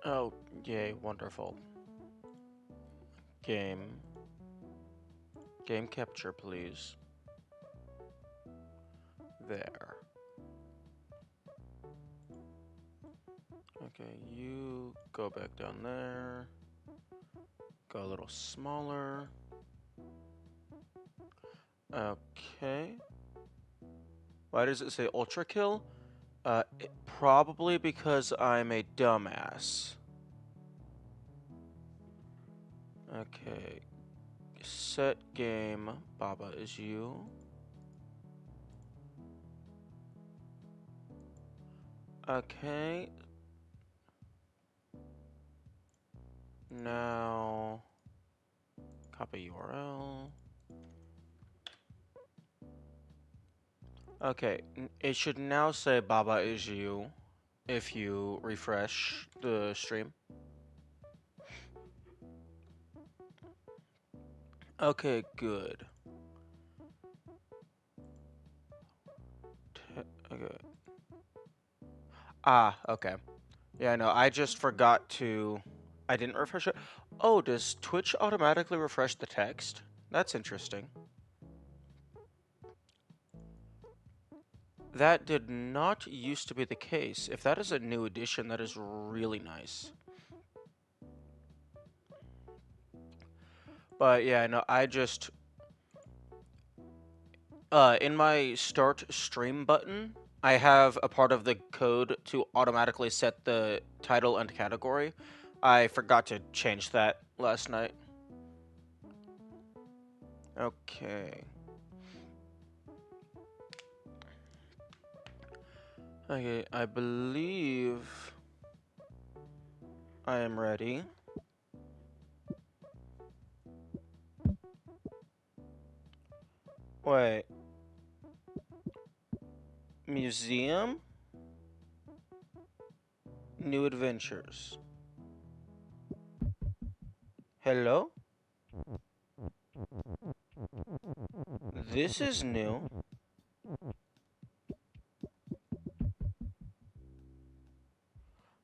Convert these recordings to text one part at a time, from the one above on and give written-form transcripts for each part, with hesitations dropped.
Oh, yay, wonderful. Game. Game capture, please. There. Okay, you go back down there. Go a little smaller. Okay. Why does it say Ultrakill? Probably because I'm a dumbass. Okay. Set game. Baba is you. Okay. Now, copy URL. Okay, it should now say Baba is you if you refresh the stream. Okay, good. Okay. Ah, okay. Yeah, no, I just forgot to... I didn't refresh it. Oh, does Twitch automatically refresh the text? That's interesting. That did not used to be the case. If that is a new addition, that is really nice. But yeah, no, I just... in my start stream button, I have a part of the code to automatically set the title and category. I forgot to change that last night. Okay. Okay, I believe I am ready. Wait. Museum? New adventures. Hello? This is new.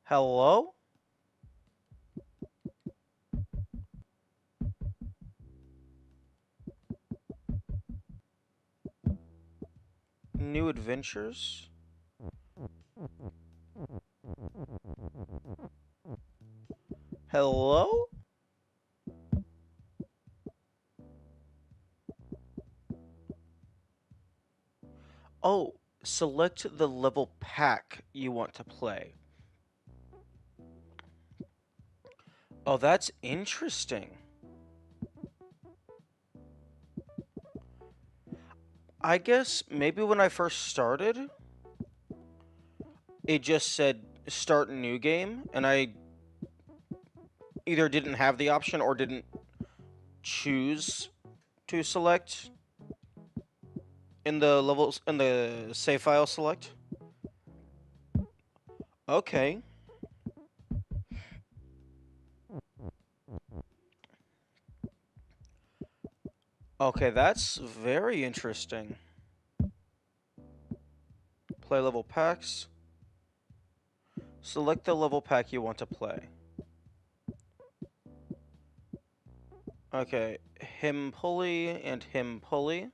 Hello? New adventures? Hello? Oh, select the level pack you want to play. Oh, that's interesting. I guess maybe when I first started, it just said start new game, and I either didn't have the option or didn't choose to select in the levels in the save file select. Okay. Okay, that's very interesting. Play level packs. Select the level pack you want to play. Okay, him pulley and him pulley.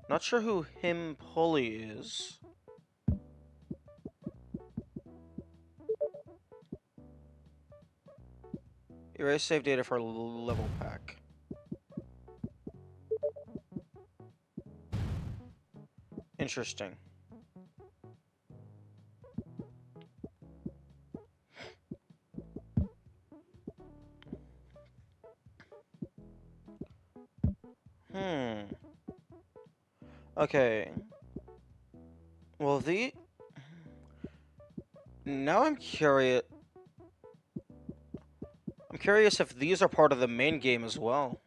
Not sure who him pulley is. Erase save data for level pack. Interesting. Okay. Well, now I'm curious. I'm curious if these are part of the main game as well.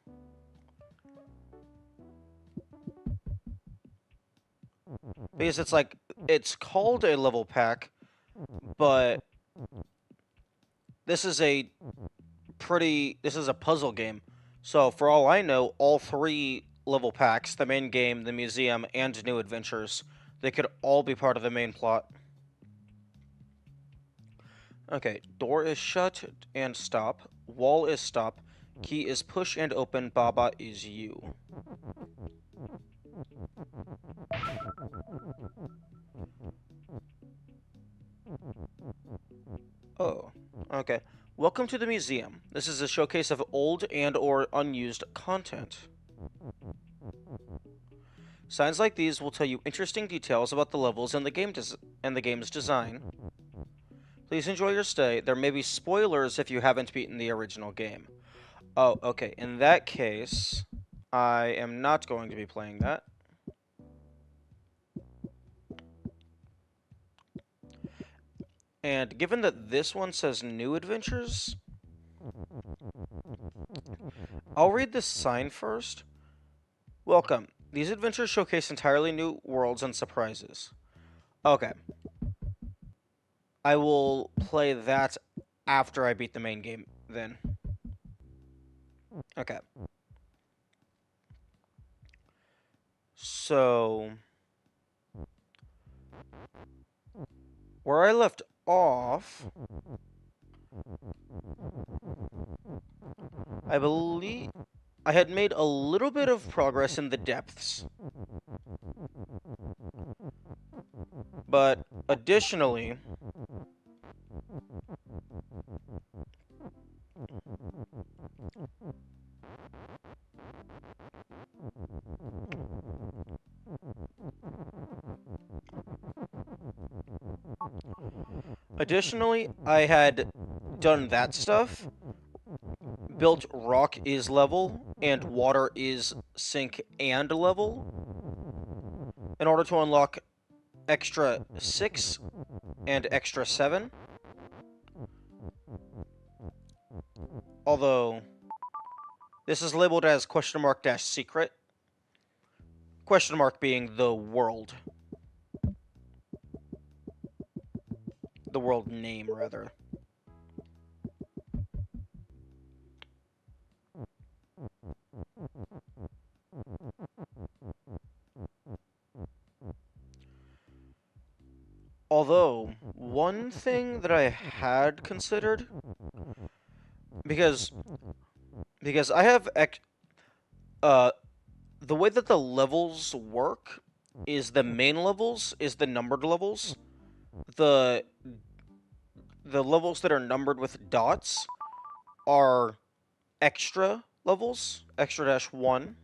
Because it's like, it's called a level pack, but this is a puzzle game. So for all I know, all three level packs, the main game, the museum, and new adventures, they could all be part of the main plot. Okay, door is shut and stop. Wall is stop. Key is push and open. Baba is you. Oh, okay. Welcome to the museum. This is a showcase of old and or unused content. Signs like these will tell you interesting details about the levels and the game's design. Please enjoy your stay. There may be spoilers if you haven't beaten the original game. Oh, okay. In that case, I am not going to be playing that. And given that this one says new adventures, I'll read this sign first. Welcome. These adventures showcase entirely new worlds and surprises. Okay. I will play that after I beat the main game, then. Okay. So, where I left off, I believe I had made a little bit of progress in the depths. But additionally, I had done that stuff, built rock is level, and water is sink and level, in order to unlock extra 6 and extra 7. Although, this is labeled as question mark dash secret. Question mark being the world. The world name, rather. Although, one thing that I had considered, because I have the way that the levels work is the main levels is the numbered levels. The levels that are numbered with dots are extra levels, extra dash 1.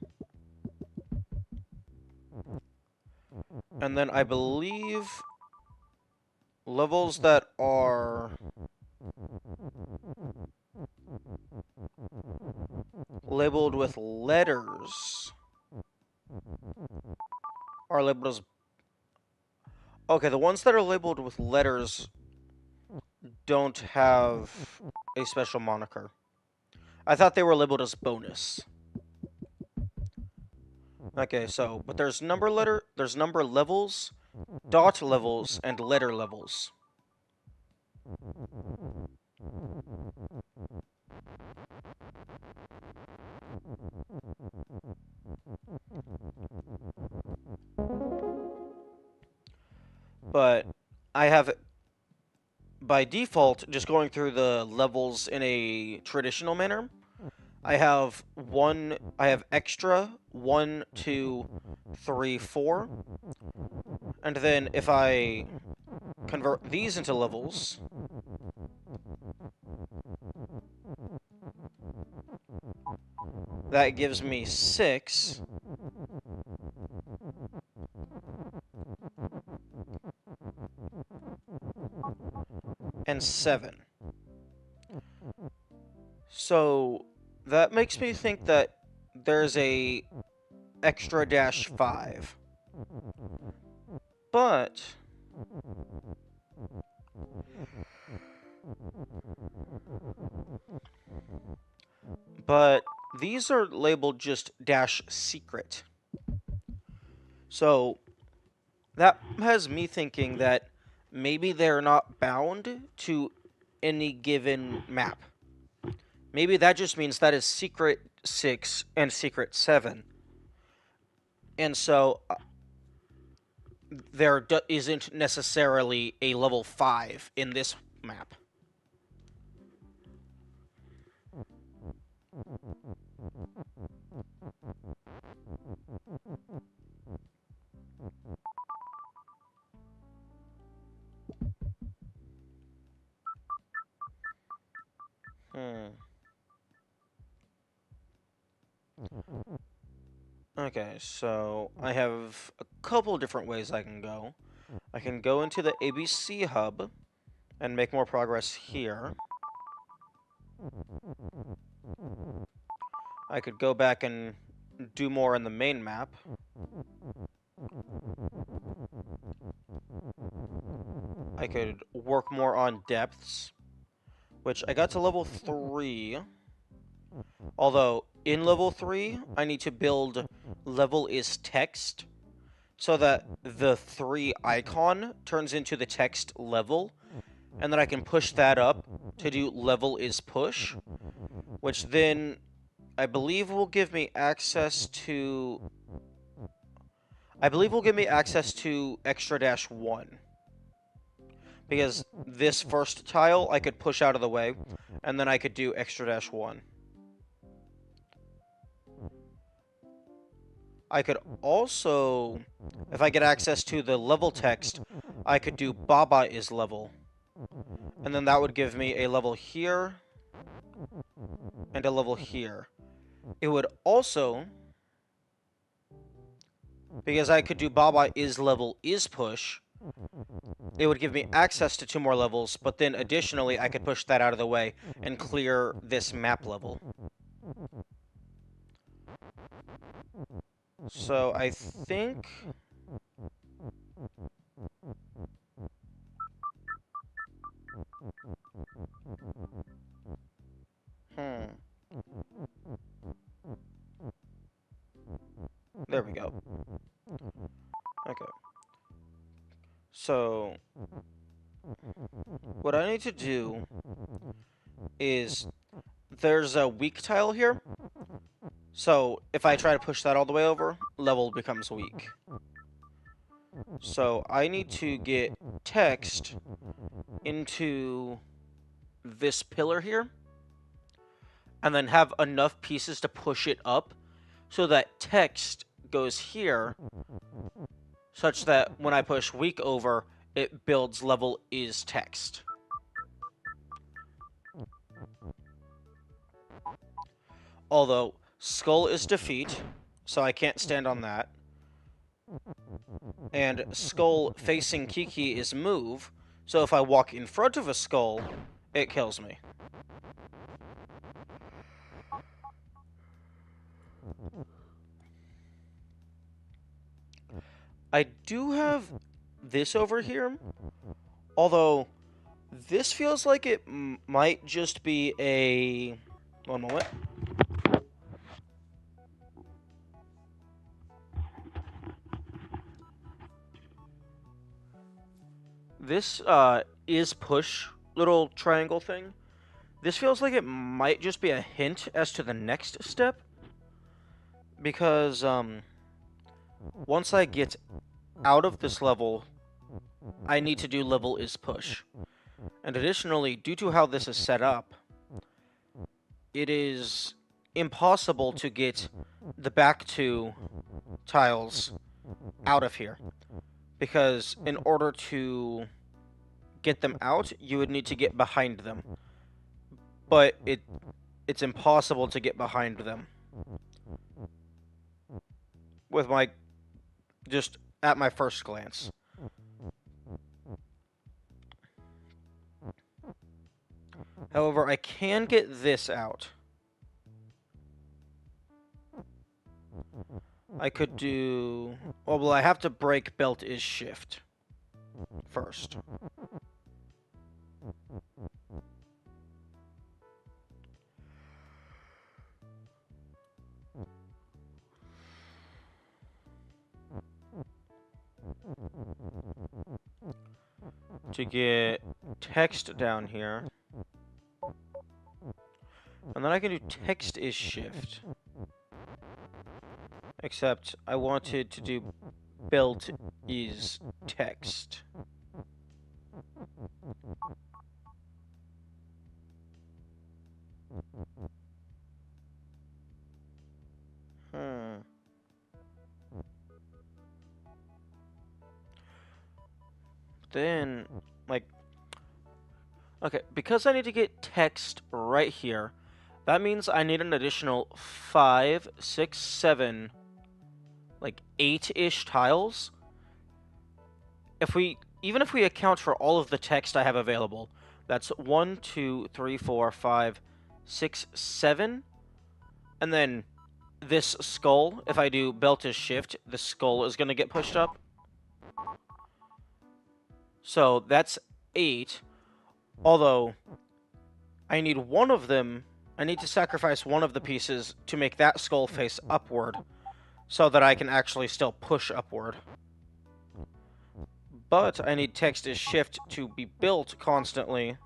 And then I believe levels that are labeled with letters are labeled as... Okay, the ones that are labeled with letters don't have a special moniker. I thought they were labeled as bonus. Okay, so, but there's number levels, dot levels, and letter levels. But I have, by default, just going through the levels in a traditional manner. I have extra 1, 2, 3, 4. And then if I convert these into levels, that gives me 6. And 7. So that makes me think that there's a extra dash 5. But these are labeled just dash secret. So that has me thinking that maybe they're not bound to any given map. Maybe that just means that is secret 6 and secret 7. And so there isn't necessarily a level 5 in this map. Okay, so I have a couple different ways I can go. I can go into the ABC hub, and make more progress here. I could go back and do more in the main map. I could work more on depths, which I got to level 3. Although, in level 3, I need to build level is text, so that the 3 icon turns into the text level, and then I can push that up to do level is push, which then I believe will give me access to... extra-1. Because this first tile I could push out of the way, and then I could do extra-1. I could also, if I get access to the level text, I could do Baba is level. And then that would give me a level here, and a level here. It would also, because I could do Baba is level is push, it would give me access to 2 more levels, but then additionally I could push that out of the way and clear this map level. So I think... There we go. Okay. So, what I need to do is, there's a weak tile here. So, if I try to push that all the way over, level becomes weak. So, I need to get text into this pillar here, and then have enough pieces to push it up, so that text goes here, such that when I push weak over, it builds level is text. Although, skull is defeat, so I can't stand on that. And skull facing Kiki is move, so if I walk in front of a skull, it kills me. I do have this over here, although this feels like it might just be a... One moment. This is push little triangle thing. This feels like it might just be a hint as to the next step, because once I get out of this level, I need to do level is push. And additionally, due to how this is set up, it is impossible to get the back 2 tiles out of here. Because in order to get them out, you would need to get behind them. But it's impossible to get behind them. With my... just at my first glance. However, I can get this out. I could do... Well, I have to break belt is shift first. To get text down here. And then I can do text is shift. Except I wanted to do belt is text. Then, like... Okay, because I need to get text right here, that means I need an additional 5, 6, 7... like 8-ish tiles. If we even if we account for all of the text I have available, that's 1, 2, 3, 4, 5, 6, 7, and then this skull, if I do belt is shift, the skull is going to get pushed up. So that's 8, although I need one of them, I need to sacrifice one of the pieces to make that skull face upward, so that I can actually still push upward. But I need text is shift to be built constantly,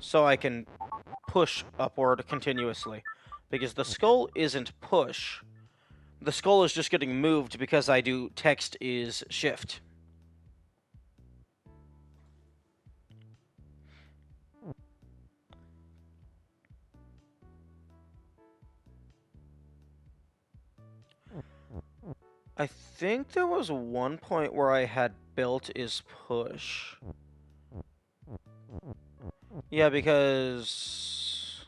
so I can push upward continuously. Because the skull isn't push. The skull is just getting moved because I do text is shift. I think there was one point where I had built is push. Yeah, because...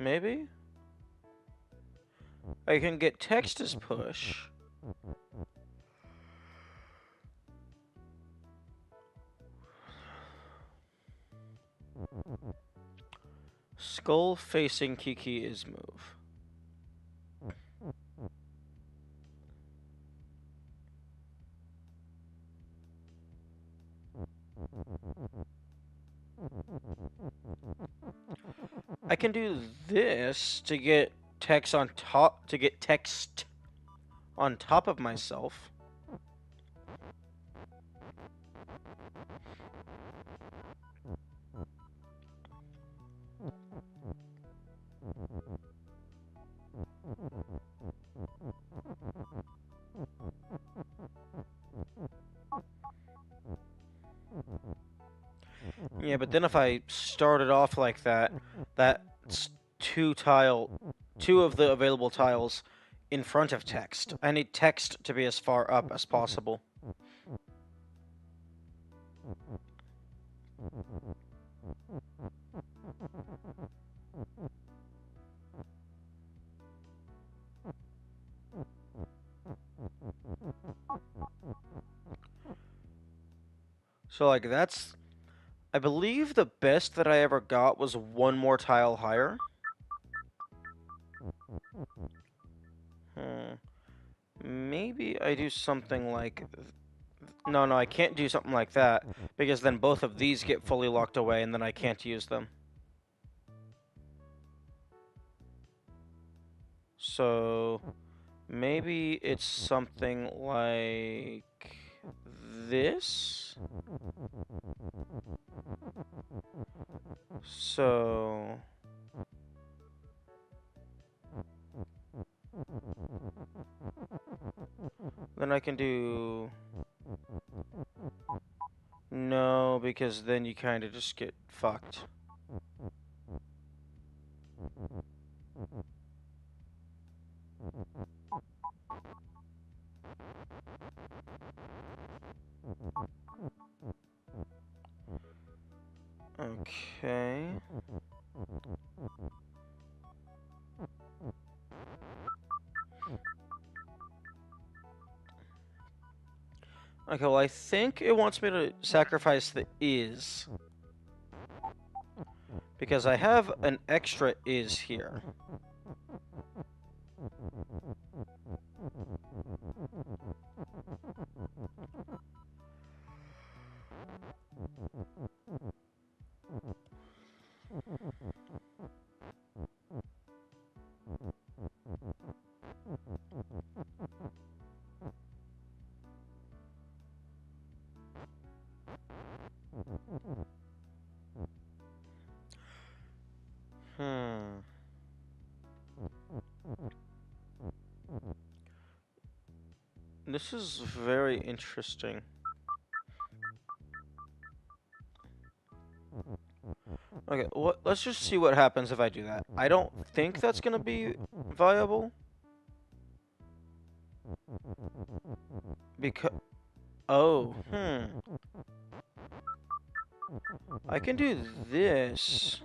maybe? I can get text as push. Skull facing Kiki is move. I can do this to get text on top of myself. Yeah, but then if I started off like that, that's two of the available tiles in front of text. I need text to be as far up as possible. So, like, that's... I believe the best that I ever got was one more tile higher. Maybe I do something like... No, I can't do something like that, because then both of these get fully locked away, and then I can't use them. So... maybe it's something like... this? So... then I can do... no, because then you kind of just get fucked. Okay. Okay, well, I think it wants me to sacrifice the is. Because I have an extra is here. This is very interesting. Okay, let's just see what happens if I do that. I don't think that's gonna be viable. Because... oh, I can do this.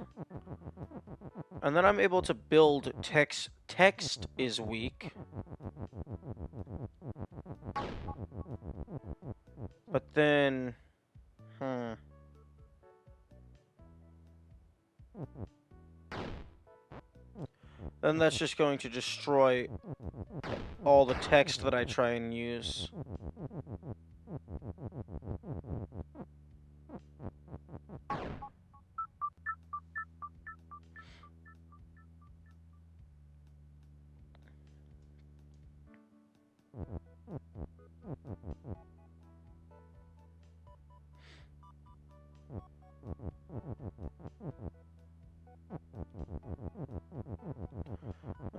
And then I'm able to build text. Text is weak. But then... Then that's just going to destroy all the text that I try and use.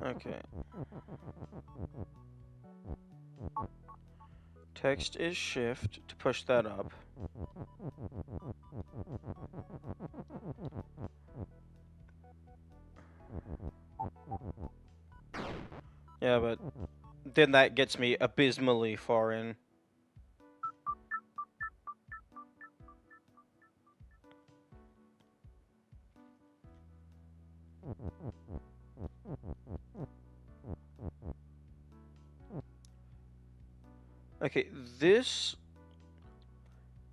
Okay. Text is shift to push that up. Yeah, but then that gets me abysmally far in. Okay,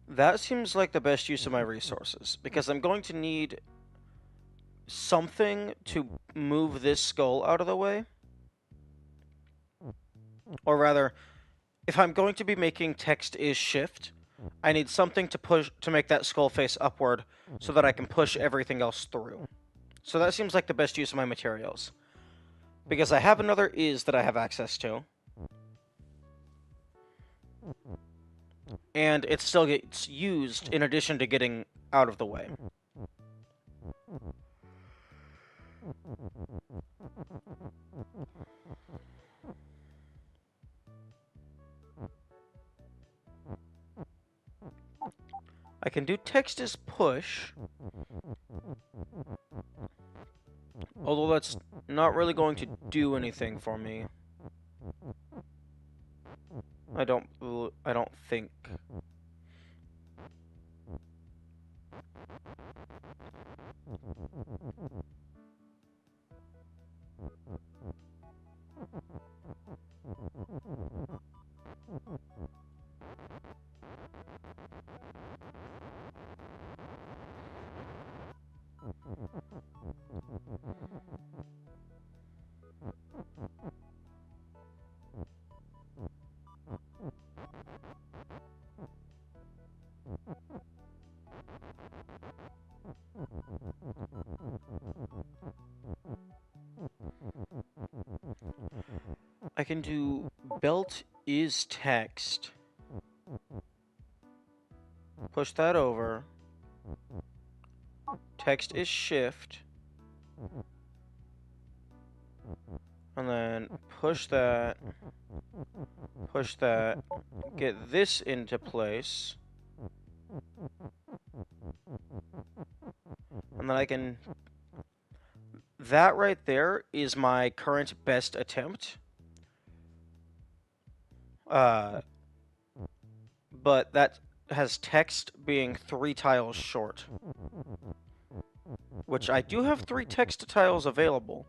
that seems like the best use of my resources, because I'm going to need something to move this skull out of the way. Or rather, if I'm going to be making text is shift, I need something to make that skull face upward so that I can push everything else through. So that seems like the best use of my materials. Because I have another is that I have access to. And it still gets used in addition to getting out of the way. I can do text as push. Although that's not really going to do anything for me. I don't think. I can do belt is text. Push that over. Text is shift. And then push that. Push that. Get this into place. And then I can... That right there is my current best attempt. But that has text being 3 tiles short. Which I do have 3 text tiles available.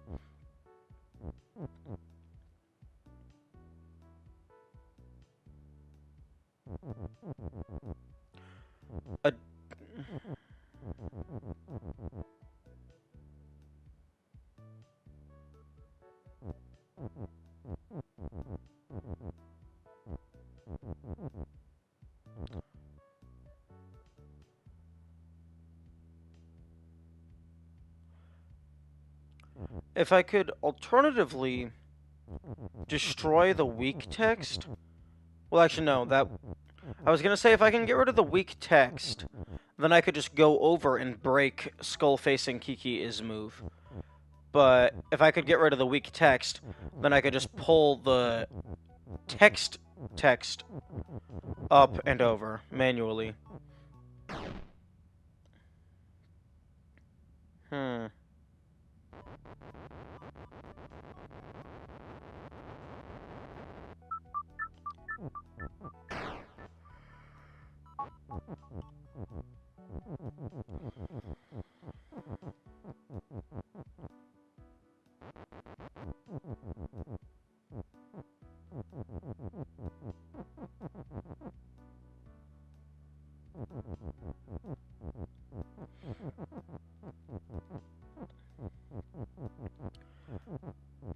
If I could alternatively destroy the weak text... Well, actually, no, that... I was gonna say, if I can get rid of the weak text, then I could just go over and break skull-facing Kiki-Is move. But if I could get rid of the weak text, then I could just pull the text up and over manually.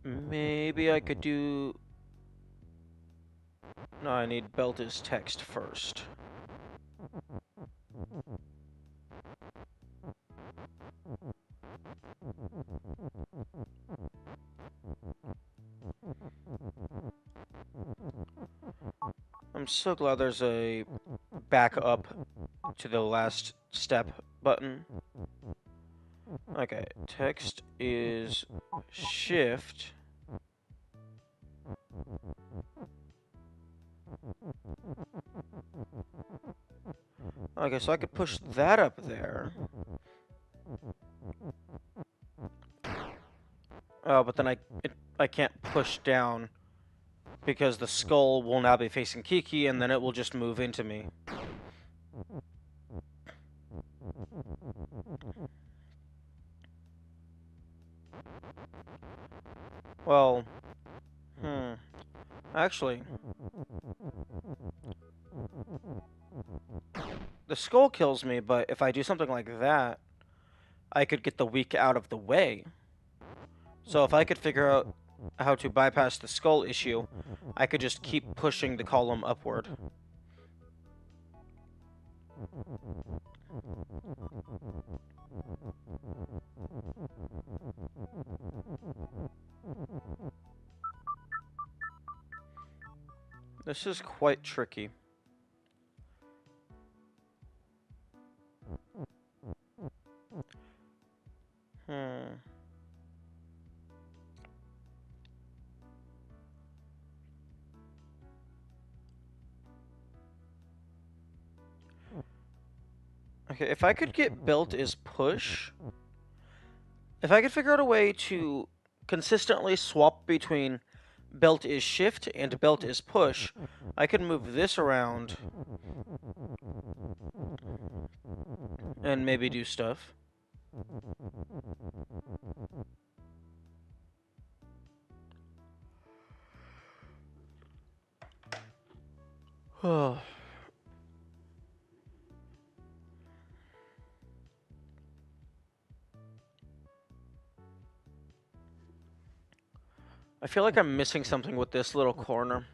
Maybe I could do... No, I need belt as text first. I'm so glad there's a back up to the last step button. Okay, text is shift. Okay, so I could push that up there. Oh, but then I can't push down because the skull will now be facing Kiki, and then it will just move into me. Well, actually, the skull kills me, but if I do something like that, I could get the weak out of the way. So if I could figure out how to bypass the skull issue, I could just keep pushing the column upward. This is quite tricky. Okay, if I could get built as push, if I could figure out a way to consistently swap between belt is shift and belt is push, I could move this around and maybe do stuff. I feel like I'm missing something with this little corner.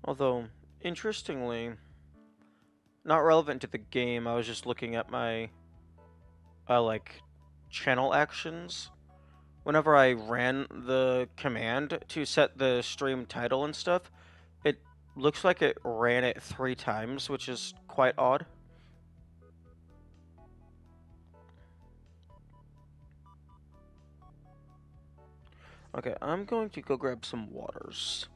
Although, interestingly, not relevant to the game, I was just looking at my, like, channel actions. Whenever I ran the command to set the stream title and stuff, it looks like it ran it 3 times, which is quite odd. Okay, I'm going to go grab some waters.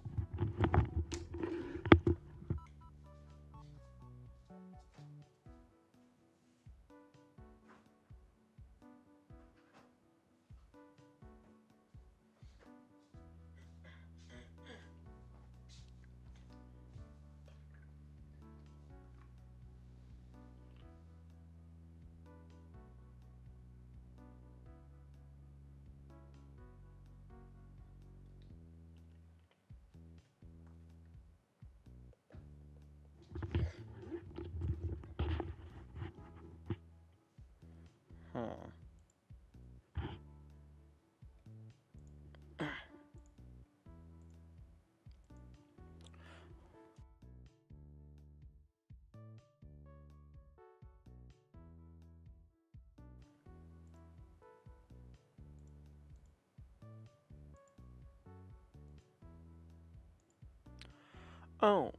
Oh,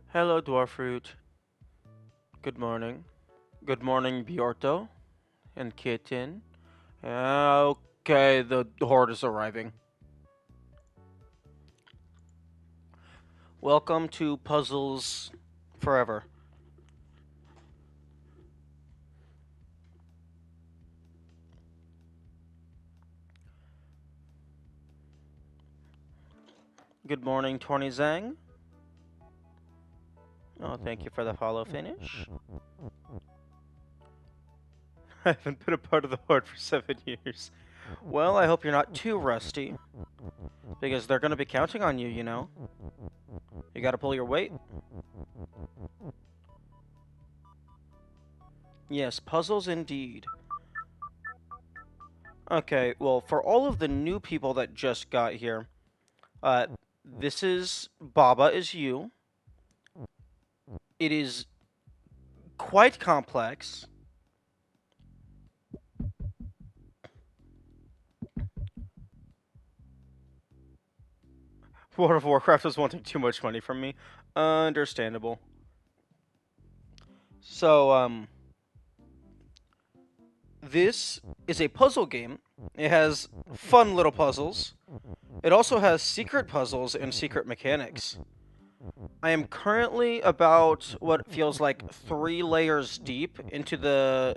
hello, Dwarfruit. Good morning. Good morning, Bjorto and Kitten. Okay, the horde is arriving. Welcome to Puzzles Forever. Good morning, Tony Zhang. Oh, thank you for the follow finish. I haven't been a part of the Horde for 7 years. Well, I hope you're not too rusty. Because they're gonna be counting on you, you know? You gotta pull your weight. Yes, puzzles indeed. Okay, well, for all of the new people that just got here, this is Baba is you. It is quite complex. World of Warcraft was wanting too much money from me. Understandable. So, this is a puzzle game. It has fun little puzzles. It also has secret puzzles and secret mechanics. I am currently about what feels like 3 layers deep into the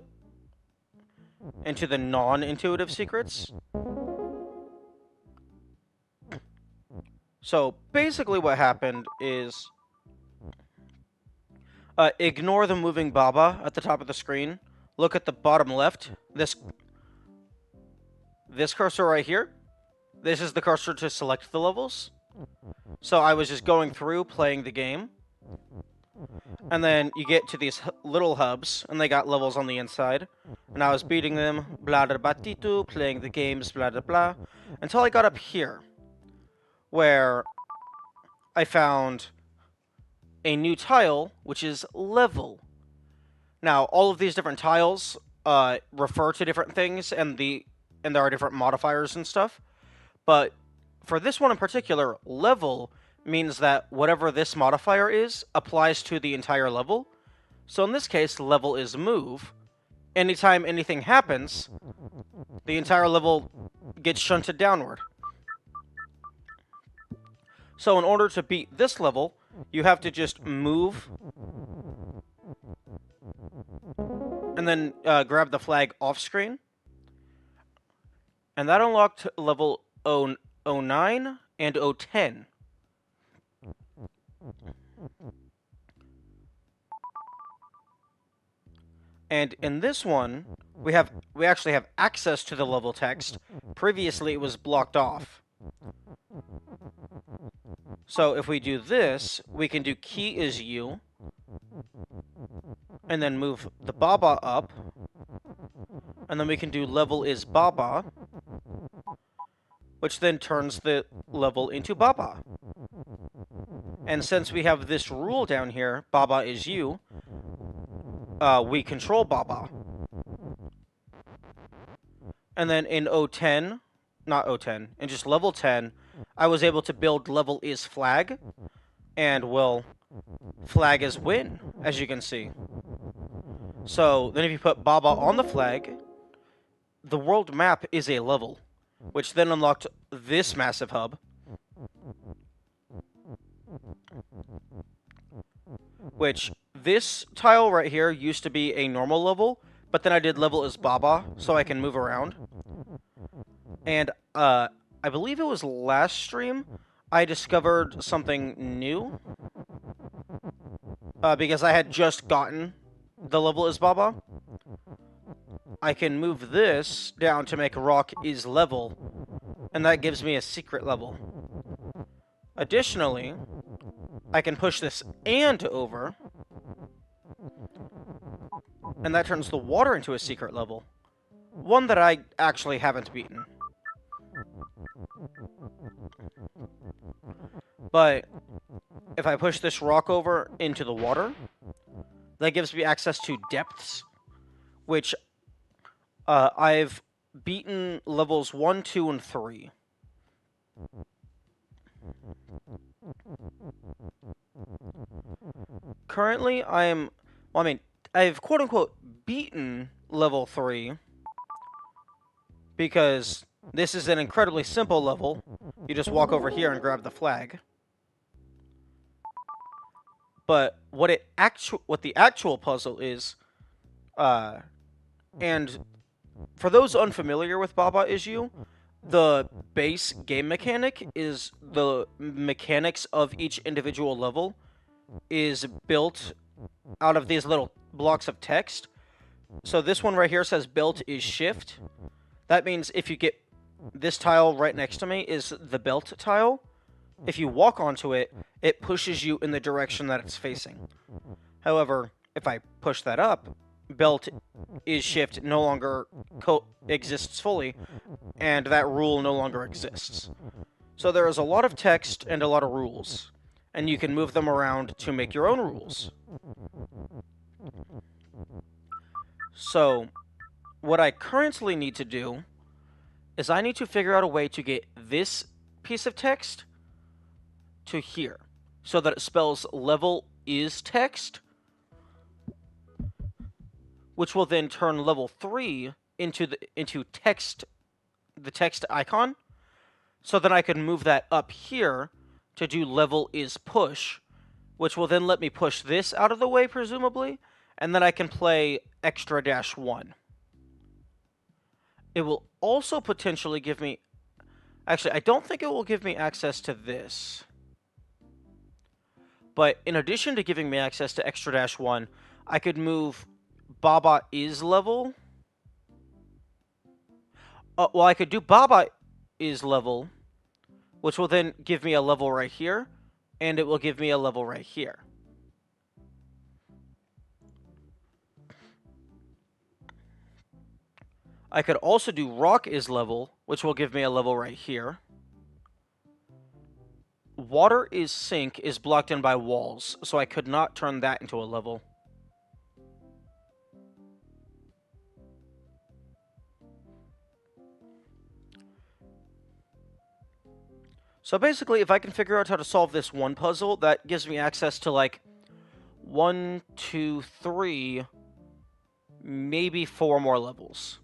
non-intuitive secrets. So basically what happened is ignore the moving Baba at the top of the screen. Look at the bottom left. This cursor right here. This is the cursor to select the levels. So I was just going through playing the game. And then you get to these little hubs, and they got levels on the inside. And I was beating them, blah blah blah, playing the games, blah blah blah, until I got up here, where I found a new tile, which is level. Now, all of these different tiles refer to different things, and there are different modifiers and stuff. But for this one in particular, level means that whatever this modifier is applies to the entire level. So in this case, level is move. Anytime anything happens, the entire level gets shunted downward. So in order to beat this level, you have to just move and then grab the flag off screen. And that unlocked level 09 and 010. And in this one, we actually have access to the level text. Previously, it was blocked off. So if we do this, we can do key is you, and then move the Baba up, and then we can do level is Baba, which then turns the level into Baba. And since we have this rule down here, Baba is you, we control Baba. And then in in just level 10, I was able to build level is flag, and well, flag is win, as you can see. So then if you put Baba on the flag, the world map is a level, which then unlocked this massive hub, which this tile right here used to be a normal level, but then I did level as Baba so I can move around. And I believe it was last stream I discovered something new, because I had just gotten the level as Baba. I can move this down to make rock is level, and that gives me a secret level. Additionally, I can push this and over, and that turns the water into a secret level. One that I actually haven't beaten. But if I push this rock over into the water, that gives me access to depths, which I've beaten levels 1, 2, and 3. Currently, I've quote-unquote beaten level 3, because this is an incredibly simple level. You just walk over here and grab the flag. But what the actual puzzle is, and for those unfamiliar with Baba is you, the base game mechanic is the mechanics of each individual level is built out of these little blocks of text. So this one right here says belt is shift. That means if you get this tile right next to me is the belt tile. If you walk onto it, it pushes you in the direction that it's facing. However, if I push that up, belt is shift no longer exists fully, and that rule no longer exists. So there is a lot of text and a lot of rules, and you can move them around to make your own rules. So, what I currently need to do is I need to figure out a way to get this piece of text to here, so that it spells level is text, which will then turn level 3 into text, the text icon, so that I can move that up here to do level is push, which will then let me push this out of the way, presumably, and then I can play extra -1. It will also potentially give me... Actually, I don't think it will give me access to this. But in addition to giving me access to extra -1, I could move Baba is level. Well, I could do Baba is level, which will then give me a level right here, and it will give me a level right here. I could also do Rock is level, which will give me a level right here. Water is sink is blocked in by walls, so I could not turn that into a level. So basically, if I can figure out how to solve this one puzzle, that gives me access to, like, 1, 2, 3, maybe 4 more levels.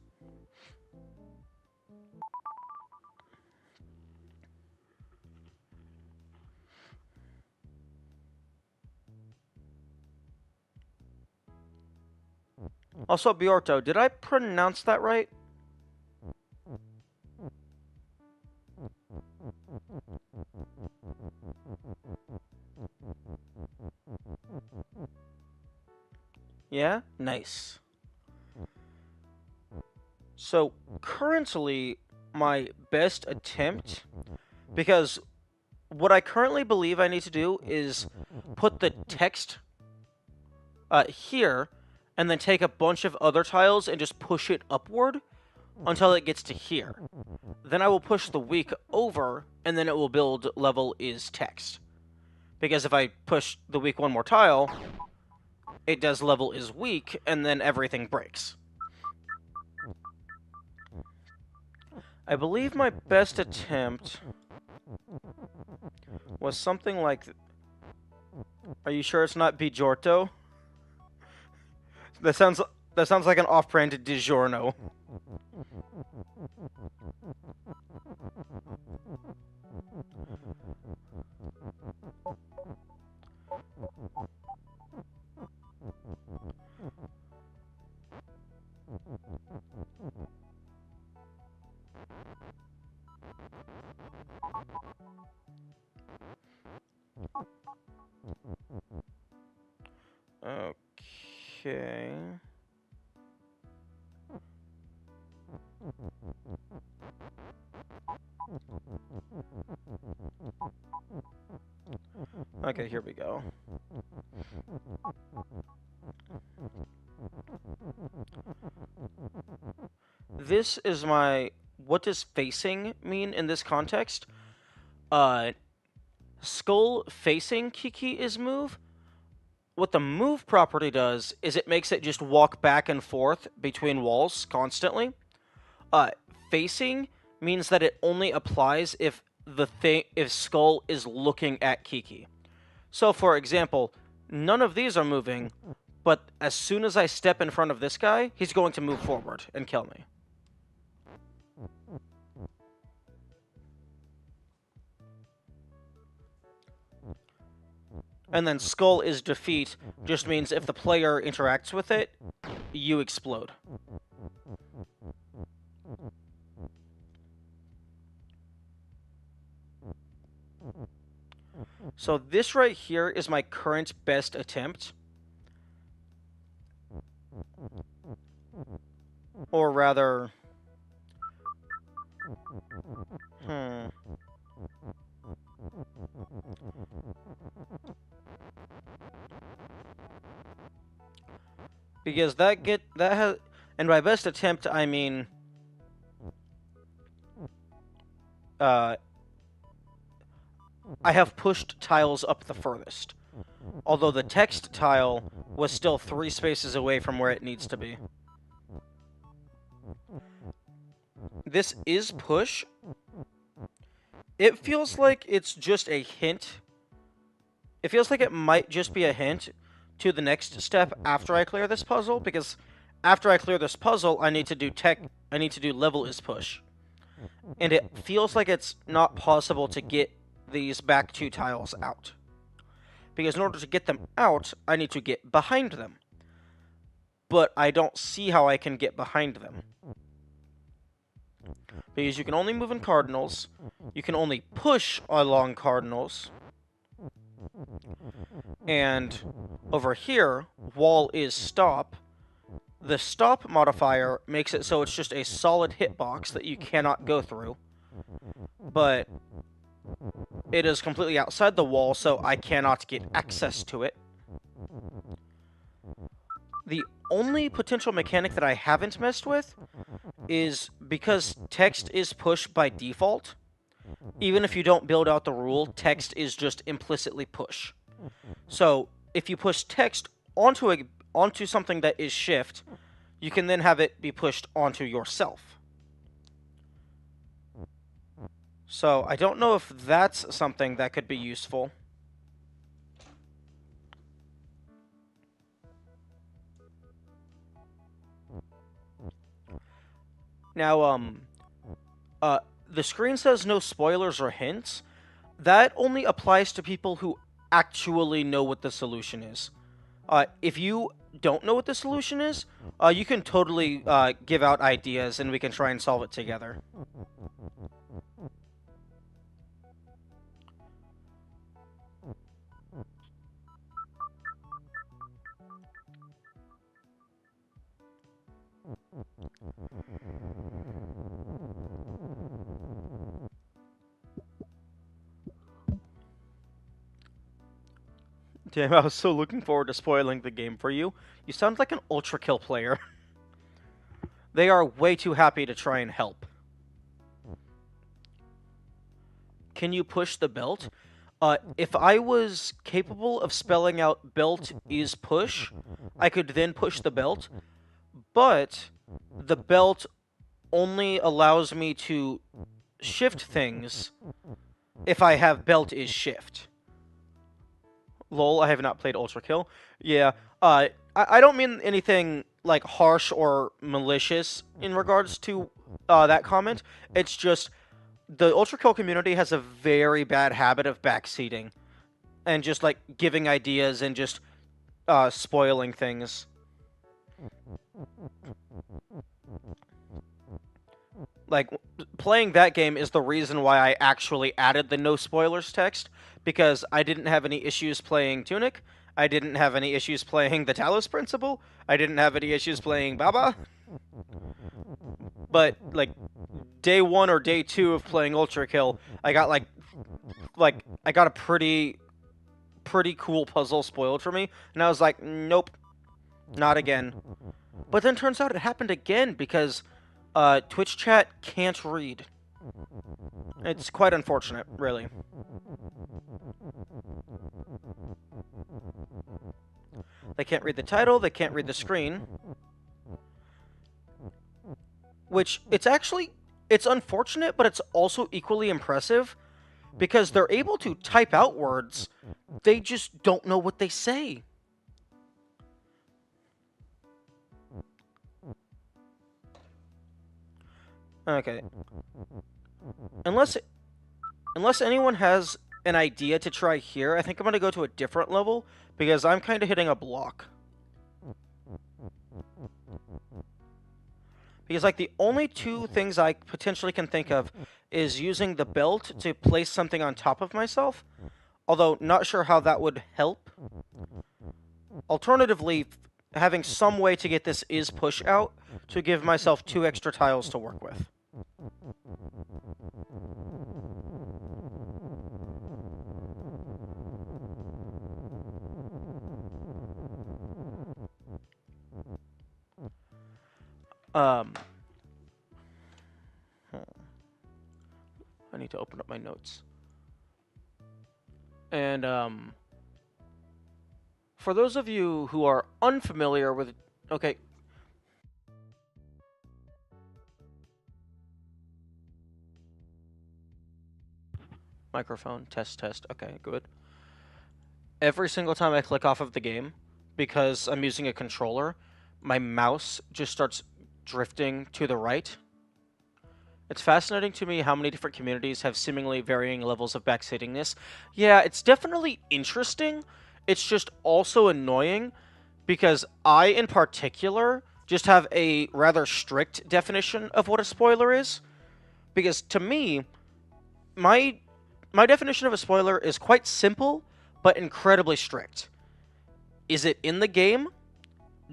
Also, Bjorto, did I pronounce that right? Yeah? Nice. So, currently, my best attempt, because what I currently believe I need to do is put the text here, and then take a bunch of other tiles and just push it upward until it gets to here. Then I will push the weak over, and then it will build level is text. Because if I push the weak one more tile, it does level is weak, and then everything breaks. I believe my best attempt was something like... Are you sure it's not Bijorto? That sounds like an off-brand DiGiorno. Okay. Okay, here we go. This is my... What does facing mean in this context? Skull facing Kiki is move. What the move property does is it makes it just walk back and forth between walls constantly. Facing means that it only applies if if Skull is looking at Kiki. So, for example, none of these are moving, but as soon as I step in front of this guy, he's going to move forward and kill me. And then Skull is defeat just means if the player interacts with it, you explode. So this right here is my current best attempt. Or rather... Because that has... And by best attempt, I mean... I have pushed tiles up the furthest. Although the text tile was still 3 spaces away from where it needs to be. This is push. It feels like it's just a hint. It feels like it might just be a hint to the next step after I clear this puzzle, because after I clear this puzzle, I need to do level is push. And it feels like it's not possible to get these back 2 tiles out. Because in order to get them out, I need to get behind them. But I don't see how I can get behind them. Because you can only move in cardinals, you can only push along cardinals, and over here, wall is stop. The stop modifier makes it so it's just a solid hitbox that you cannot go through. But it is completely outside the wall, so I cannot get access to it. The only potential mechanic that I haven't messed with is because text is push by default. Even if you don't build out the rule, text is just implicitly push. So if you push text onto something that is shift, you can then have it be pushed onto yourself. So I don't know if that's something that could be useful. Now, the screen says no spoilers or hints. That only applies to people who actually know what the solution is. If you don't know what the solution is, you can totally give out ideas and we can try and solve it together. Damn, I was so looking forward to spoiling the game for you. You sound like an Ultrakill player. They are way too happy to try and help. Can you push the belt? If I was capable of spelling out belt is push, I could then push the belt, but the belt only allows me to shift things if I have belt is shift. Lol, I have not played Ultrakill. Yeah, I don't mean anything, like, harsh or malicious in regards to that comment. It's just, the Ultrakill community has a very bad habit of backseating. And just, like, giving ideas and just spoiling things. Like, playing that game is the reason why I actually added the no spoilers text, because I didn't have any issues playing Tunic, I didn't have any issues playing the Talos Principle, I didn't have any issues playing Baba. But, like, day 1 or day 2 of playing Ultrakill, I got, I got a pretty cool puzzle spoiled for me, and I was like, nope, not again. But then turns out it happened again, because Twitch chat can't read. It's quite unfortunate, really. They can't read the title, they can't read the screen. Which, it's unfortunate, but it's also equally impressive, because they're able to type out words, they just don't know what they say. Okay. Unless anyone has an idea to try here, I think I'm going to go to a different level, because I'm kind of hitting a block. Because, like, the only 2 things I potentially can think of is using the belt to place something on top of myself. although not sure how that would help. Alternatively, having some way to get this is push out to give myself 2 extra tiles to work with. I need to open up my notes. And, for those of you who are unfamiliar with... Okay. Microphone, test. Okay, good. Every single time I click off of the game, because I'm using a controller, my mouse just starts drifting to the right. It's fascinating to me how many different communities have seemingly varying levels of backseatingness. Yeah, it's definitely interesting. It's just also annoying because I, in particular, just have a rather strict definition of what a spoiler is. Because to me, my definition of a spoiler is quite simple, but incredibly strict. Is it in the game?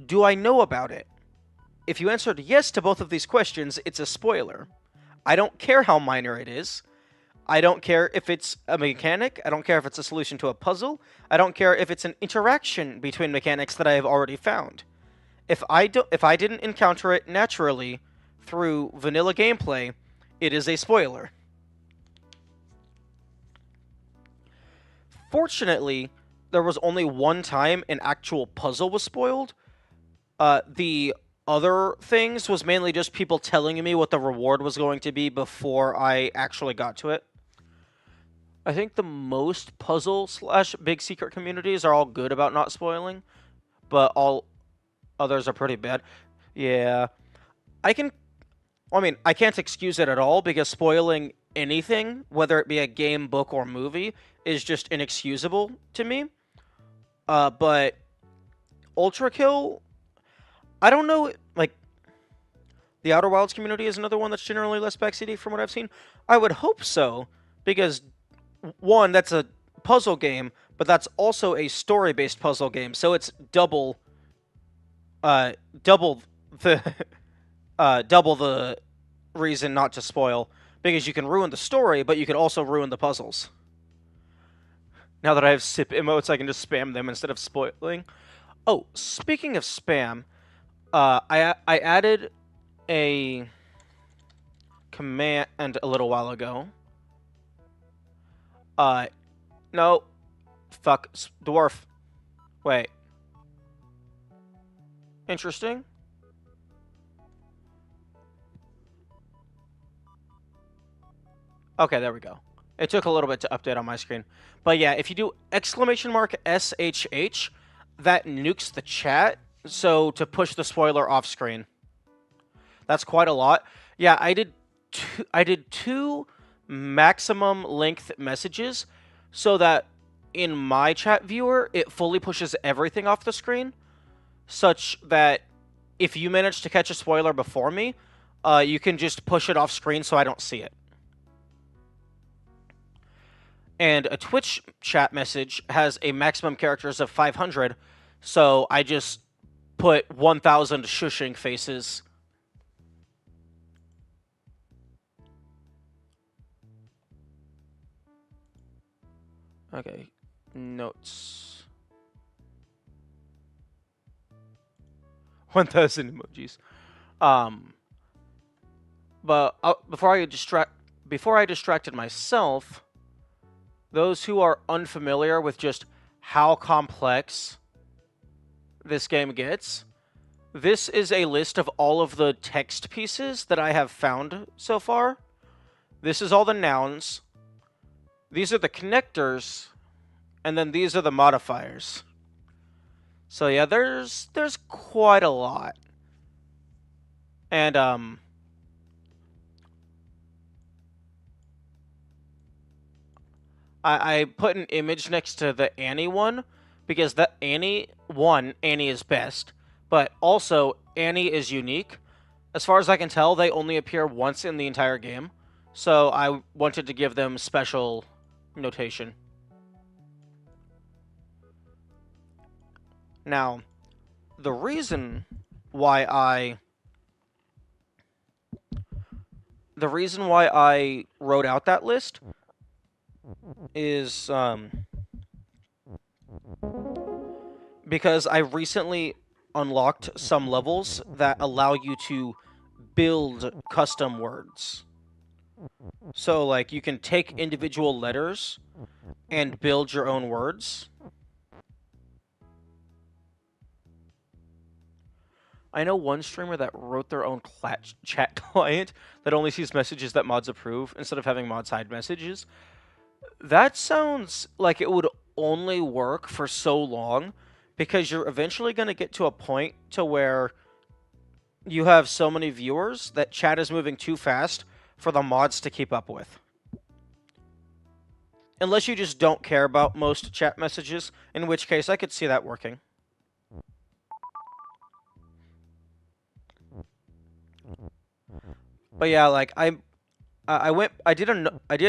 Do I know about it? If you answered yes to both of these questions, it's a spoiler. I don't care how minor it is. I don't care if it's a mechanic. I don't care if it's a solution to a puzzle. I don't care if it's an interaction between mechanics that I have already found. If I didn't encounter it naturally through vanilla gameplay, it is a spoiler. Fortunately, there was only one time an actual puzzle was spoiled. The other things was mainly just people telling me what the reward was going to be before I actually got to it. I think the most puzzle / big secret communities are all good about not spoiling, but all others are pretty bad. Yeah. I can't excuse it at all because spoiling anything, whether it be a game, book, or movie, is just inexcusable to me. But Ultrakill, I don't know, like, the Outer Wilds community is another one that's generally less backseaty from what I've seen. I would hope so, because, one, that's a puzzle game, but that's also a story-based puzzle game, so it's double the reason not to spoil, because you can ruin the story, but you can also ruin the puzzles. Now that I have sip emotes, I can just spam them instead of spoiling. Oh, speaking of spam, I added a command a little while ago. No. Fuck. Dwarf. Wait. Interesting. Okay, there we go. It took a little bit to update on my screen. But yeah, if you do !SHH, that nukes the chat, so to push the spoiler off screen. That's quite a lot. Yeah, I did two maximum length messages so that in my chat viewer, it fully pushes everything off the screen, such that if you manage to catch a spoiler before me, you can just push it off screen so I don't see it. And a Twitch chat message has a maximum characters of 500, so I just put 1,000 shushing faces. Okay, notes. 1,000 emojis. But before I distracted myself, those who are unfamiliar with just how complex this game gets, this is a list of all of the text pieces that I have found so far. This is all the nouns. These are the connectors, and then these are the modifiers. So yeah, there's quite a lot. And I put an image next to the Annie one, because the Annie is best, but also Annie is unique. As far as I can tell, they only appear once in the entire game, so I wanted to give them special notation. Now, the reason why I wrote out that list is because I recently unlocked some levels that allow you to build custom words. So, like, you can take individual letters and build your own words. I know one streamer that wrote their own chat client that only sees messages that mods approve instead of having mods hide messages. That sounds like it would only work for so long, because you're eventually going to get to a point to where you have so many viewers that chat is moving too fast for the mods to keep up with. Unless you just don't care about most chat messages, in which case I could see that working. But yeah, like I did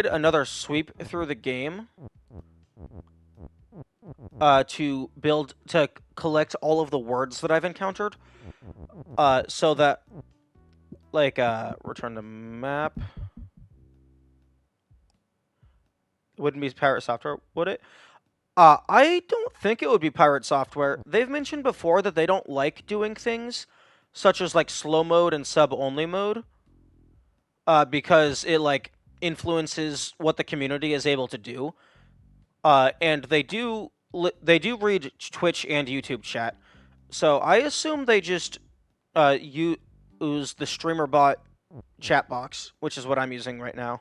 another sweep through the game to collect all of the words that I've encountered, so that, like, return to map. It wouldn't be Pirate Software, would it? I don't think it would be Pirate Software. They've mentioned before that they don't like doing things such as like slow mode and sub only mode, because it like influences what the community is able to do. And they do read Twitch and YouTube chat, so I assume they just use the streamer bot chat box, which is what I'm using right now.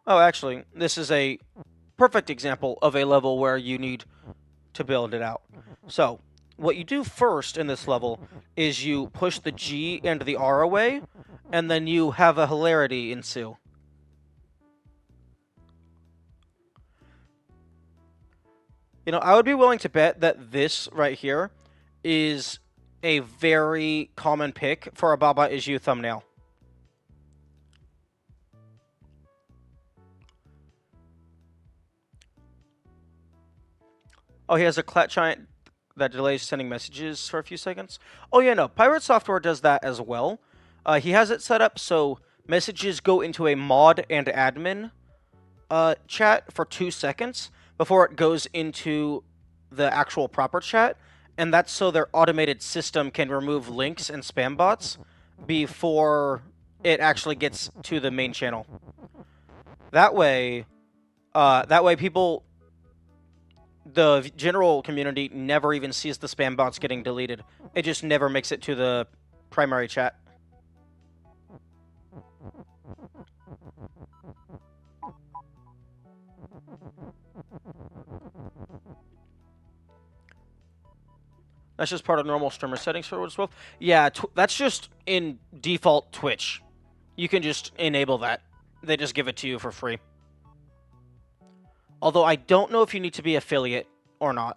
Oh, actually, this is a perfect example of a level where you need to build it out. So, what you do first in this level is you push the G and the R away, and then you have a hilarity ensue. You know, I would be willing to bet that this right here is a very common pick for a Baba Is You thumbnail. Oh, he has a clat giant that delays sending messages for a few seconds. Oh yeah, no, Pirate Software does that as well. He has it set up so messages go into a mod and admin chat for 2 seconds before it goes into the actual proper chat, and that's so their automated system can remove links and spam bots before it actually gets to the main channel. That way people, the general community, never even sees the spam bots getting deleted. It just never makes it to the primary chat. That's just part of normal streamer settings for Woodswolf. Yeah, that's just in default Twitch. You can just enable that. They just give it to you for free. Although I don't know if you need to be affiliate or not.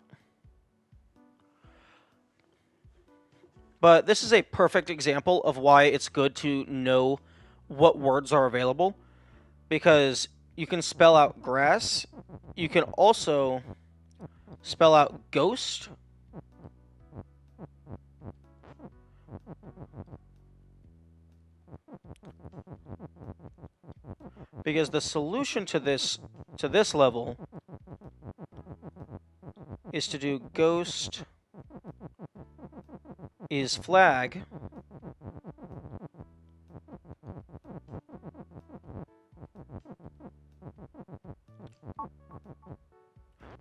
But this is a perfect example of why it's good to know what words are available, because you can spell out grass. You can also spell out ghost. Because the solution to this level is to do ghost is flag.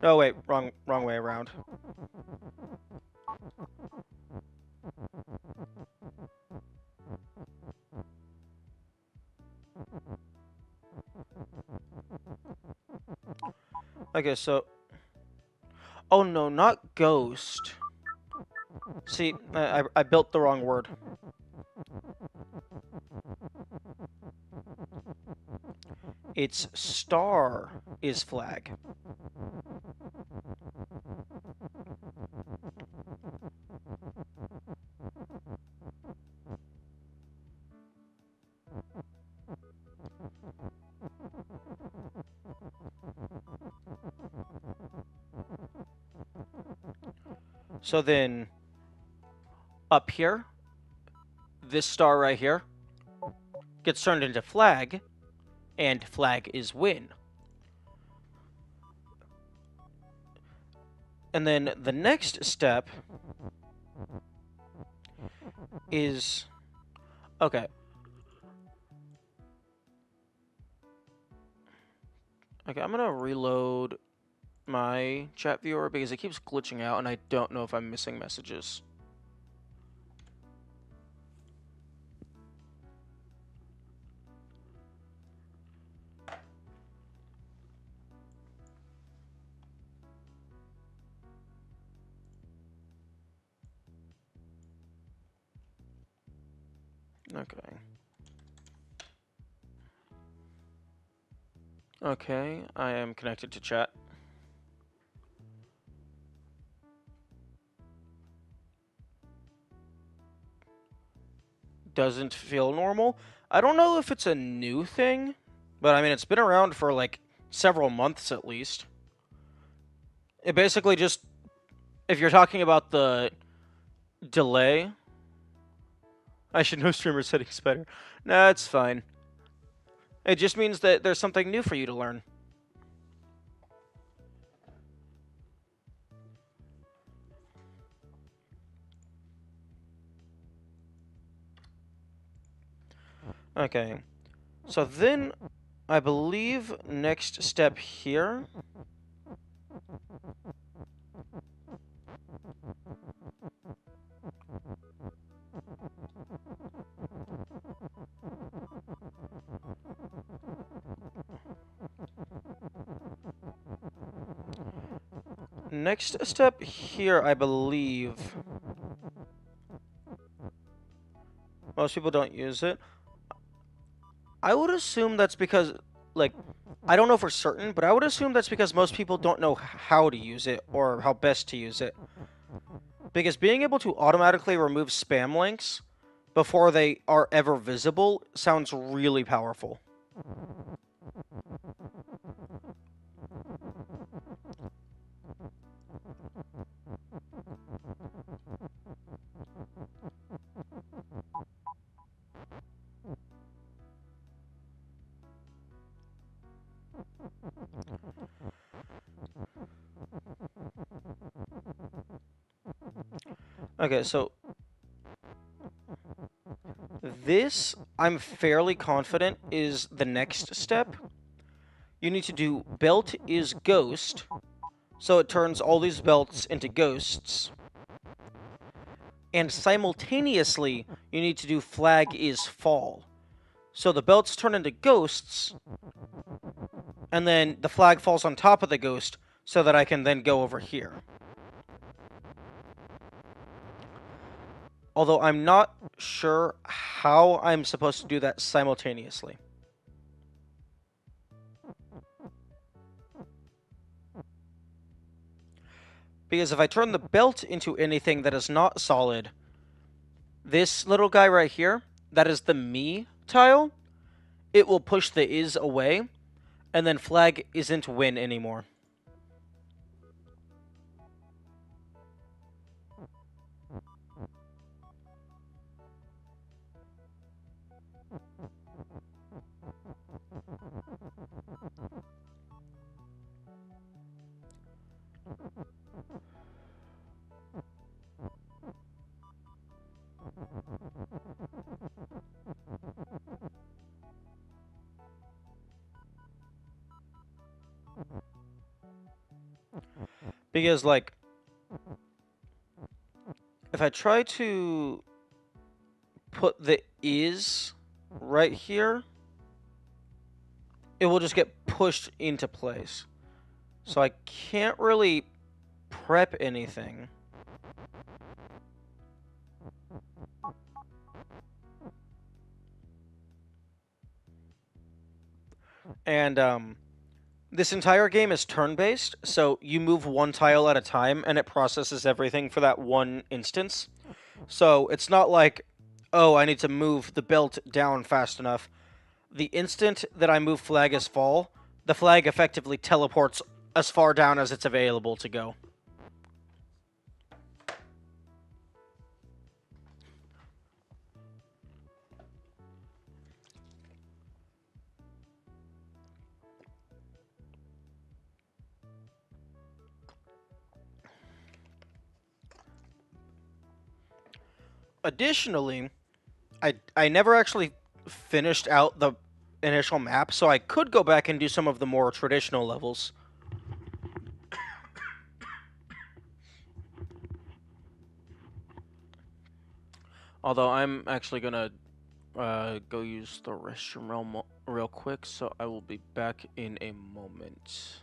No, wait, wrong way around. Okay, so... Oh, no, not ghost. See, I built the wrong word. It's star is flag. So then, up here, this star right here gets turned into flag, and flag is win. And then the next step is... Okay. Okay, I'm gonna reload my chat viewer because it keeps glitching out and I don't know if I'm missing messages. Okay. Okay, I am connected to chat. Doesn't feel normal. I don't know if it's a new thing, but I mean, it's been around for like several months at least. It basically just, if you're talking about the delay, I should know streamer settings better. Nah, it's fine. It just means that there's something new for you to learn. Okay. So then, I believe next step here... Next step here, I believe... Most people don't use it. I would assume that's because, like, I don't know for certain, but I would assume that's because most people don't know how to use it or how best to use it. Because being able to automatically remove spam links before they are ever visible sounds really powerful. Okay, so this, I'm fairly confident, is the next step. You need to do belt is ghost, so it turns all these belts into ghosts. And simultaneously, you need to do flag is fall. So the belts turn into ghosts, and then the flag falls on top of the ghost, so that I can then go over here. Although I'm not sure how I'm supposed to do that simultaneously. Because if I turn the belt into anything that is not solid, this little guy right here, that is the me tile, it will push the is away, and then flag isn't win anymore. Because, like, if I try to put the is right here, it will just get pushed into place. So I can't really prep anything. And, this entire game is turn-based, so you move one tile at a time, and it processes everything for that one instance. So it's not like, oh, I need to move the belt down fast enough. The instant that I move flag as fall, the flag effectively teleports as far down as it's available to go. Additionally, I never actually finished out the initial map, so I could go back and do some of the more traditional levels. Although I'm actually gonna go use the restroom real quick, so I will be back in a moment.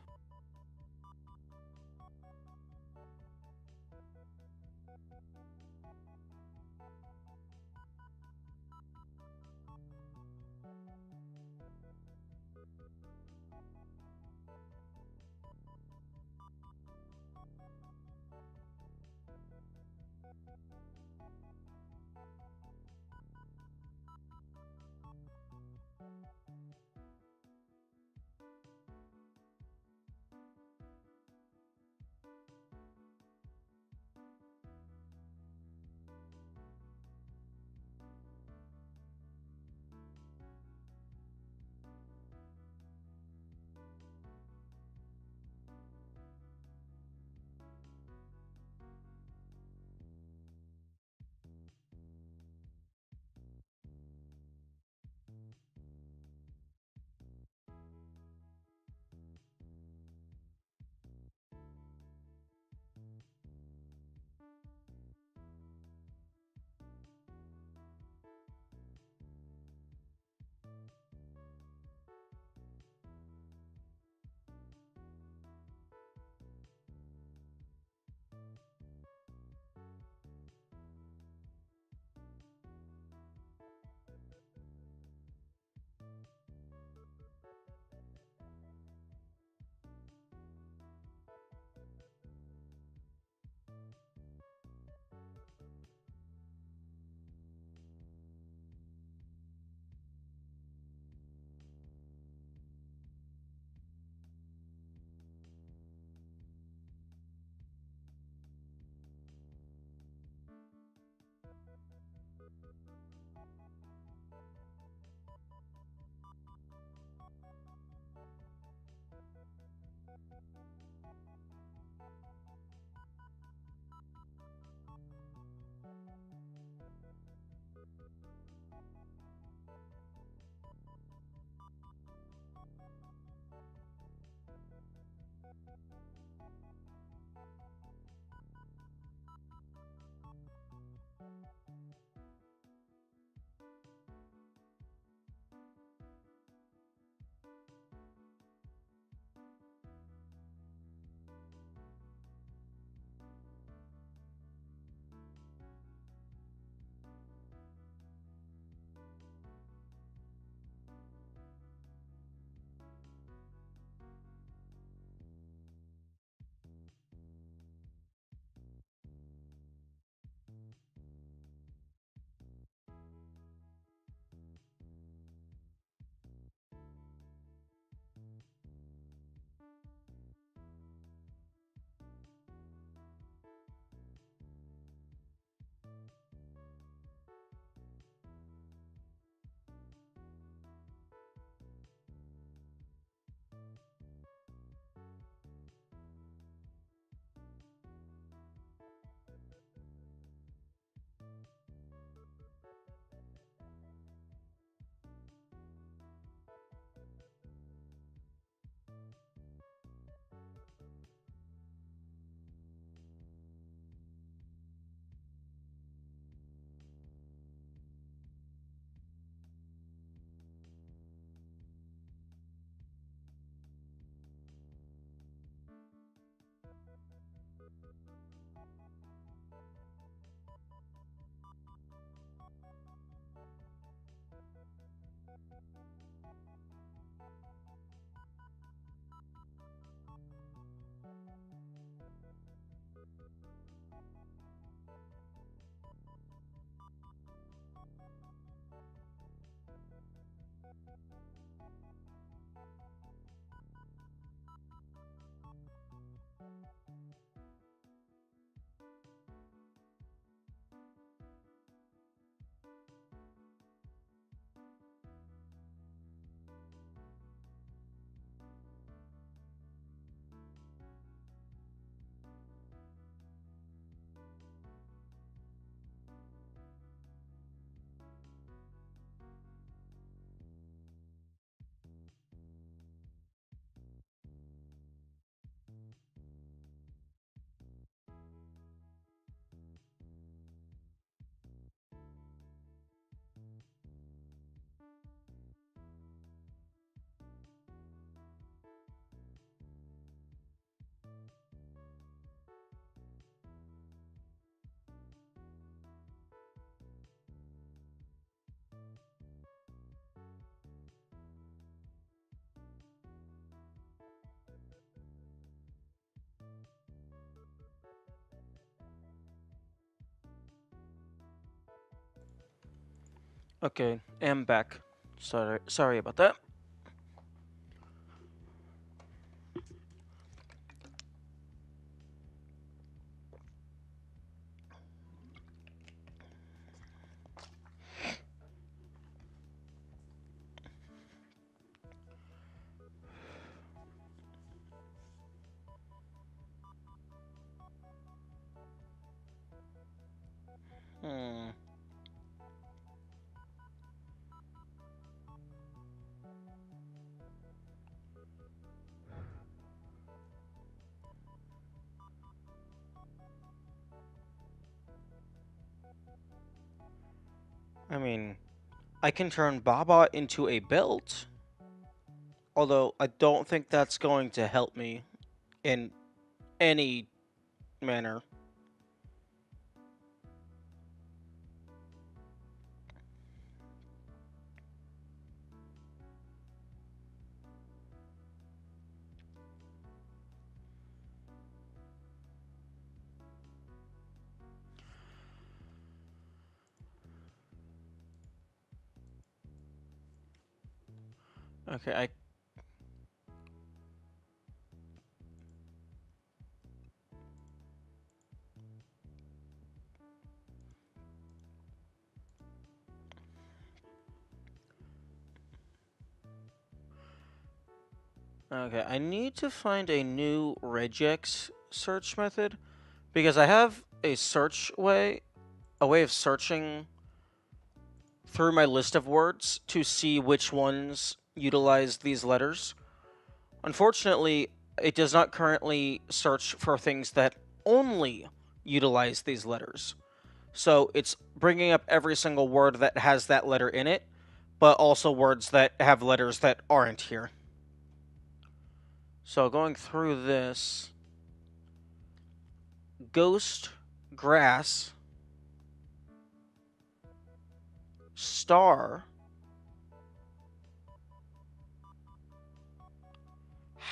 Okay, am back. Sorry about that. Hmm. I mean, I can turn Baba into a belt, although I don't think that's going to help me in any manner. Okay, I need to find a new regex search method because I have a way of searching through my list of words to see which ones utilize these letters. Unfortunately, it does not currently search for things that only utilize these letters. So it's bringing up every single word that has that letter in it, but also words that have letters that aren't here. So going through this, ghost, grass, star,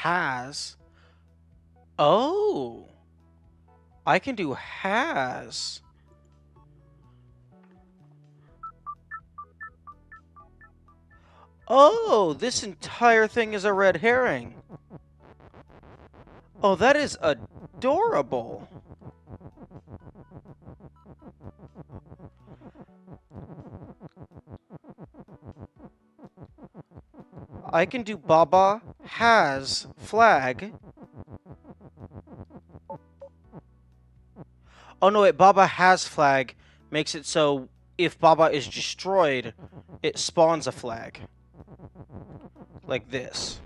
has. Oh, I can do has. Oh, this entire thing is a red herring. Oh, that is adorable. I can do Baba has flag. Oh no, wait, Baba has flag makes it so if Baba is destroyed, it spawns a flag. Like this.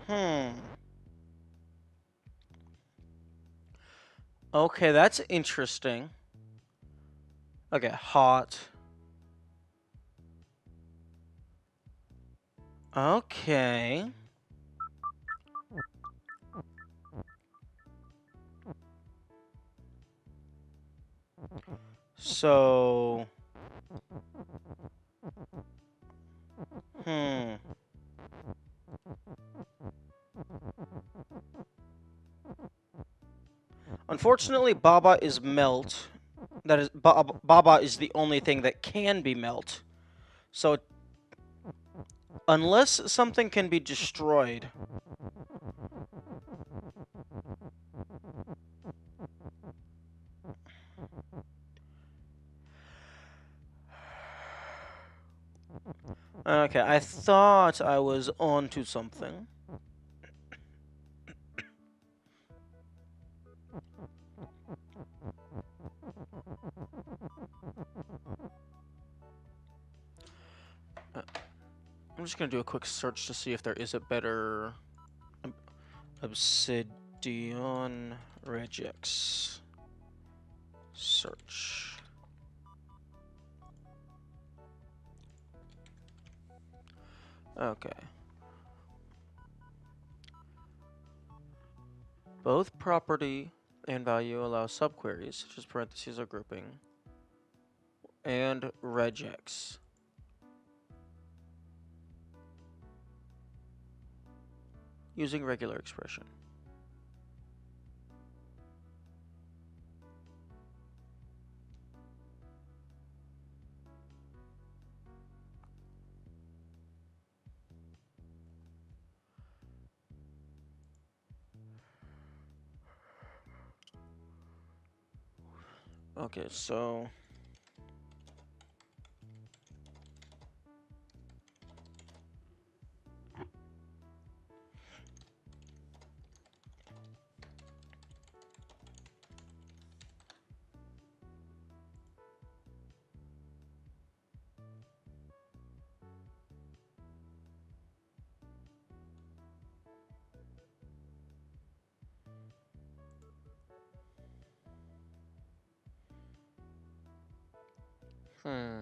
Hmm. Okay, that's interesting. Okay, hot. Okay. So... Hmm. Unfortunately, Baba is melt. That is, Baba is the only thing that can be melt. So, unless something can be destroyed... Okay, I thought I was onto something. I'm just gonna do a quick search to see if there is a better Obsidian regex search. Okay. Both property and value allow subqueries, such as parentheses or grouping, and regex. Using regular expression. Okay, so... Hmm.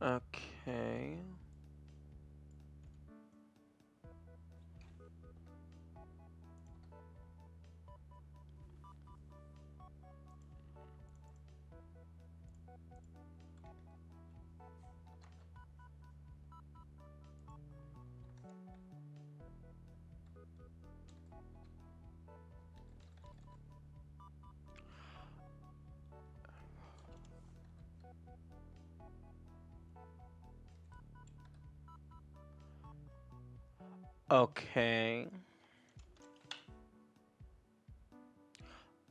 Okay. Okay.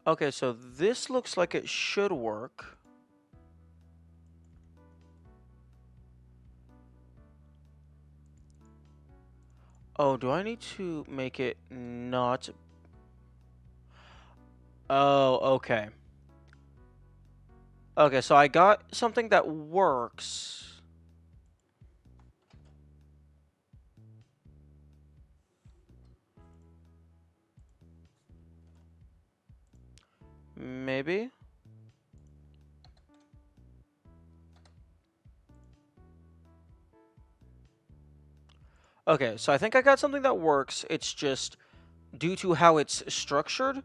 Okay, so this looks like it should work. Oh, do I need to make it not... Oh, okay. Okay, so I got something that works. Maybe? Okay, so I think I got something that works. It's just, due to how it's structured,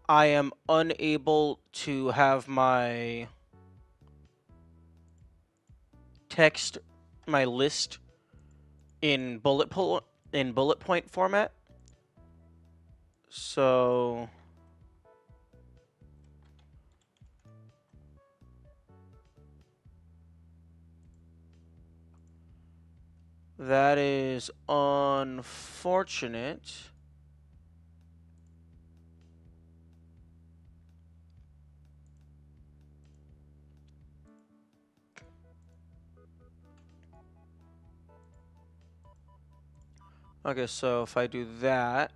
I am unable to have my text, my list in bullet point format. So that is unfortunate. Okay, so if I do that,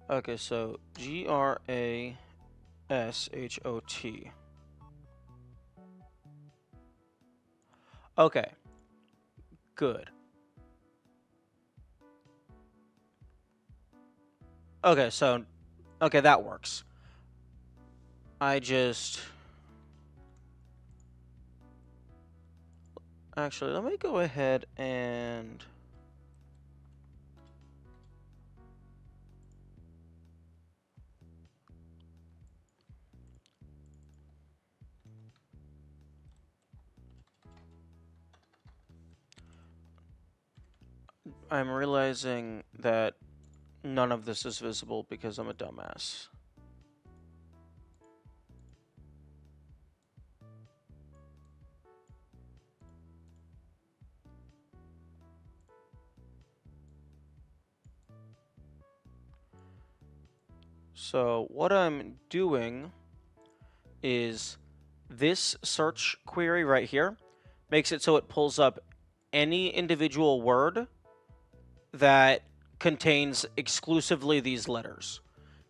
okay, so GRASHOT. Okay, good. Okay, so, okay, that works. Actually, let me go ahead and... I'm realizing that none of this is visible because I'm a dumbass. So what I'm doing is this search query right here makes it so it pulls up any individual word that contains exclusively these letters.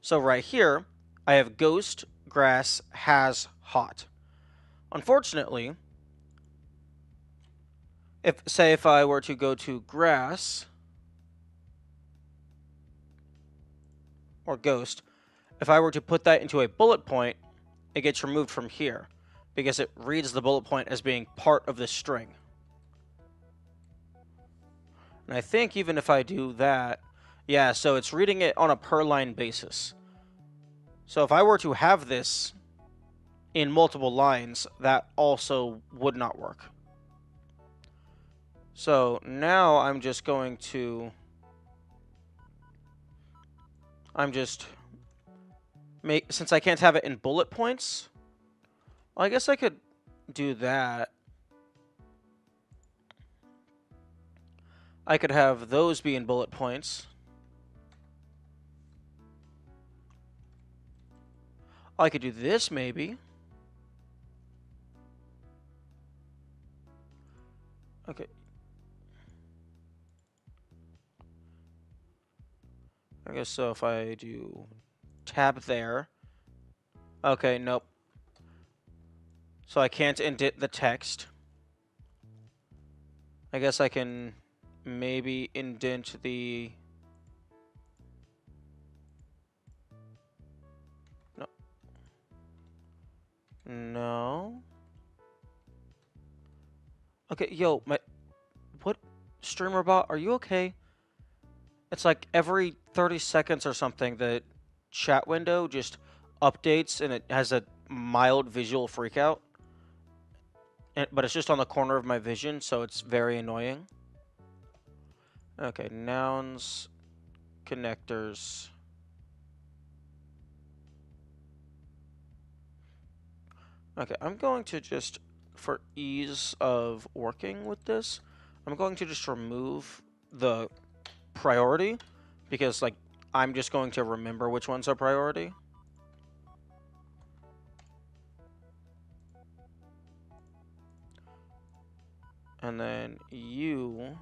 So right here, I have ghost, grass, has, hot. Unfortunately, if I were to go to grass or ghost, if I were to put that into a bullet point, it gets removed from here because it reads the bullet point as being part of this string. And I think even if I do that, yeah, so it's reading it on a per line basis. So if I were to have this in multiple lines, that also would not work. So now I'm just going to... Since I can't have it in bullet points, well, I guess I could do that. I could have those be in bullet points. I could do this, maybe. Okay. I guess so if I do tab there. Okay, nope. So I can't indent the text. I guess I can maybe indent the... No. No. Okay, yo, what? Streamer bot, are you okay? It's like every 30 seconds or something, the chat window just updates and it has a mild visual freakout. But it's just on the corner of my vision, so it's very annoying. Okay, nouns, connectors. Okay, I'm going to just, for ease of working with this, I'm going to just remove the priority, because, like, I'm just going to remember which ones are priority. And then you,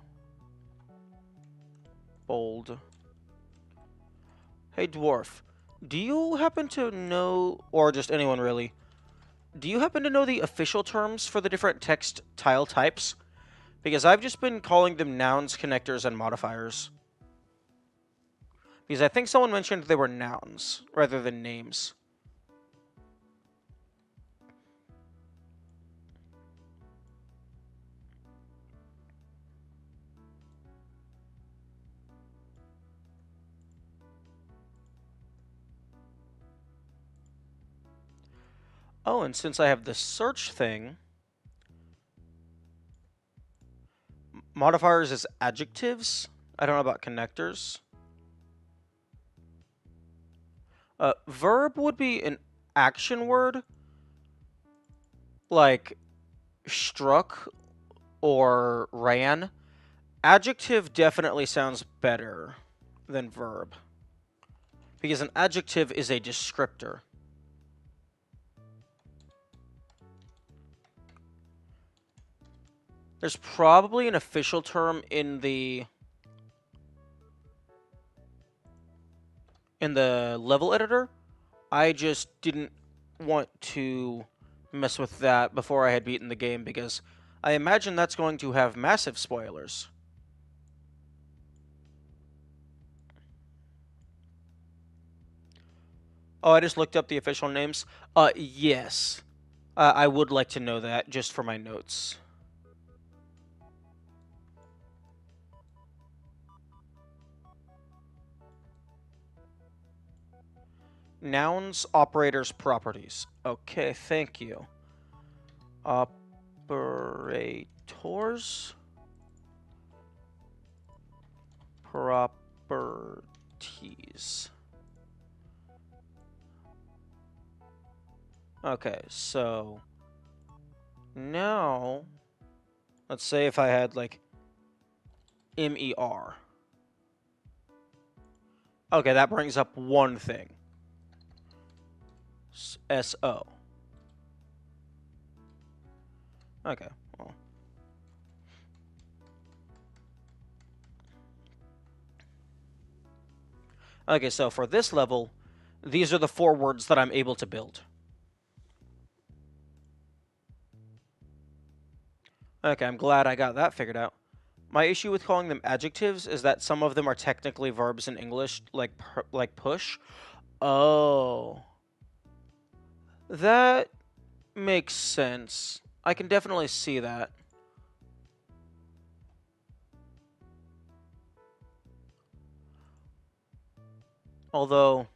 bold. Hey, Dwarf, do you happen to know, or just anyone really, do you happen to know the official terms for the different text tile types? Because I've just been calling them nouns, connectors, and modifiers. Because I think someone mentioned they were nouns rather than names. Oh, and since I have the search thing, modifiers is adjectives. I don't know about connectors. Verb would be an action word, like struck or ran. Adjective definitely sounds better than verb, because an adjective is a descriptor. There's probably an official term in the level editor. I just didn't want to mess with that before I had beaten the game, because I imagine that's going to have massive spoilers. Oh, I just looked up the official names. Yes. I would like to know that, just for my notes. Nouns, operators, properties. Okay, thank you. Operators. Properties. Okay, so now let's say if I had like MER. Okay, that brings up one thing. SO. Okay, well. Okay, so for this level, these are the 4 words that I'm able to build. Okay, I'm glad I got that figured out. My issue with calling them adjectives is that some of them are technically verbs in English, like push. Oh. That makes sense. I can definitely see that. Although...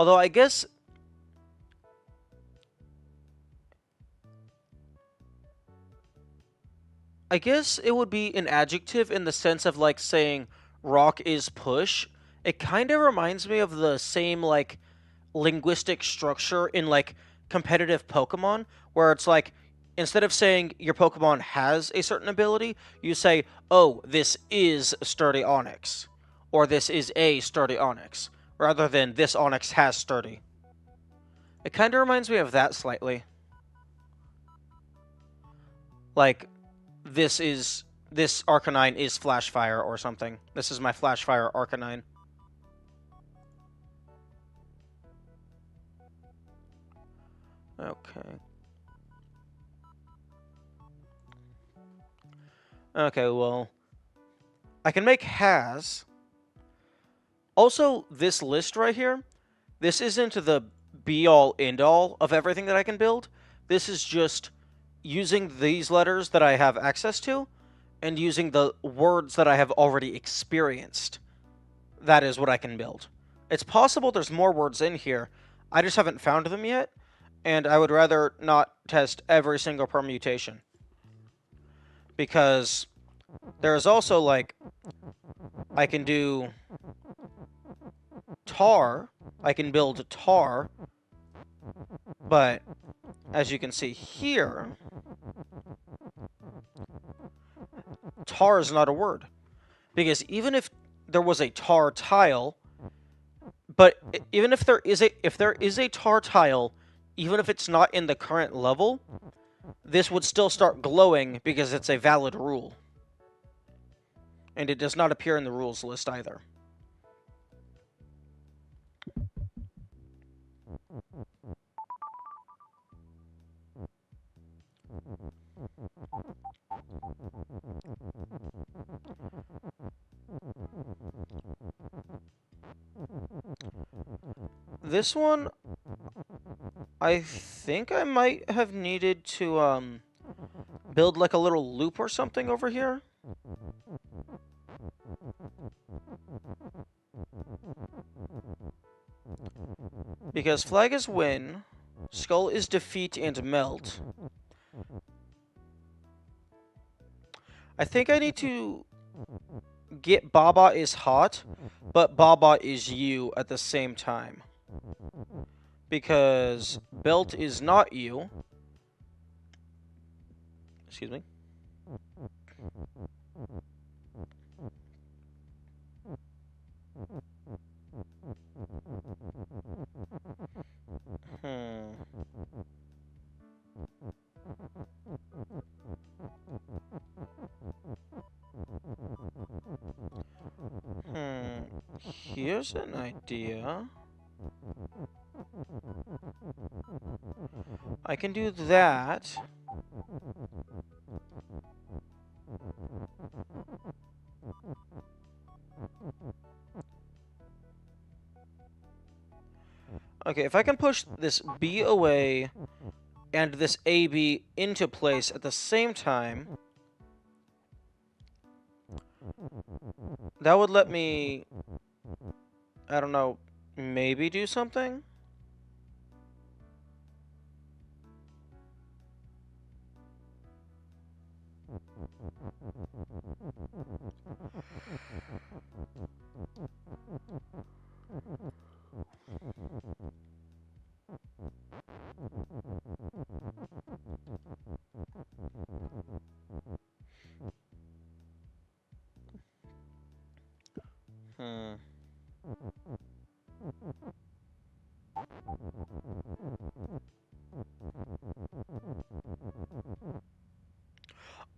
Although I guess it would be an adjective in the sense of like saying rock is push. It kind of reminds me of the same like linguistic structure in like competitive Pokemon, where it's like instead of saying your Pokemon has a certain ability, you say, "Oh, this is sturdy Onix," or "This is a sturdy Onix," rather than "This Onix has sturdy." It kind of reminds me of that slightly. Like this Arcanine is Flash Fire or something. This is my Flash Fire Arcanine. Okay. Okay, well, I can make has. Also, this list right here, this isn't the be-all, end-all of everything that I can build. This is just using these letters that I have access to and using the words that I have already experienced. That is what I can build. It's possible there's more words in here. I just haven't found them yet, and I would rather not test every single permutation. Because there is also, like, I can do tar. I can build tar, but as you can see here, tar is not a word. Because even if there was a tar tile, but even if there is a tar tile, even if it's not in the current level, this would still start glowing because it's a valid rule. And it does not appear in the rules list either. This one, I think I might have needed to build like a little loop or something over here. Because flag is win, skull is defeat and melt. I think I need to get Baba is hot, but Baba is you at the same time. Because belt is not you. Excuse me. Here's an idea. I can do that. Okay, if I can push this B away and this AB into place at the same time, that would let me, I don't know, maybe do something?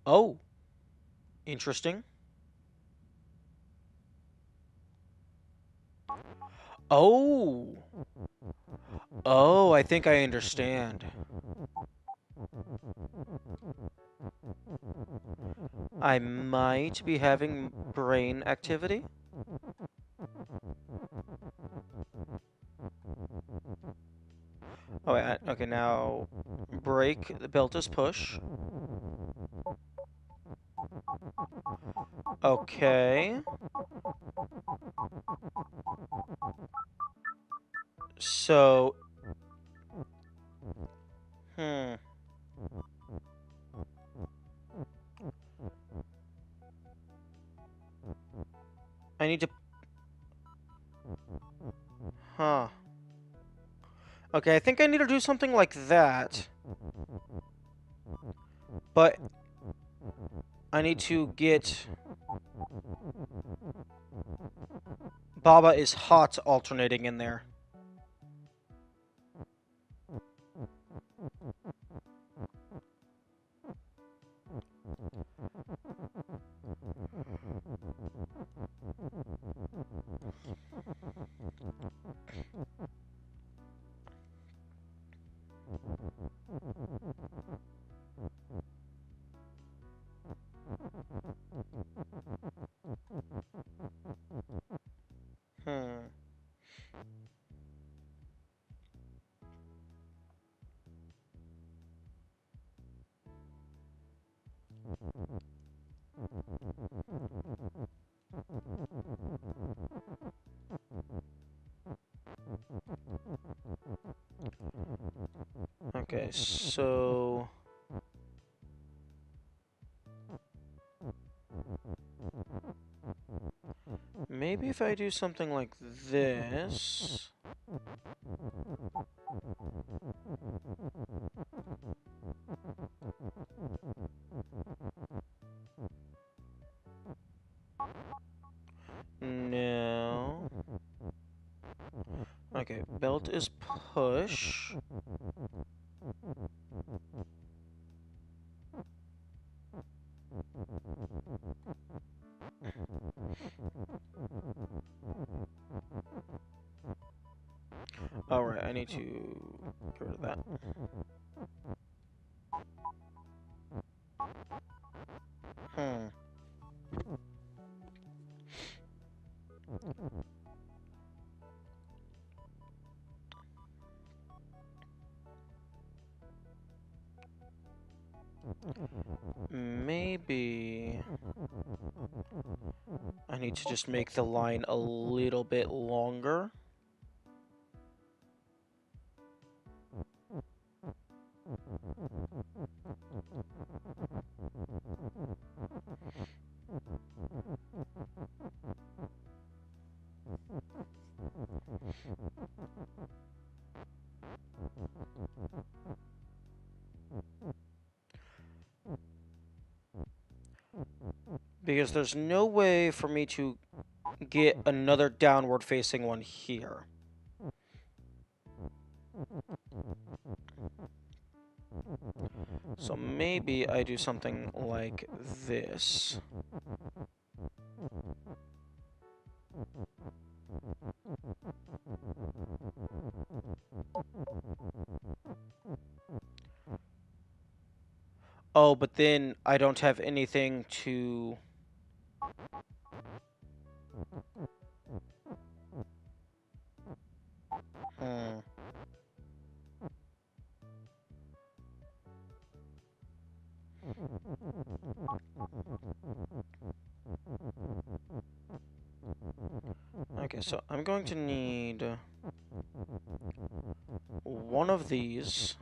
Oh, interesting. Oh. Oh, I think I understand. I might be having brain activity. Oh, wait, okay, now break, the belt is push. Okay. So... Hmm. I need to... Huh. Okay, I think I need to do something like that. But... I need to get... Baba is hot alternating in there. Hmm. Okay, so... Maybe if I do something like this... No. Okay, belt is push. Alright, I need to get rid of that. Hmm. Maybe I need to just make the line a little bit longer. Because there's no way for me to get another downward facing one here. So maybe I do something like this. Oh, but then I don't have anything to... Hmm. Okay, so I'm going to need one of these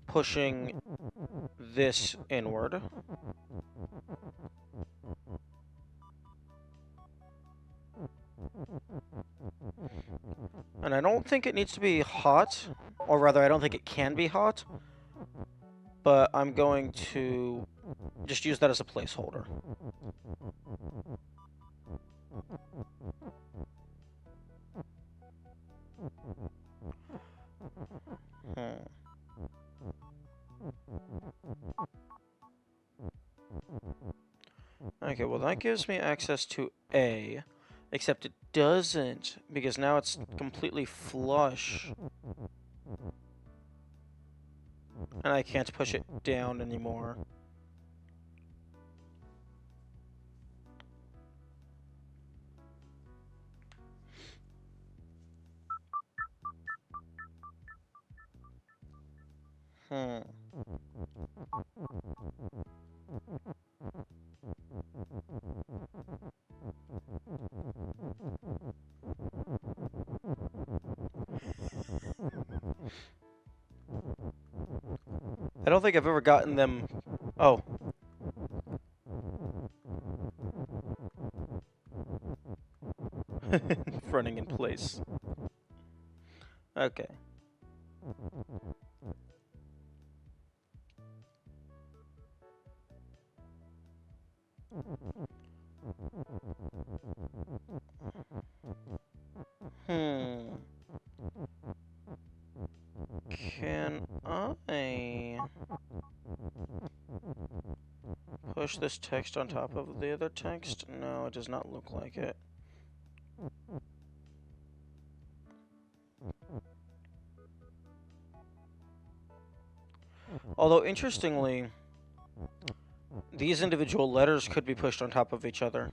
pushing this inward. And I don't think it needs to be hot, or rather, I don't think it can be hot, but I'm going to just use that as a placeholder. Hmm. Okay, well that gives me access to A, except it doesn't, because now it's completely flush. And I can't push it down anymore. Hmm. I don't think I've ever gotten them... Oh. Running in place. Okay. Can I push this text on top of the other text? No, it does not look like it. Although, interestingly, these individual letters could be pushed on top of each other.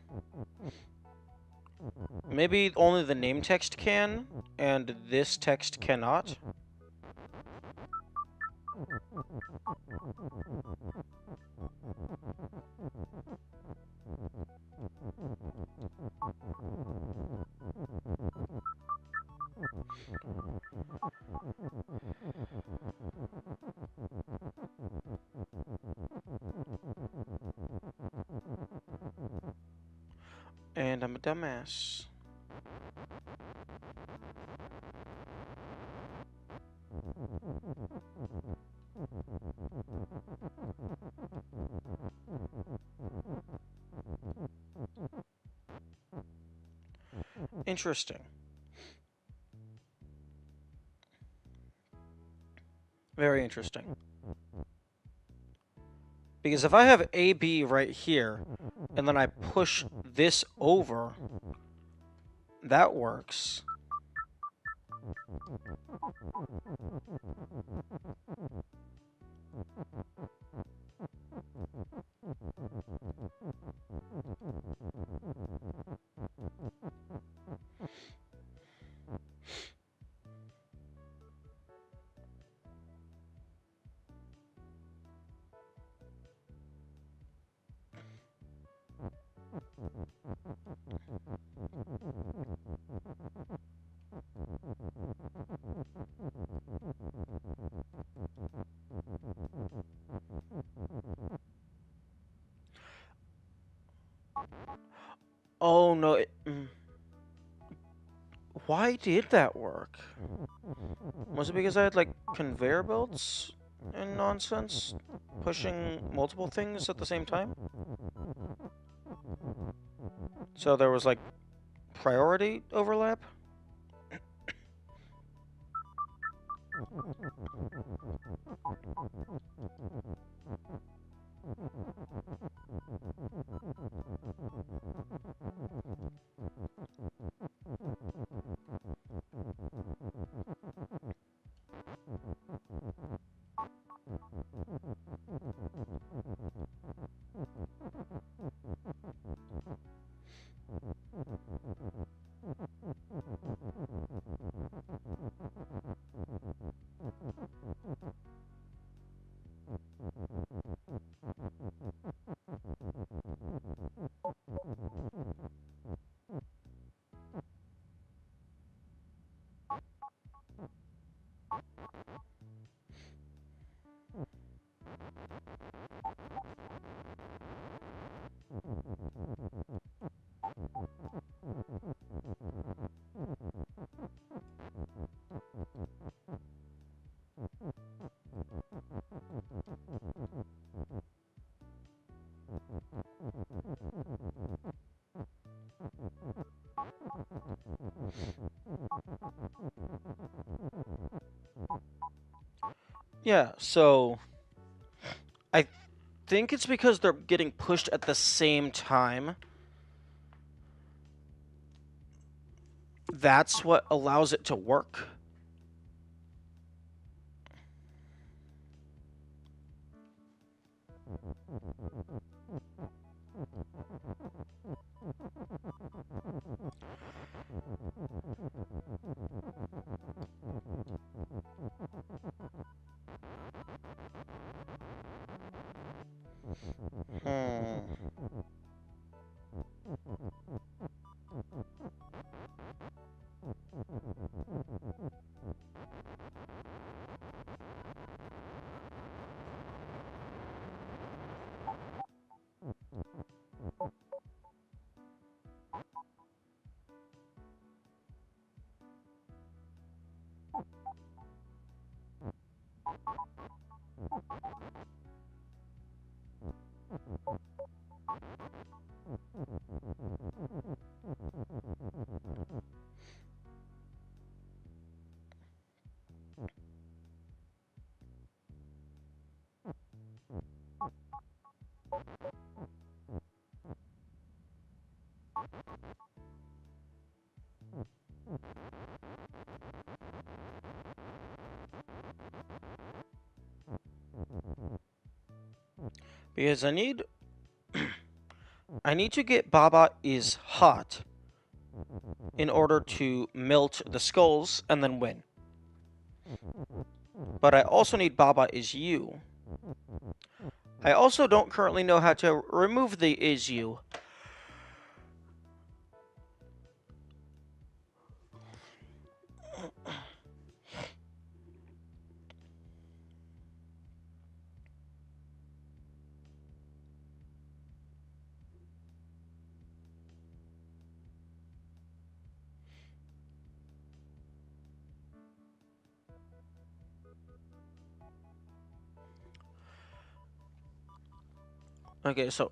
Maybe only the name text can, and this text cannot. And I'm a dumbass. Interesting. Very interesting. Because if I have AB right here, and then I push this over, that works. Oh no, why did that work? Was it because I had like conveyor belts and nonsense pushing multiple things at the same time? So there was like priority overlap? Yeah, so I think it's because they're getting pushed at the same time. That's what allows it to work. Because I need to get Baba is hot in order to melt the skulls and then win. But I also need Baba is you. I also don't currently know how to remove the is you. Okay, so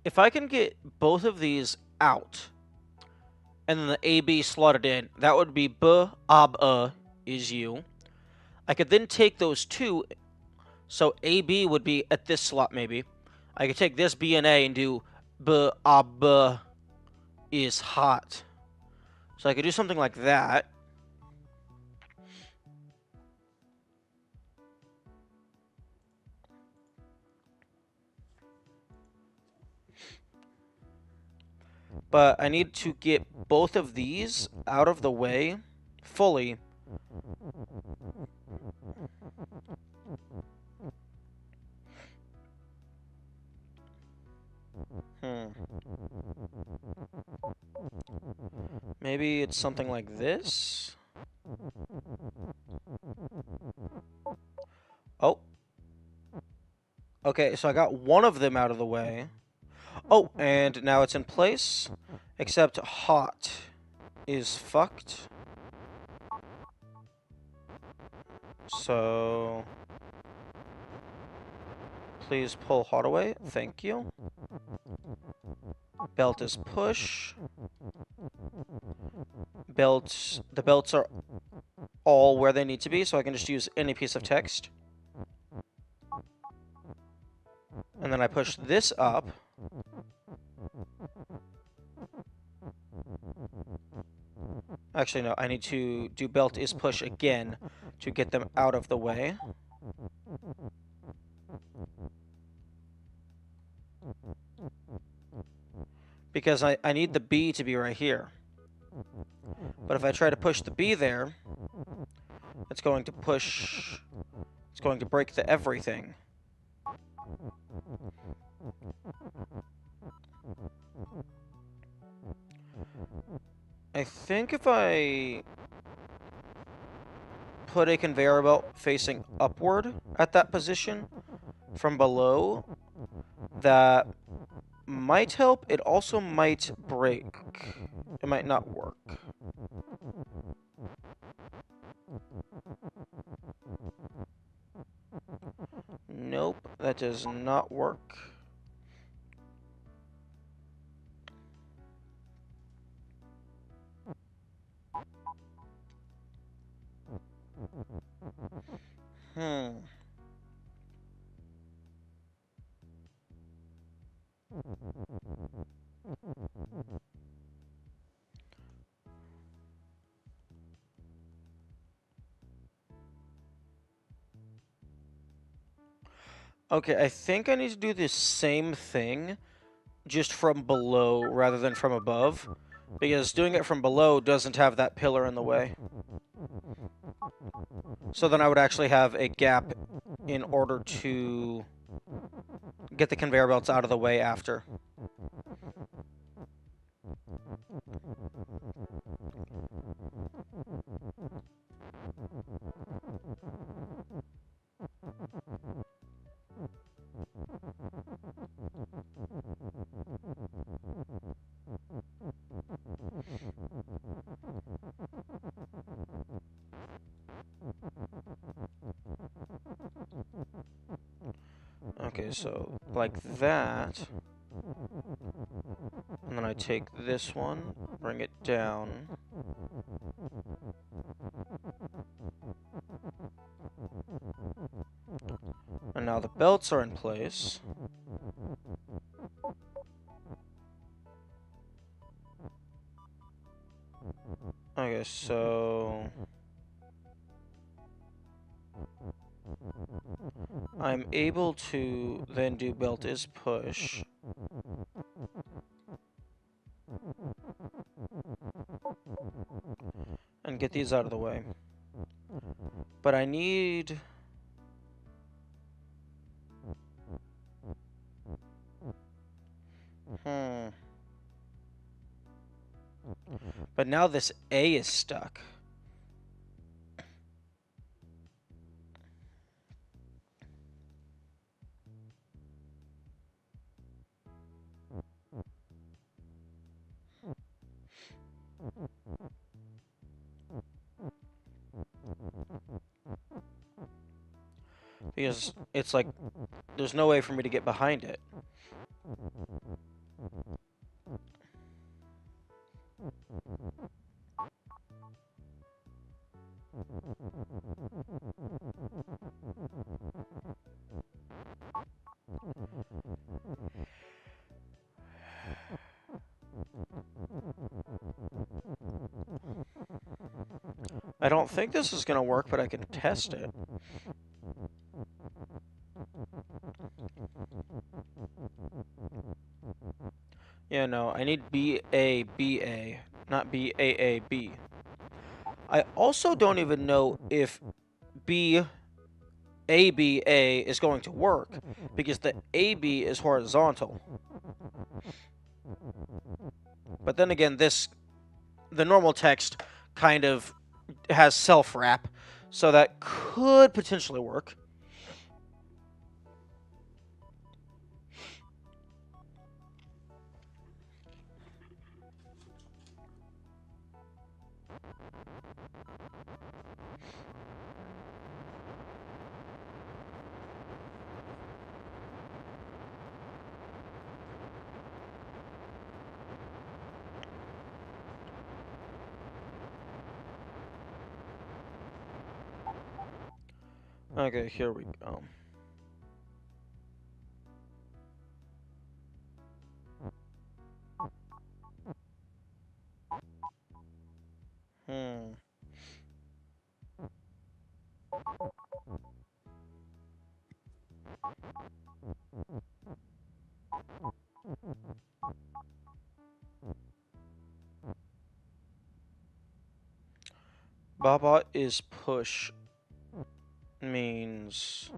if I can get both of these out and then the AB slotted in, that would be B, Ab, is you. I could then take those two, so AB would be at this slot maybe. I could take this B and A and do B, Ab, is hot. So I could do something like that. But I need to get both of these out of the way fully. Maybe it's something like this. Oh. Okay, so I got one of them out of the way. Oh, and now it's in place. Except hot is fucked. So please pull hot away. Thank you. Belt is push. The belts are all where they need to be, so I can just use any piece of text. And then I push this up. Actually, no, I need to do belt is push again to get them out of the way. Because I need the B to be right here. But if I try to push the B there, it's going to break the everything. I think if I put a conveyor belt facing upward at that position from below, that might help. It also might break. It might not work. Nope, that does not work. Okay, I think I need to do the same thing, just from below rather than from above, because doing it from below doesn't have that pillar in the way. So then I would actually have a gap in order to get the conveyor belts out of the way after. Okay, so like that. And then I take this one, bring it down. And now the belts are in place. Okay, so I'm able to then do belt is push. And get these out of the way. But I need... But now this A is stuck. Because it's like, there's no way for me to get behind it. I don't think this is going to work, but I can test it. Yeah, no, I need B-A-B-A, not B-A-A-B. I also don't even know if B-A-B-A is going to work, because the A-B is horizontal. But then again, the normal text kind of has self-wrap, so that could potentially work. Okay, here we go. Baba is push means...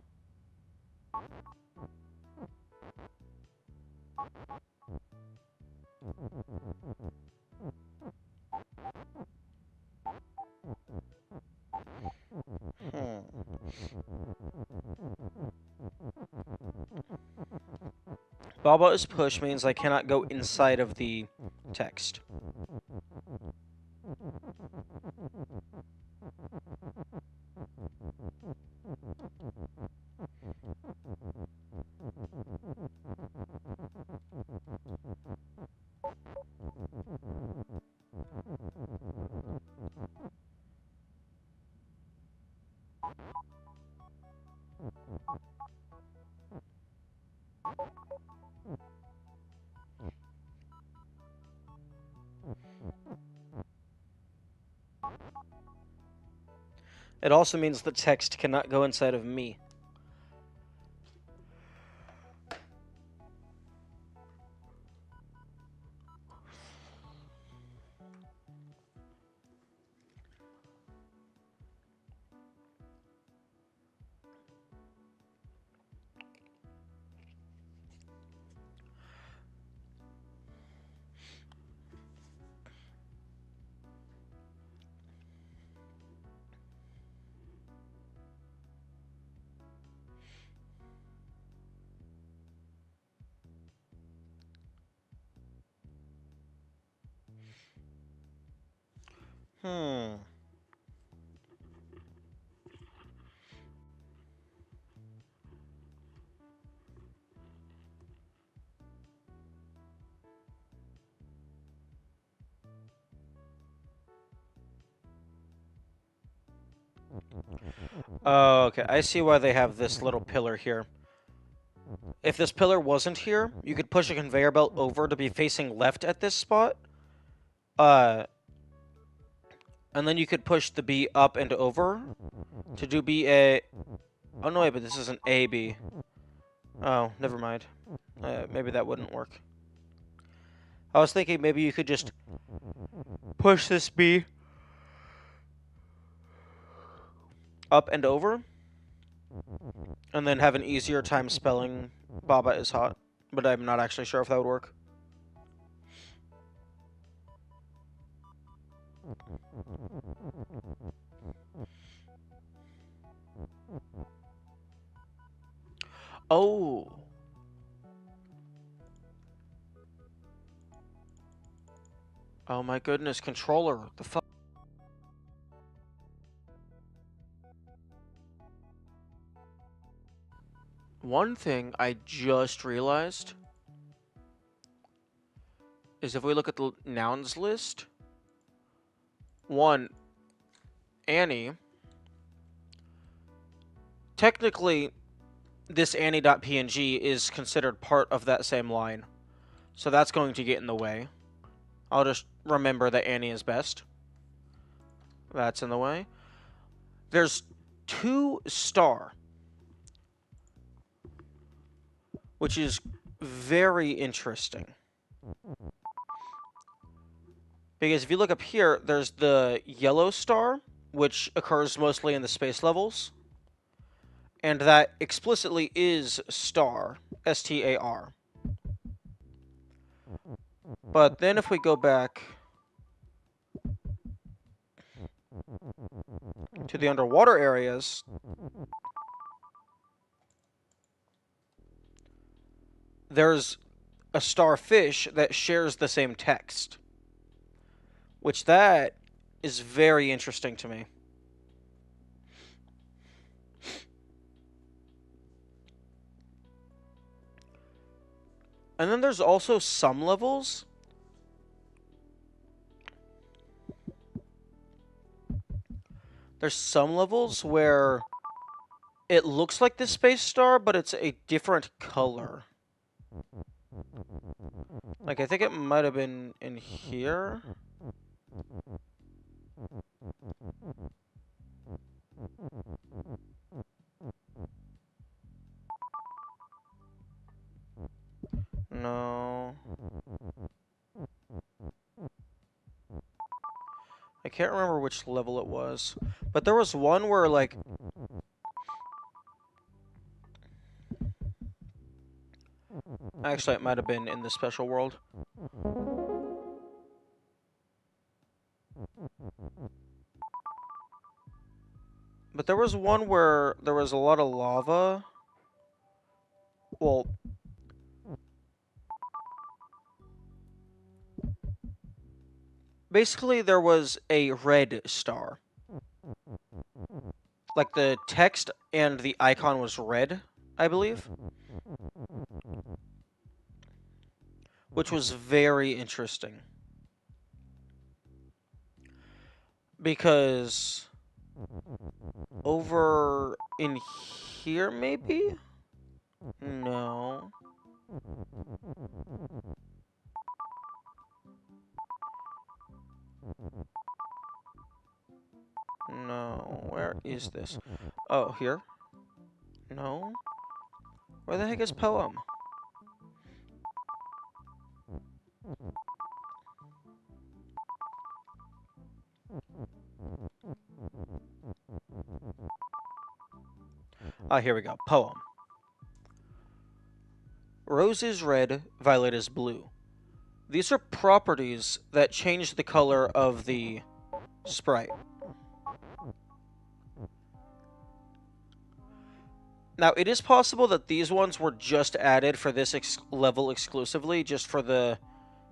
Baba is push means I cannot go inside of the text. It also means the text cannot go inside of me. Oh, okay. I see why they have this little pillar here. If this pillar wasn't here, you could push a conveyor belt over to be facing left at this spot. And then you could push the B up and over to do BA. Oh, no, wait, but this is an A, B. Oh, never mind. Maybe that wouldn't work. I was thinking maybe you could just push this B up and over, and then have an easier time spelling Baba is hot. But I'm not actually sure if that would work. Oh. Oh my goodness, controller. The fuck? One thing I just realized is if we look at the nouns list, one, Annie. Technically, this Annie.png is considered part of that same line. So that's going to get in the way. I'll just remember that Annie is best. That's in the way. There's 2 star, which is very interesting. Because if you look up here, there's the yellow star, which occurs mostly in the space levels. And that explicitly is star, S-T-A-R. But then if we go back to the underwater areas, there's a starfish that shares the same text. Which that is very interesting to me. And then there's also some levels. There's some levels where it looks like the space star, but it's a different color. Like, I think it might have been in here. No. I can't remember which level it was. But there was one where, like... Actually, it might have been in the special world. But there was one where there was a lot of lava. Well... Basically, there was a red star. Like, the text and the icon was red, I believe. Which was very interesting. Because... over in here, maybe? No. No. Where is this? Oh, here? No. Where the heck is poem? Ah, here we go. Poem. Rose is red, violet is blue. These are properties that change the color of the sprite. Now, it is possible that these ones were just added for this level exclusively, just for the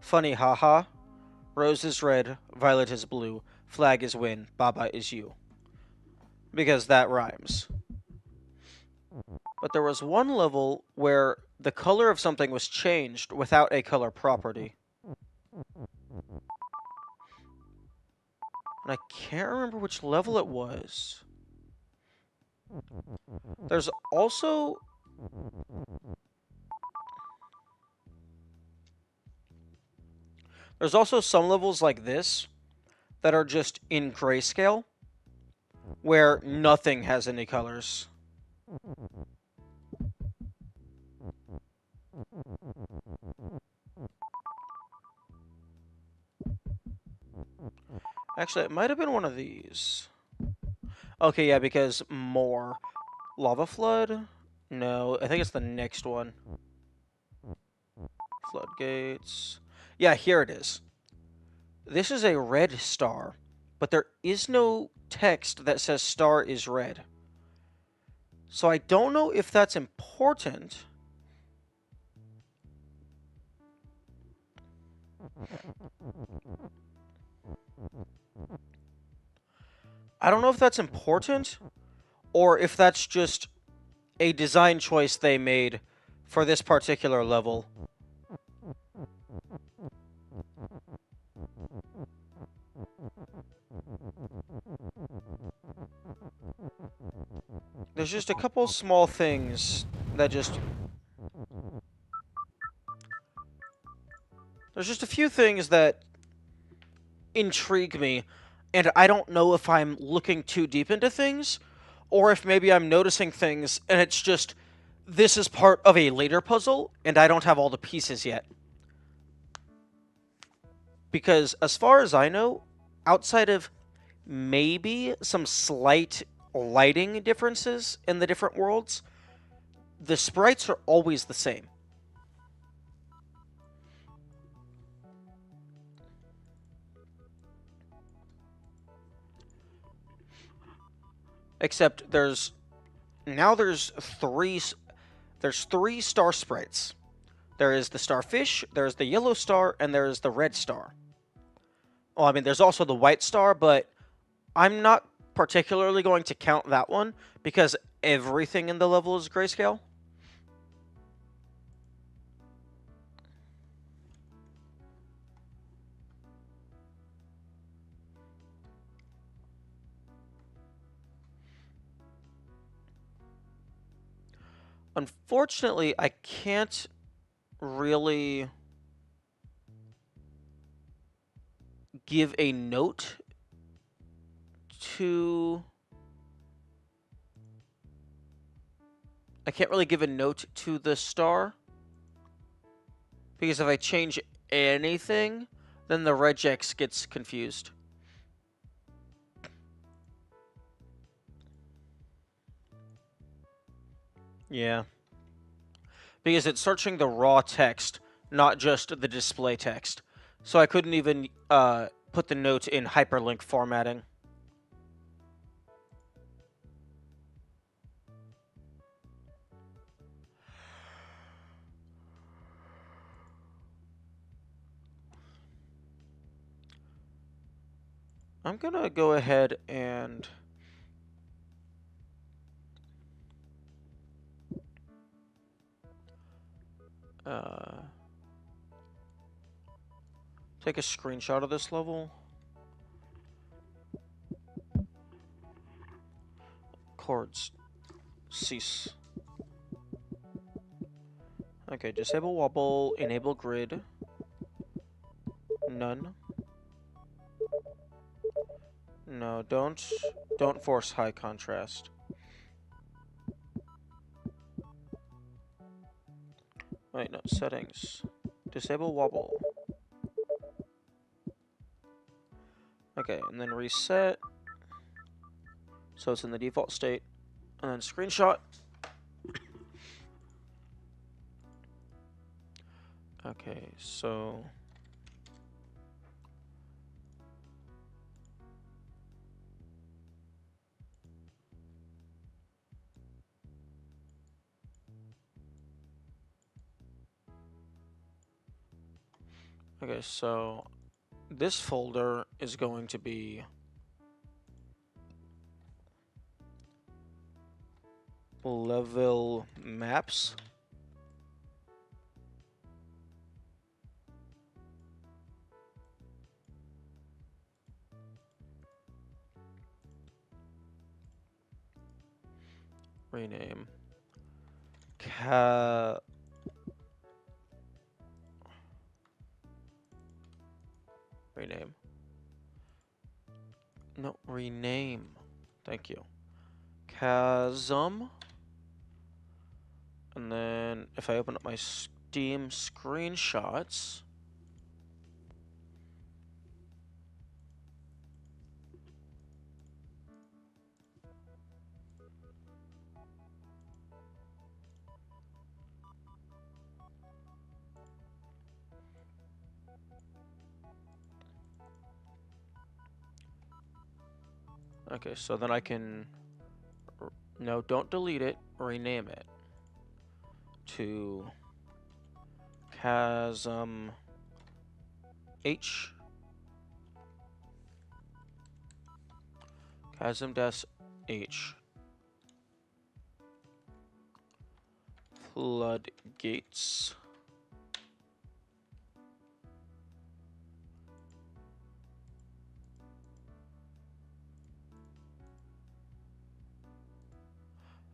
funny haha. Rose is red, violet is blue, flag is win, Baba is you. Because that rhymes. But there was one level where the color of something was changed without a color property. And I can't remember which level it was. There's also... There's also some levels like this that are just in grayscale, where nothing has any colors. Actually, it might have been one of these. Okay, yeah, because more. Lava Flood? No, I think it's the next one. Floodgates. Yeah, here it is. This is a red star, but there is no text that says star is red. So I don't know if that's important. I don't know if that's important, or if that's just a design choice they made for this particular level. There's just a couple small things that just... There's just a few things that intrigue me, and I don't know if I'm looking too deep into things, or if maybe I'm noticing things and it's just, this is part of a later puzzle, and I don't have all the pieces yet. Because as far as I know, outside of maybe some slight lighting differences in the different worlds, the sprites are always the same. Except there's three star sprites. There is the starfish, there's the yellow star, and there's the red star. Well, I mean, there's also the white star, but I'm not particularly going to count that one because everything in the level is grayscale. Unfortunately, I can't really give a note to... I can't really give a note to the star, because if I change anything, then the regex gets confused. Yeah. Because it's searching the raw text, not just the display text. So I couldn't even put the note in hyperlink formatting. I'm gonna go ahead and... take a screenshot of this level. Chords. Cease. Okay, disable wobble, enable grid. None. No, don't force high contrast. Wait, no, settings. Disable wobble. Okay, and then reset. So it's in the default state. And then screenshot. Okay, so... okay, so this folder is going to be level maps. Rename. Rename. No, rename. Thank you. Chasm And then if I open up my Steam screenshots... Okay, so then I can... No, don't delete it. Rename it to Chasm H. Chasm Dash H. Floodgates.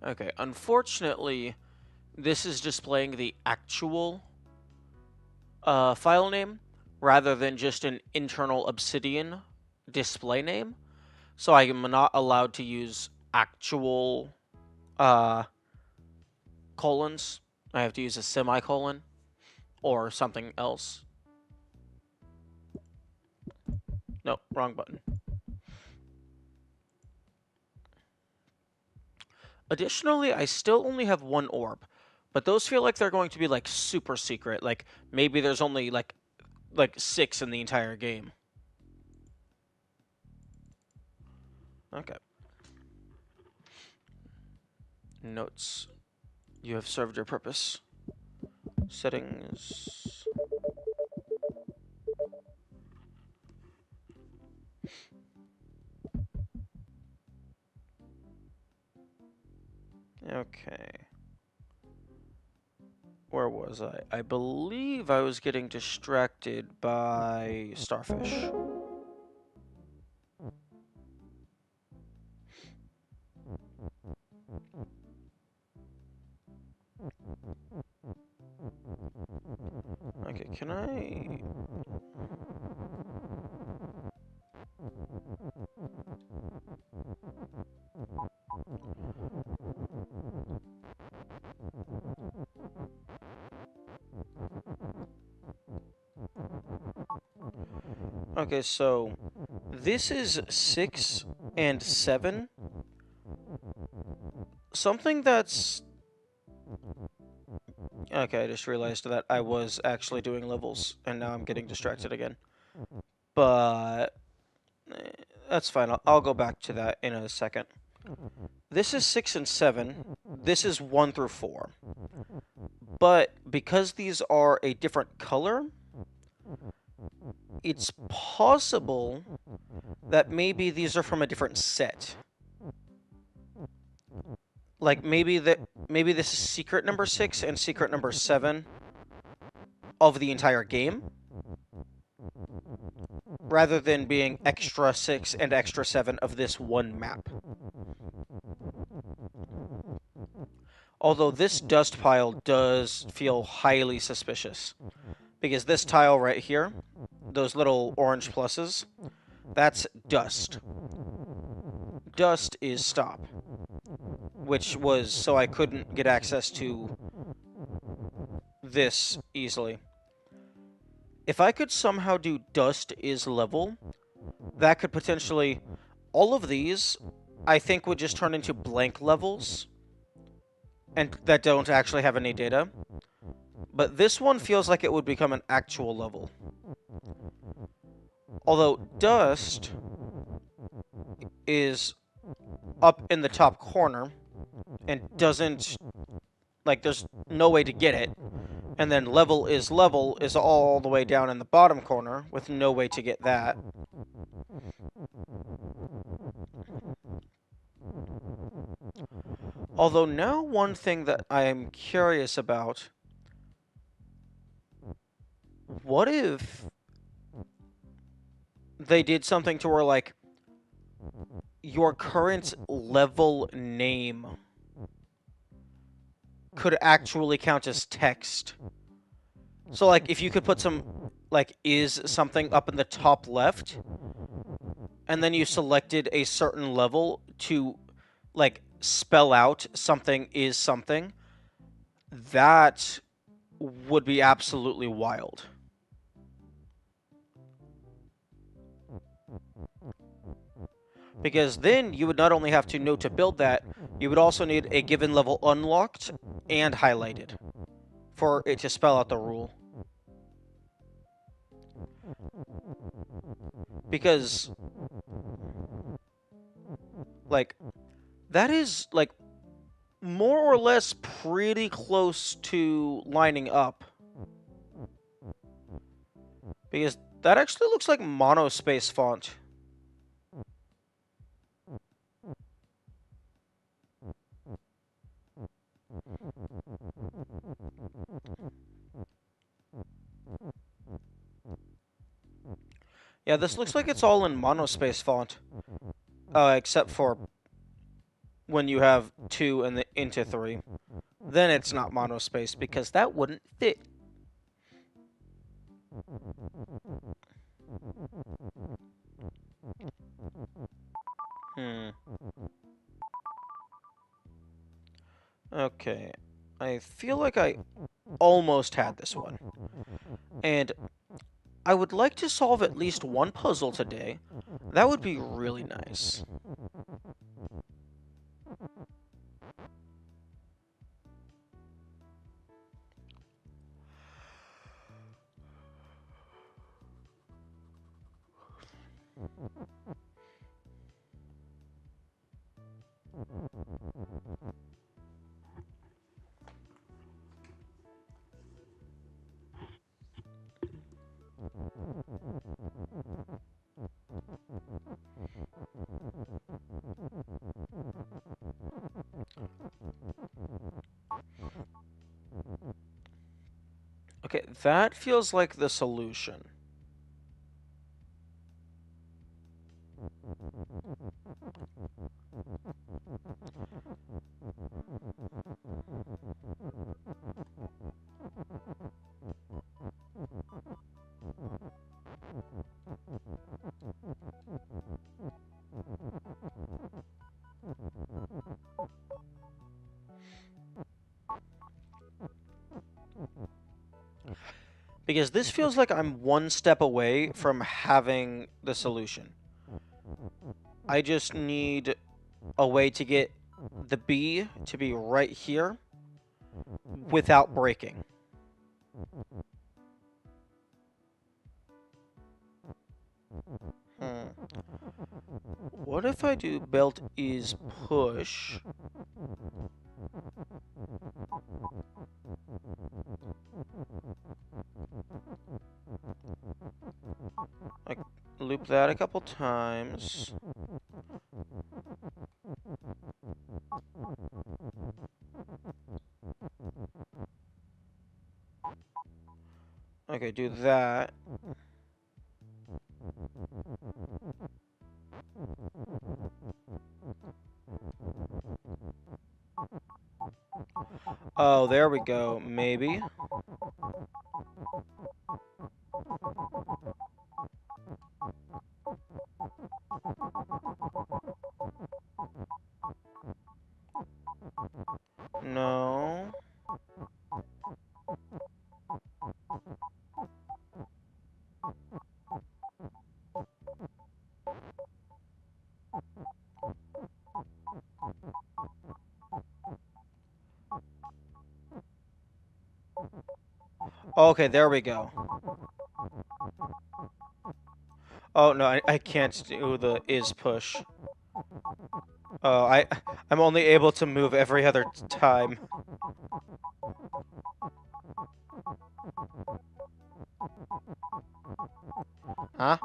Okay, unfortunately, this is displaying the actual file name rather than just an internal Obsidian display name. So I am not allowed to use actual colons. I have to use a semicolon or something else. No, wrong button. Additionally, I still only have one orb, but those feel like they're going to be like super secret. Like maybe there's only like 6 in the entire game. Okay. Notes. You have served your purpose. Settings. Okay. Where was I? I believe I was getting distracted by starfish. Okay, can I... Okay, so this is 6 and 7. Something that's... Okay, I just realized that I was actually doing levels, and now I'm getting distracted again. But... that's fine, I'll go back to that in a second. This is 6 and 7. This is 1 through 4. But because these are a different color, it's possible that maybe these are from a different set. Like maybe this is secret number 6 and secret number 7 of the entire game, rather than being extra 6 and extra 7 of this one map. Although this dust pile does feel highly suspicious, because this tile right here, those little orange pluses, that's dust. Dust is stop, which was so I couldn't get access to this easily. If I could somehow do dust is level, that could potentially... All of these, I think, would just turn into blank levels, and that don't actually have any data. But this one feels like it would become an actual level. Although dust is up in the top corner and doesn't... Like, there's no way to get it. And then level is all the way down in the bottom corner with no way to get that. Although now one thing that I'm curious about, what if they did something to where, like, your current level name could actually count as text? So, like, if you could put some, like, is something up in the top left, and then you selected a certain level to, like, spell out something is something, that would be absolutely wild. Because then you would not only have to know to build that, you would also need a given level unlocked and highlighted for it to spell out the rule. Because, like, that is, like, more or less pretty close to lining up. Because that actually looks like monospace font. Yeah, this looks like it's all in monospace font. Except for when you have 2 and the into 3. Then it's not monospace because that wouldn't fit. Hmm. Okay. I feel like I almost had this one. And I would like to solve at least one puzzle today. That would be really nice. Okay, that feels like the solution. Because this feels like I'm one step away from having the solution. I just need a way to get the B to be right here without breaking. Hmm. What if I do belt is push? I loop that a couple times. Okay, do that. Oh, there we go. Maybe. No. Okay, there we go. Oh, no, I can't do the is push. Oh, I'm only able to move every other time. Huh?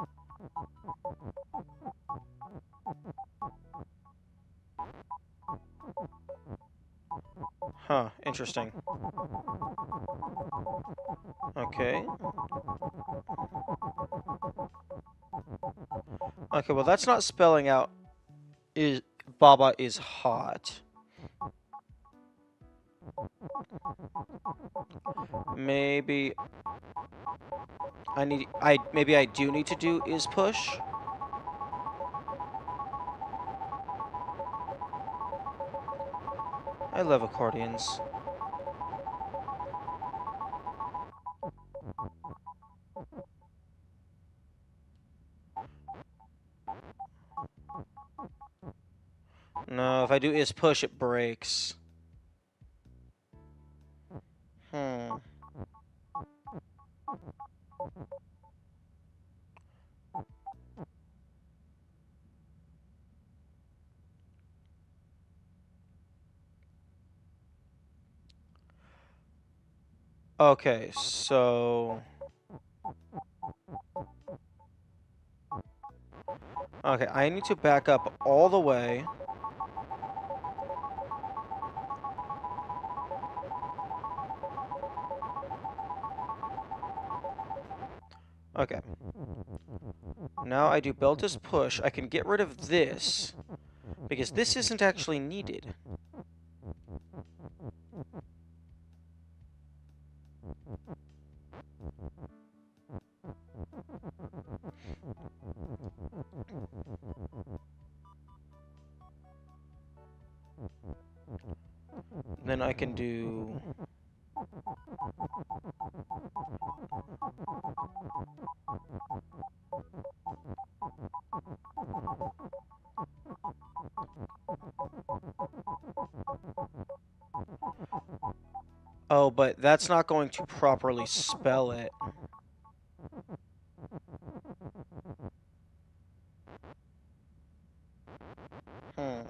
Huh, interesting. Okay. Okay, well that's not spelling out is Baba is hot. Maybe maybe I do need to do is push. I love accordions. if I do is push, it breaks. Okay, so... Okay, I need to back up all the way. Okay. Now I do belt as push. I can get rid of this, because this isn't actually needed. Then I can do... Oh, but that's not going to properly spell it. Hmm.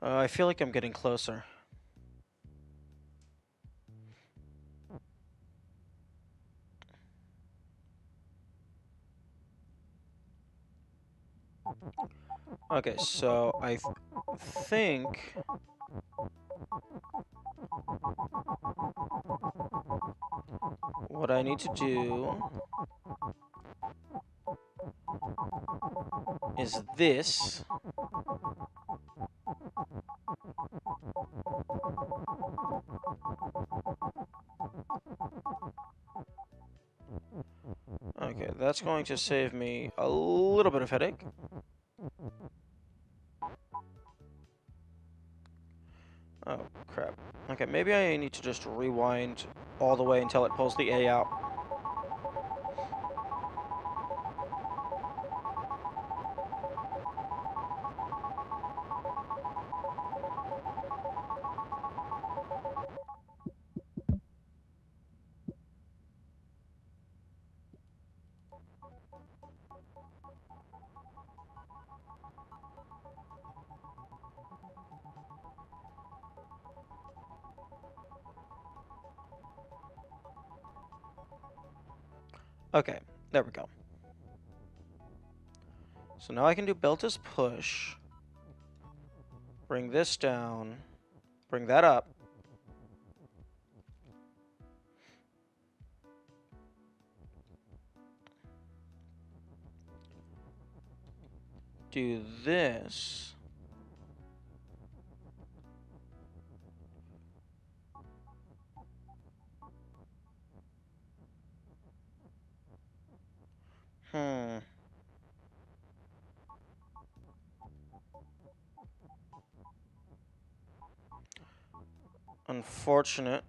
I feel like I'm getting closer. Okay, so I think... what I need to do is this. Okay, that's going to save me a little bit of headache. Oh, crap. Okay, maybe I need to just rewind all the way until it pulls the A out. Okay, there we go. So now I can do belt as push. Bring this down. Bring that up. Do this. Hmm. Unfortunate.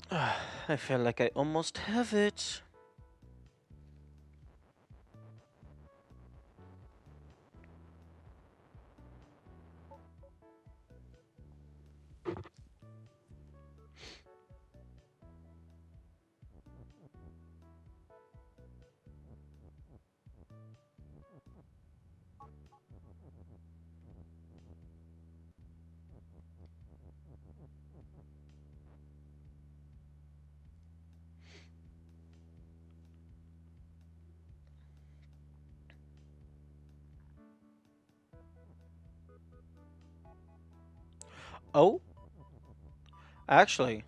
I feel like I almost have it. Oh, actually,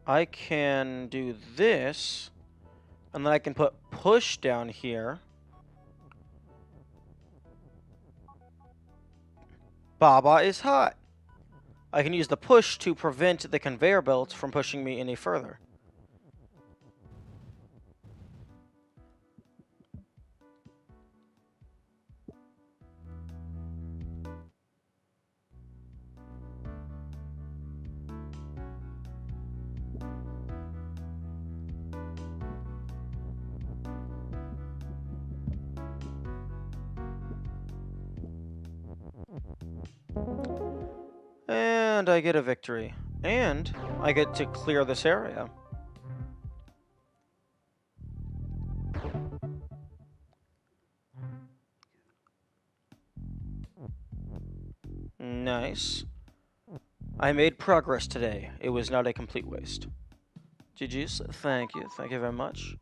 I can do this, and then I can put push down here. Baba is hot. I can use the push to prevent the conveyor belt from pushing me any further. And I get a victory. And I get to clear this area. Nice. I made progress today. It was not a complete waste. GG's. Thank you. Thank you very much.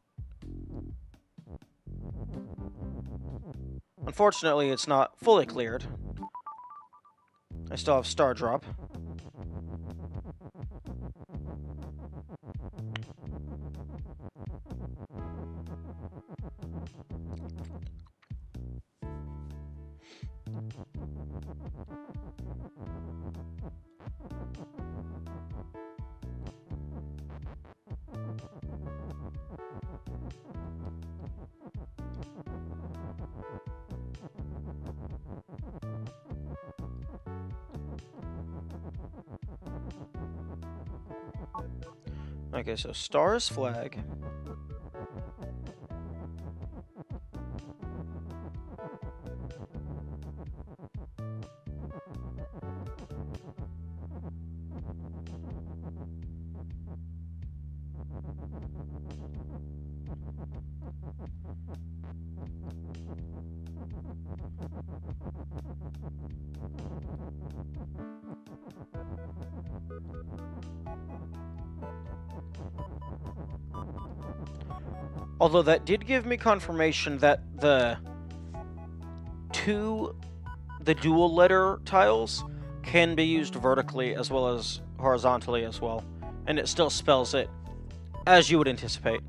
Unfortunately, it's not fully cleared. I still have Star Drop. Okay, so Star's flag. Although that did give me confirmation that the dual letter tiles can be used vertically as well as horizontally as well. And it still spells it as you would anticipate.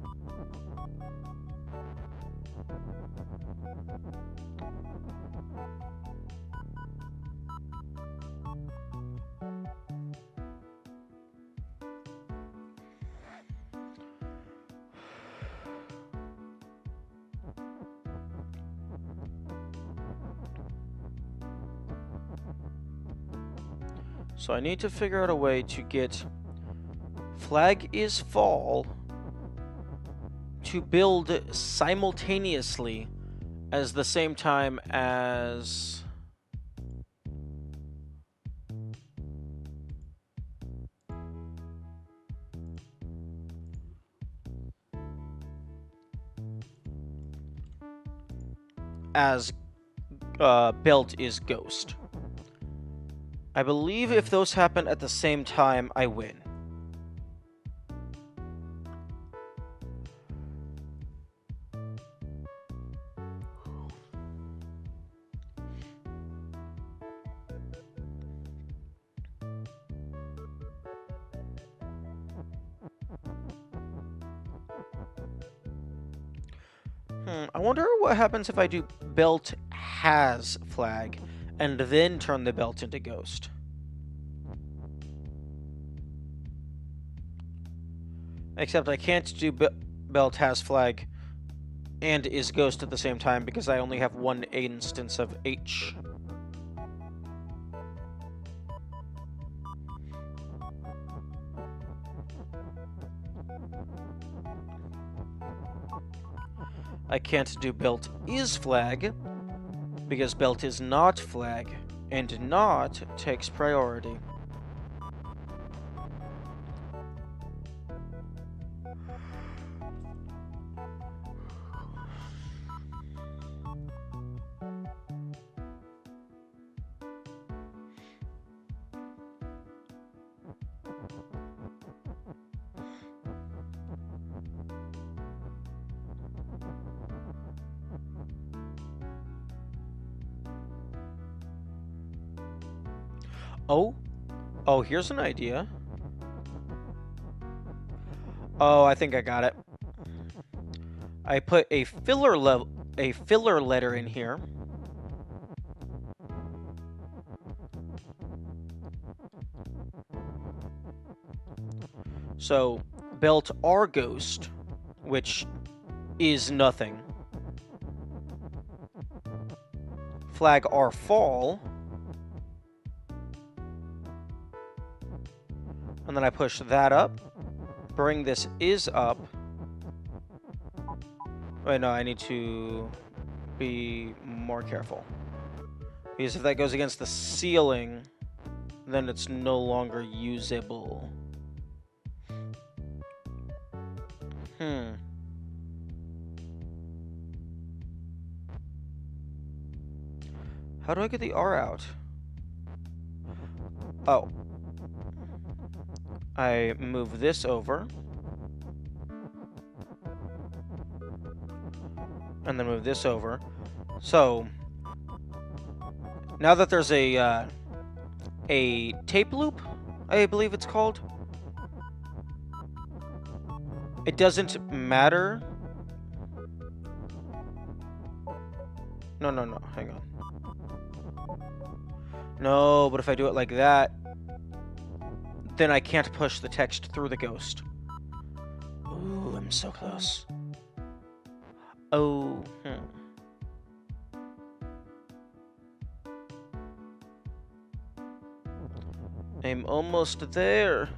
So I need to figure out a way to get flag is fall to build simultaneously as the same time as belt is ghost. I believe if those happen at the same time, I win. I wonder what happens if I do belt has flag and then turn the belt into ghost. Except I can't do belt has flag and is ghost at the same time because I only have one instance of H. I can't do belt is flag because belt is not flag, and not takes priority. Oh, here's an idea. Oh, I think I got it. I put a filler letter in here. So, belt R ghost, which is nothing. Flag R fall. And then I push that up. Bring this is up. Wait, no, I need to be more careful. Because if that goes against the ceiling, then it's no longer usable. How do I get the R out? Oh. I move this over. And then move this over. So, now that there's a tape loop, I believe it's called, it doesn't matter. No, hang on. No, but if I do it like that, then I can't push the text through the ghost. Ooh, I'm so close. Oh, I'm almost there.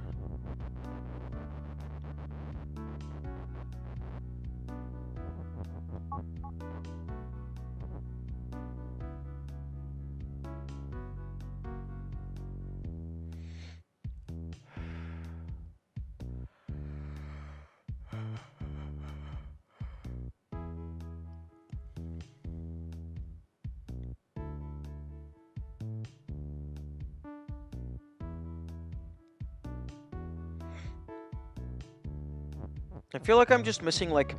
I feel like I'm just missing, like,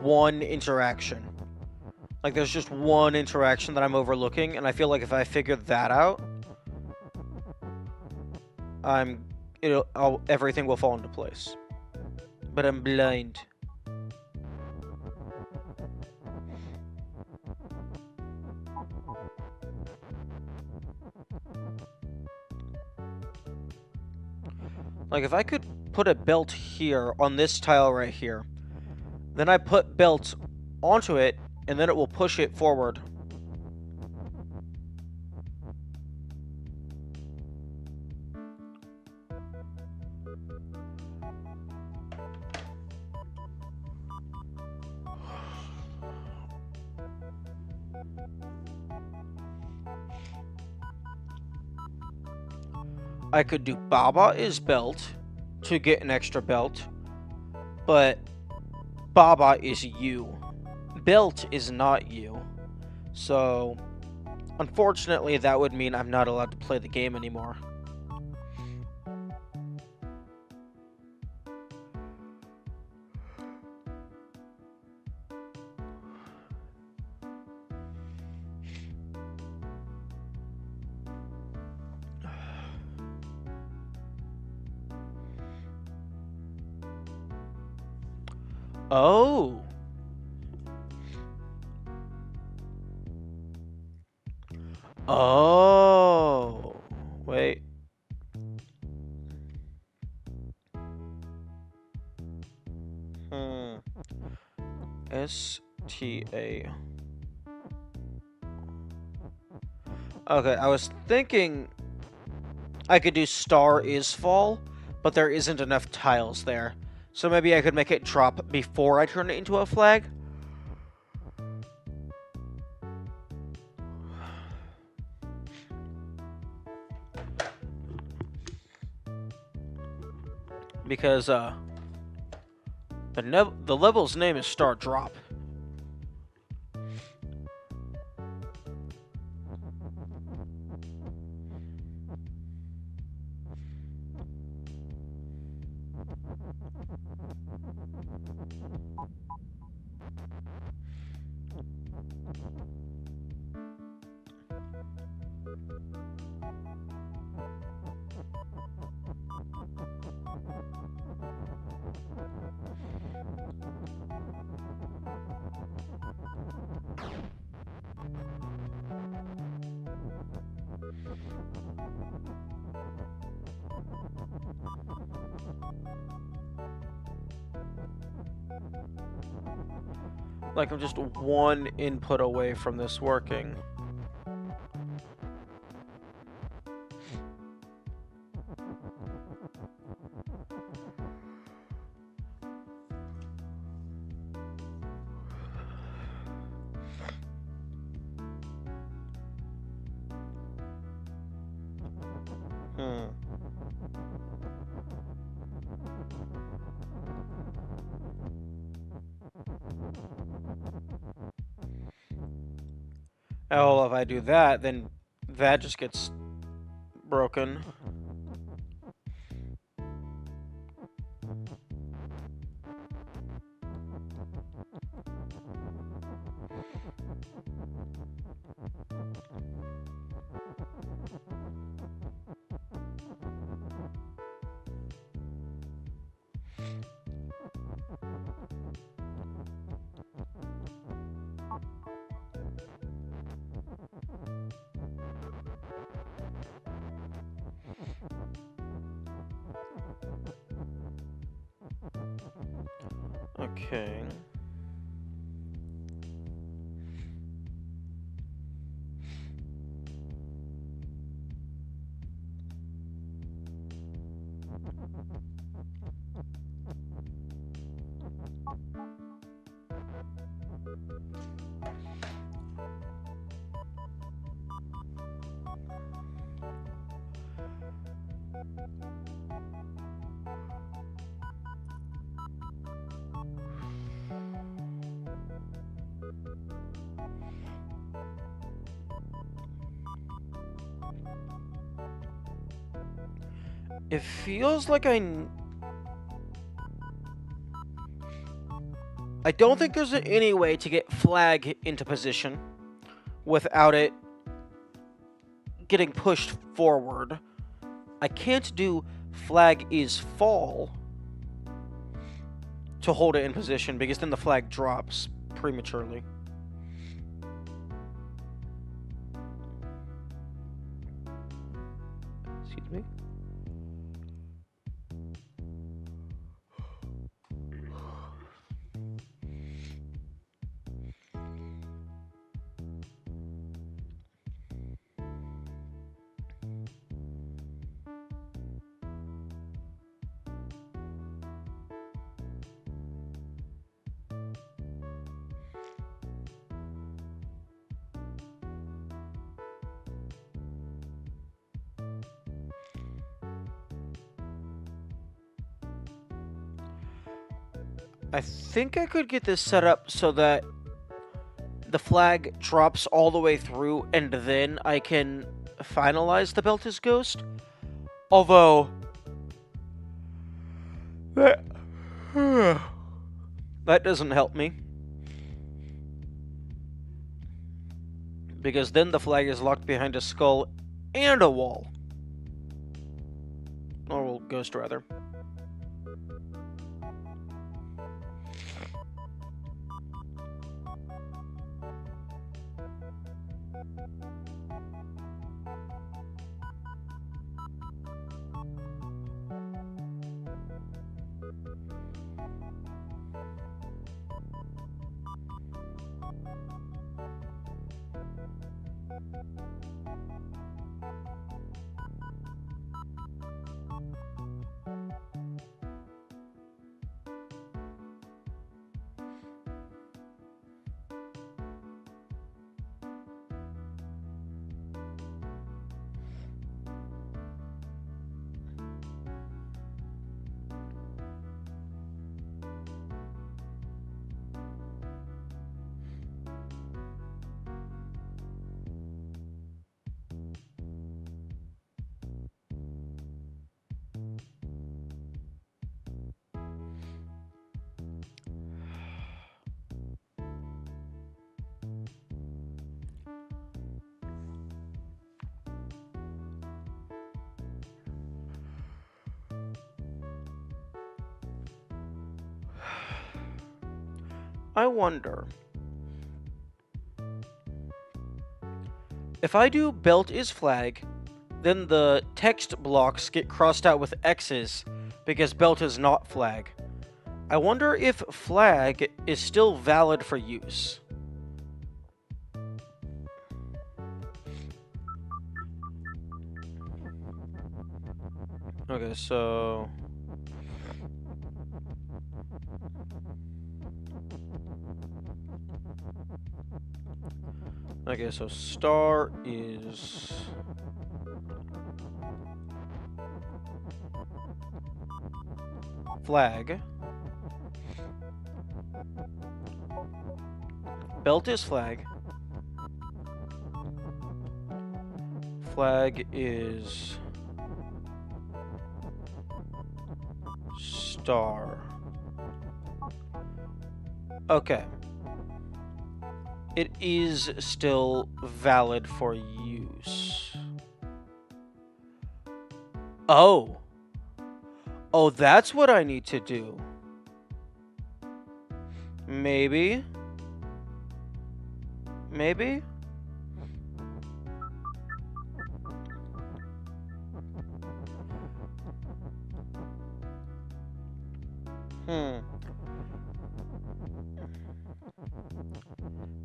one interaction. Like, there's just one interaction that I'm overlooking, and I feel like if I figure that out, everything will fall into place. But I'm blind. Like, if I could put a belt here on this tile right here, then I put belt onto it, and then it will push it forward. I could do Baba is belt to get an extra belt, but Baba is you. Belt is not you. So, unfortunately, that would mean I'm not allowed to play the game anymore. Oh. Oh. Wait. STA. Okay, I was thinking I could do star is fall, but there isn't enough tiles there. So maybe I could make it drop before I turn it into a flag? Because, the level's name is Star Drop. Like, I'm just one input away from this working. Oh, if I do that, then that just gets broken. Okay. It feels like I don't think there's any way to get flag into position without it getting pushed forward. I can't do flag is fall to hold it in position because then the flag drops prematurely. Excuse me. I think I could get this set up so that the flag drops all the way through and then I can finalize the belt as ghost. Although that doesn't help me. Because then the flag is locked behind a skull and a wall. Or well, ghost rather. I wonder if I do belt is flag, then the text blocks get crossed out with X's because belt is not flag. I wonder if flag is still valid for use. Okay, so... Okay, so star is... flag. Belt is flag. Flag is... star. Okay. It is still valid for use. Oh. Oh, that's what I need to do. Maybe. Maybe?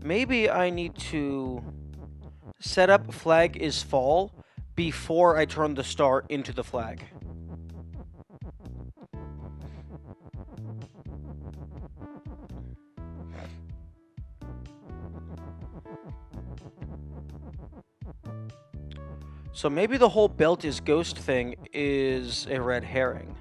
Maybe I need to set up flag is fall before I turn the star into the flag. So maybe the whole belt is ghost thing is a red herring.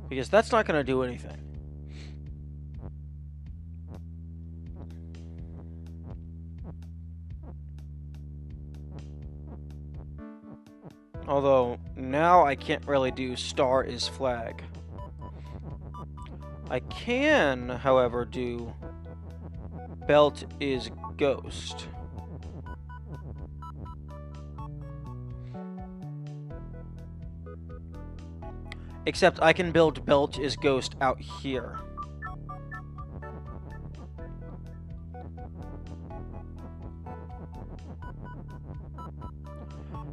Because that's not going to do anything. Although, now I can't really do star is flag. I can, however, do belt is ghost. Except I can build belt is ghost out here.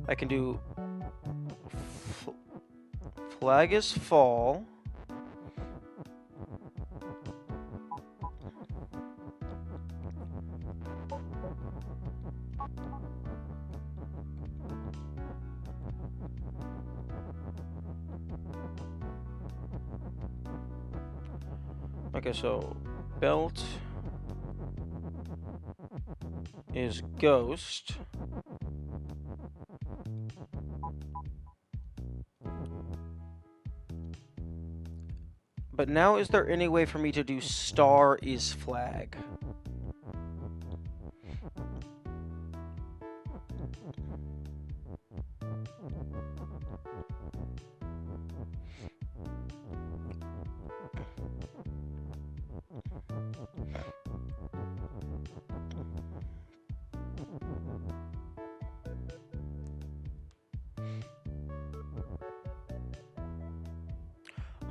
I can do flag is fall. Okay, so belt is ghost. But now is there any way for me to do star is flag?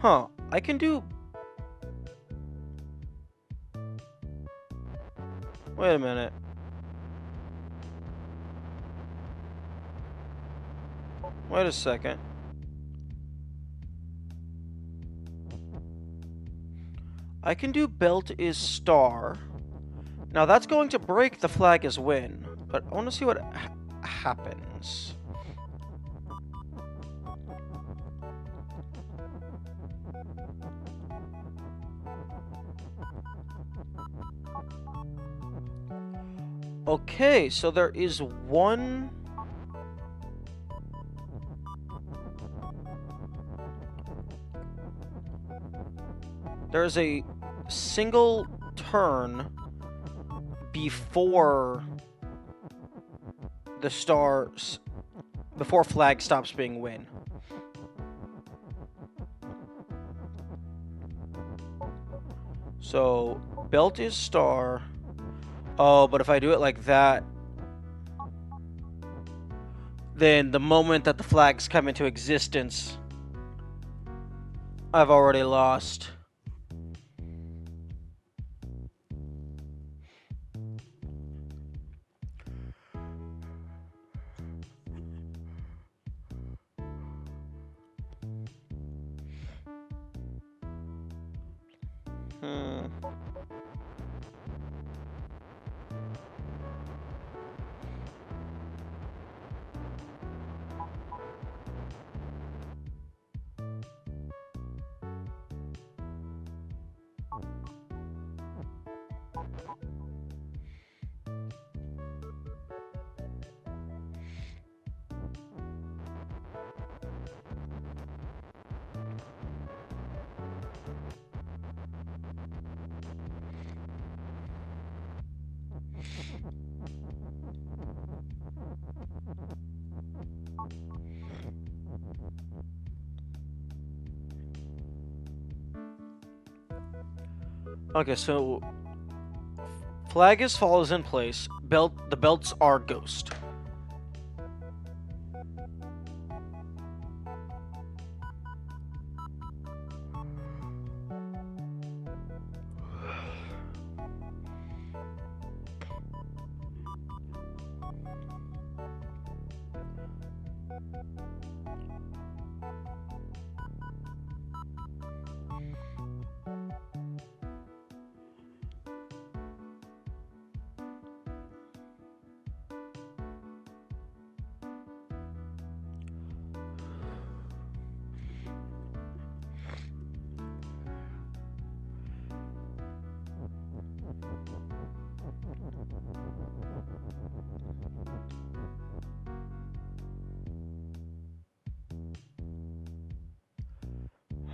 Huh, I can do... Wait a minute. Wait a second. I can do belt is star. Now that's going to break the flag as win, but I want to see what happens. Okay, so there is one... There's a single turn before the stars... before flag stops being win. So, belt is star... Oh, but if I do it like that... then the moment that the flags come into existence, I've already lost. Okay, so flag is fall is in place. The belts are ghost.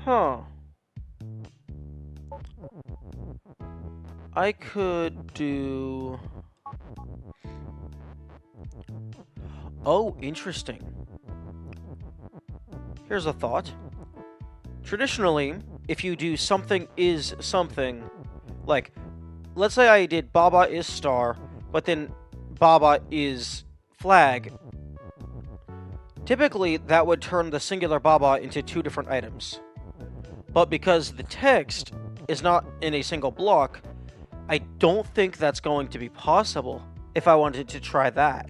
Huh. I could do... Oh, interesting. Here's a thought. Traditionally, if you do something is something, like, let's say I did Baba is star, but then Baba is flag, typically that would turn the singular Baba into two different items. But because the text is not in a single block, I don't think that's going to be possible if I wanted to try that.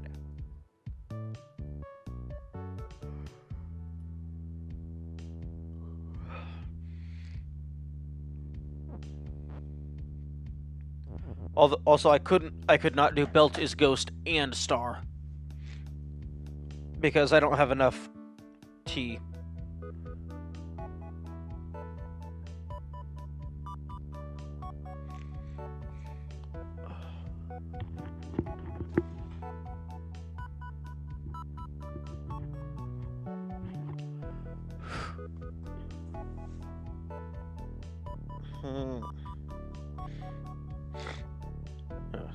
Also, I could not do belt is ghost and star because I don't have enough T.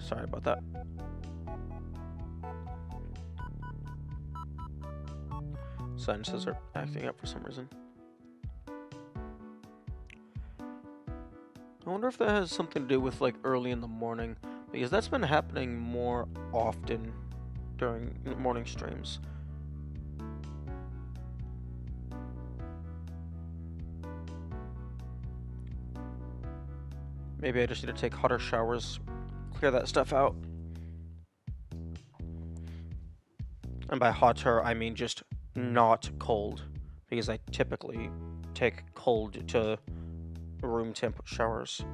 Sorry about that. Sinuses are acting up for some reason. I wonder if that has something to do with, like, early in the morning, because that's been happening more often during morning streams. Maybe I just need to take hotter showers, clear that stuff out. And by hotter, I mean just not cold, because I typically take cold to room temp showers.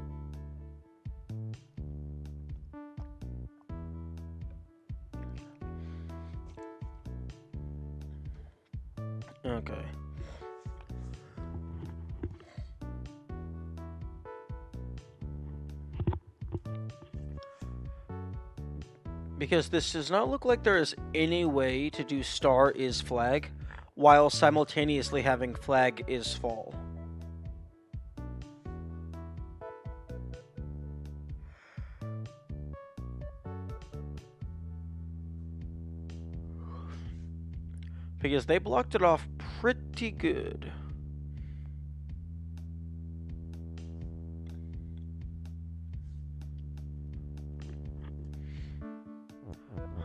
Okay. Because this does not look like there is any way to do star is flag while simultaneously having flag is fall. Because they blocked it off pretty good.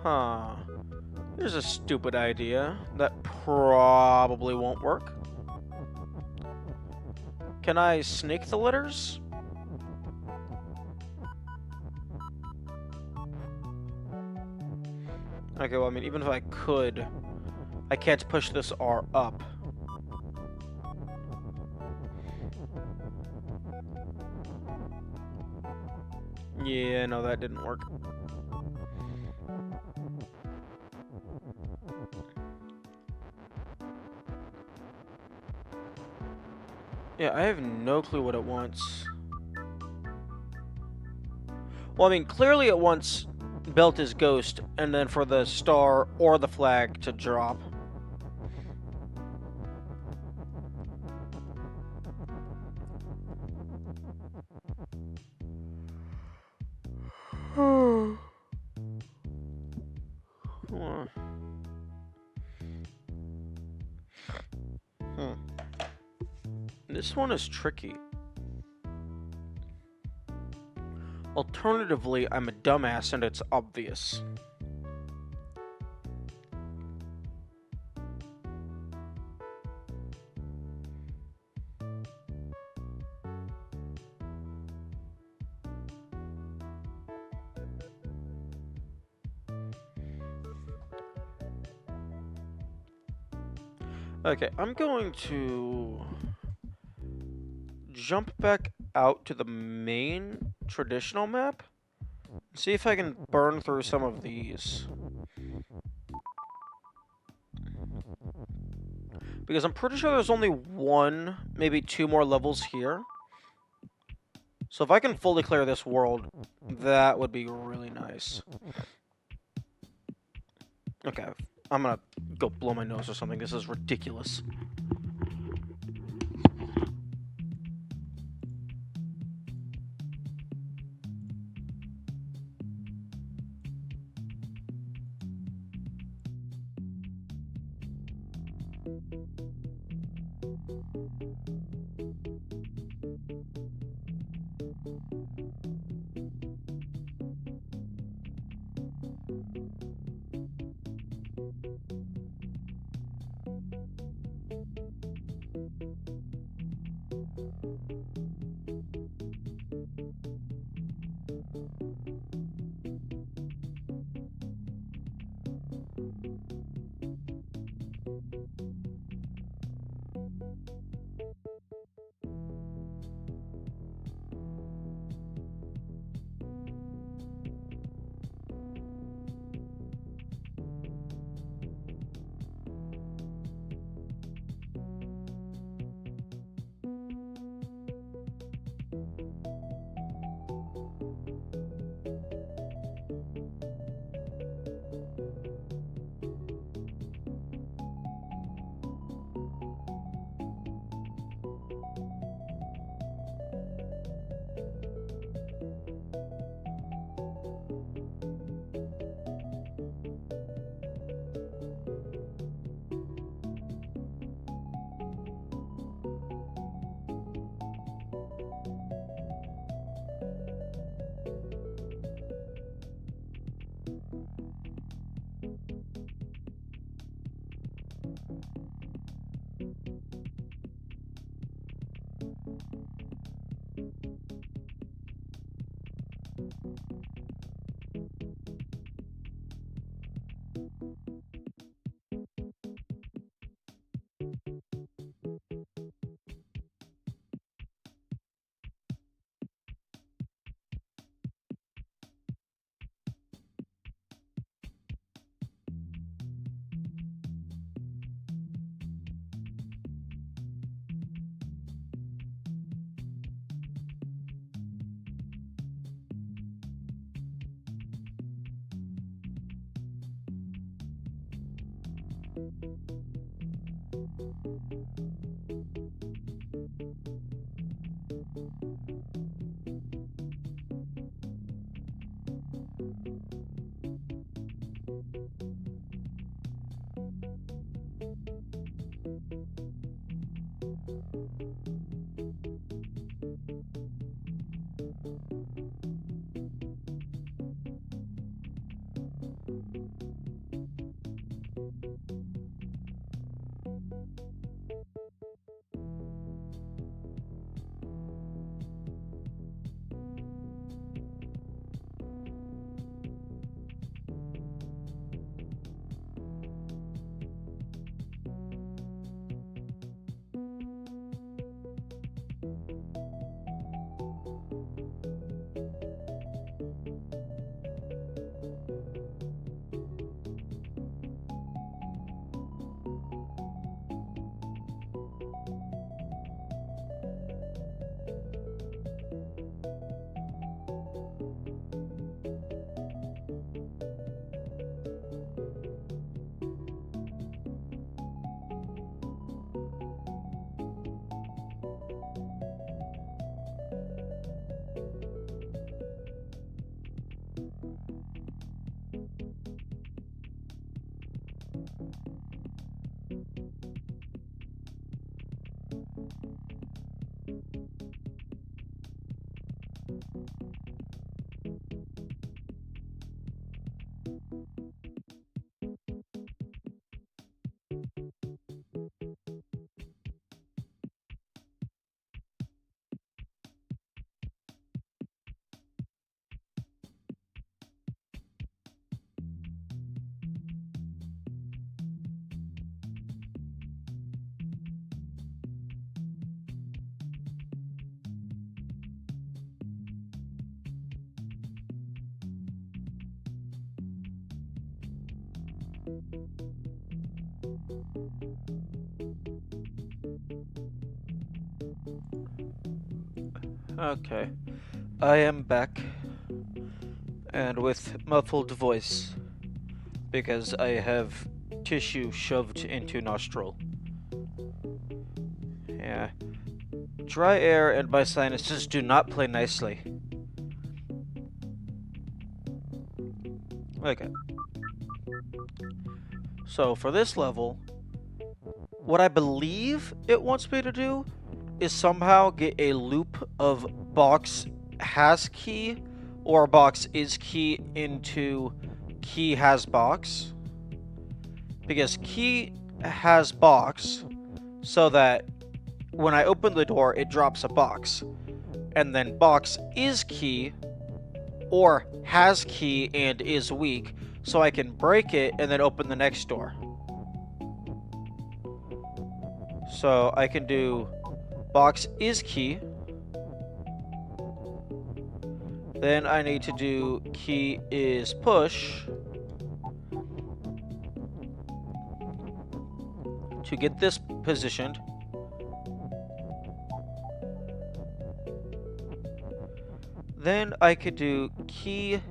Huh. Here's a stupid idea that probably won't work. Can I snake the letters? Okay, well, I mean, even if I could, I can't push this R up. Yeah, no, that didn't work. Yeah, I have no clue what it wants. Well, I mean, clearly it wants belt as ghost, and then for the star or the flag to drop. This one is tricky. Alternatively, I'm a dumbass and it's obvious. Okay, I'm going to jump back out to the main traditional map. See if I can burn through some of these. Because I'm pretty sure there's only one, maybe two more levels here. So if I can fully clear this world, that would be really nice. Okay, I'm gonna go blow my nose or something. This is ridiculous. Okay, I am back, and with muffled voice, because I have tissue shoved into nostril. Yeah, dry air and my sinuses do not play nicely. Okay. So for this level, what I believe it wants me to do is somehow get a loop of box has key or box is key into key has box. Because key has box so that when I open the door, it drops a box. And then box is key or has key and is weak, so I can break it and then open the next door. So I can do box is key. Then I need to do key is push to get this positioned. Then I could do key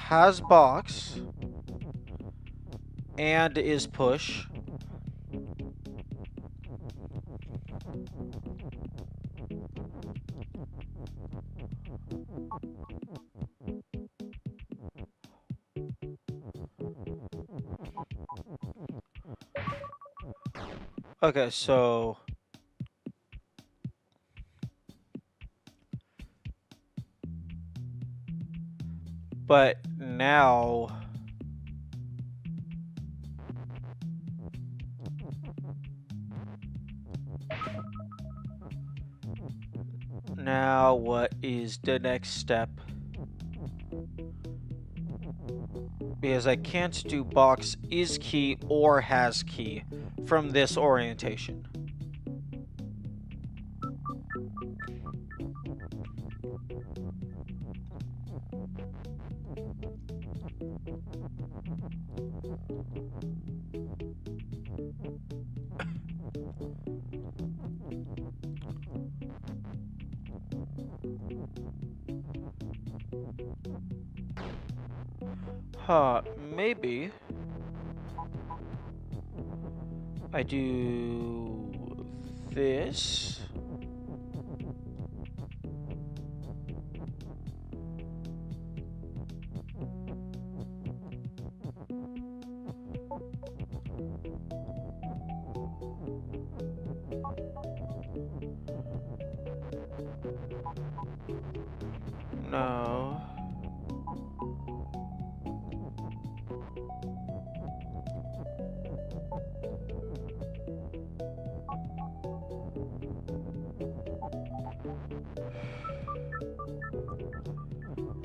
has box and is push. Okay, so but now what is the next step? Because I can't do box is key or has key from this orientation. Maybe I do this. No.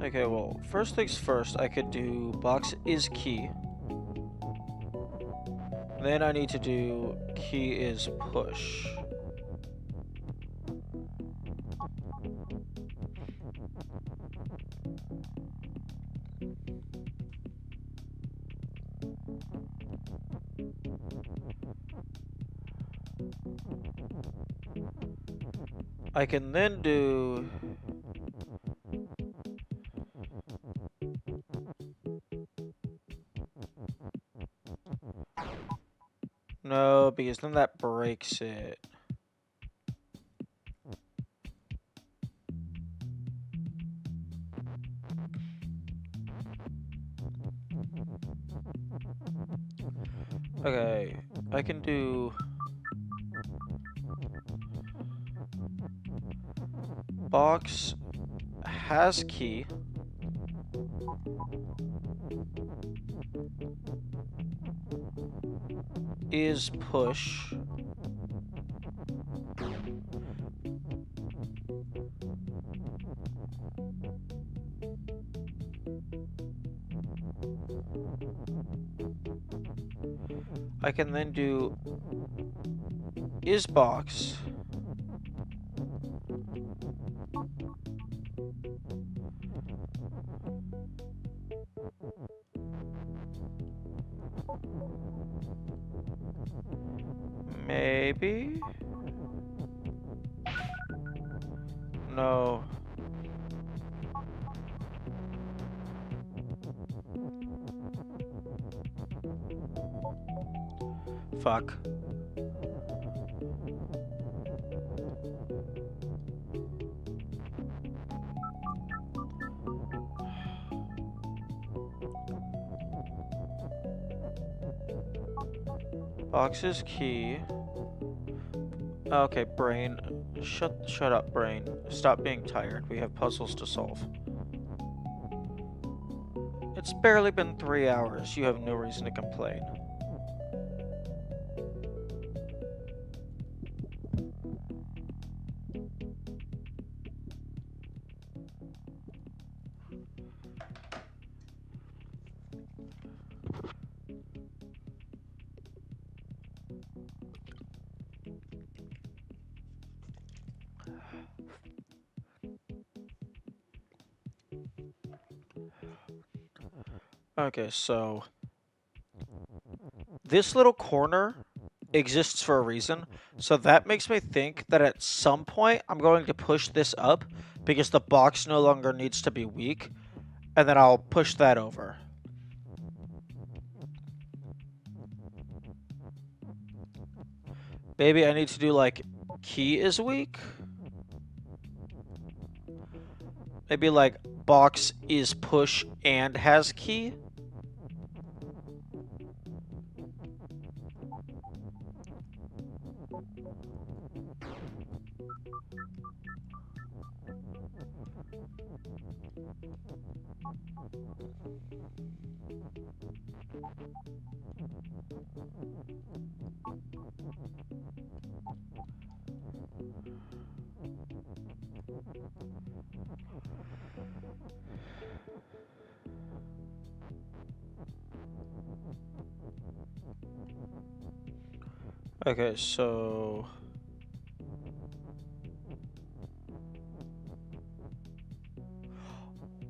Okay, well, first things first, I could do box is key. Then I need to do key is push. I can then do no, because then that breaks it. Okay, I can do box has key. Is push. I can then do is box. Maybe? No. Fuck. Box is key. Okay, brain. Shut up, brain. Stop being tired. We have puzzles to solve. It's barely been 3 hours. You have no reason to complain. Okay, so this little corner exists for a reason. So that makes me think that at some point I'm going to push this up because the box no longer needs to be weak, and then I'll push that over. Maybe I need to do like key is weak? Maybe like box is push and has key? Okay, so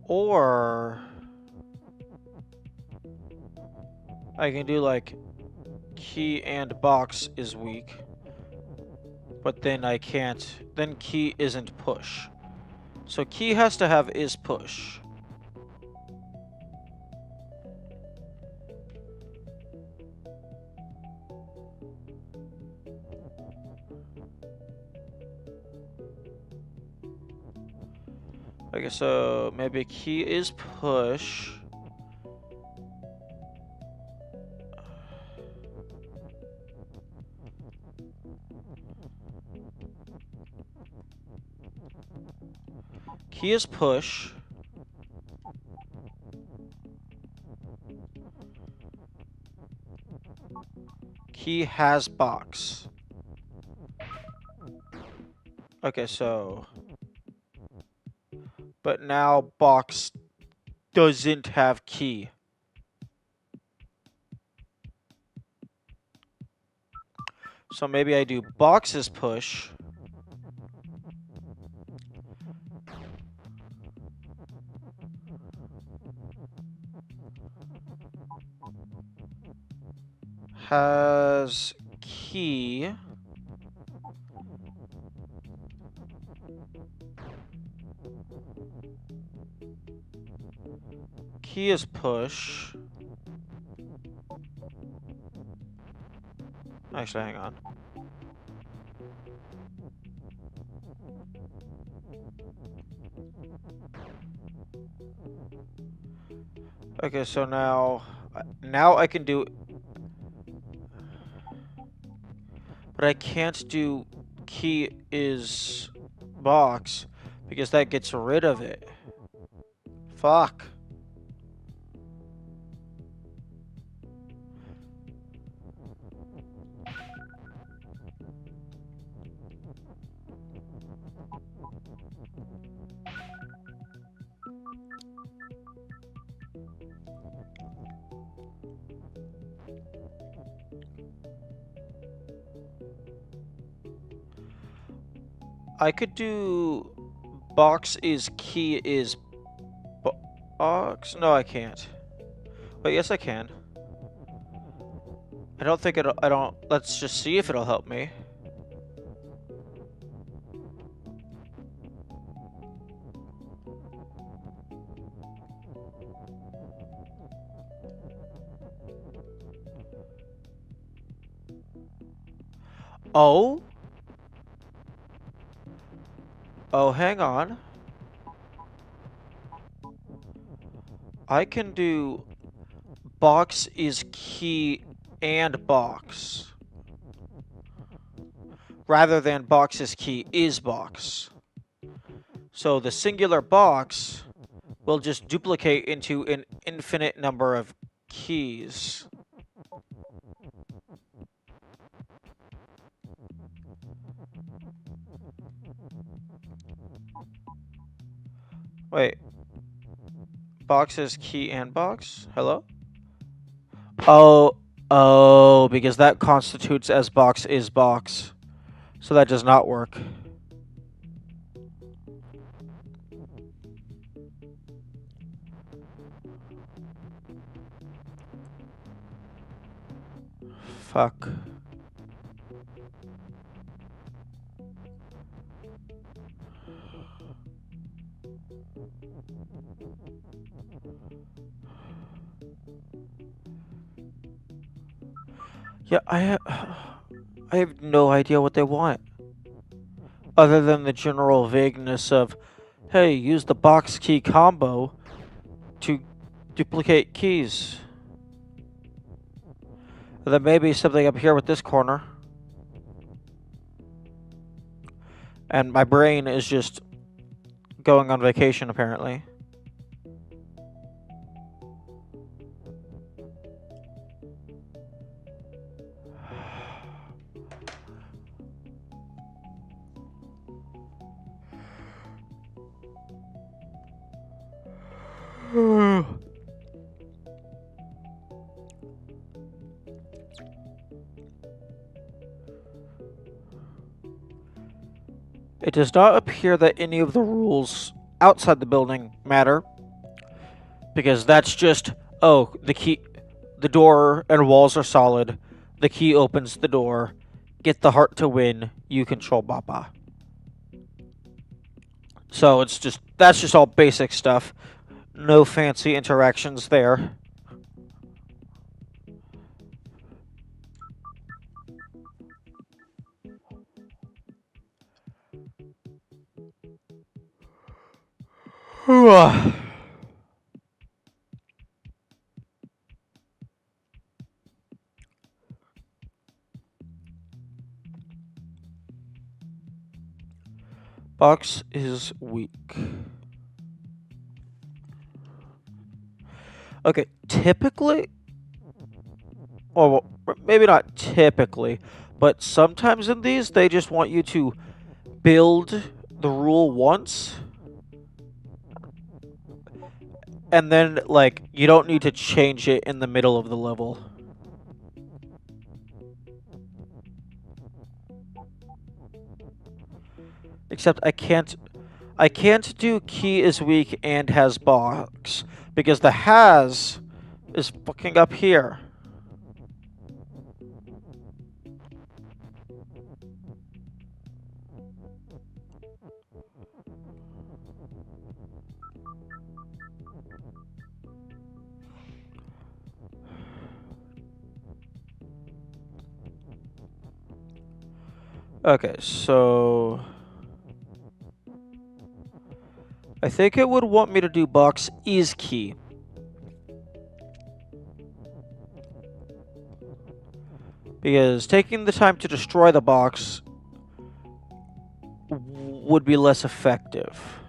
or I can do like key and box is weak, but then I can't, then key isn't push. So key has to have is push. Okay, so maybe key is push. Key is push. Key has box. Okay, so but now box doesn't have key. So maybe I do boxes push. Has key. Key is push. Actually, hang on. Okay, so now I can do But I can't do key is box because that gets rid of it. Fuck. I could do box is key is box. No, I can't. But yes, I can. I don't think it'll. I don't. Let's just see if it'll help me. Oh? Oh, hang on. I can do box is key and box. Rather than box is key is box. So the singular box will just duplicate into an infinite number of keys. Wait. Box is key and box? Hello? Oh, because that constitutes as box is box. So that does not work. Fuck. Yeah, I have no idea what they want. Other than the general vagueness of, hey, use the box key combo to duplicate keys. There may be something up here with this corner. And my brain is just going on vacation, apparently. It does not appear that any of the rules outside the building matter, because that's just, oh, the door and walls are solid, the key opens the door, get the heart to win, you control Baba. So that's just all basic stuff. No fancy interactions there. Box is weak. Okay, typically, or maybe not typically, but sometimes in these, they just want you to build the rule once, and then, like, you don't need to change it in the middle of the level. Except I can't do key is weak and has box, because the has is fucking up here. Okay, so I think it would want me to do box is key. Because taking the time to destroy the box would be less effective.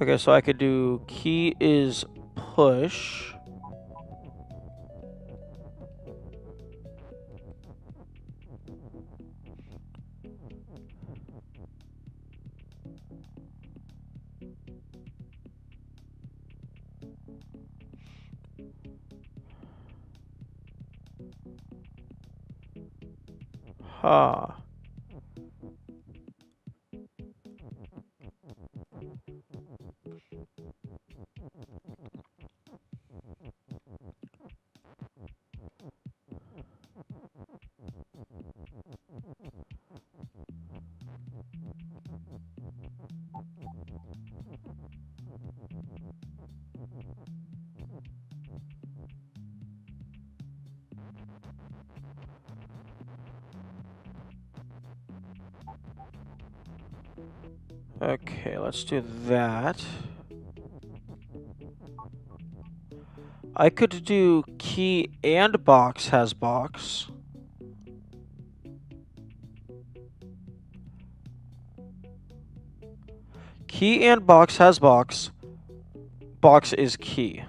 Okay, so I could do key is push. Huh. Okay, let's do that. I could do key and box has box. Key and box has box. Box is key.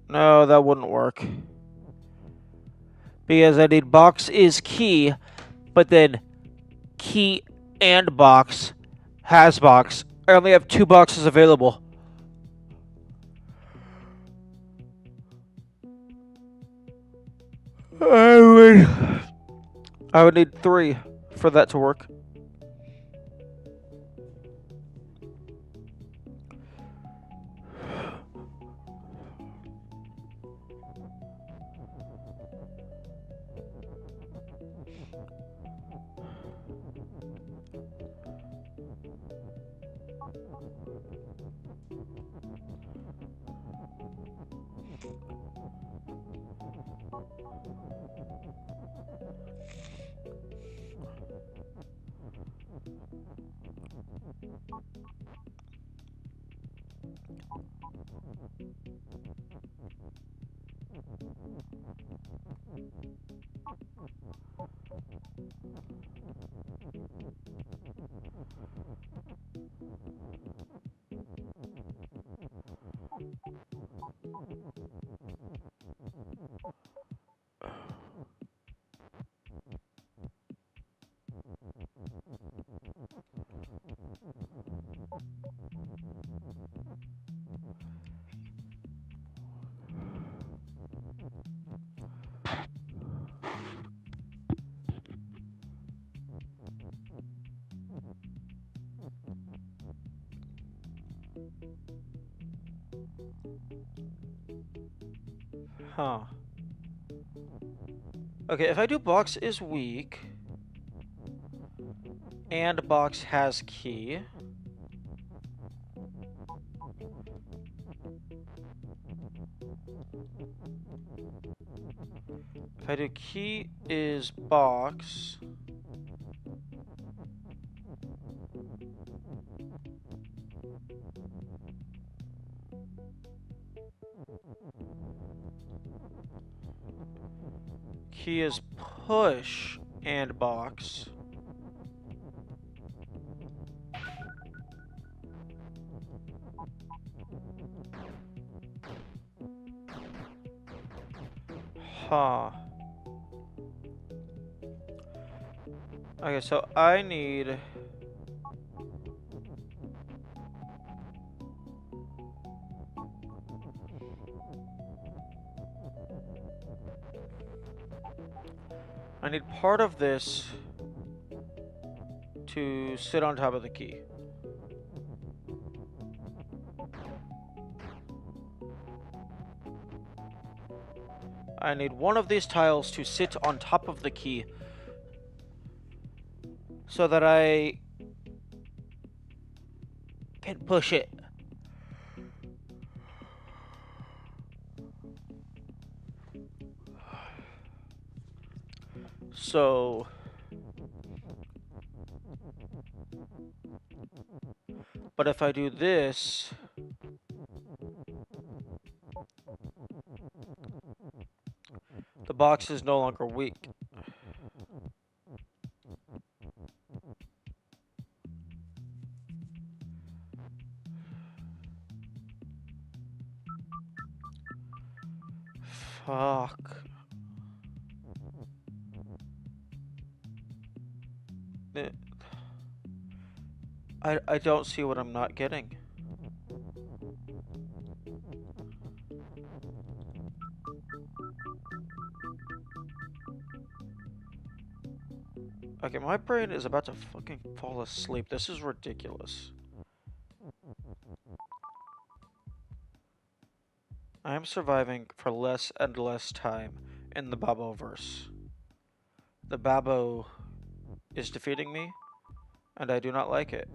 No, that wouldn't work. Because I need box is key, but then key and box has box. I only have 2 boxes available. I would need 3 for that to work. Huh. Okay, if I do box is weak and box has key. If I do key is box. Key is push and box. Huh. Okay, so I need... I need part of this to sit on top of the key. I need one of these tiles to sit on top of the key so that I can push it. So but if I do this, the box is no longer weak. Fuck. I don't see what I'm not getting. Okay, my brain is about to fucking fall asleep. This is ridiculous. I am surviving for less and less time in the Babbo-verse. The Babbo is defeating me, and I do not like it.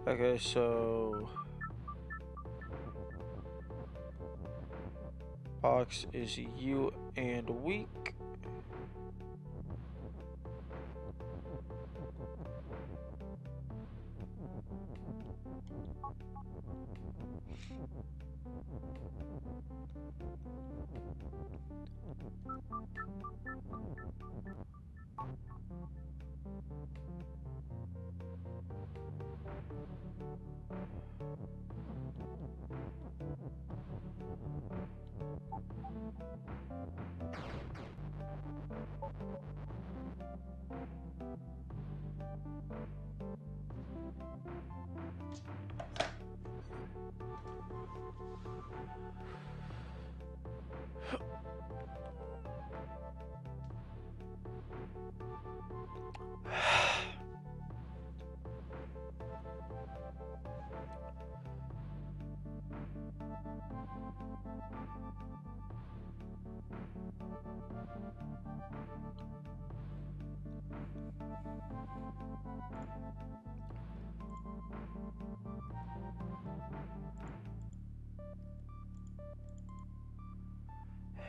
Okay, so box is you and weak.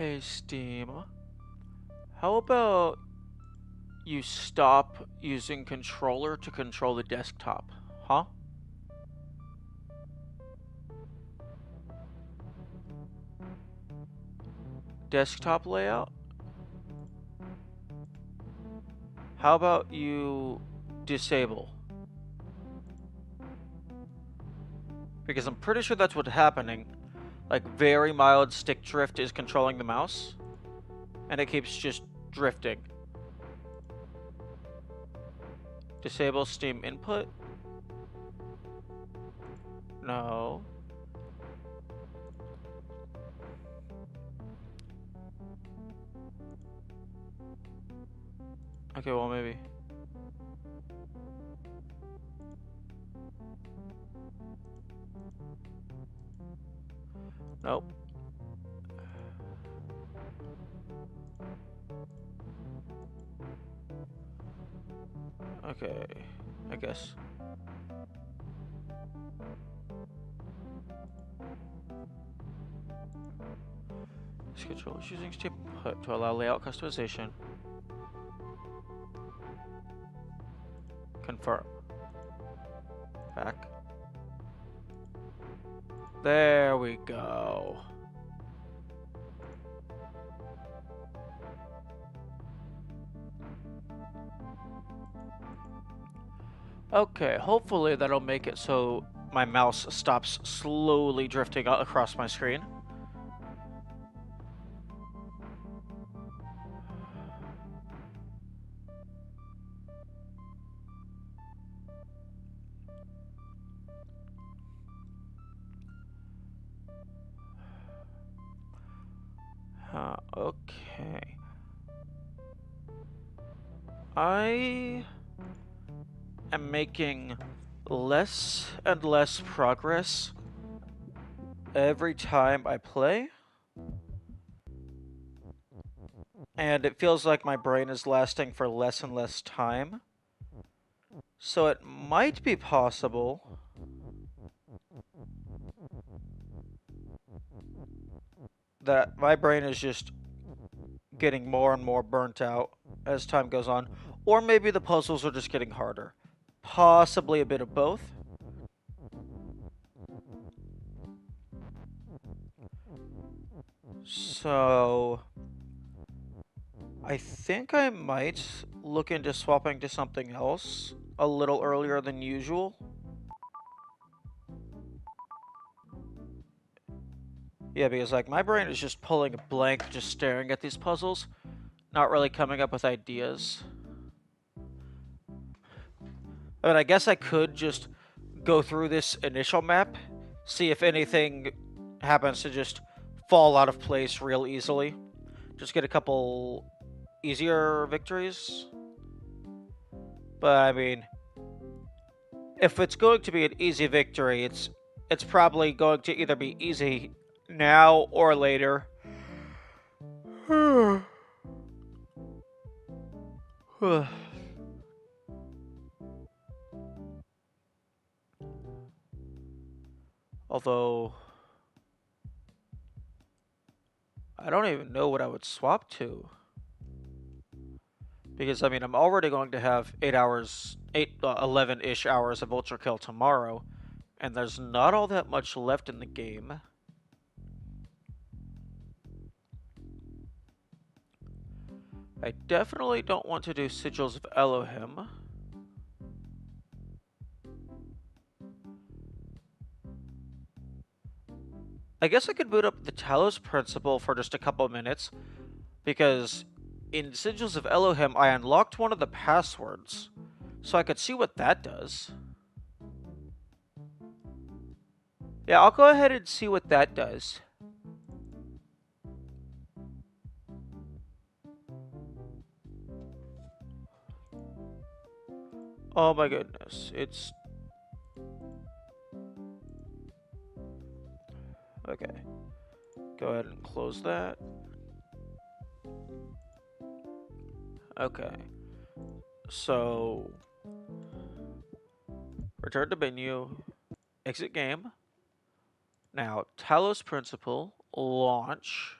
Hey, Steam. How about you stop using controller to control the desktop, huh? Desktop layout? How about you disable? Because I'm pretty sure that's what's happening. Like, very mild stick drift is controlling the mouse, and it keeps just drifting. Disable Steam input? No. Okay, well, maybe. Nope. Okay, I guess. This controller is using Steam input to allow layout customization. Confirm. Back. There we go. Okay, hopefully that'll make it so my mouse stops slowly drifting across my screen. I am making less and less progress every time I play. And it feels like my brain is lasting for less and less time. So it might be possible that my brain is just getting more and more burnt out as time goes on. Or maybe the puzzles are just getting harder. Possibly a bit of both. So I think I might look into swapping to something else a little earlier than usual. Yeah, because like my brain is just pulling a blank just staring at these puzzles, not really coming up with ideas. I mean, I guess I could just go through this initial map, see if anything happens to just fall out of place real easily. Just get a couple easier victories. But I mean, if it's going to be an easy victory, it's probably going to either be easy now or later. Although I don't even know what I would swap to. Because, I mean, I'm already going to have 11-ish hours of Ultrakill tomorrow, and there's not all that much left in the game. I definitely don't want to do Sigils of Elohim. I guess I could boot up the Talos Principle for just a couple minutes, because in Sigils of Elohim, I unlocked one of the passwords, so I could see what that does. Yeah, I'll go ahead and see what that does. Oh my goodness, it's... Okay. Go ahead and close that. Okay. So... Return to menu. Exit game. Now, Talos Principle. Launch.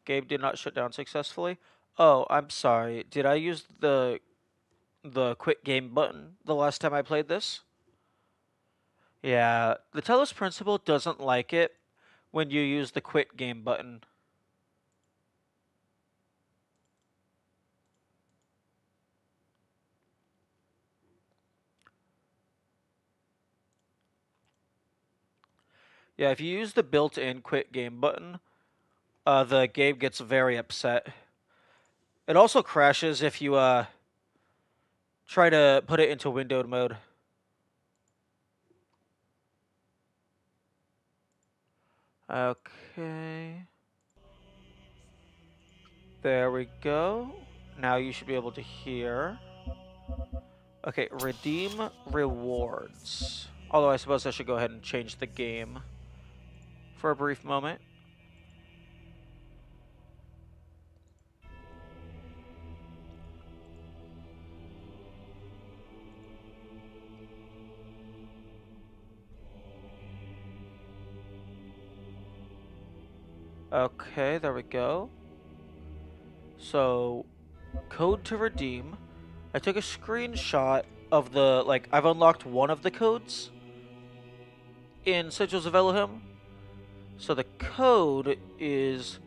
Game did not shut down successfully. Oh, I'm sorry. Did I use the quit game button the last time I played this? Yeah, the Talos Principle doesn't like it when you use the quit game button. Yeah, if you use the built-in quit game button, the game gets very upset. It also crashes if you try to put it into windowed mode. Okay. There we go. Now you should be able to hear. Okay, redeem rewards. Although I suppose I should go ahead and change the game for a brief moment. Okay, there we go. So, code to redeem. I took a screenshot of the, like, I've unlocked one of the codes in Sigils of Elohim. So the code is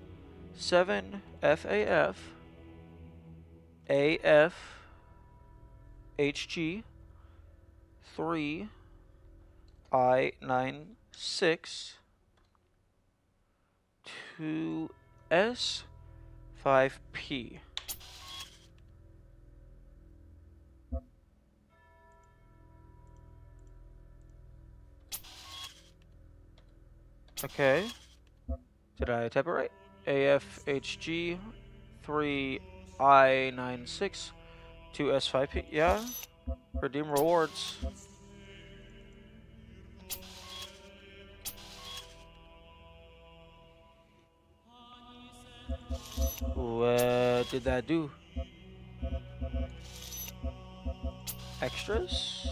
7FAF AFHG 3I96 2S5P. Okay. Did I type it right? AFHG 3I96 to S5P. Yeah. Redeem rewards. What did that do? Extras?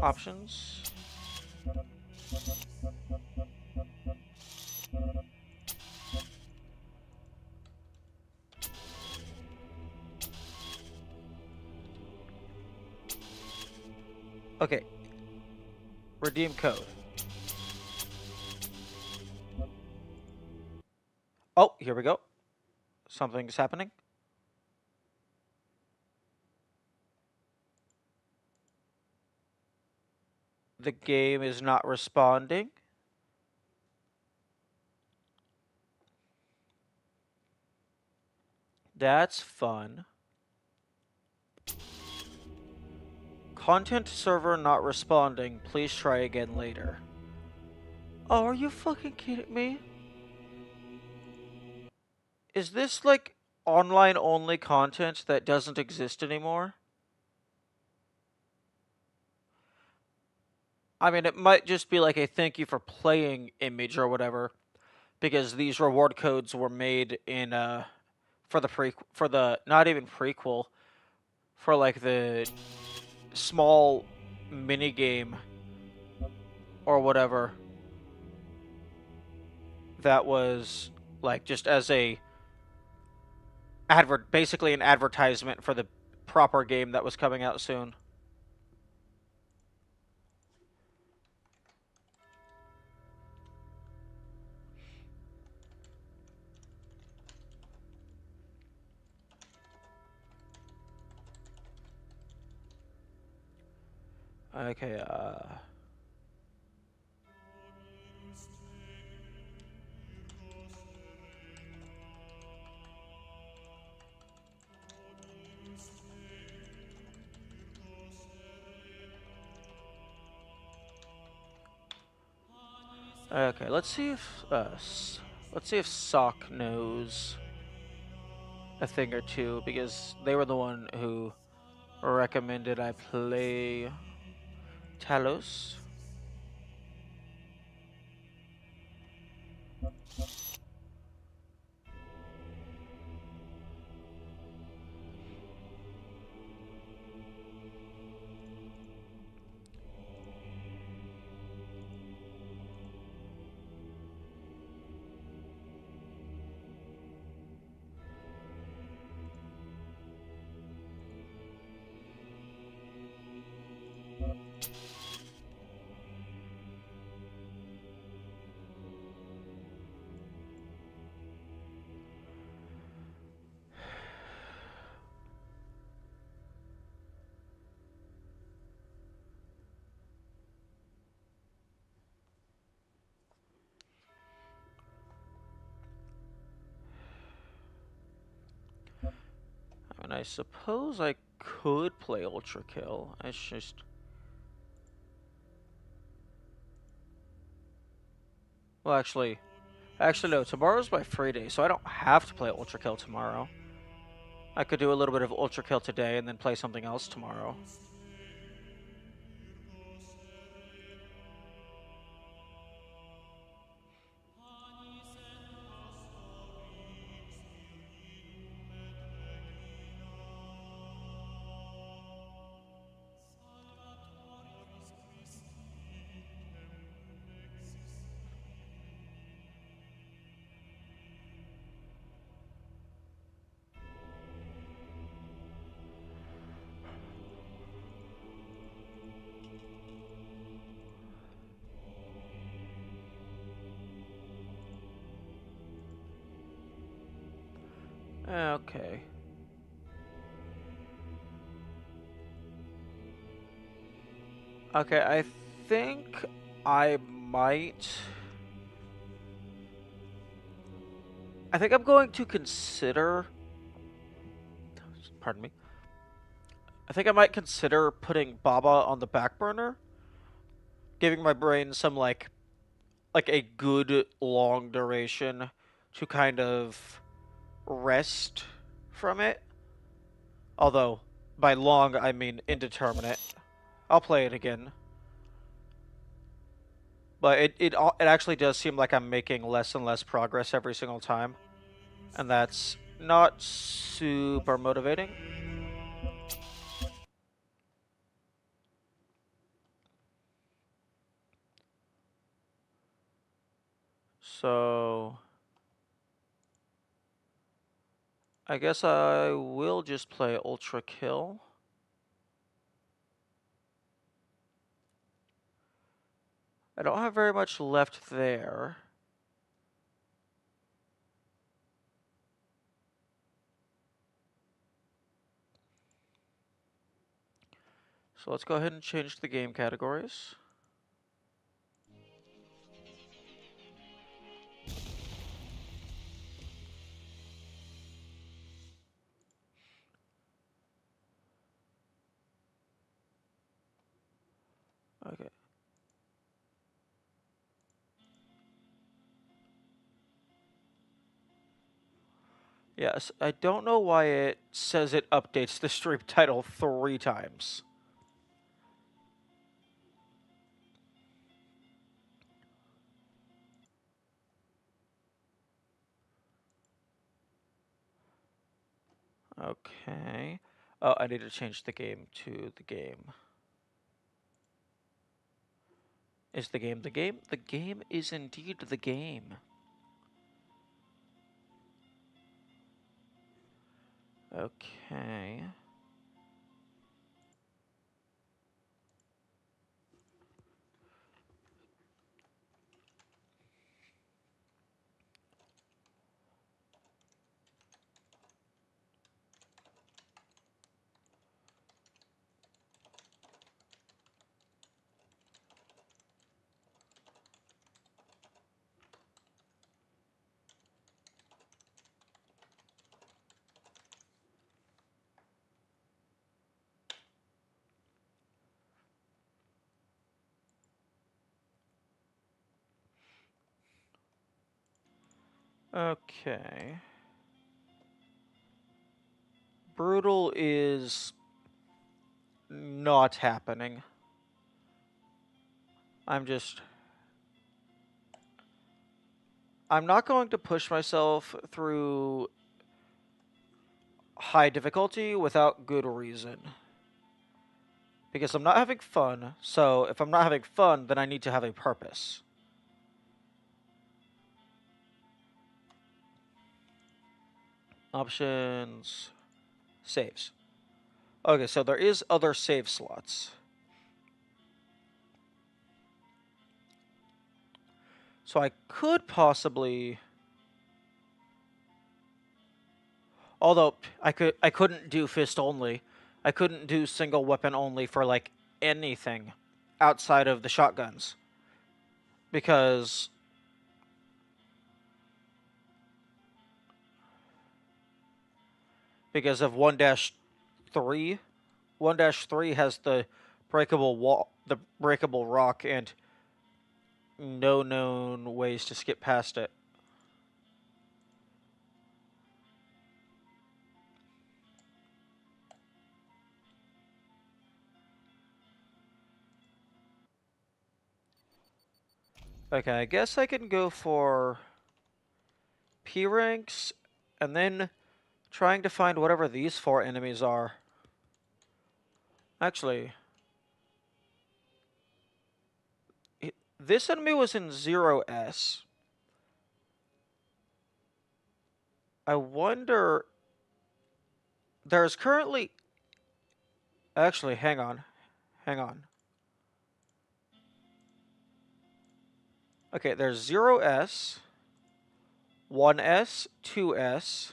Options? Okay. Redeem code. Oh, here we go. Something's happening. The game is not responding. That's fun. Content server not responding. Please try again later. Oh, are you fucking kidding me? Is this like online only content that doesn't exist anymore? I mean, it might just be like a thank you for playing image or whatever, because these reward codes were made in for the not even prequel, for like the small mini game or whatever that was like just as a basically an advertisement for the proper game that was coming out soon. Okay, okay, let's see if Sock knows a thing or two, because they were the one who recommended I play Talos. And I suppose I could play Ultrakill. It's just... Well, actually no, tomorrow's my free day, so I don't have to play Ultrakill tomorrow. I could do a little bit of Ultrakill today and then play something else tomorrow. Okay. Okay, I think I might... I think I'm going to consider... Pardon me. I think I might consider putting Baba on the back burner. Giving my brain some, like a good long duration to kind of rest from it. Although, by long, I mean indeterminate. I'll play it again. But it actually does seem like I'm making less and less progress every single time. And that's not super motivating. So I guess I will just play Ultrakill. I don't have very much left there. So let's go ahead and change the game categories. Okay. Yes, I don't know why it says it updates the stream title 3 times. Okay. Oh, I need to change the game to the game. Is the game the game? The game is indeed the game. Okay. Okay. Brutal is not happening. I'm not going to push myself through high difficulty without good reason. Because I'm not having fun, so if I'm not having fun, then I need to have a purpose. Options, saves. Okay, so there is other save slots. So I could possibly, although I couldn't do fist only. I couldn't do single weapon only for like anything outside of the shotguns. Because of 1-3. 1-3 has the breakable wall, the breakable rock, and no known ways to skip past it. Okay, I guess I can go for P ranks, and then trying to find whatever these 4 enemies are. Actually, this enemy was in 0S. I wonder... There's currently... Actually, hang on. Hang on. Okay, there's 0S, 1S, 2S,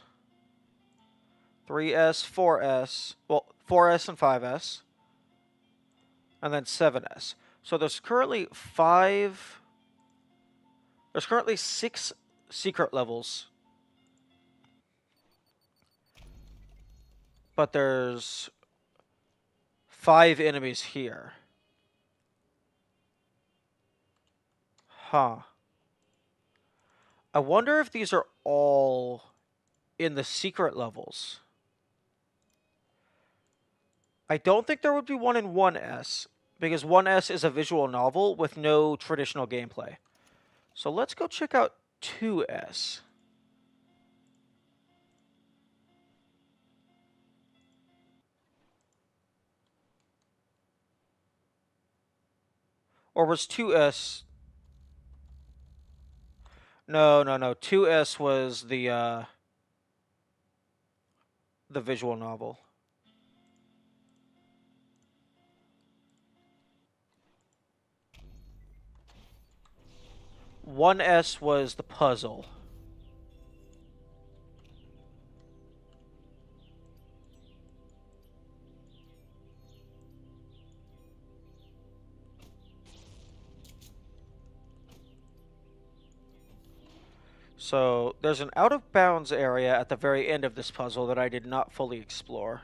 3S, 4S, well, 4S and 5S, and then 7S. So there's currently 6 secret levels. But there's 5 enemies here. Huh. I wonder if these are all in the secret levels. I don't think there would be one in 1S, because 1S is a visual novel with no traditional gameplay. So let's go check out 2S. Or was 2S... No. 2S was the visual novel. 1S was the puzzle. So there's an out-of-bounds area at the very end of this puzzle that I did not fully explore.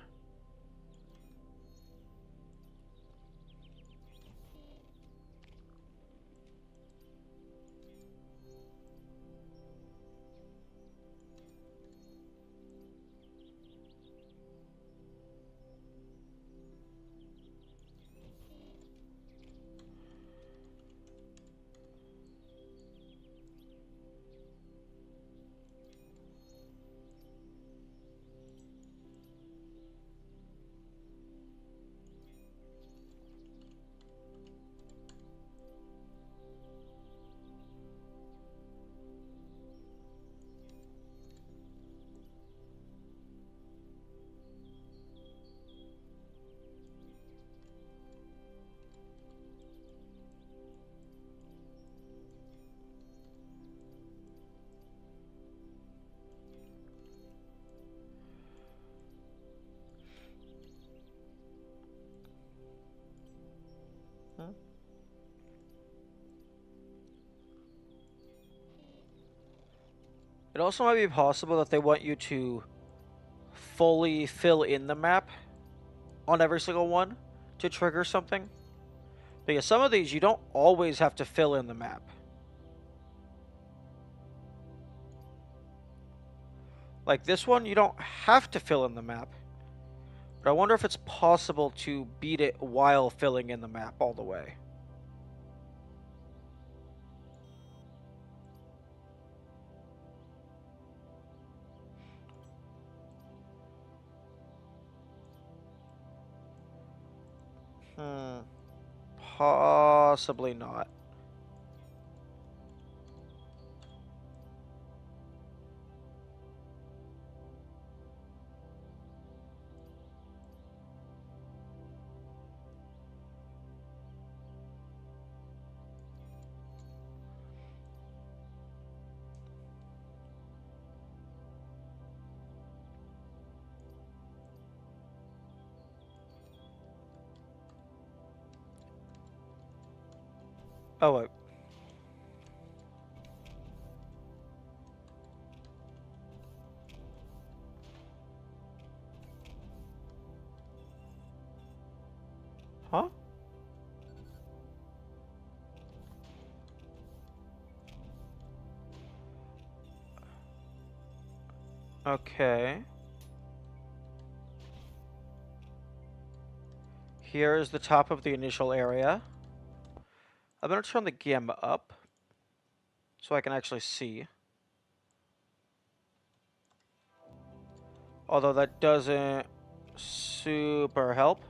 It also might be possible that they want you to fully fill in the map on every single one to trigger something. Because some of these you don't always have to fill in the map. Like this one, you don't have to fill in the map. But I wonder if it's possible to beat it while filling in the map all the way. Possibly not. Oh, wait. Huh? Okay. Here is the top of the initial area. I'm going to turn the gamma up so I can actually see. Although that doesn't super help.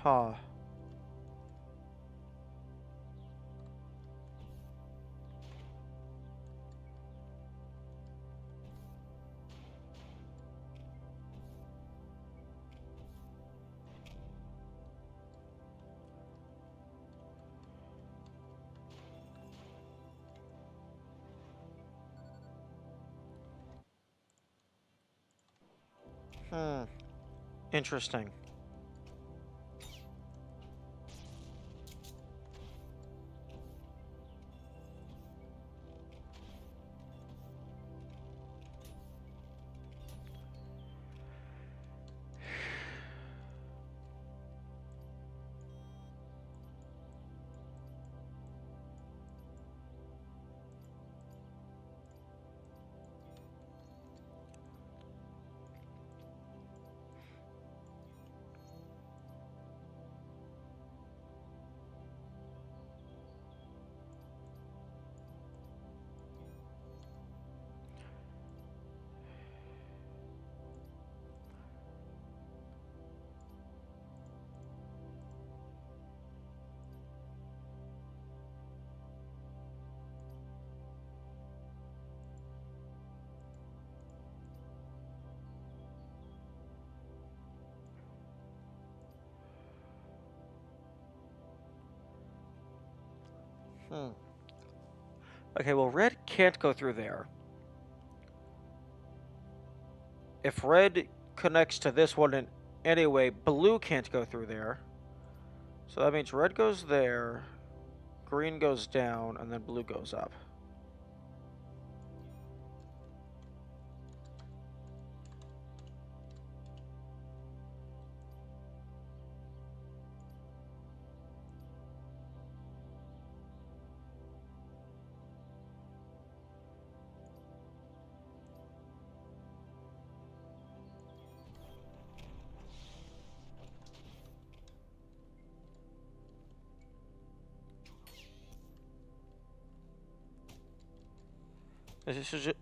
Huh. Interesting. Okay, well, red can't go through there. If red connects to this one in any way, blue can't go through there. So that means red goes there, green goes down, and then blue goes up.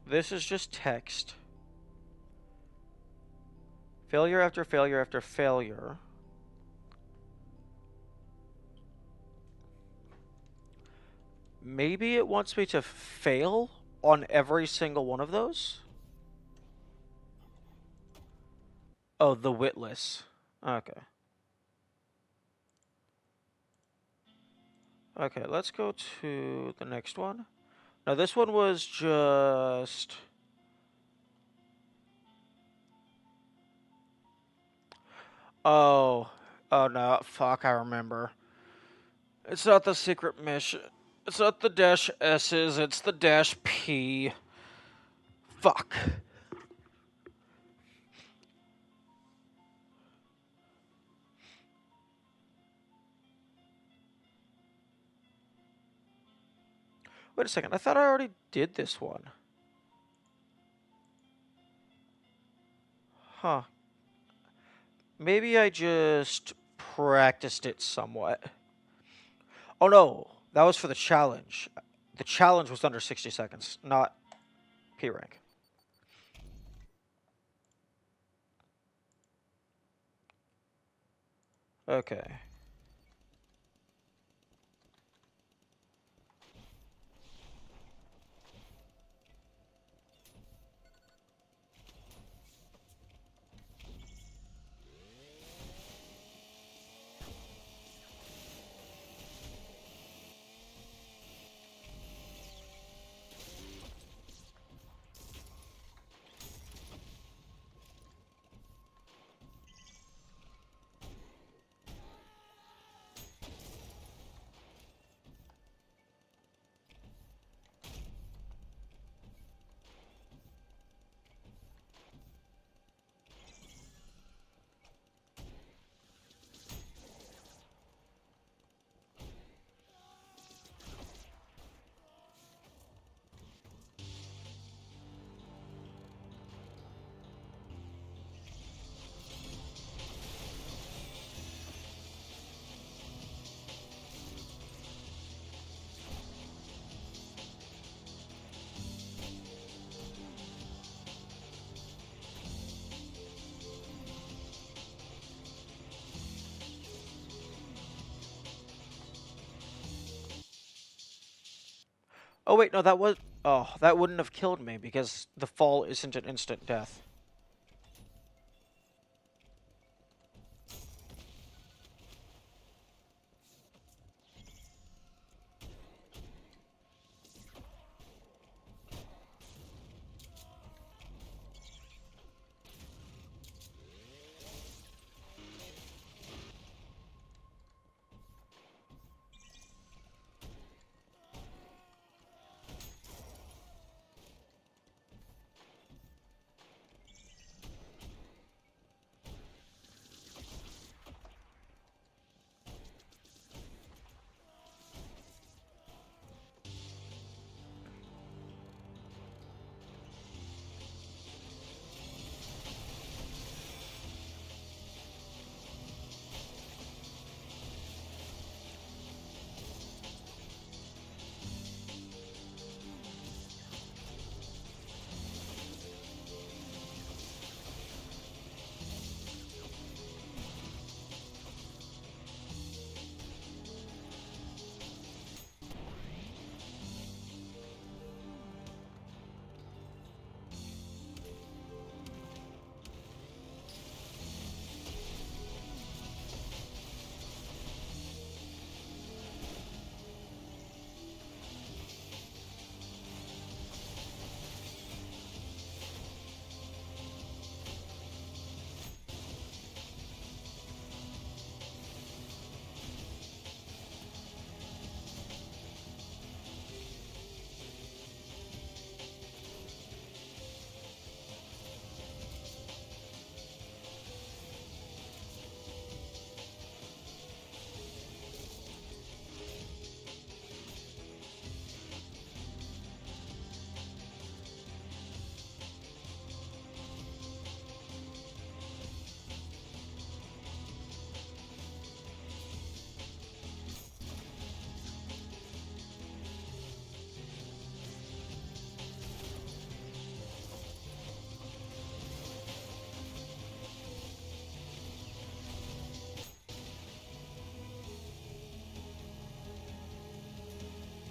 This is just text. Failure after failure after failure. Maybe it wants me to fail on every single one of those? Oh, the witless. Okay. Okay, let's go to the next one. Now, this one was just... Oh. Oh, no. Fuck, I remember. It's not the secret mission. It's not the dash S's, it's the dash P. Fuck. Wait a second, I thought I already did this one. Huh. Maybe I just practiced it somewhat. Oh no, that was for the challenge. The challenge was under 60 seconds, not P rank. Okay. Oh wait, no, that was... Oh, that wouldn't have killed me because the fall isn't an instant death.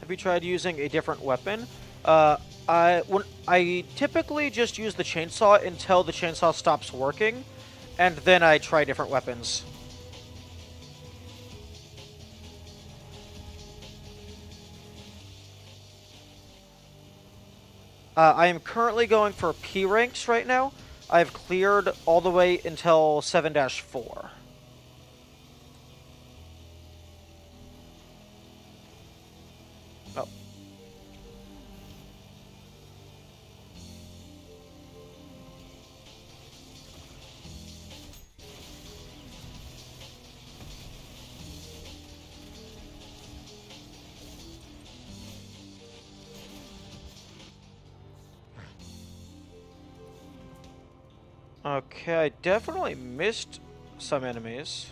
have you tried using a different weapon? I typically just use the chainsaw until the chainsaw stops working, and then I try different weapons. I am currently going for P ranks right now. I've cleared all the way until 7-4. Oh. Okay, I definitely missed some enemies.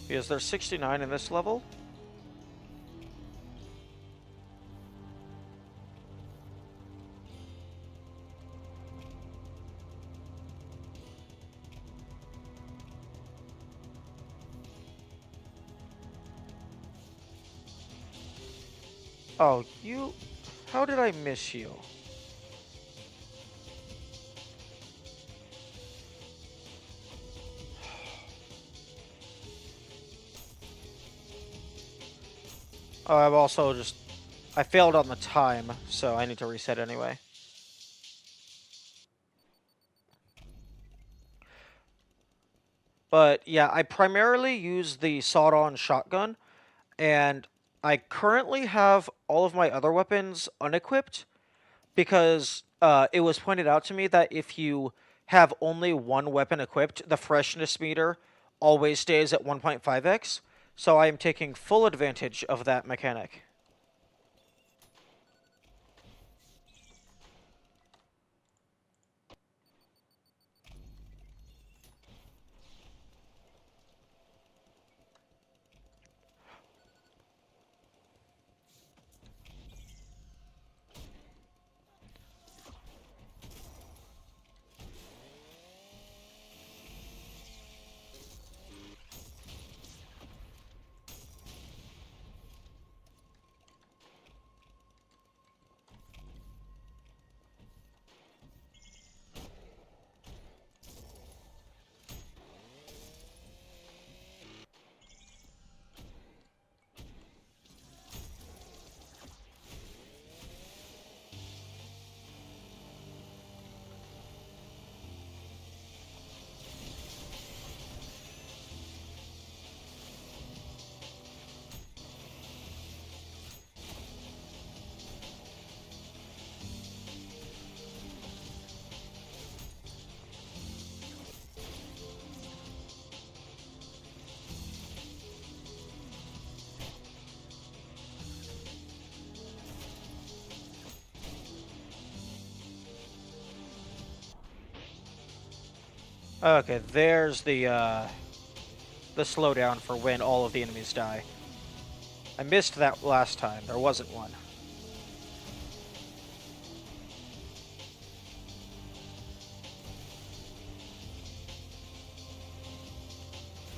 Because there's 69 in this level. Oh, you... How did I miss you? Oh, I've also just... I failed on the time, so I need to reset anyway. But yeah, I primarily use the sawed-on shotgun, and I currently have all of my other weapons unequipped, because it was pointed out to me that if you have only one weapon equipped, the freshness meter always stays at 1.5x, so I am taking full advantage of that mechanic. Okay, there's the slowdown for when all of the enemies die. I missed that last time. There wasn't one.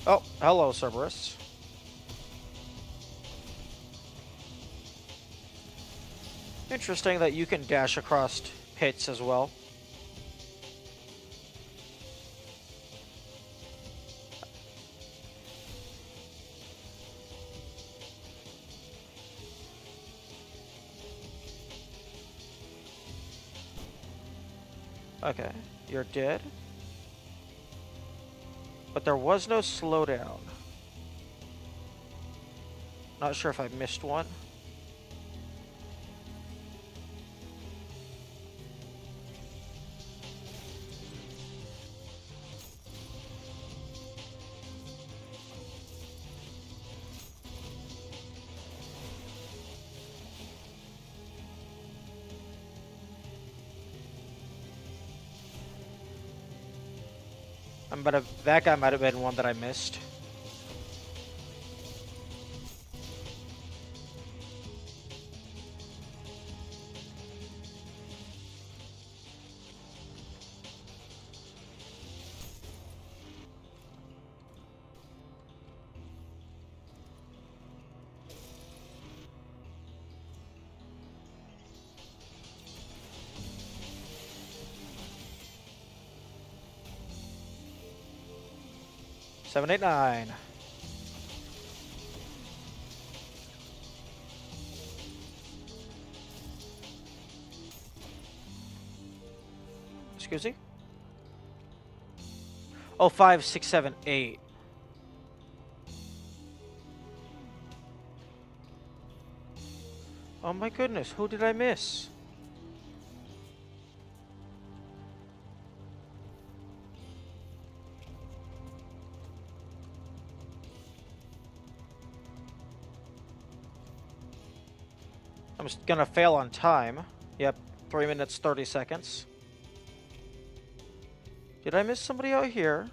Oh, hello, Cerberus. Interesting that you can dash across pits as well. Okay, you're dead. But there was no slowdown. Not sure if I missed one. That guy might have been one that I missed. 7, 8, 9. Excuse me? Oh, 5, 6, 7, 8. Oh my goodness, who did I miss? I'm just gonna fail on time. Yep, 3 minutes, 30 seconds. Did I miss somebody out here?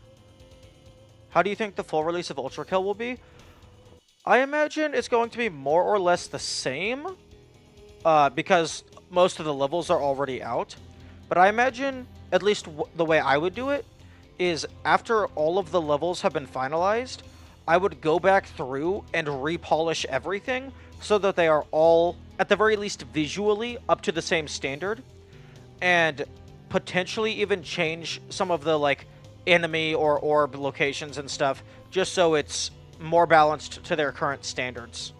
How do you think the full release of Ultrakill will be? I imagine it's going to be more or less the same, because most of the levels are already out. But I imagine, at least the way I would do it, is after all of the levels have been finalized, I would go back through and repolish everything so that they are all, at the very least visually, up to the same standard, and potentially even change some of the, like, enemy or orb locations and stuff, just so it's more balanced to their current standards.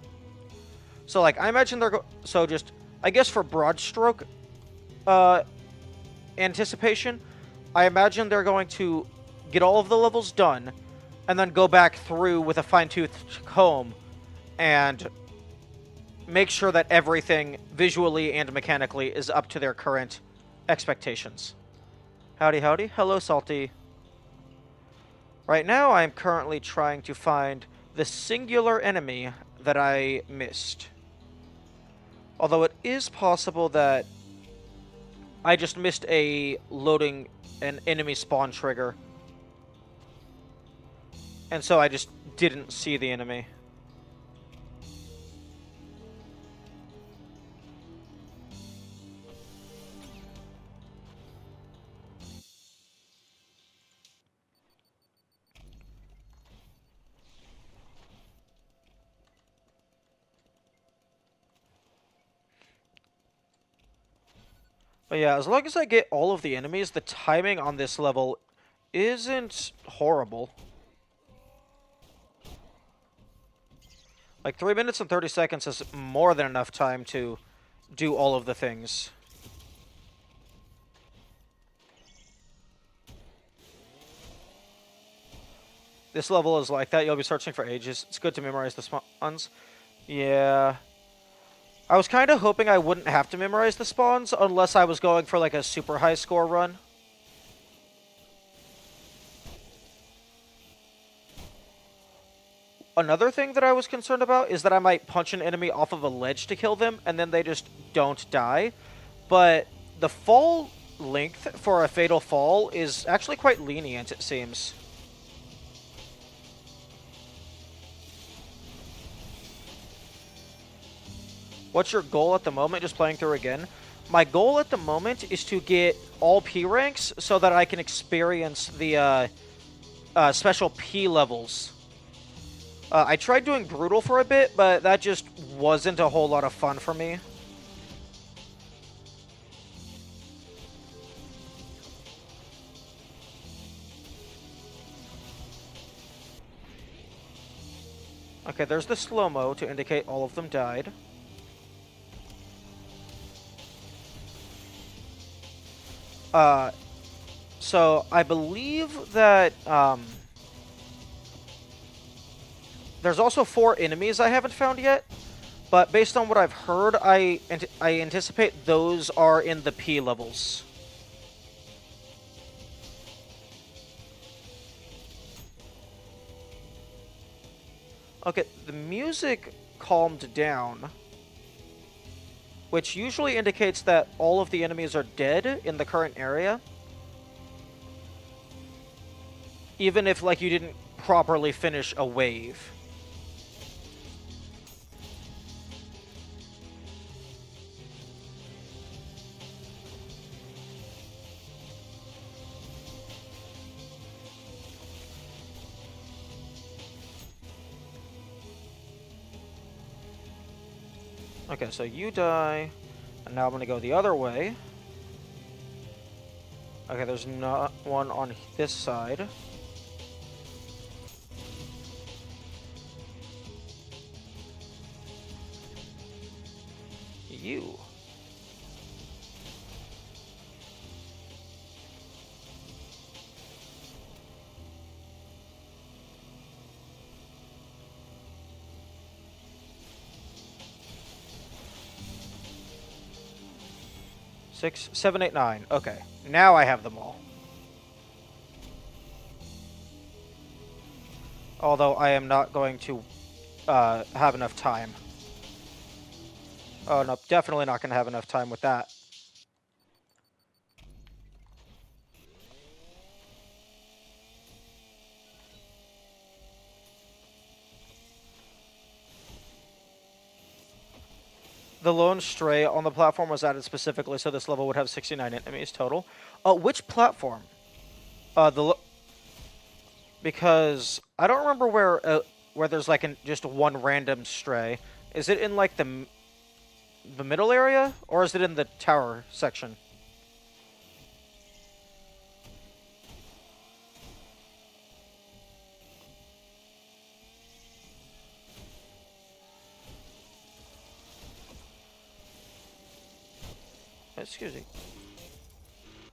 So, like, I imagine they're so just, I guess for broad stroke anticipation, I imagine they're going to get all of the levels done, and then go back through with a fine-toothed comb and make sure that everything visually and mechanically is up to their current expectations. Howdy, howdy. Hello, Salty. Right now, I'm currently trying to find the singular enemy that I missed. Although it is possible that I just missed a loading an enemy spawn trigger. And so I just didn't see the enemy. But yeah, as long as I get all of the enemies, the timing on this level isn't horrible. Like, 3 minutes and 30 seconds is more than enough time to do all of the things. This level is like that. You'll be searching for ages. It's good to memorize the spawns. Yeah. I was kind of hoping I wouldn't have to memorize the spawns unless I was going for, like, a super high score run. Another thing that I was concerned about is that I might punch an enemy off of a ledge to kill them, and then they just don't die. But the fall length for a fatal fall is actually quite lenient, it seems. What's your goal at the moment, just playing through again? My goal at the moment is to get all P ranks so that I can experience the special P levels. I tried doing Brutal for a bit, but that just wasn't a whole lot of fun for me. Okay, there's the slow-mo to indicate all of them died. So I believe that, there's also 4 enemies I haven't found yet, but based on what I've heard, I anticipate those are in the P levels. Okay, the music calmed down, which usually indicates that all of the enemies are dead in the current area. Even if, like, you didn't properly finish a wave. Okay, so you die, and now I'm going to go the other way. Okay, there's not one on this side. you. Six, seven, eight, nine. Okay, now I have them all. Although I am not going to have enough time. Oh, no, definitely not going to have enough time with that. The lone stray on the platform was added specifically so this level would have 69 enemies total. Which platform? Because I don't remember where there's like just one random stray. Is it in like the middle area, or is it in the tower section? Excuse me.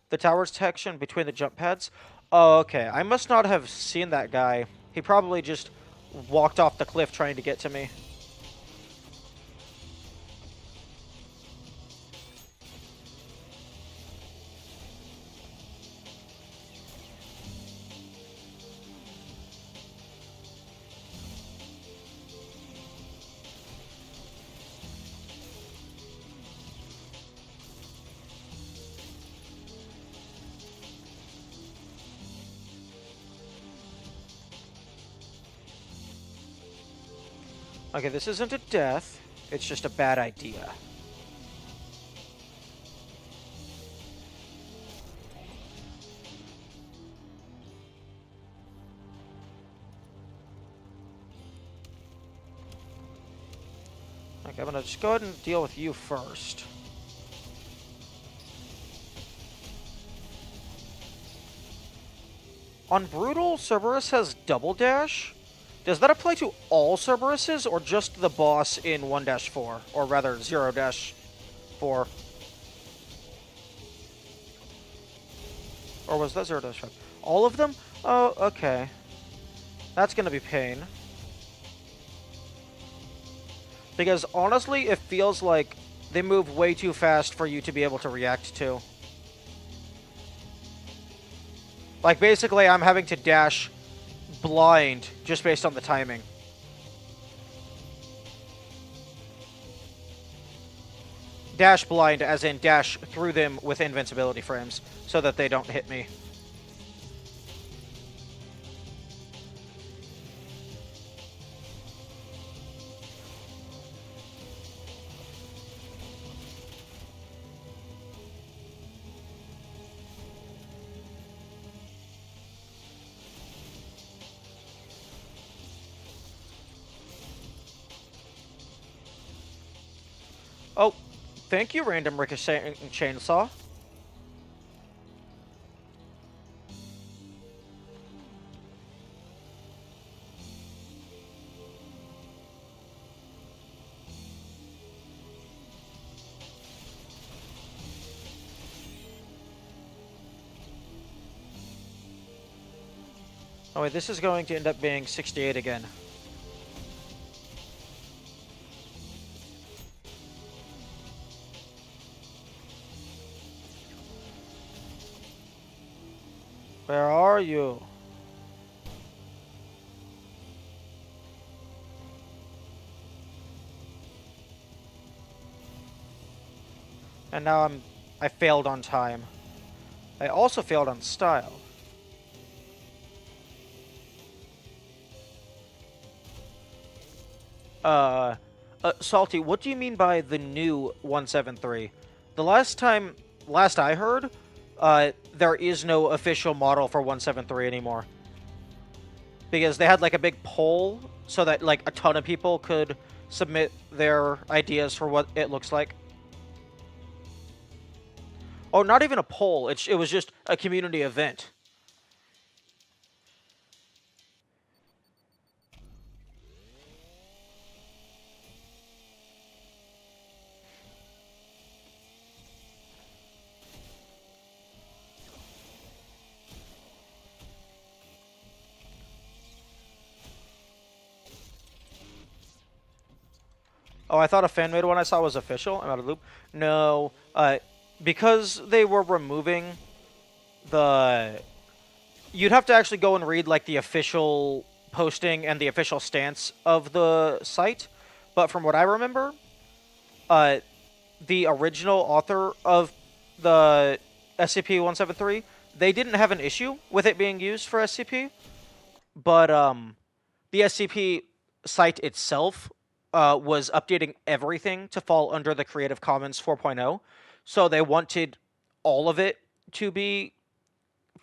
The tower section between the jump pads? Oh, okay. I must not have seen that guy. He probably just walked off the cliff trying to get to me. Okay, this isn't a death. It's just a bad idea. Okay, I'm gonna just go ahead and deal with you first. On Brutal, Cerberus has double dash. Does that apply to all Cerberuses, or just the boss in 1-4? Or rather, 0-4? Or was that 0-5? All of them? Oh, okay. That's gonna be pain. Because honestly, it feels like they move way too fast for you to be able to react to. Like, basically, I'm having to dash blind just based on the timing. Dash blind as in dash through them with invincibility frames so that they don't hit me. Oh, thank you, random ricocheting chainsaw. Oh wait, this is going to end up being 68 again. Where are you? And now I failed on time. I also failed on style. Salty, what do you mean by the new 173? The last I heard, there is no official model for 173 anymore. Because they had like a big poll so that like a ton of people could submit their ideas for what it looks like. Oh, not even a poll. It was just a community event. Oh, I thought a fan-made one I saw was official. I'm out of the loop. No, because they were removing the... You'd have to actually go and read, like, the official posting and the official stance of the site. But from what I remember, uh, the original author of the SCP-173, they didn't have an issue with it being used for SCP, but the SCP site itself was updating everything to fall under the Creative Commons 4.0, so they wanted all of it to be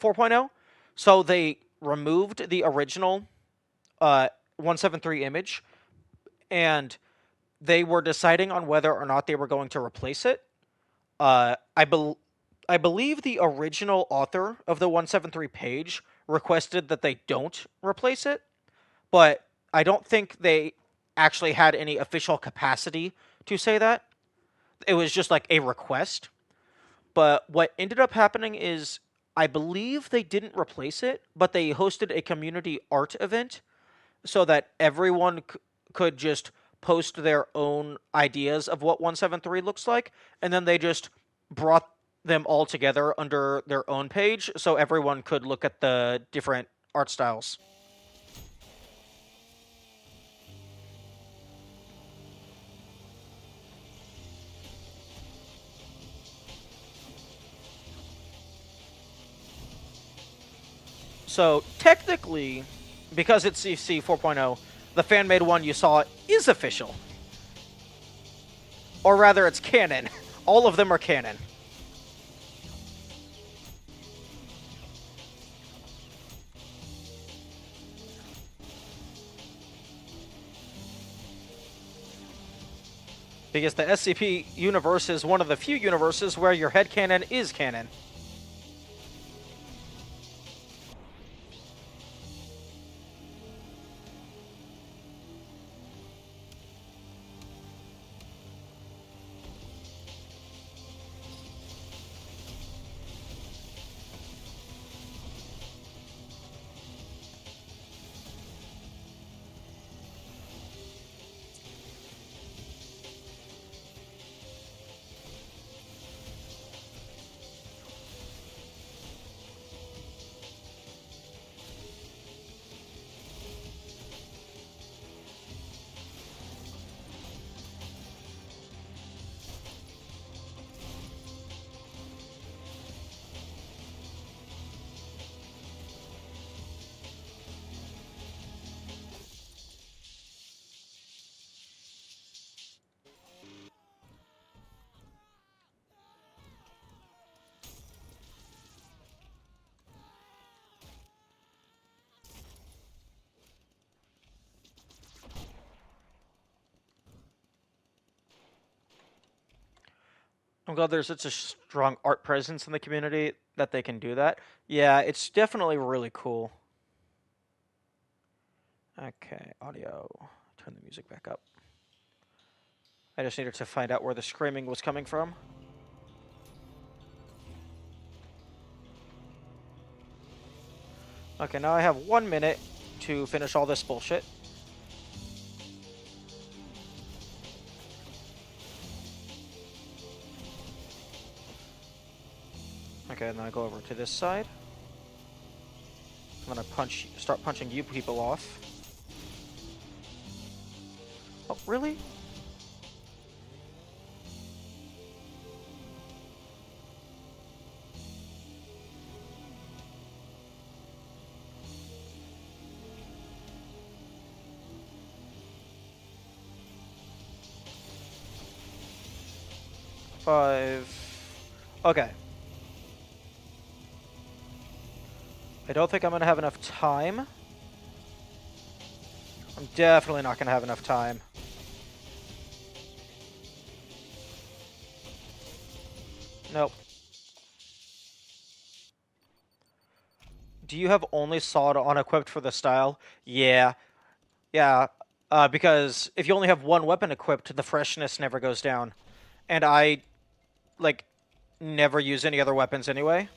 4.0, so they removed the original 173 image, and they were deciding on whether or not they were going to replace it. Uh, I, bel I believe the original author of the 173 page requested that they don't replace it, but I don't think they actually had any official capacity to say that. It was just like a request. But what ended up happening is I believe they didn't replace it, but they hosted a community art event so that everyone could just post their own ideas of what 173 looks like, and then they just brought them all together under their own page so everyone could look at the different art styles. So technically, because it's CC 4.0, the fan-made one you saw is official. Or rather, it's canon. All of them are canon. Because the SCP universe is one of the few universes where your headcanon is canon. I'm glad there's such a strong art presence in the community that they can do that. Yeah, it's definitely really cool. Okay, audio. Turn the music back up. I just needed to find out where the screaming was coming from. Okay, now I have 1 minute to finish all this bullshit. Okay, and then I go over to this side. I'm gonna start punching you people off. Oh, really? Five. Okay. I don't think I'm gonna have enough time. I'm definitely not gonna have enough time. Nope. Do you have only sawed unequipped for the style? Yeah. Yeah. Because if you only have one weapon equipped, the freshness never goes down. And I, like, never use any other weapons anyway.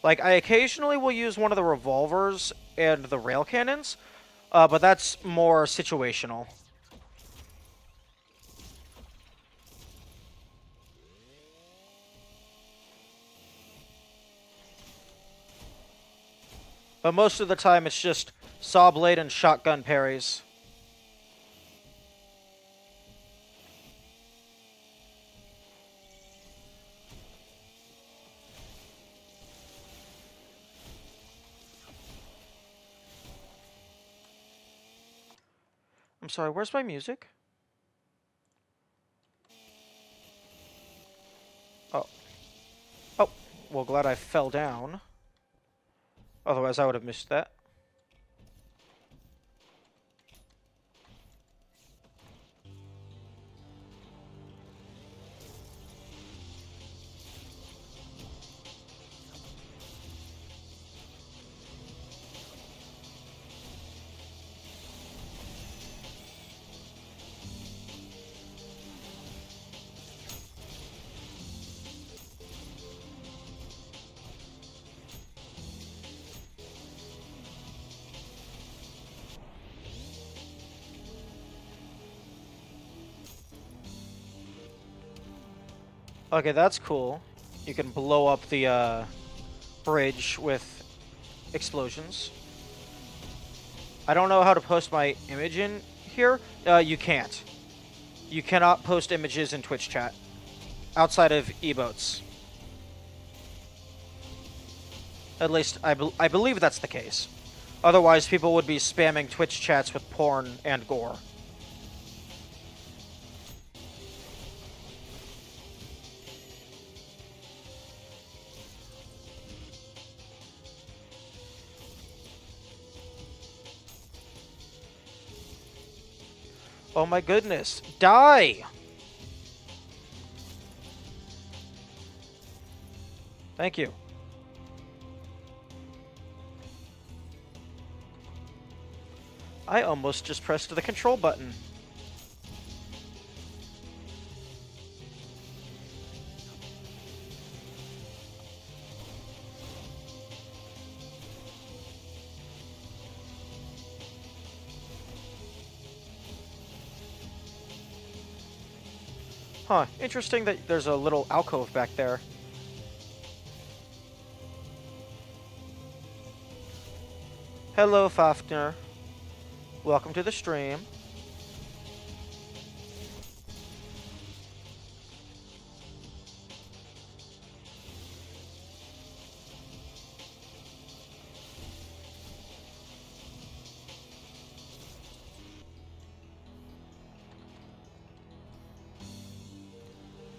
Like, I occasionally will use one of the revolvers and the rail cannons, but that's more situational. But most of the time, it's just saw blade and shotgun parries. I'm sorry, where's my music? Oh. Oh, well, glad I fell down. Otherwise, I would have missed that. Okay, that's cool. You can blow up the bridge with explosions. I don't know how to post my image in here. You can't. You cannot post images in Twitch chat outside of emotes. At least I believe that's the case. Otherwise, people would be spamming Twitch chats with porn and gore. Oh my goodness. Die! Thank you. I almost just pressed the control button. Huh, interesting that there's a little alcove back there. Hello, Fafnir. Welcome to the stream.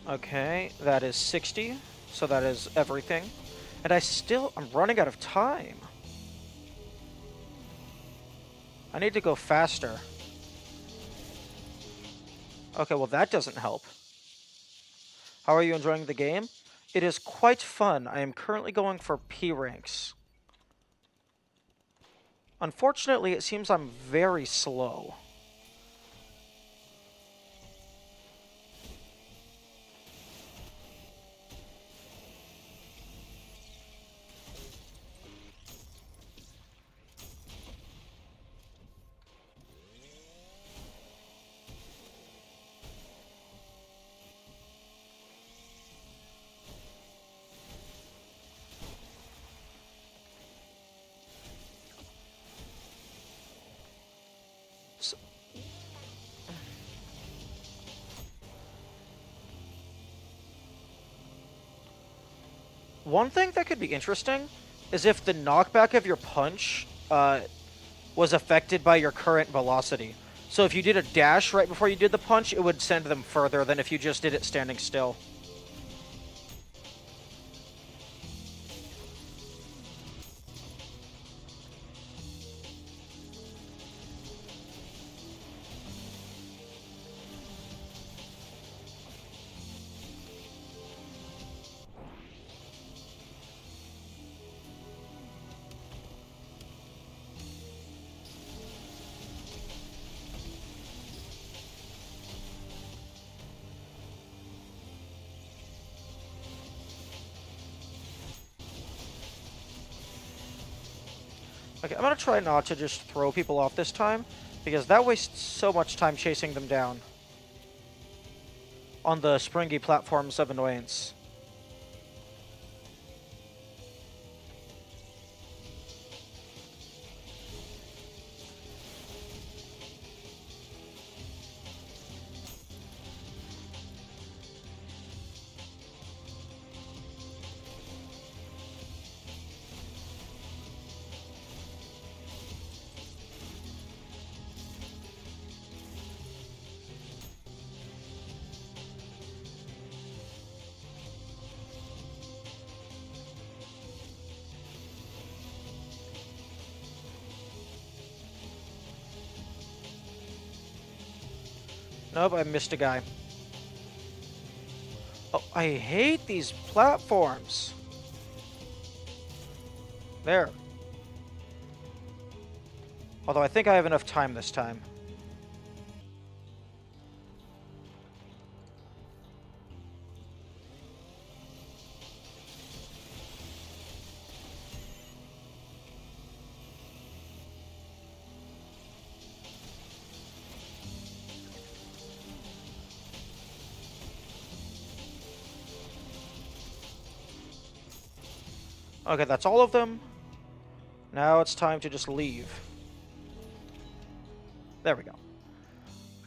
Okay, that is 60, so that is everything. And I'm running out of time. I need to go faster. Okay, well that doesn't help. How are you enjoying the game? It is quite fun. I am currently going for P ranks. Unfortunately, it seems I'm very slow. One thing that could be interesting is if the knockback of your punch was affected by your current velocity. So if you did a dash right before you did the punch, it would send them further than if you just did it standing still. Okay, I'm gonna try not to just throw people off this time, because that wastes so much time chasing them down on the springy platforms of annoyance. Nope, I missed a guy. Oh, I hate these platforms. There. Although I think I have enough time this time. Okay, that's all of them. Now it's time to just leave. There we go.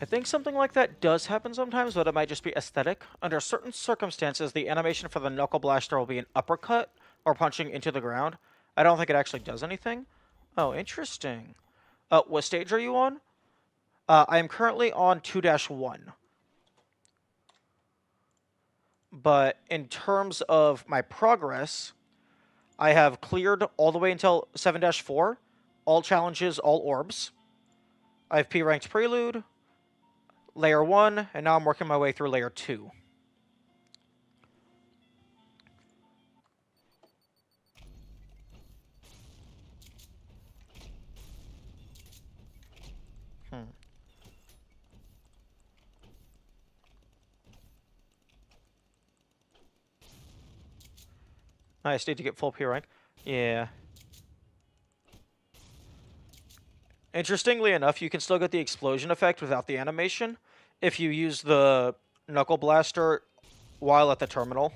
I think something like that does happen sometimes, but it might just be aesthetic. Under certain circumstances, the animation for the Knuckle Blaster will be an uppercut or punching into the ground. I don't think it actually does anything. Oh, interesting. What stage are you on? I am currently on 2-1. But in terms of my progress, I have cleared all the way until 7-4, all challenges, all orbs. I have P-ranked Prelude, Layer 1, and now I'm working my way through Layer 2. Nice, need to get full P rank. Yeah. Interestingly enough, you can still get the explosion effect without the animation if you use the Knuckle Blaster while at the terminal.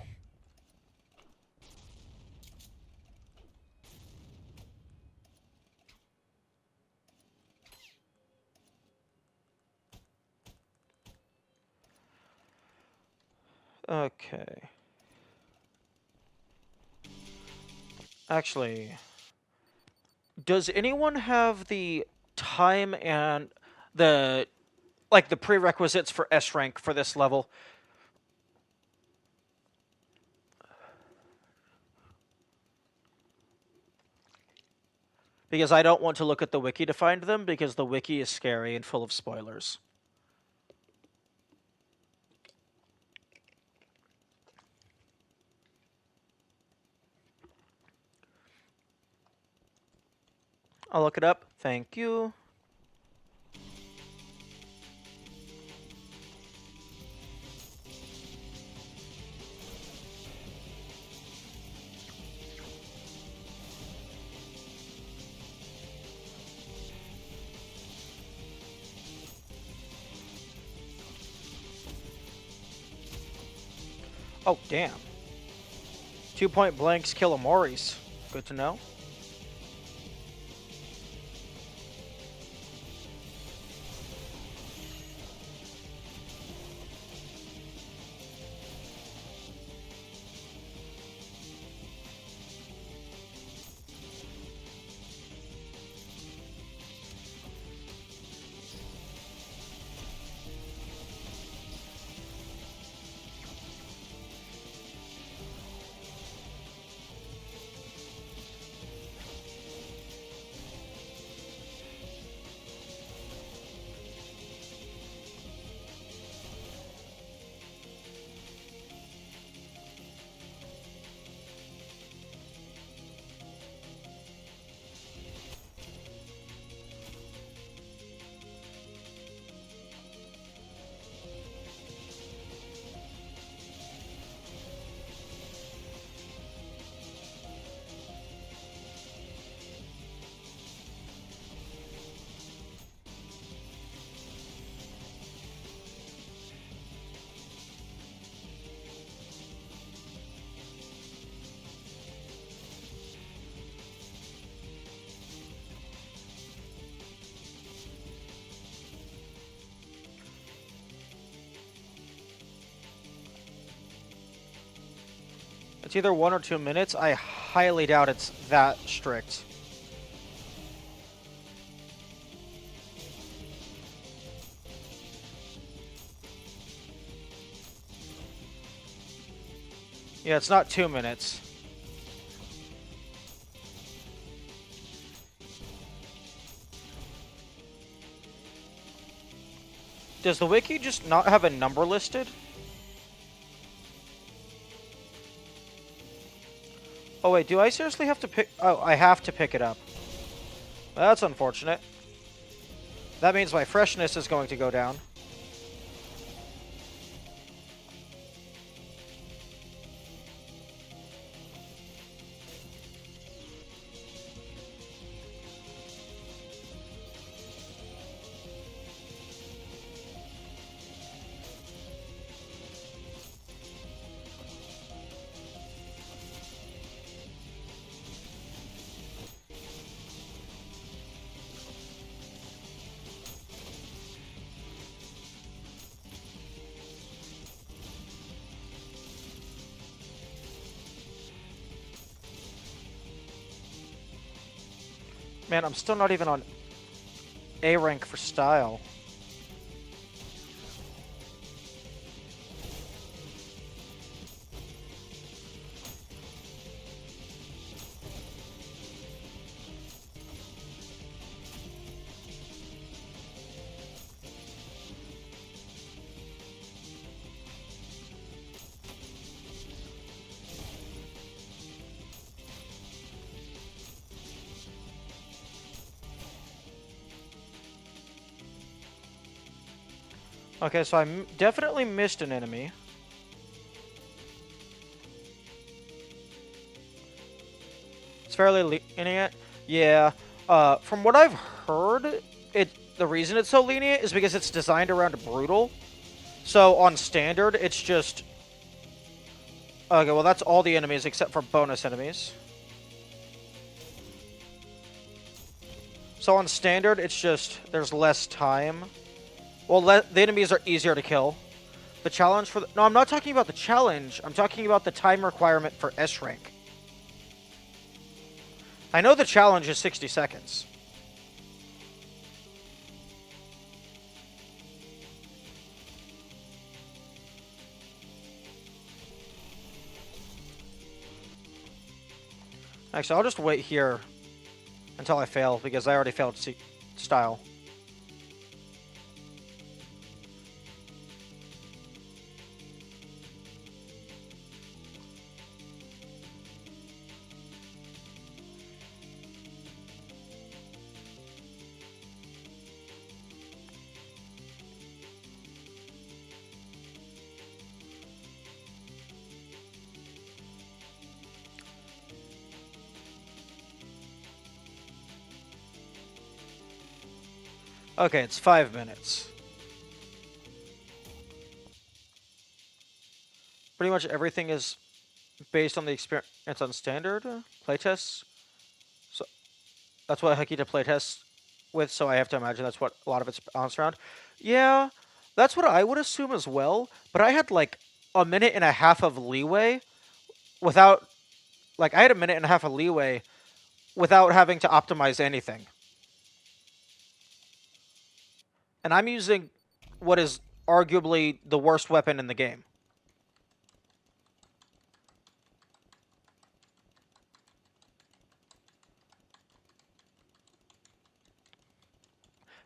Okay. Actually, does anyone have the time and the the prerequisites for S rank for this level? Because I don't want to look at the wiki to find them, because the wiki is scary and full of spoilers. I'll look it up. Thank you. Oh, damn. 2-point blanks kill Amoris. Good to know. It's either 1 or 2 minutes. I highly doubt it's that strict. Yeah, it's not 2 minutes. Does the wiki just not have a number listed? Oh wait, do I seriously have to pick... Oh, I have to pick it up. That's unfortunate. That means my freshness is going to go down. Man, I'm still not even on A rank for style. Okay, so I definitely missed an enemy. It's fairly lenient. Yeah. From what I've heard, the reason it's so lenient is because it's designed around brutal. So on standard, it's just... Okay, well that's all the enemies except for bonus enemies. So on standard, it's just... There's less time. Well, the enemies are easier to kill. The challenge for... No, I'm not talking about the challenge. I'm talking about the time requirement for S rank. I know the challenge is 60 seconds. Actually, I'll just wait here until I fail, because I already failed style. Okay, it's 5 minutes. Pretty much everything is based on the experience on standard playtests. So that's what I hook you to playtest with, so I have to imagine that's what a lot of it's balanced around. Yeah, that's what I would assume as well, but I had like a minute and a half of leeway without... Like, I had a minute and a half of leeway without having to optimize anything. And I'm using what is arguably the worst weapon in the game.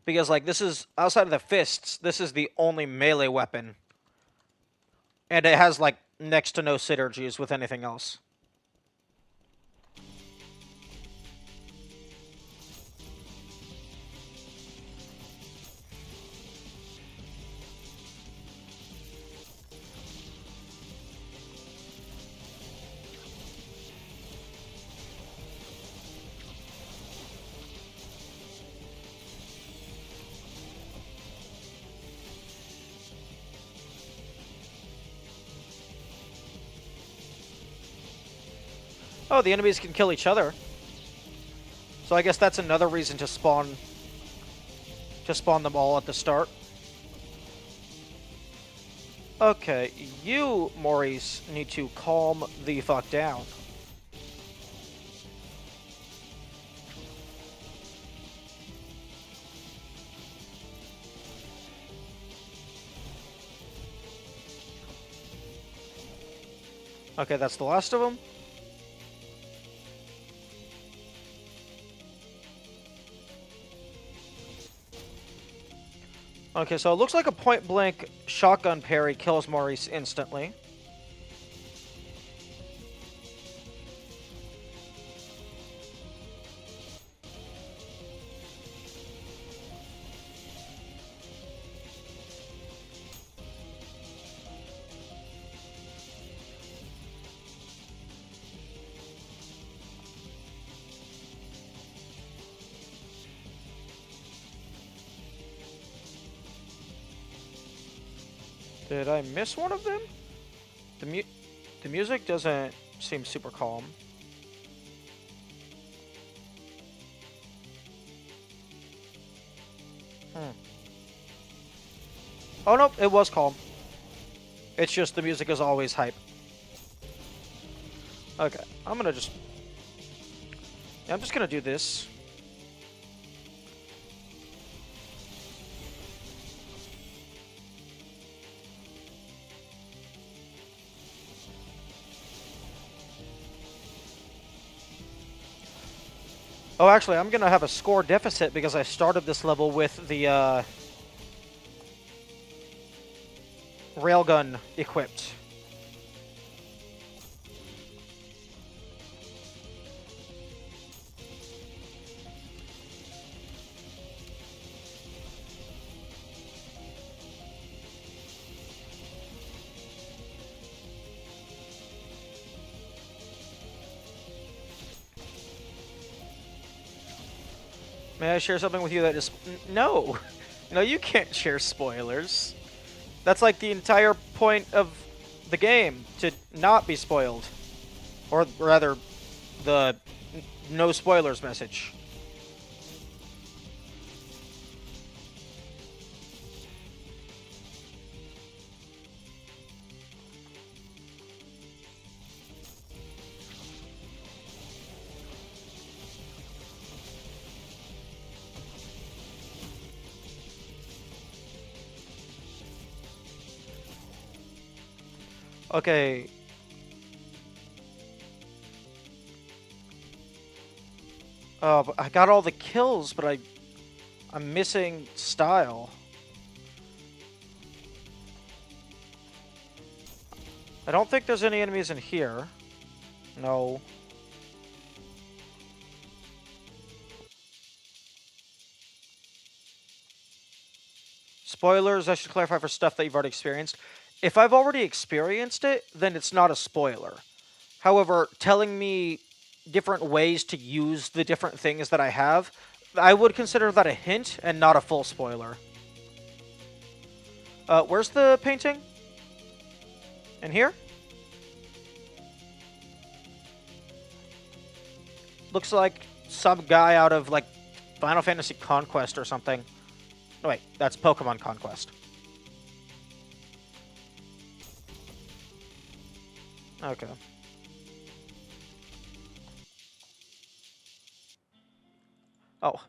Because, like, this is, outside of the fists, this is the only melee weapon. And it has, like, next to no synergies with anything else. Oh, the enemies can kill each other. So I guess that's another reason to spawn them all at the start. Okay, you, Maurice, need to calm the fuck down. Okay, that's the last of them. Okay, so it looks like a point-blank shotgun parry kills Maurice instantly. Did I miss one of them? The music doesn't seem super calm. Oh, no, it was calm. It's just the music is always hype. Okay, I'm just gonna do this. Oh, actually, I'm gonna have a score deficit because I started this level with the, railgun equipped. May I share something with you that is... No! No, you can't share spoilers. That's like the entire point of the game, to not be spoiled. Or rather, the no spoilers message. Okay. But I got all the kills, but I'm missing style. I don't think there's any enemies in here. No. Spoilers, I should clarify for stuff that you've already experienced. If I've already experienced it, then it's not a spoiler. However, telling me different ways to use the different things that I have, I would consider that a hint and not a full spoiler. Where's the painting? In here? Looks like some guy out of, like, Final Fantasy Conquest or something. No, wait, that's Pokemon Conquest. Okay. Oh.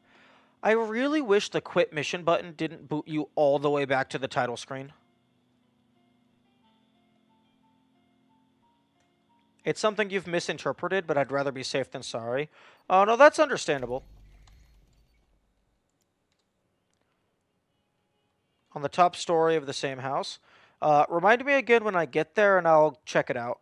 I really wish the quit mission button didn't boot you all the way back to the title screen. It's something you've misinterpreted, but I'd rather be safe than sorry. Oh, no, that's understandable. On the top story of the same house. Remind me again when I get there, and I'll check it out.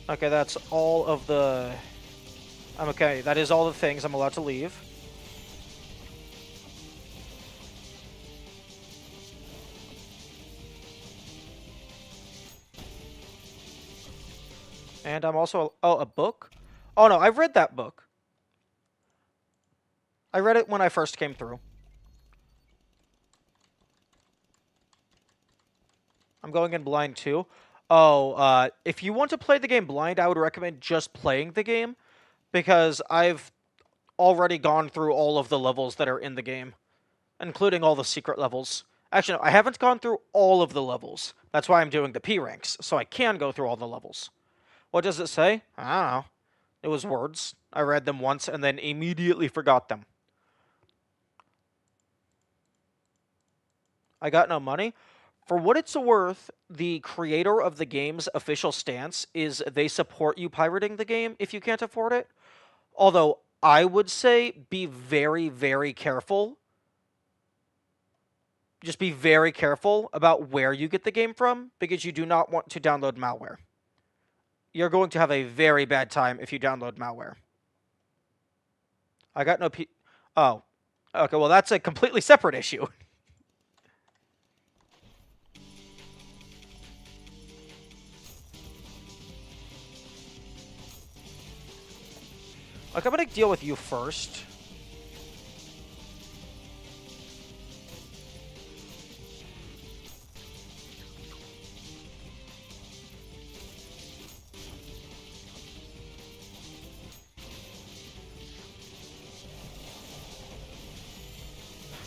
Okay, that's all of the... I'm okay. That is all the things I'm allowed to leave. And I'm also... Oh, a book? Oh, no, I've read that book. I read it when I first came through. I'm going in blind too. Oh, if you want to play the game blind, I would recommend just playing the game because I've already gone through all of the levels that are in the game, including all the secret levels. Actually, no, I haven't gone through all of the levels. That's why I'm doing the P ranks, so I can go through all the levels. What does it say? I don't know. It was words. I read them once and then immediately forgot them. I got no money. For what it's worth, the creator of the game's official stance is they support you pirating the game if you can't afford it. Although I would say be very, very careful. Just be very careful about where you get the game from because you do not want to download malware. You're going to have a very bad time if you download malware. I got no P. Oh. Okay, well, that's a completely separate issue. Like, I'm gonna deal with you first.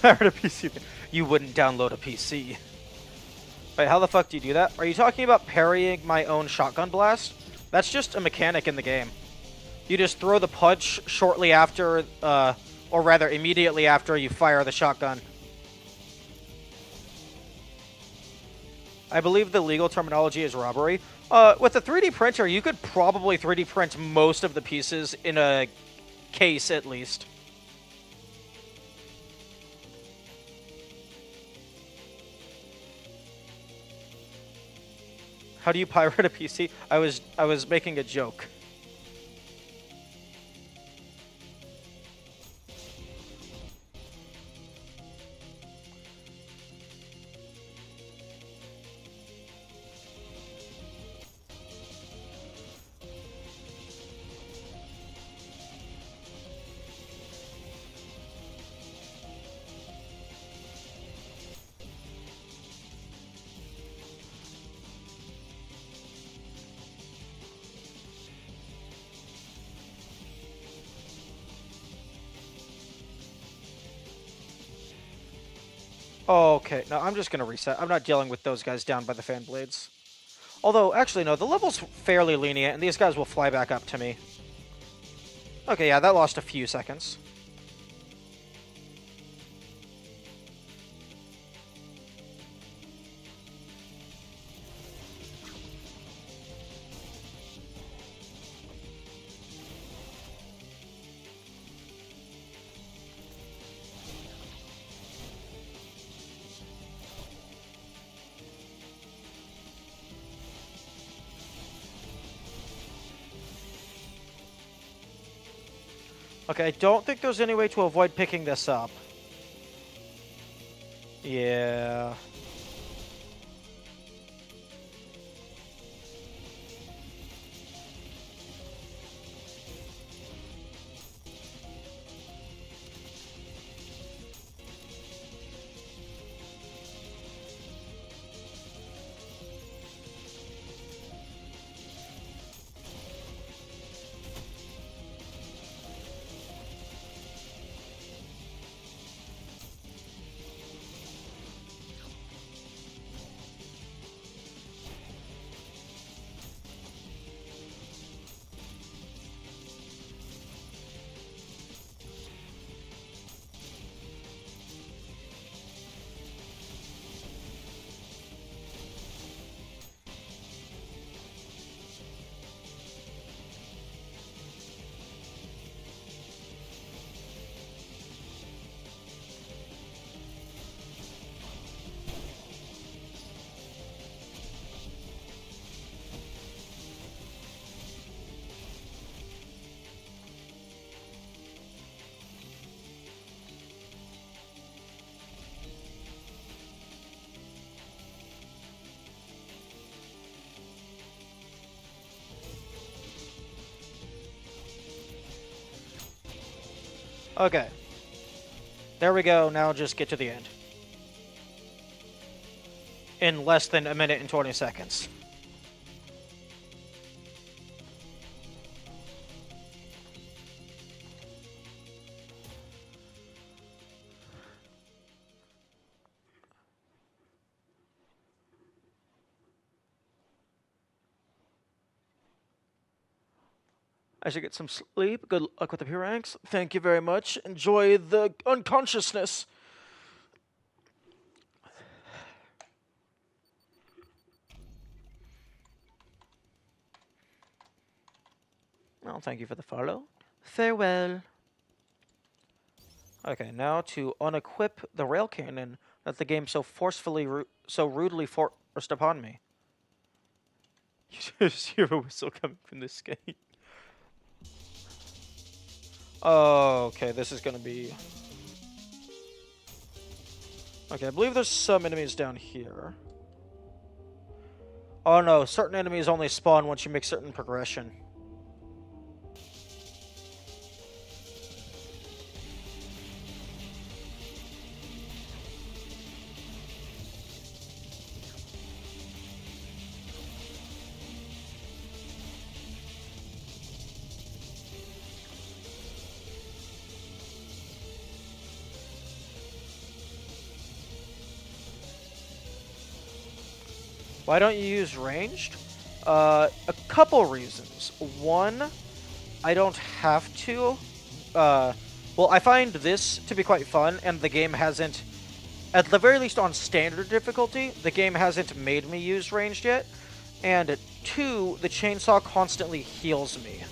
I heard a PC. You wouldn't download a PC. Wait, how the fuck do you do that? Are you talking about parrying my own shotgun blast? That's just a mechanic in the game. You just throw the punch shortly after, or rather immediately after you fire the shotgun. I believe the legal terminology is robbery. With a 3D printer, you could probably 3D print most of the pieces in a case, at least. How do you pirate a PC? I was making a joke. Okay, no, I'm just gonna reset. I'm not dealing with those guys down by the fan blades. Although, actually, no, the level's fairly lenient, and these guys will fly back up to me. Okay, yeah, that lost a few seconds. Okay, I don't think there's any way to avoid picking this up. Yeah. Okay. There we go, now just get to the end. in less than a minute and 20 seconds. I should get some sleep. Good luck with the P ranks. Thank you very much. Enjoy the unconsciousness. Well, thank you for the follow. Farewell. Okay, now to unequip the rail cannon that the game so forcefully, so rudely forced upon me. You just hear a whistle coming from this gate. Oh, okay, this is gonna be... Okay, I believe there's some enemies down here. Oh no, certain enemies only spawn once you make certain progression. Why don't you use ranged? A couple reasons. One, I don't have to. Well, I find this to be quite fun, and the game hasn't, at the very least on standard difficulty, the game hasn't made me use ranged yet. And two, the chainsaw constantly heals me.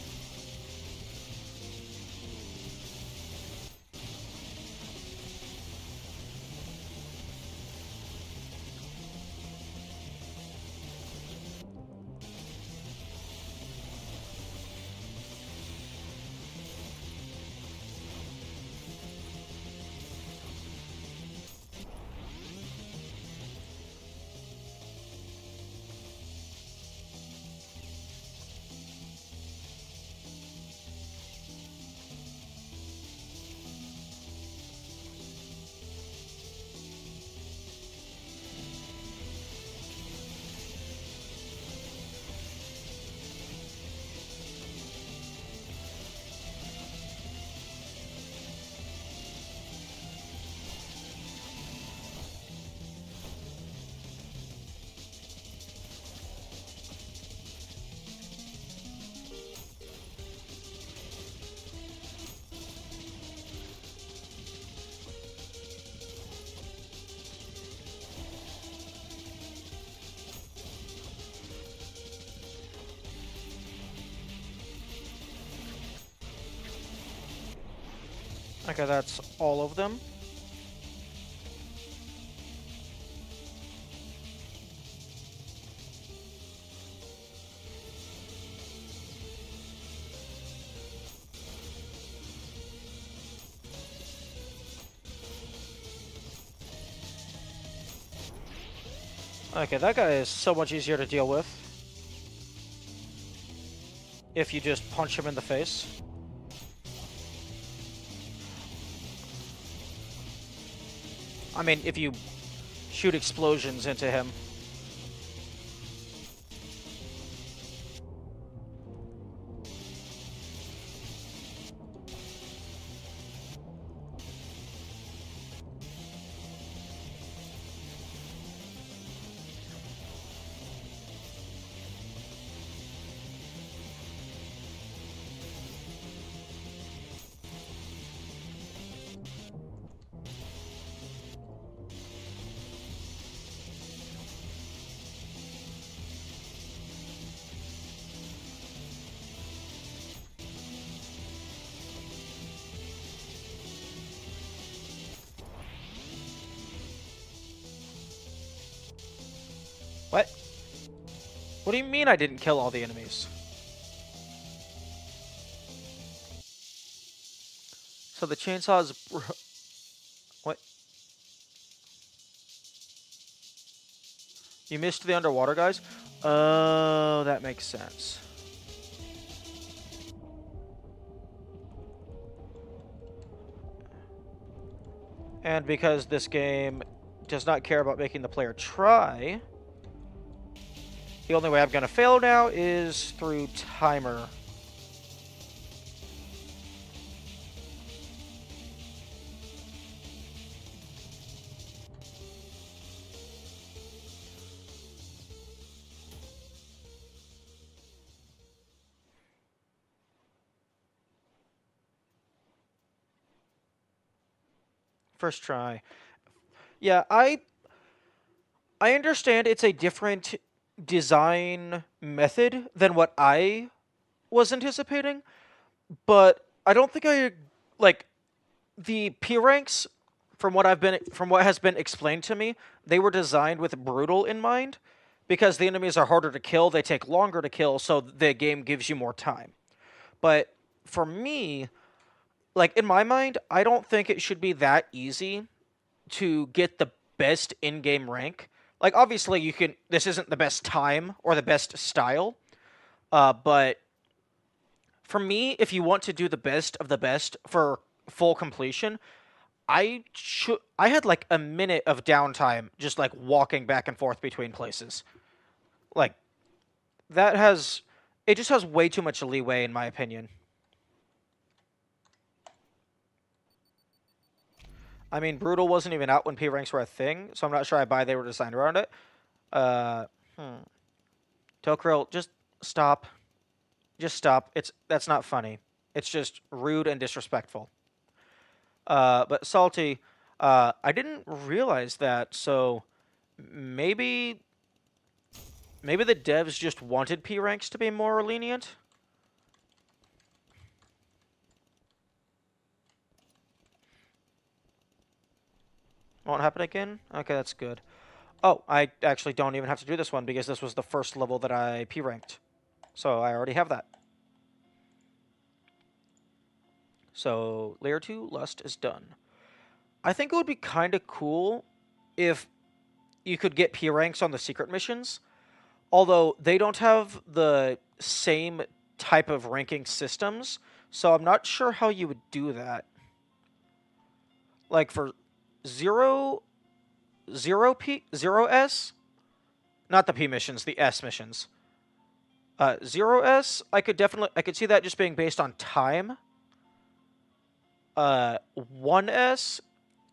Okay, that's all of them. Okay, that guy is so much easier to deal with if you just punch him in the face. I mean, if you shoot explosions into him. What? What do you mean I didn't kill all the enemies? So the chainsaw is... What? You missed the underwater guys? Oh, that makes sense. And because this game does not care about making the player try. The only way I'm going to fail now is through timer. First try. Yeah, I understand it's a different design method than what I was anticipating, but I don't think like the P ranks from what has been explained to me, they were designed with brutal in mind because the enemies are harder to kill, they take longer to kill, so the game gives you more time. But for me, like in my mind, I don't think it should be that easy to get the best in-game rank. Like obviously you can this isn't the best time or the best style, but for me, if you want to do the best of the best for full completion, I had like a minute of downtime just like walking back and forth between places. Like that has it just has way too much leeway in my opinion. I mean, brutal wasn't even out when P ranks were a thing, so I'm not sure I buy they were designed around it. Uh, hmm. Tokrill, just stop. Just stop. That's not funny. It's just rude and disrespectful. But Salty, I didn't realize that, so maybe the devs just wanted P ranks to be more lenient. Won't happen again? Okay, that's good. Oh, I actually don't even have to do this one because this was the first level that I P ranked. So I already have that. So layer 2 Lust is done. I think it would be kind of cool if you could get P ranks on the secret missions, although they don't have the same type of ranking systems, so I'm not sure how you would do that. Like for 0 0S, not the P missions, the S missions. 0S, I could see that just being based on time. 1S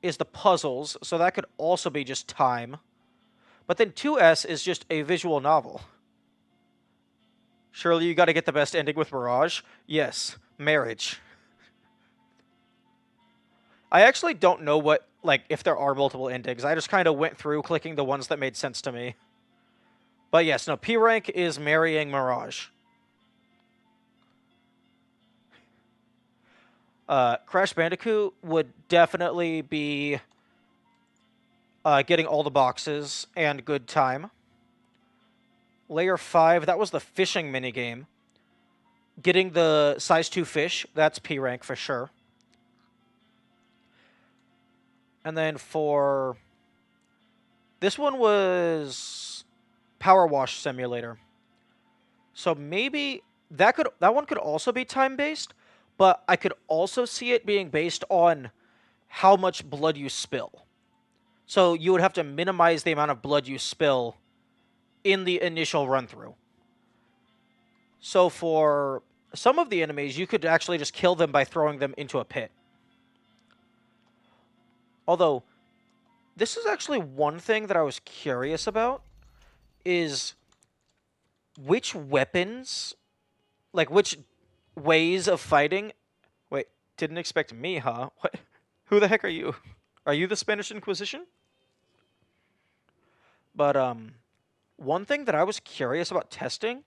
is the puzzles, so that could also be just time. But then 2S is just a visual novel. Surely you gotta get the best ending with Mirage? Yes, marriage. I actually don't know what, like, if there are multiple endings. I just kind of went through clicking the ones that made sense to me. But yes, no, P rank is marrying Mirage. Crash Bandicoot would definitely be getting all the boxes and good time. Layer 5, that was the fishing minigame. Getting the size 2 fish, that's P rank for sure. And then for... This one was Power Wash Simulator. So maybe that one could also be time-based, but I could also see it being based on how much blood you spill. So you would have to minimize the amount of blood you spill in the initial run-through. So for some of the enemies, you could actually just kill them by throwing them into a pit. Although, this is actually one thing that I was curious about, is which weapons, like which ways of fighting... Wait, didn't expect me, huh? What? Who the heck are you? Are you the Spanish Inquisition? But, one thing that I was curious about testing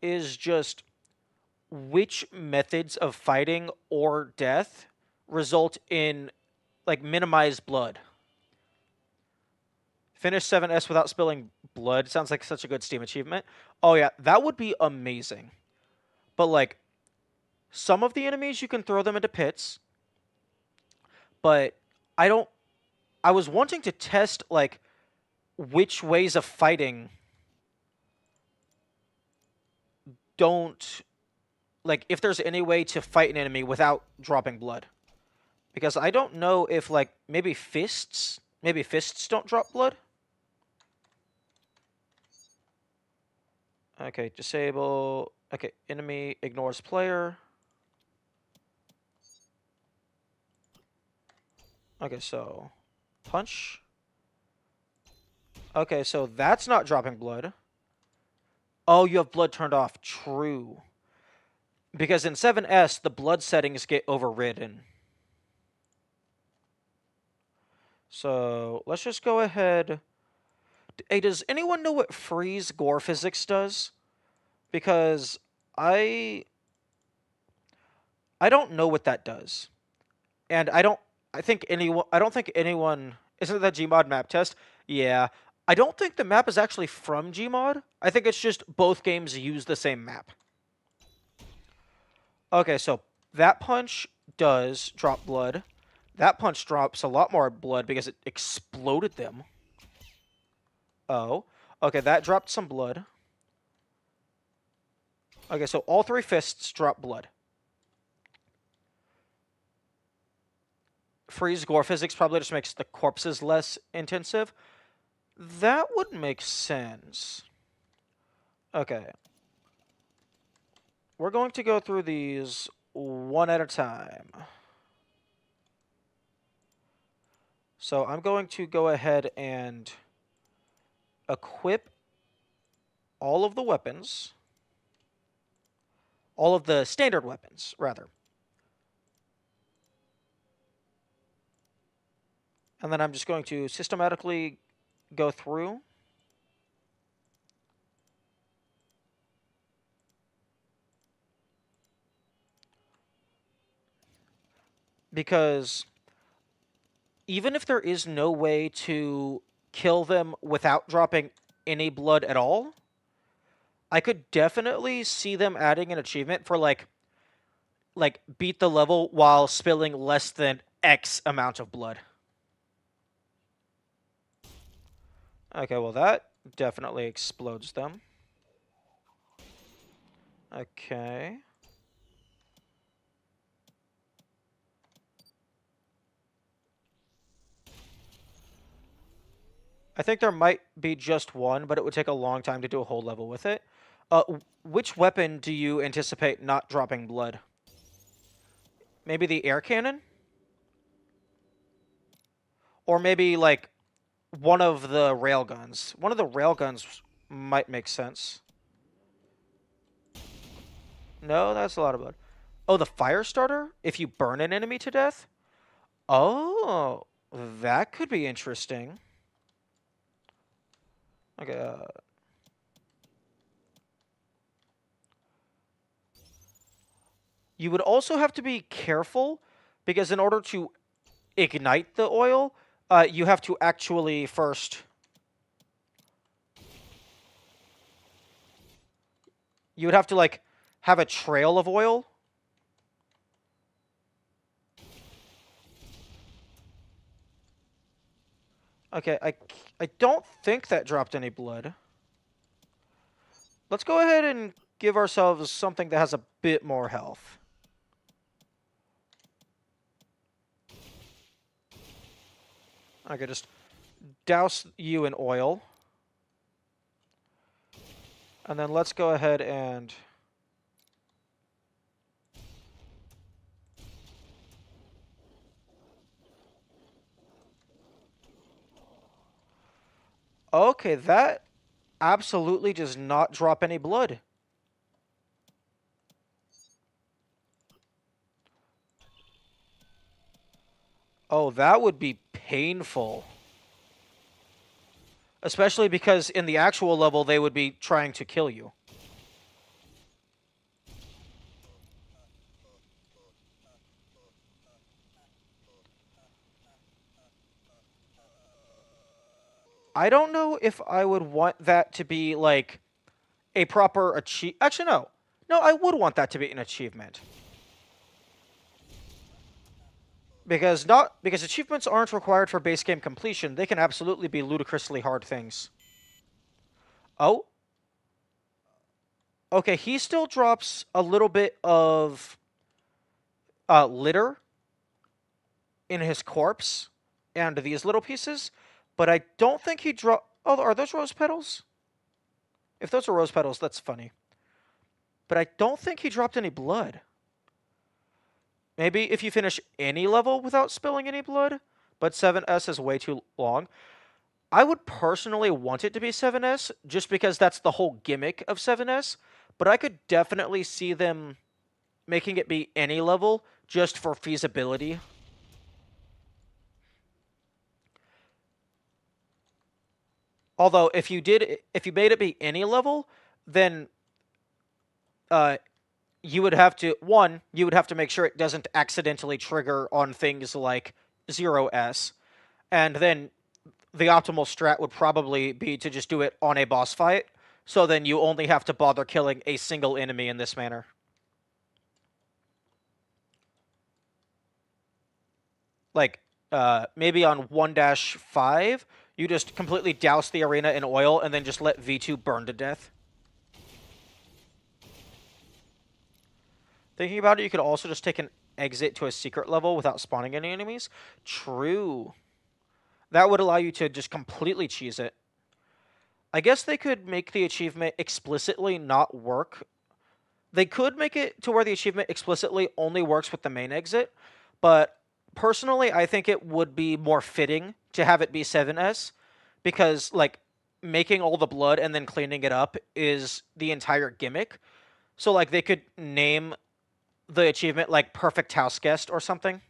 is just which methods of fighting or death result in, like, minimized blood. Finish 7S without spilling blood sounds like such a good Steam achievement. Oh yeah, that would be amazing. But, like, some of the enemies you can throw them into pits, but I was wanting to test, like, which ways of fighting don't... Like, if there's any way to fight an enemy without dropping blood. Because I don't know if, like, maybe fists Maybe fists don't drop blood? Okay, disable. Okay, enemy ignores player. Okay, so punch. Okay, so that's not dropping blood. Oh, you have blood turned off. True. Because in 7S, the blood settings get overridden. So let's just go ahead. Hey, does anyone know what freeze gore physics does? Because I I don't know what that does. And I don't think anyone isn't that Gmod map test? Yeah. I don't think the map is actually from Gmod. I think it's just both games use the same map. Okay, so that punch does drop blood. That punch drops a lot more blood because it exploded them. Oh. Okay, that dropped some blood. Okay, so all three fists drop blood. Freeze gore physics probably just makes the corpses less intensive. That would make sense. Okay. We're going to go through these one at a time. So I'm going to go ahead and equip all of the weapons. All of the standard weapons, rather. And then I'm just going to systematically go through. Because even if there is no way to kill them without dropping any blood at all, I could definitely see them adding an achievement for like beat the level while spilling less than X amount of blood. Okay, well that definitely explodes them. Okay. I think there might be just one, but it would take a long time to do a whole level with it. Which weapon do you anticipate not dropping blood? Maybe the air cannon? Or maybe, like, one of the railguns. One of the railguns might make sense. No, that's a lot of blood. Oh, the fire starter? If you burn an enemy to death? Oh, that could be interesting. Okay, you would also have to be careful, because in order to ignite the oil, you have to actually first... You would have to, like, have a trail of oil. Okay, I don't think that dropped any blood. Let's go ahead and give ourselves something that has a bit more health. Okay, just douse you in oil. And then let's go ahead and... Okay, that absolutely does not drop any blood. Oh, that would be painful. Especially because in the actual level, they would be trying to kill you. I don't know if I would want that to be, like, a proper achieve... Actually, no. No, I would want that to be an achievement. Because achievements aren't required for base game completion. They can absolutely be ludicrously hard things. Oh. Okay, he still drops a little bit of litter in his corpse. and these little pieces, but I don't think he dropped... Oh, are those rose petals? If those are rose petals, that's funny. But I don't think he dropped any blood. Maybe if you finish any level without spilling any blood, but 7S is way too long. I would personally want it to be 7S, just because that's the whole gimmick of 7S, but I could definitely see them making it be any level, just for feasibility. Although, if you made it be any level, then uh, you would have to make sure it doesn't accidentally trigger on things like 0S, and then the optimal strat would probably be to just do it on a boss fight, so then you only have to bother killing a single enemy in this manner. Like, maybe on 1-5, you just completely douse the arena in oil and then just let V2 burn to death. Thinking about it, you could also just take an exit to a secret level without spawning any enemies. True. That would allow you to just completely cheese it. I guess they could make the achievement explicitly not work. They could make it to where the achievement explicitly only works with the main exit, but personally, I think it would be more fitting to have it be 7S, because, like, making all the blood and then cleaning it up is the entire gimmick. So, like, they could name the achievement, like, Perfect House Guest or something.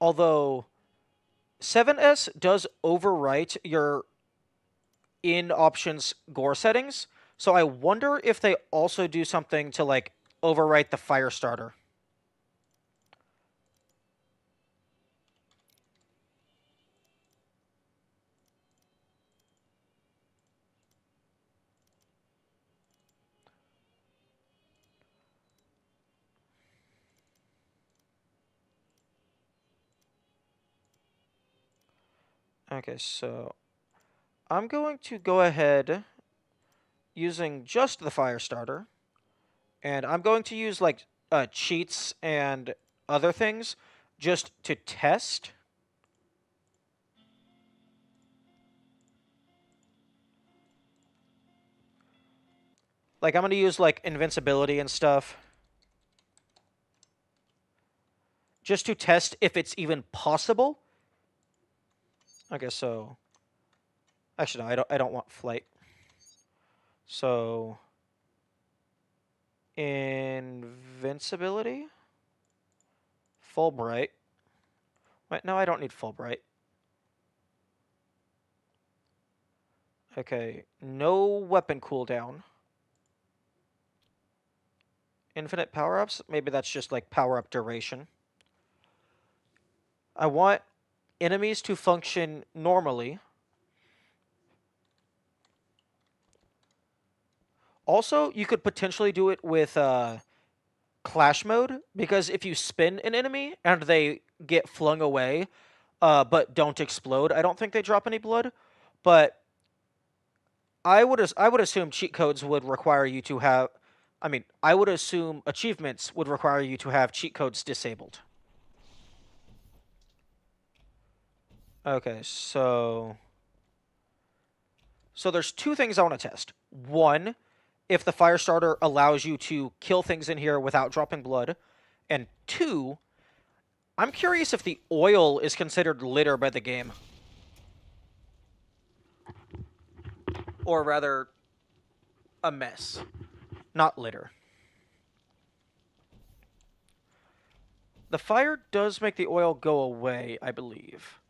Although 7S does overwrite your in options gore settings, so I wonder if they also do something to, like, overwrite the fire starter. Okay, so I'm going to go ahead using just the fire starter, and I'm going to use, like, cheats and other things just to test. Like, I'm going to use, like, invincibility and stuff just to test if it's even possible. Okay, so actually no, I don't want flight. So invincibility, Fulbright. Wait, no, I don't need Fulbright. Okay, no weapon cooldown. Infinite power-ups? Maybe that's just, like, power-up duration. I want enemies to function normally. Also, you could potentially do it with clash mode, because if you spin an enemy and they get flung away, but don't explode, I don't think they drop any blood. But I would assume cheat codes would require you to have. I mean, I would assume achievements would require you to have cheat codes disabled. Okay, so there's two things I want to test. One, if the fire starter allows you to kill things in here without dropping blood, and two, I'm curious if the oil is considered litter by the game. Or rather, a mess, not litter. The fire does make the oil go away, I believe,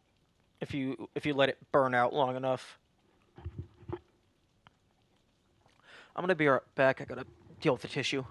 if you let it burn out long enough. I'm gonna be right back. I gotta deal with the tissue.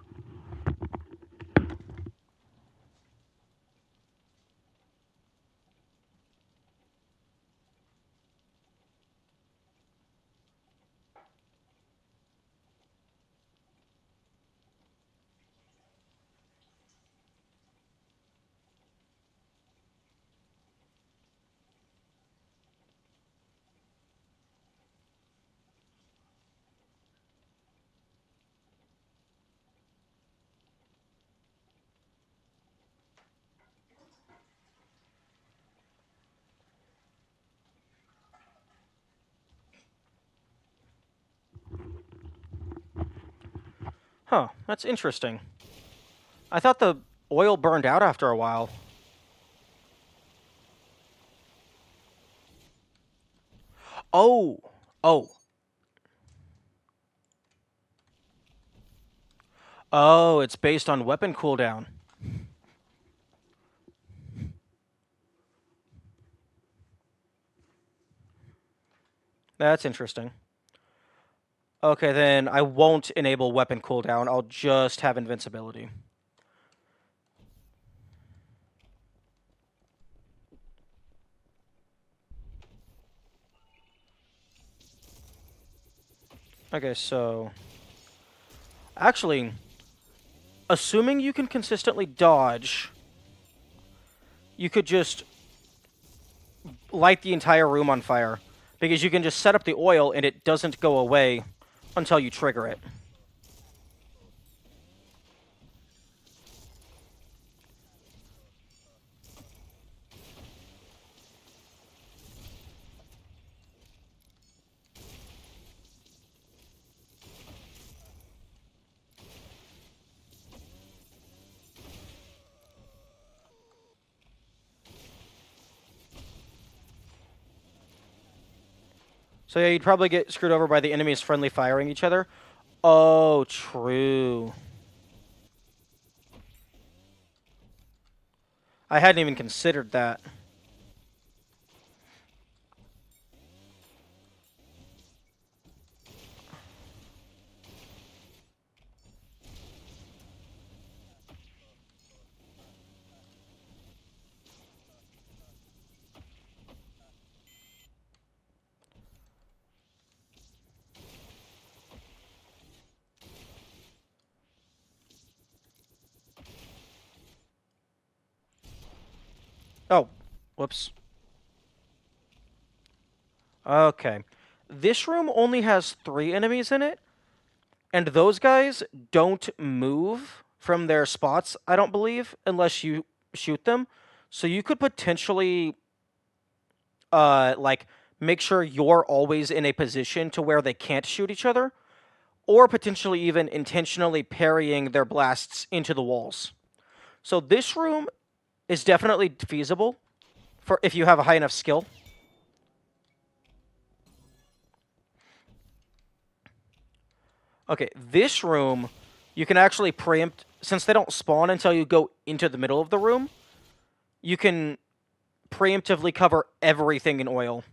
Huh, that's interesting. I thought the oil burned out after a while. Oh! Oh. Oh, it's based on weapon cooldown. That's interesting. Okay, then I won't enable weapon cooldown. I'll just have invincibility. Okay, so... Actually, assuming you can consistently dodge, you could just light the entire room on fire. Because you can just set up the oil and it doesn't go away until you trigger it. So yeah, you'd probably get screwed over by the enemies friendly firing each other. Oh, true. I hadn't even considered that. Oh, whoops. Okay. This room only has 3 enemies in it, and those guys don't move from their spots, I don't believe, unless you shoot them. So you could potentially, like, make sure you're always in a position to where they can't shoot each other, or potentially even intentionally parrying their blasts into the walls. So this room is definitely feasible for if you have a high enough skill. Okay, this room, you can actually preempt, since they don't spawn until you go into the middle of the room, you can preemptively cover everything in oil.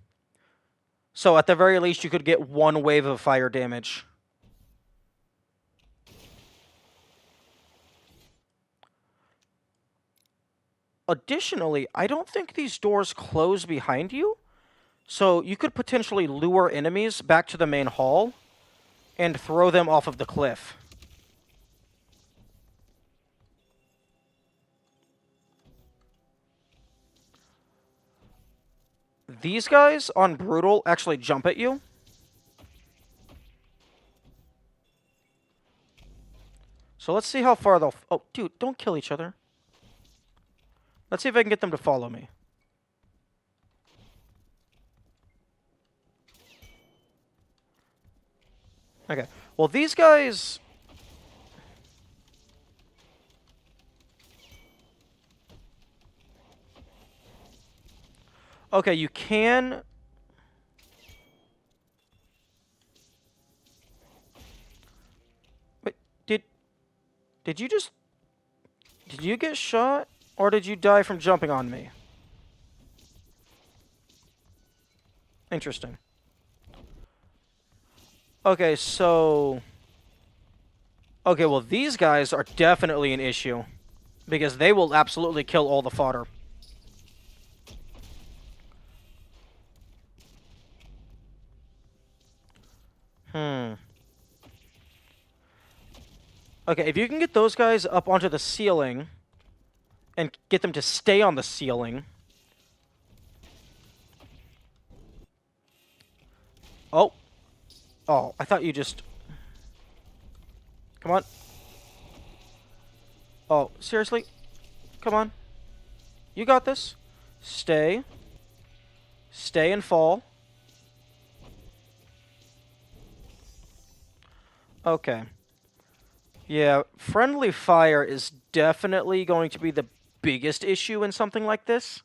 So at the very least, you could get 1 wave of fire damage. Additionally, I don't think these doors close behind you, so you could potentially lure enemies back to the main hall and throw them off of the cliff. These guys on Brutal actually jump at you. So let's see how far they'll... Oh, dude, don't kill each other. Let's see if I can get them to follow me. Okay. Well, these guys... Okay, you can... Wait, did you just... Did you get shot? Or did you die from jumping on me? Interesting. Okay, so... Okay, well, these guys are definitely an issue. Because they will absolutely kill all the fodder. Okay, if you can get those guys up onto the ceiling and get them to stay on the ceiling. Oh. Oh, I thought you just... Come on. Oh, seriously? Come on. You got this. Stay. Stay and fall. Okay. Yeah, friendly fire is definitely going to be the biggest issue in something like this.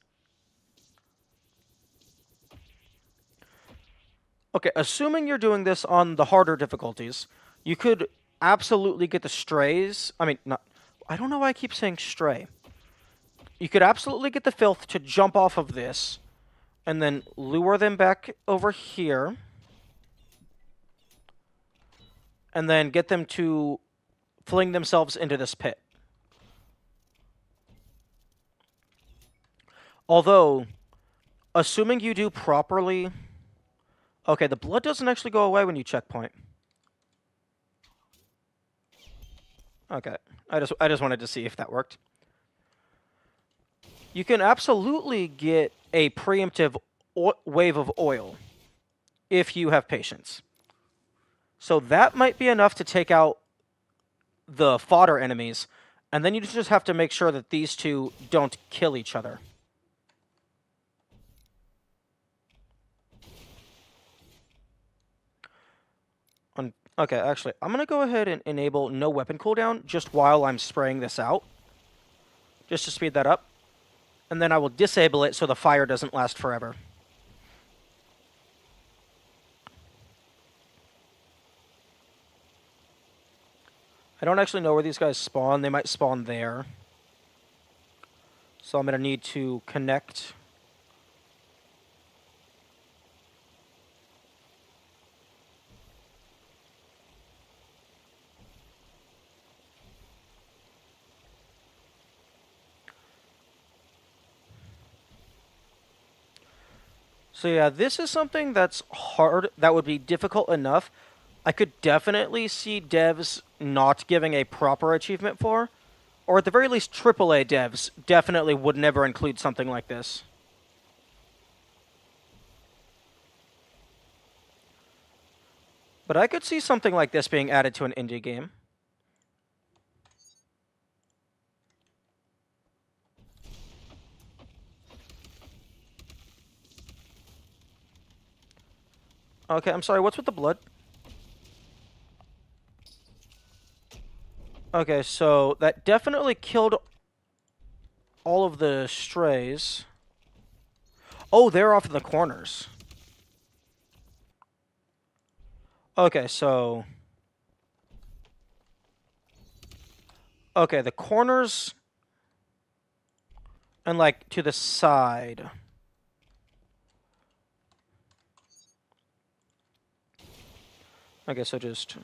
Okay, assuming you're doing this on the harder difficulties, you could absolutely get the strays. I mean, not. I don't know why I keep saying stray. You could absolutely get the filth to jump off of this and then lure them back over here and then get them to fling themselves into this pit. Although, assuming you do properly... Okay, the blood doesn't actually go away when you checkpoint. Okay, I just wanted to see if that worked. You can absolutely get a preemptive wave of oil if you have patience. So that might be enough to take out the fodder enemies, and then you just have to make sure that these two don't kill each other. Okay, actually, I'm going to go ahead and enable no weapon cooldown just while I'm spraying this out, just to speed that up. And then I will disable it so the fire doesn't last forever. I don't actually know where these guys spawn. They might spawn there. So I'm going to need to connect. So yeah, this is something that's hard, that would be difficult enough. I could definitely see devs not giving a proper achievement for, or at the very least AAA devs definitely would never include something like this. But I could see something like this being added to an indie game. Okay, I'm sorry, what's with the blood? Okay, so that definitely killed all of the strays. Oh, they're off in the corners. Okay, so... Okay, the corners... And, like, to the side. Okay, so just...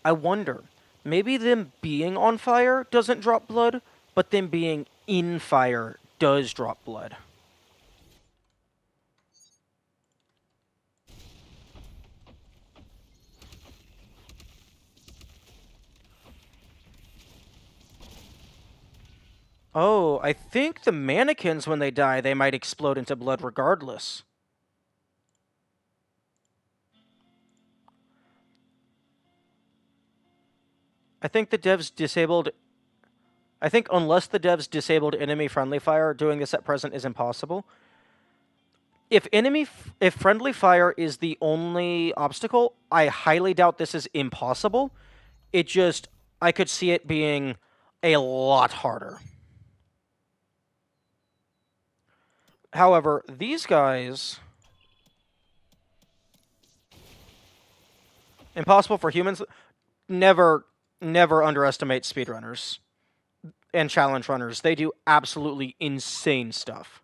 I wonder. Maybe them being on fire doesn't drop blood, but them being in fire does drop blood. Oh, I think the mannequins, when they die, they might explode into blood regardless. I think the devs disabled... I think unless the devs disabled enemy friendly fire, doing this at present is impossible. If friendly fire is the only obstacle, I highly doubt this is impossible. It just... I could see it being a lot harder. However, these guys... Impossible for humans. Never underestimate speedrunners and challenge runners. They do absolutely insane stuff.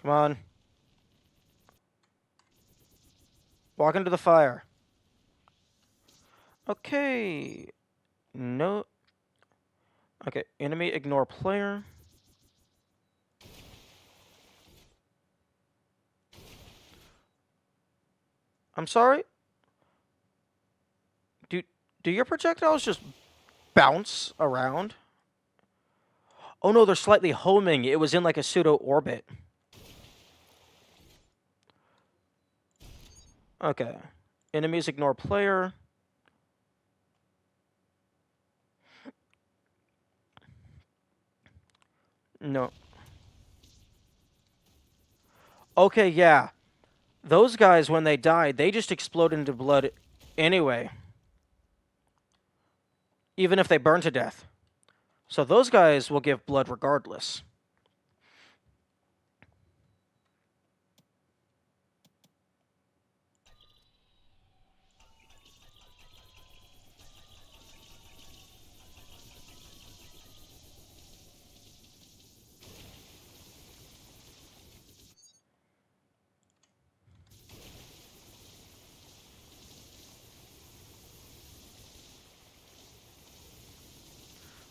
Come on. Walk into the fire. Okay. No. Okay, enemy ignore player. I'm sorry? Do your projectiles just bounce around? Oh no, they're slightly homing. It was in like a pseudo orbit. Okay. Enemies ignore player. No. Okay, yeah. Those guys, when they died, they just explode into blood anyway. Even if they burn to death. So those guys will give blood regardless.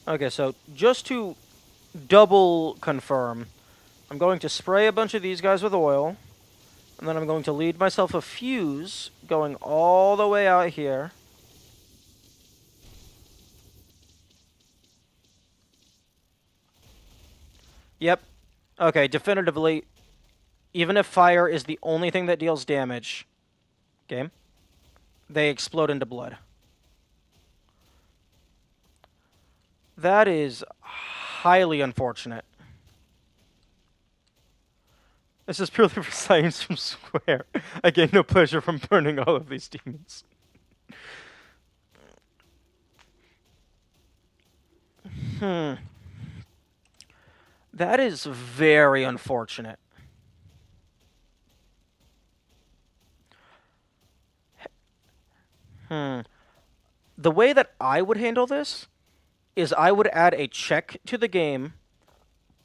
Okay, so just to double confirm, I'm going to spray a bunch of these guys with oil, and then I'm going to lead myself a fuse going all the way out here. Yep. Okay, definitively, even if fire is the only thing that deals damage, game, they explode into blood. That is highly unfortunate. This is purely for science from Square. I gain no pleasure from burning all of these demons. Hmm. That is very unfortunate. Hmm. The way that I would handle this is I would add a check to the game,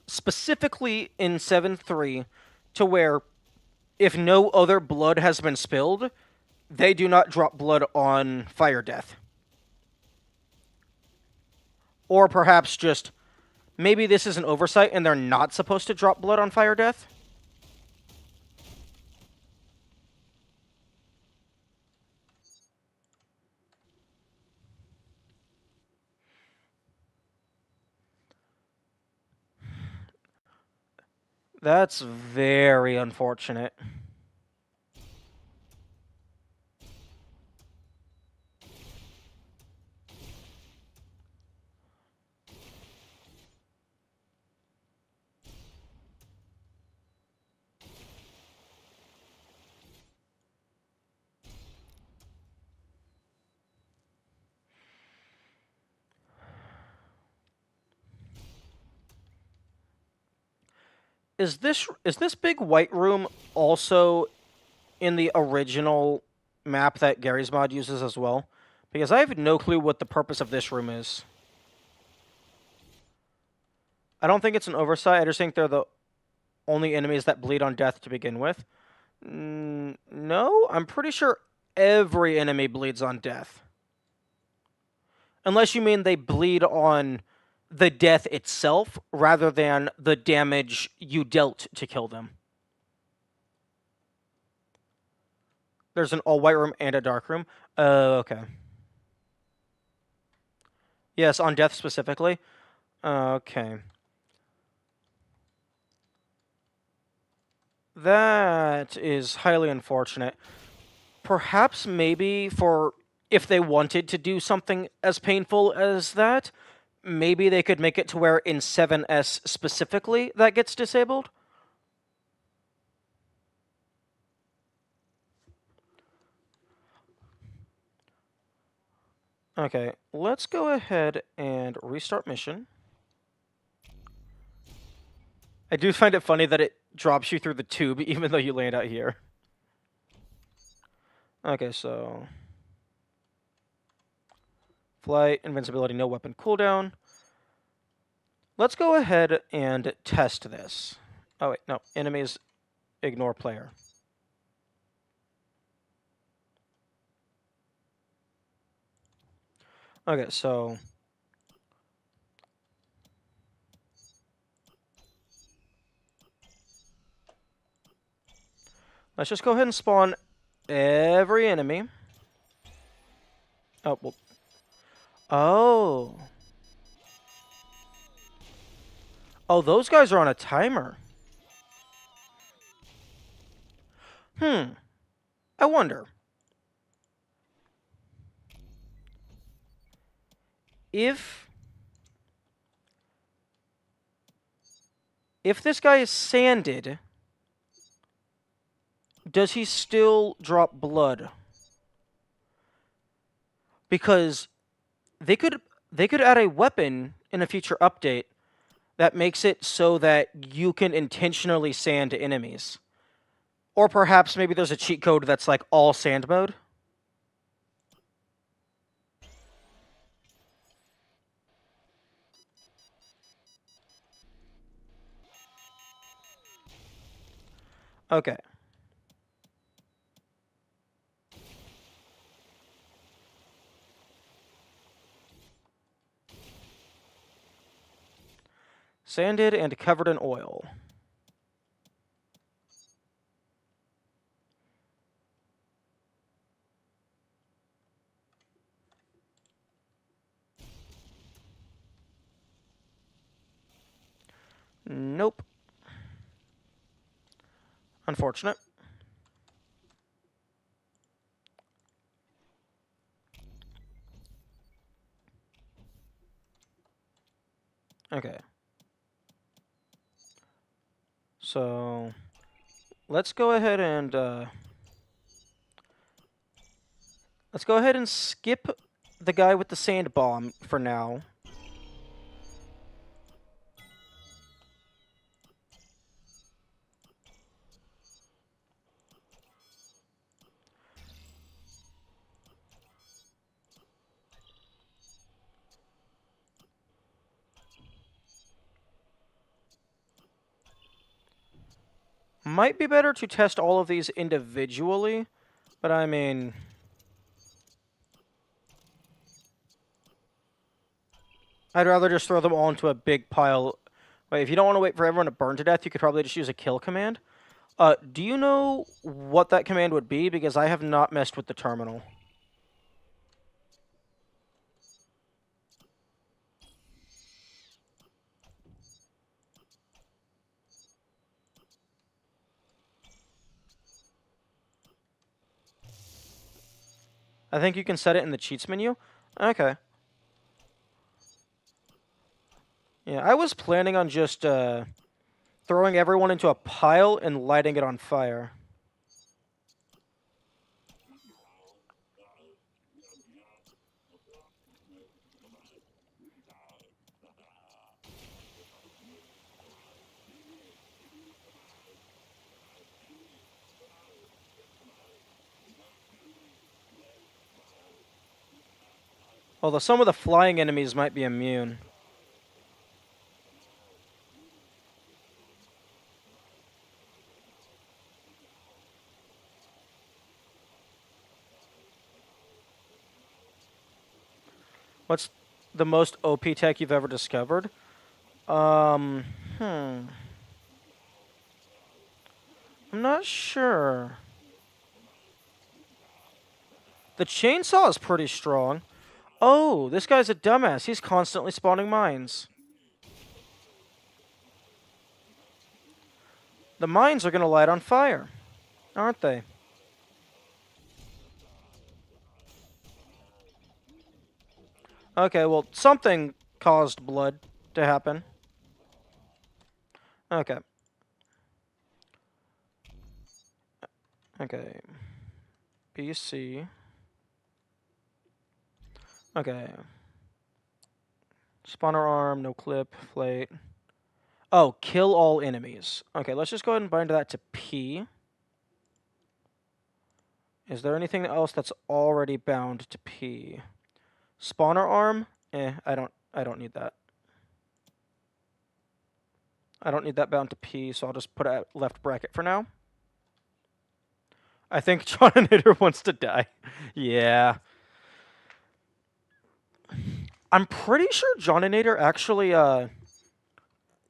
specifically in 7.3, to where if no other blood has been spilled, they do not drop blood on fire death. Or perhaps just maybe this is an oversight and they're not supposed to drop blood on fire death. That's very unfortunate. Is this big white room also in the original map that Gary's mod uses as well? Because I have no clue what the purpose of this room is. I don't think it's an oversight. I just think they're the only enemies that bleed on death to begin with. No, I'm pretty sure every enemy bleeds on death. Unless you mean they bleed on the death itself rather than the damage you dealt to kill them. There's an all-white room and a dark room. Okay. Yes, on death specifically. Okay. That is highly unfortunate. Perhaps maybe for if they wanted to do something as painful as that, maybe they could make it to where in 7S specifically that gets disabled. Okay, let's go ahead and restart mission. I do find it funny that it drops you through the tube even though you land out here. Okay, so flight, invincibility, no weapon cooldown. Let's go ahead and test this. Oh wait, no, enemies ignore player. Okay, so let's just go ahead and spawn every enemy. Oh, well. Oh. Oh, those guys are on a timer. I wonder. If this guy is sanded, does he still drop blood? Because they could add a weapon in a future update that makes it so that you can intentionally sand enemies. Or perhaps maybe there's a cheat code that's like all sand mode. Okay. Sanded and covered in oil. Nope. Unfortunate. Okay. So, let's go ahead and skip the guy with the sand bomb for now. Might be better to test all of these individually, but I mean, I'd rather just throw them all into a big pile. Wait, if you don't want to wait for everyone to burn to death, you could probably just use a kill command. Do you know what that command would be? Because I have not messed with the terminal. I think you can set it in the cheats menu. Okay. Yeah, I was planning on just throwing everyone into a pile and lighting it on fire. Although some of the flying enemies might be immune. What's the most OP tech you've ever discovered? I'm not sure. The chainsaw is pretty strong. Oh, this guy's a dumbass. He's constantly spawning mines. The mines are going to light on fire, aren't they? Okay, well, something caused blood to happen. Okay. Okay. BC. Okay. Spawner arm, no clip, plate. Oh, kill all enemies. Okay, let's just go ahead and bind that to P. Is there anything else that's already bound to P? Spawner arm? I don't need that. I don't need that bound to P, so I'll just put it at left bracket for now. I think Johninator wants to die. Yeah. I'm pretty sure Johninator actually,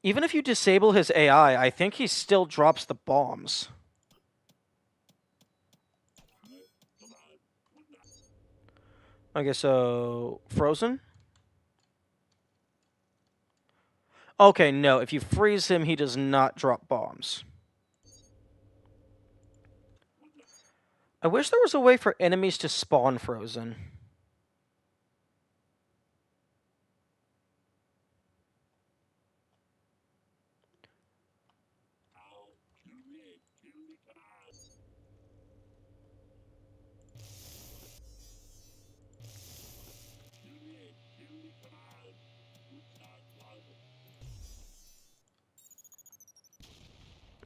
even if you disable his AI, I think he still drops the bombs. Okay, so frozen? Okay, no, if you freeze him, he does not drop bombs. I wish there was a way for enemies to spawn frozen.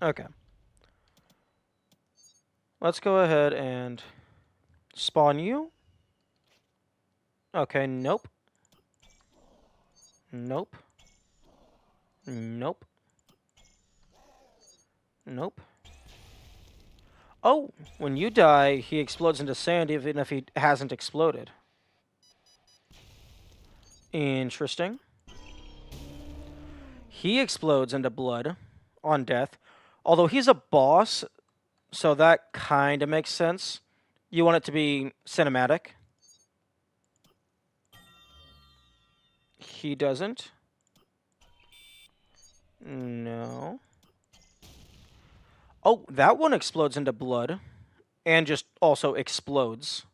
Okay. Let's go ahead and spawn you. Okay, nope. Nope. Nope. Nope. Oh, when you die, he explodes into sand even if he hasn't exploded. Interesting. He explodes into blood on death. Although he's a boss, so that kind of makes sense. You want it to be cinematic. He doesn't. No. Oh, that one explodes into blood. And just also explodes.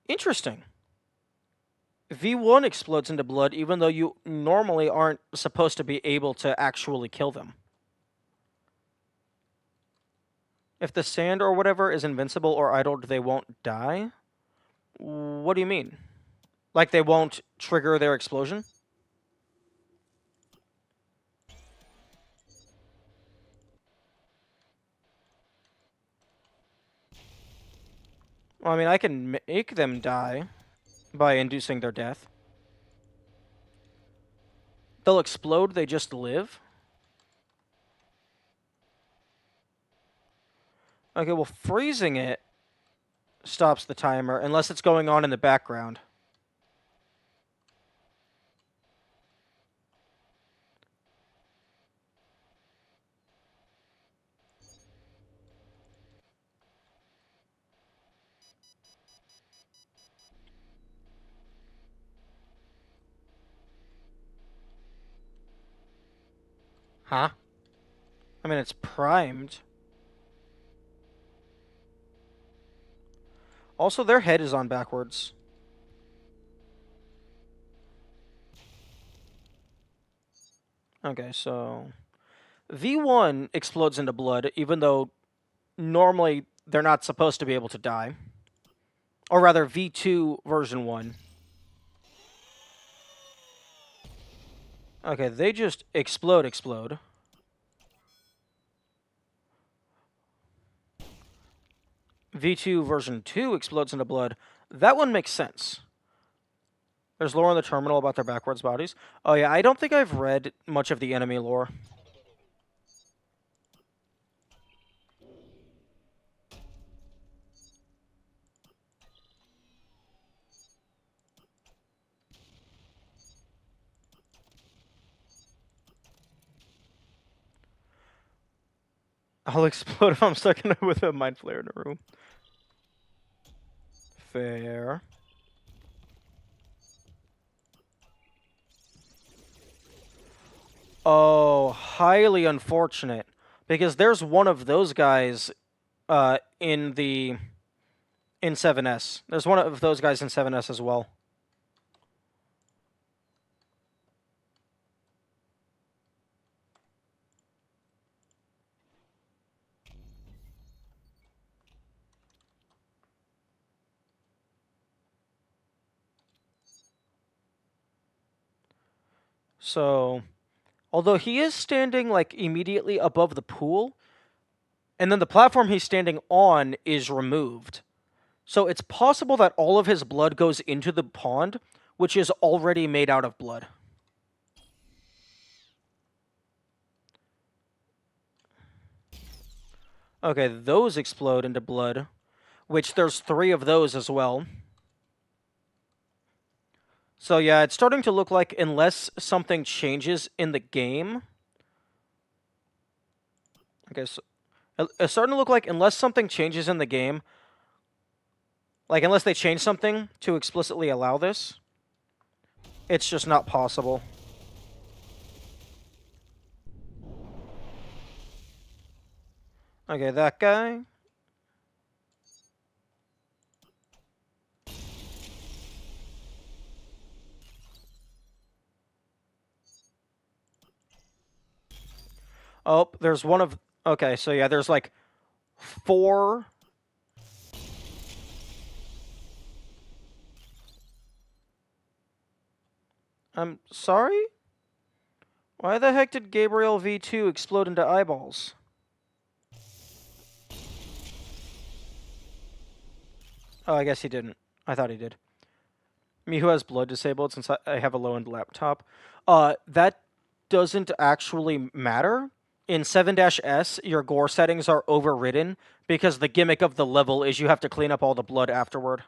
Interesting. V1 explodes into blood even though you normally aren't supposed to be able to actually kill them. If the sand or whatever is invincible or idled, they won't die? What do you mean? Like they won't trigger their explosion? Well, I mean, I can make them die by inducing their death. They'll explode, they just live? Okay, well, freezing it stops the timer unless it's going on in the background. Huh? I mean, it's primed. Also, their head is on backwards. Okay, so V1 explodes into blood, even though normally they're not supposed to be able to die. Or rather, V2 version 1. Okay, they just explode. V2 version 2 explodes into blood. That one makes sense. There's lore in the terminal about their backwards bodies. Oh yeah, I don't think I've read much of the enemy lore. I'll explode if I'm stuck with a mind flare in a room. Fair. Oh, highly unfortunate. Because there's one of those guys in 7S. There's one of those guys in 7S as well. So, although he is standing like immediately above the pool, and then the platform he's standing on is removed. So it's possible that all of his blood goes into the pond, which is already made out of blood. Okay, those explode into blood, which there's 3 of those as well. So yeah, it's starting to look like unless something changes in the game... Okay, so it's starting to look like unless something changes in the game, like unless they change something to explicitly allow this, it's just not possible. Okay, that guy. Oh, there's one of... Okay, so yeah, there's like 4... I'm sorry? Why the heck did Gabriel V2 explode into eyeballs? Oh, I guess he didn't. I thought he did. Me who has blood disabled since I have a low-end laptop. That doesn't actually matter. In 7-S, your gore settings are overridden because the gimmick of the level is you have to clean up all the blood afterward.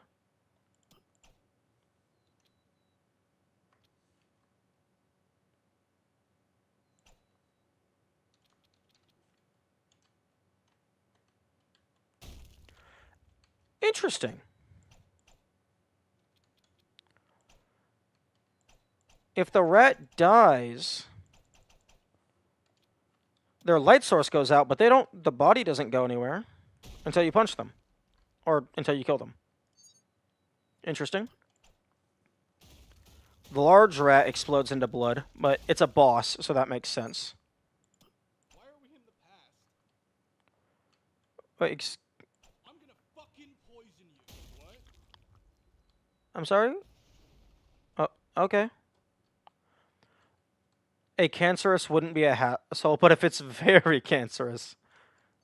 Interesting. If the rat dies, their light source goes out, but the body doesn't go anywhere until you punch them. Or until you kill them. Interesting. The large rat explodes into blood, but it's a boss, so that makes sense. Why are we in the past? Wait, I'm gonna fucking poison you. What? I'm sorry? Oh, okay. A cancerous wouldn't be a hassle, but if it's very cancerous.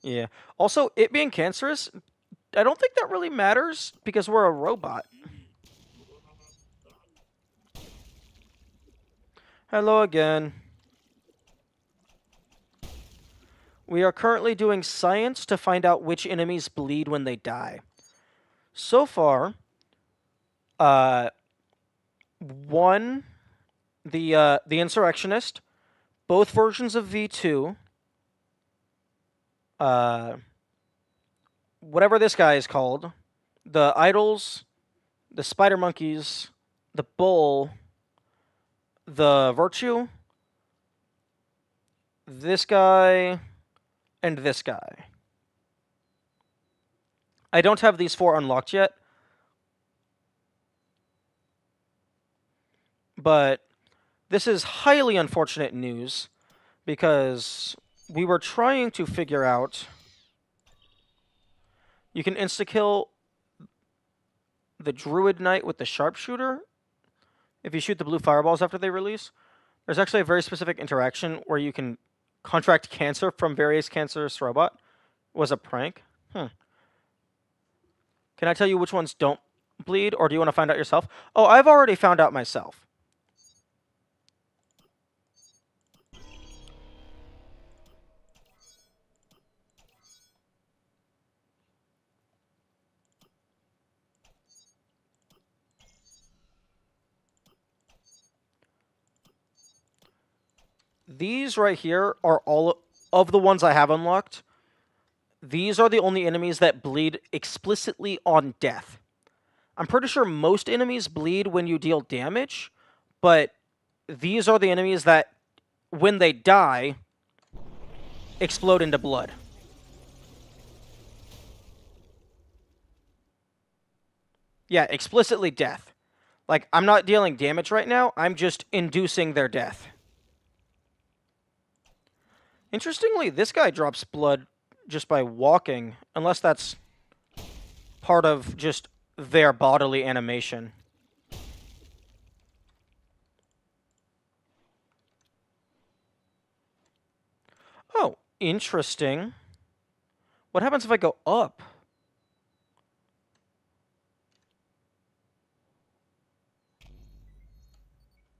Yeah. Also, it being cancerous, I don't think that really matters because we're a robot. Hello again. We are currently doing science to find out which enemies bleed when they die. So far, one, the Insurrectionist, both versions of V2, whatever this guy is called, the Idols, the Spider Monkeys, the Bull, the Virtue, this guy, and this guy. I don't have these 4 unlocked yet, but this is highly unfortunate news because we were trying to figure out... You can insta-kill the Druid Knight with the Sharpshooter if you shoot the blue fireballs after they release. There's actually a very specific interaction where you can contract cancer from various cancerous robot. It was a prank. Can I tell you which ones don't bleed, or do you want to find out yourself? Oh, I've already found out myself. These right here are all of the ones I have unlocked. These are the only enemies that bleed explicitly on death. I'm pretty sure most enemies bleed when you deal damage, but these are the enemies that, when they die, explode into blood. Yeah, explicitly death. Like, I'm not dealing damage right now, I'm just inducing their death. Interestingly, this guy drops blood just by walking, unless that's part of just their bodily animation. Oh, interesting. What happens if I go up?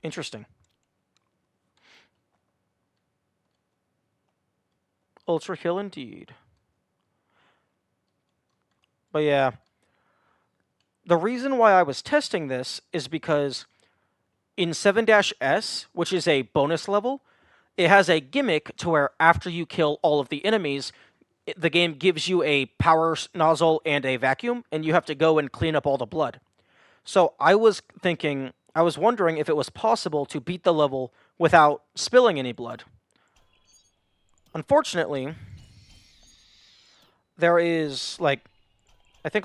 Interesting. Ultrakill indeed. But yeah. The reason why I was testing this is because in 7-S, which is a bonus level, it has a gimmick to where after you kill all of the enemies, the game gives you a power nozzle and a vacuum, and you have to go and clean up all the blood. So I was wondering if it was possible to beat the level without spilling any blood. Unfortunately, there is, I think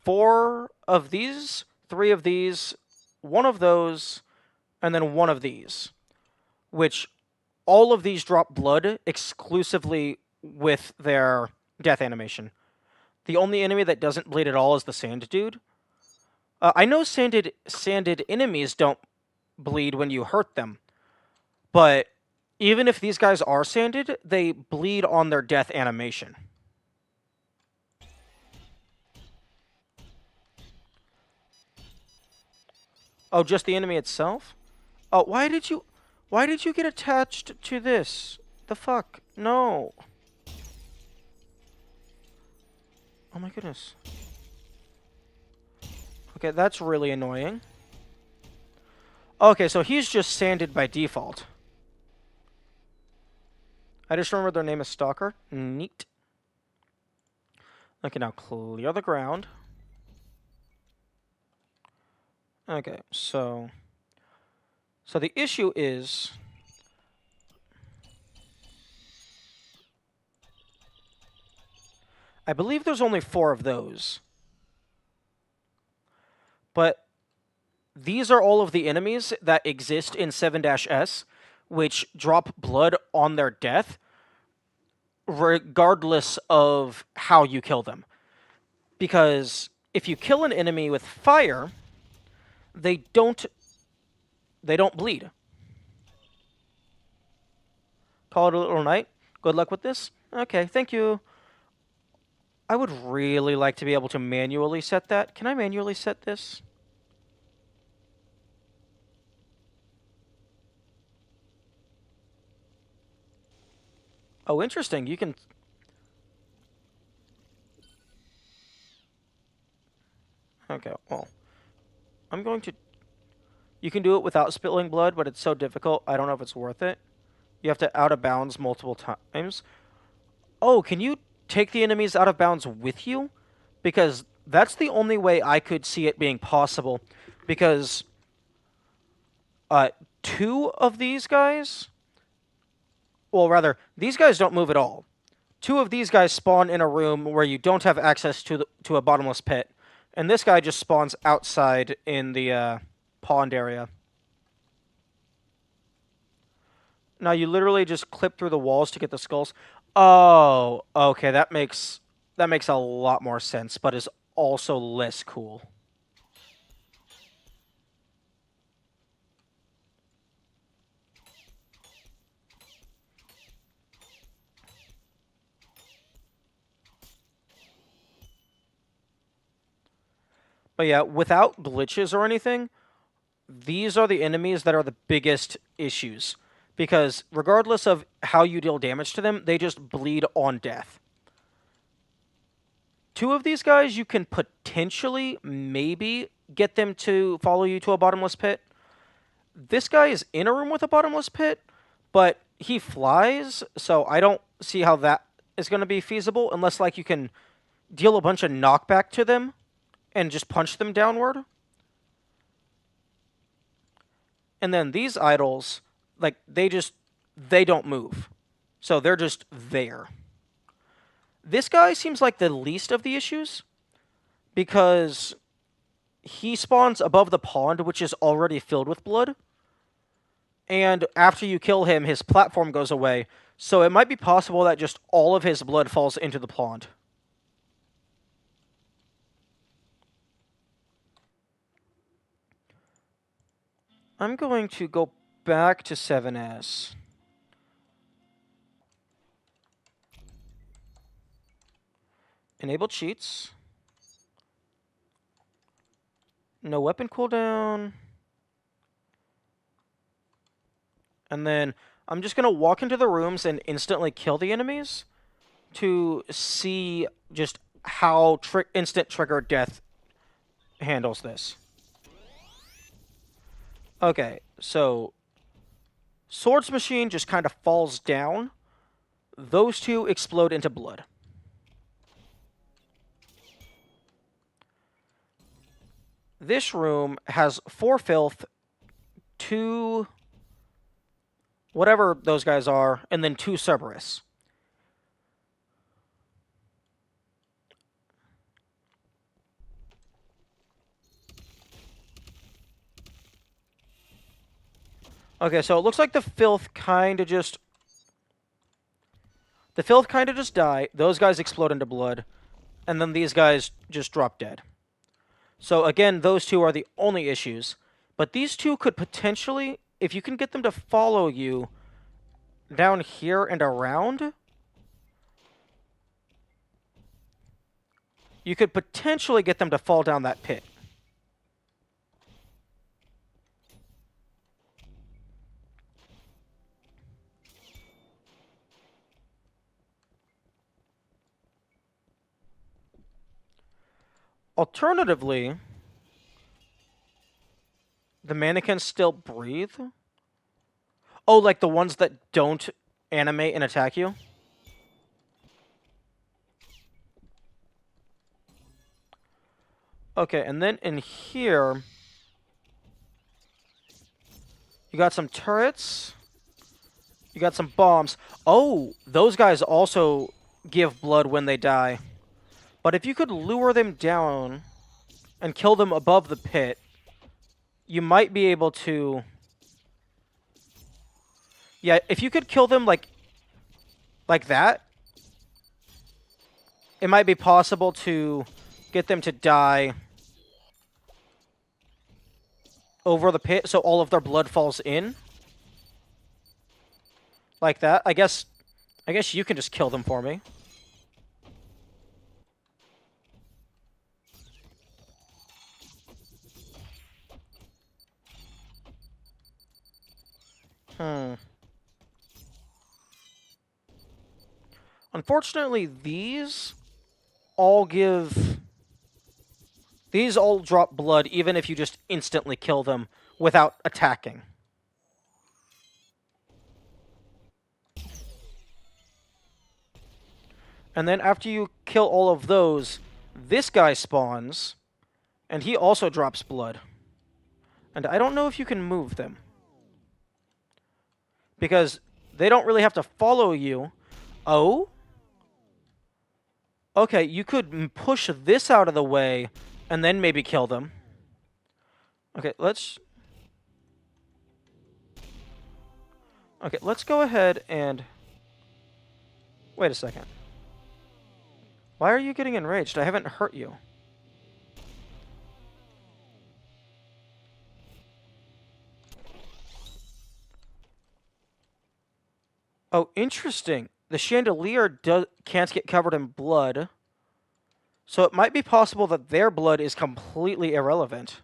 4 of these, 3 of these, 1 of those, and then 1 of these, which all of these drop blood exclusively with their death animation. The only enemy that doesn't bleed at all is the sand dude. I know sanded enemies don't bleed when you hurt them. But even if these guys are sanded, they bleed on their death animation. Oh, just the enemy itself? Oh, why did you get attached to this? The fuck? No. Oh my goodness. Okay, that's really annoying. Okay, so he's just sanded by default. I just remembered their name is Stalker. Neat. Okay, now clear the ground. Okay, so the issue is I believe there's only 4 of those. But these are all of the enemies that exist in 7-S, which drop blood on their death, regardless of how you kill them. Because if you kill an enemy with fire, they don't bleed. Call it a little night. Good luck with this. Okay, thank you. I would really like to be able to manually set that. Can I manually set this? Oh, interesting. You can... Okay, well. I'm going to... You can do it without spilling blood, but it's so difficult, I don't know if it's worth it. You have to out of bounds multiple times. Oh, can you take the enemies out of bounds with you? Because that's the only way I could see it being possible. Because 2 of these guys... Well, rather, these guys don't move at all. 2 of these guys spawn in a room where you don't have access to a bottomless pit. And this guy just spawns outside in the pond area. Now, you literally just clip through the walls to get the skulls. Oh, okay, that makes a lot more sense, but is also less cool. But yeah, without glitches or anything, these are the enemies that are the biggest issues. Because regardless of how you deal damage to them, they just bleed on death. 2 of these guys, you can potentially, maybe, get them to follow you to a bottomless pit. This guy is in a room with a bottomless pit, but he flies, so I don't see how that is going to be feasible, unless, like, you can deal a bunch of knockback to them and just punch them downward. And then these idols, like, they don't move. So they're just there. This guy seems like the least of the issues, because he spawns above the pond, which is already filled with blood. And after you kill him, his platform goes away, so it might be possible that just all of his blood falls into the pond. I'm going to go back to 7S. Enable cheats. No weapon cooldown. And then I'm just going to walk into the rooms and instantly kill the enemies to see just how instant trigger death handles this. Okay, so Swords Machine just kind of falls down. Those 2 explode into blood. This room has 4 filth, 2 whatever those guys are, and then 2 Cerberus. Okay, so it looks like the filth kind of just... The filth kind of just die. Those guys explode into blood. And then these guys just drop dead. So again, those 2 are the only issues. But these two could potentially, if you can get them to follow you down here and around, you could potentially get them to fall down that pit. Alternatively, the mannequins still breathe. Oh, like the ones that don't animate and attack you? Okay, and then in here, you got some turrets. You got some bombs. Oh, those guys also give blood when they die. But if you could lure them down and kill them above the pit, you might be able to... Yeah, if you could kill them like that, it might be possible to get them to die over the pit so all of their blood falls in. Like that. I guess you can just kill them for me. Unfortunately, these all drop blood even if you just instantly kill them without attacking. And then after you kill all of those, this guy spawns, and he also drops blood. And I don't know if you can move them. Because they don't really have to follow you. Oh? Okay, you could push this out of the way, and then maybe kill them. Okay, let's go ahead and... Wait a second. Why are you getting enraged? I haven't hurt you. Oh, interesting. The chandelier can't get covered in blood. So it might be possible that their blood is completely irrelevant.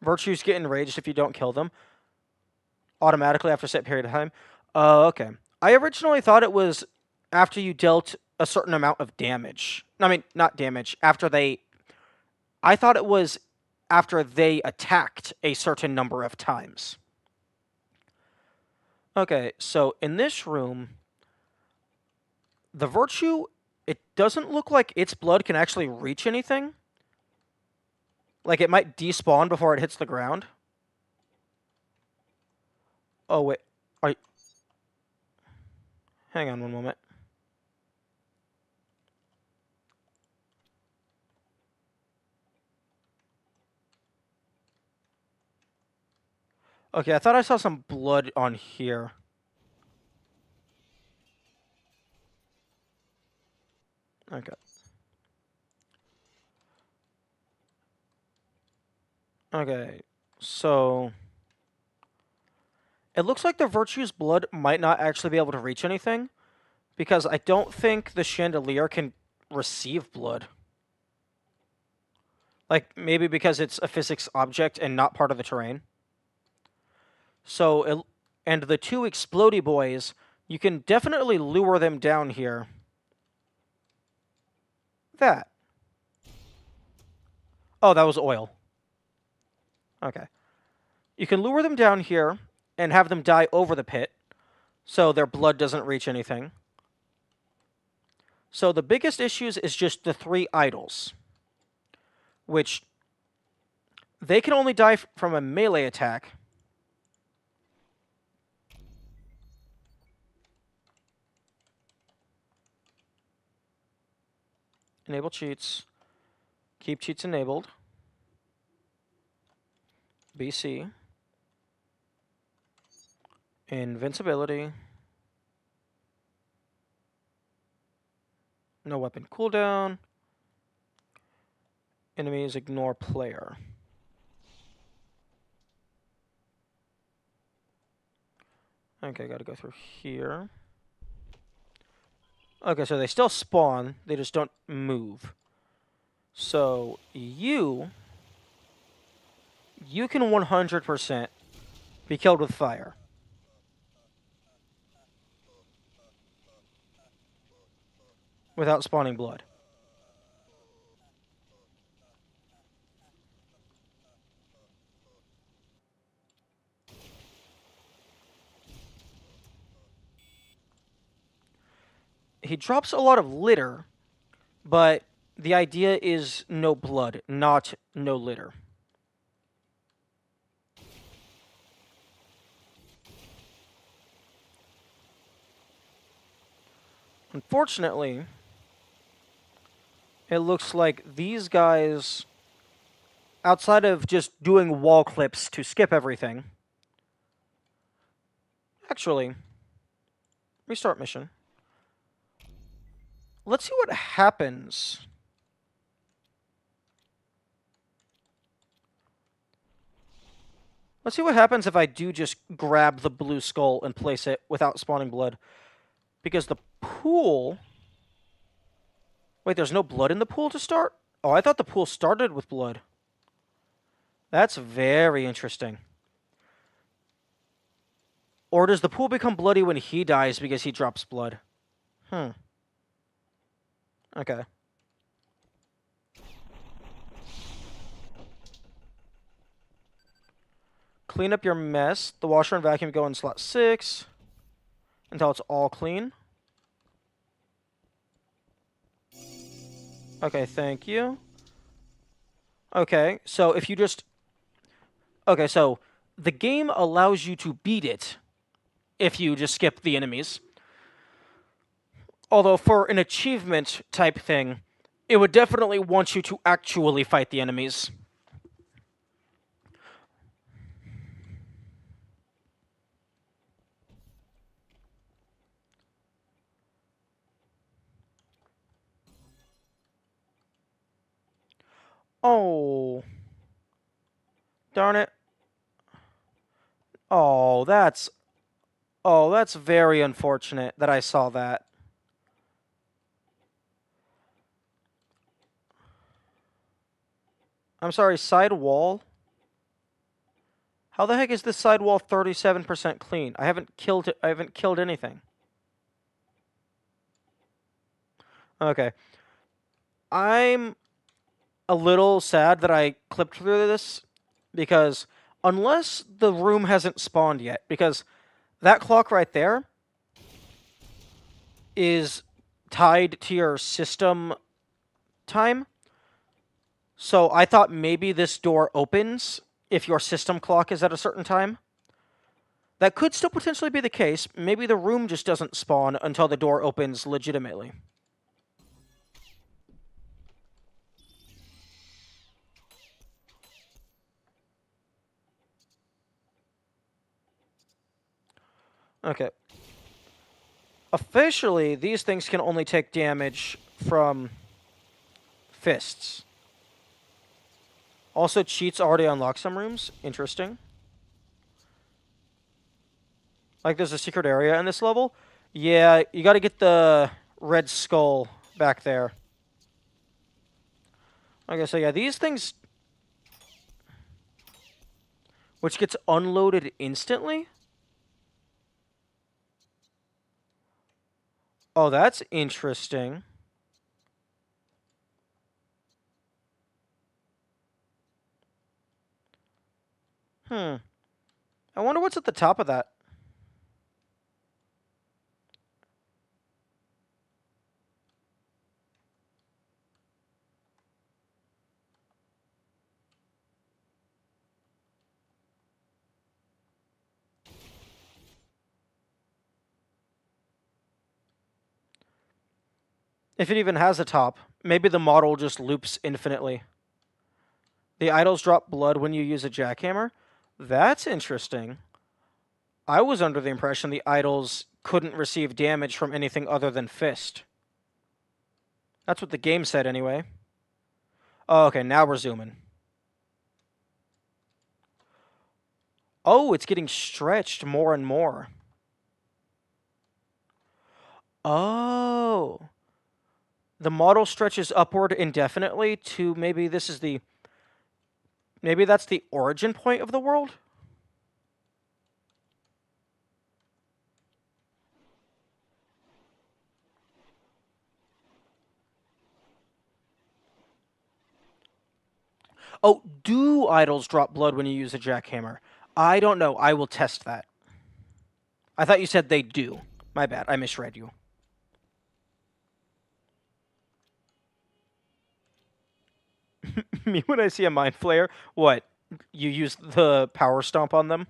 Virtues get enraged if you don't kill them. Automatically after a set period of time. Okay. I originally thought it was after you dealt a certain amount of damage. I mean, not damage. I thought it was after they attacked a certain number of times. Okay, so in this room, the Virtue, it doesn't look like its blood can actually reach anything. Like, it might despawn before it hits the ground. Oh, wait. Hang on one moment. Okay, I thought I saw some blood on here. Okay. Okay, so... It looks like the Virtue's blood might not actually be able to reach anything, because I don't think the chandelier can receive blood. Like, maybe because it's a physics object and not part of the terrain. So, and the two explodey boys, you can definitely lure them down here. That. Oh, that was oil. Okay. You can lure them down here and have them die over the pit, so their blood doesn't reach anything. So the biggest issues is just the three idols, which they can only die from a melee attack. Enable cheats. Keep cheats enabled. BC. Invincibility. No weapon cooldown. Enemies ignore player. Okay, gotta go through here. Okay, so they still spawn, they just don't move. So, you can 100% be killed with fire. Without spawning blood. He drops a lot of litter, but the idea is no blood, not no litter. Unfortunately, it looks like these guys, outside of just doing wall clips to skip everything... Actually, restart mission. Let's see what happens. Let's see what happens if I do just grab the blue skull and place it without spawning blood. Because the pool... Wait, there's no blood in the pool to start? Oh, I thought the pool started with blood. That's very interesting. Or does the pool become bloody when he dies because he drops blood? Okay. Clean up your mess. The washer and vacuum go in slot 6 until it's all clean. Okay, thank you. Okay, so if you just... Okay, so the game allows you to beat it if you just skip the enemies. Although for an achievement type thing, it would definitely want you to actually fight the enemies. Oh. Darn it. Oh, that's very unfortunate that I saw that. I'm sorry, side wall? How the heck is this side wall 37% clean? I haven't killed anything. Okay. I'm a little sad that I clipped through this because unless the room hasn't spawned yet, because that clock right there is tied to your system time. So I thought maybe this door opens if your system clock is at a certain time. That could still potentially be the case. Maybe the room just doesn't spawn until the door opens legitimately. Okay. Officially, these things can only take damage from fists. Also, cheats already unlock some rooms. Interesting. Like, there's a secret area in this level. Yeah, you gotta get the red skull back there. Okay, so yeah, these things... Which gets unloaded instantly? Oh, that's interesting. I wonder what's at the top of that. If it even has a top, maybe the model just loops infinitely. The idols drop blood when you use a jackhammer? That's interesting. I was under the impression the idols couldn't receive damage from anything other than fist. That's what the game said anyway. Oh, okay, now we're zooming. Oh, it's getting stretched more and more. Oh. The model stretches upward indefinitely to maybe this is the... Maybe that's the origin point of the world? Oh, do idols drop blood when you use a jackhammer? I don't know. I will test that. I thought you said they do. My bad. I misread you. Me when I see a mind flayer, what? You use the power stomp on them?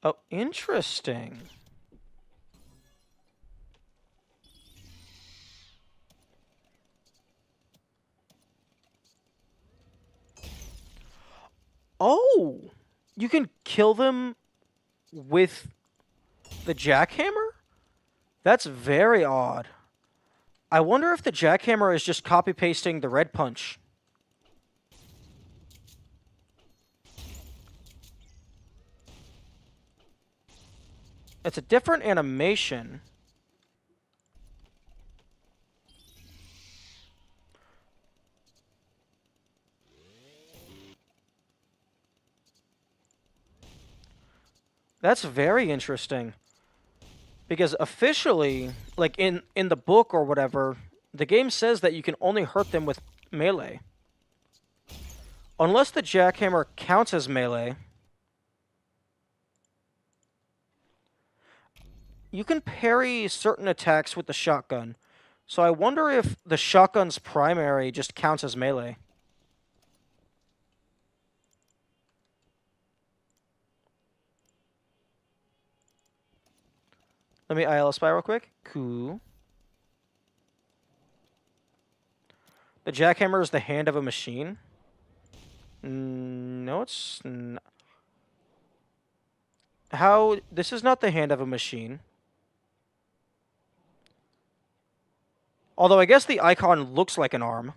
Oh, interesting. Oh, you can kill them with the jackhammer? That's very odd. I wonder if the jackhammer is just copy pasting the red punch. It's a different animation. That's very interesting. Because officially, like in the book or whatever, the game says that you can only hurt them with melee. Unless the jackhammer counts as melee, you can parry certain attacks with the shotgun. So I wonder if the shotgun's primary just counts as melee. Let me IL spy real quick. Cool. The jackhammer is the hand of a machine. No, it's not. How? This is not the hand of a machine. Although I guess the icon looks like an arm.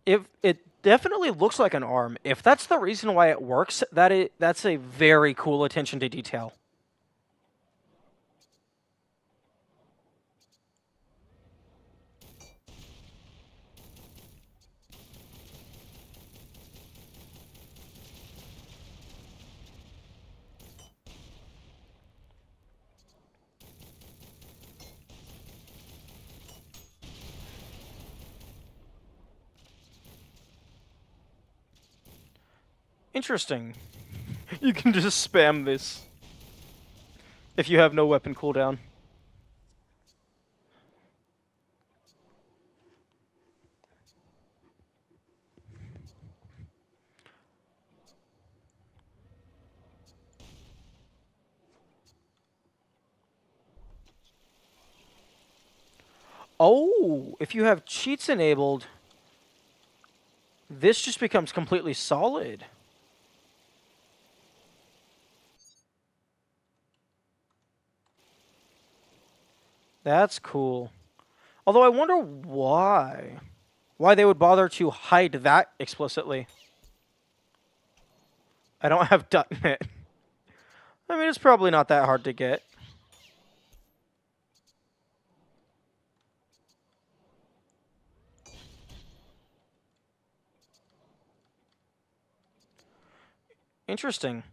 If it definitely looks like an arm. If that's the reason why it works, that's a very cool attention to detail. Interesting. You can just spam this if you have no weapon cooldown. Oh, if you have cheats enabled, this just becomes completely solid. That's cool. Although I wonder why. Why they would bother to hide that explicitly. I don't have .NET. I mean, it's probably not that hard to get. Interesting.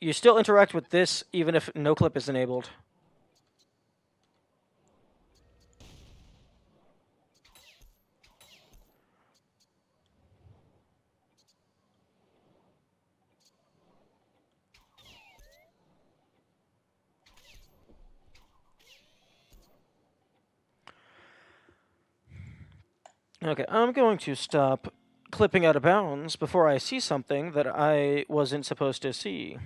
You still interact with this even if no clip is enabled. Okay, I'm going to stop clipping out of bounds before I see something that I wasn't supposed to see.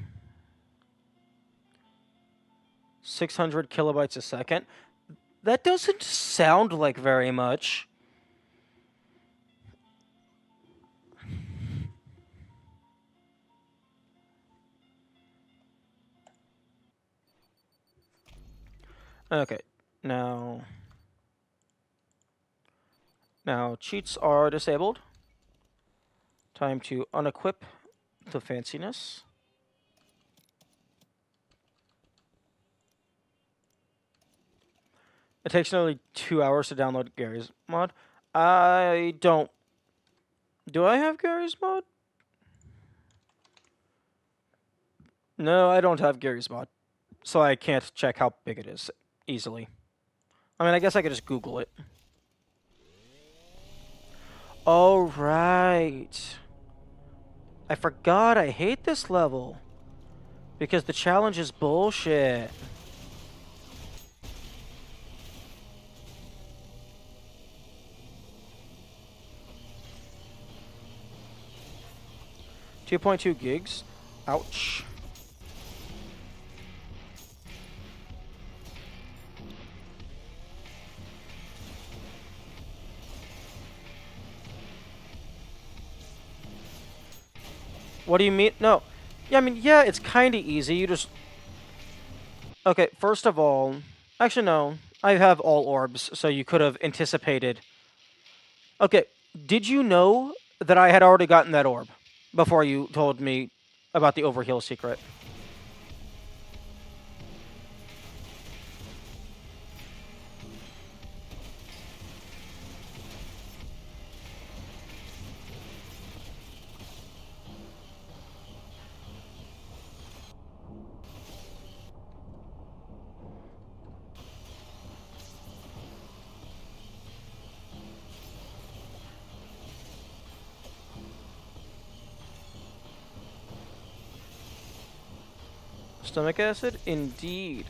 600 kilobytes a second? That doesn't sound like very much. Okay, now... Now, cheats are disabled. Time to unequip the fanciness. It takes nearly 2 hours to download Gary's mod. I don't... Do I have Gary's mod? No, I don't have Gary's mod. So I can't check how big it is easily. I mean, I guess I could just Google it. Oh, right. I forgot I hate this level. Because the challenge is bullshit. $2.2 gigs? Ouch. What do you mean? No. Yeah, I mean, yeah, it's kind of easy. You just... Okay, first of all... Actually, no. I have all orbs, so you could have anticipated. Okay, did you know that I had already gotten that orb before you told me about the overheal secret? Stomach acid? Indeed.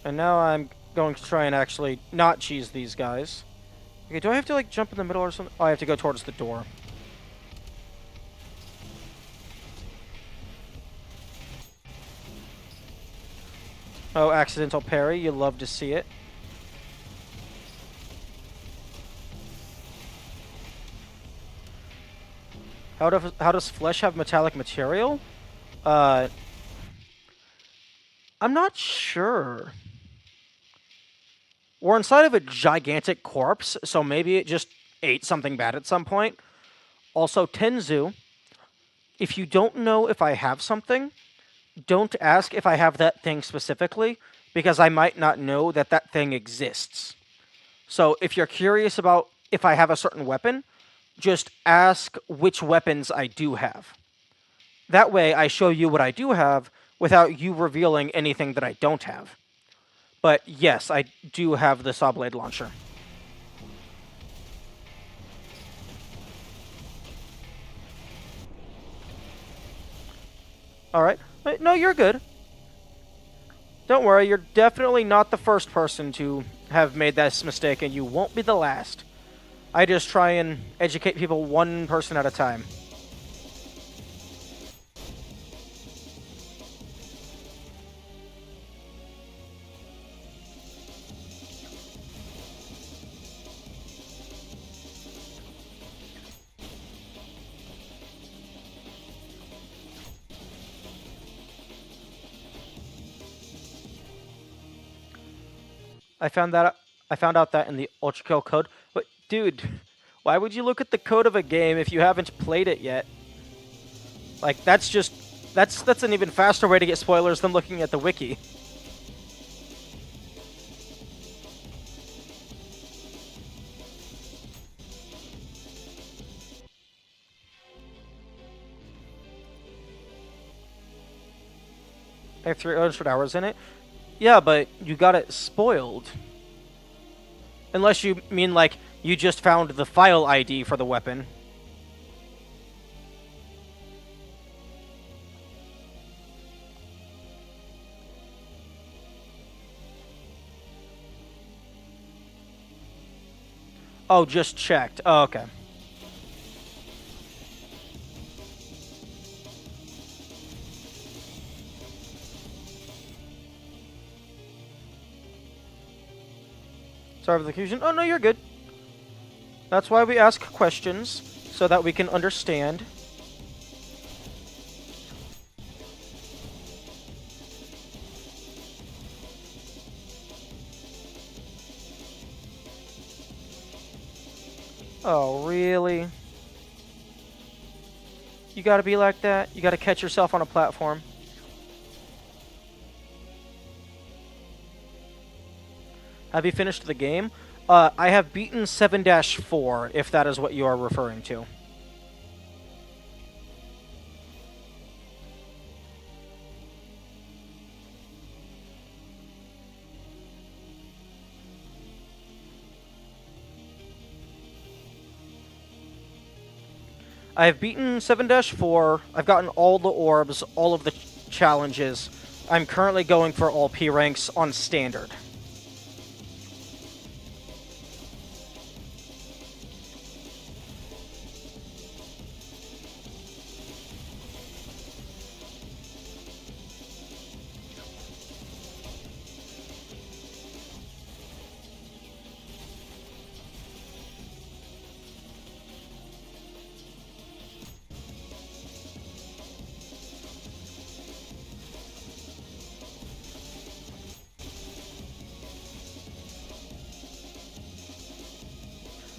And now I'm going to try and actually not cheese these guys. Okay, do I have to, like, jump in the middle or something? Oh, I have to go towards the door. Oh, accidental parry. You love to see it. How does flesh have metallic material? I'm not sure. We're inside of a gigantic corpse, so maybe it just ate something bad at some point. Also, Tenzu, if you don't know if I have something, don't ask if I have that thing specifically, because I might not know that that thing exists. So if you're curious about if I have a certain weapon, just ask which weapons I do have. That way I show you what I do have without you revealing anything that I don't have. But yes, I do have the saw blade launcher. Alright. No, you're good. Don't worry, you're definitely not the first person to have made this mistake, and you won't be the last. I just try and educate people one person at a time. I found out that in the Ultrakill code. But dude, why would you look at the code of a game if you haven't played it yet? Like that's an even faster way to get spoilers than looking at the wiki. I have 300 hours in it. Yeah, but you got it spoiled. Unless you mean, like, you just found the file ID for the weapon. Oh, just checked. Oh, okay. Sorry for the confusion. Oh, no, you're good. That's why we ask questions, so that we can understand. Oh, really? You gotta be like that? You gotta catch yourself on a platform? Have you finished the game? I have beaten 7-4, if that is what you are referring to. I have beaten 7-4. I've gotten all the orbs, all of the challenges. I'm currently going for all P ranks on standard.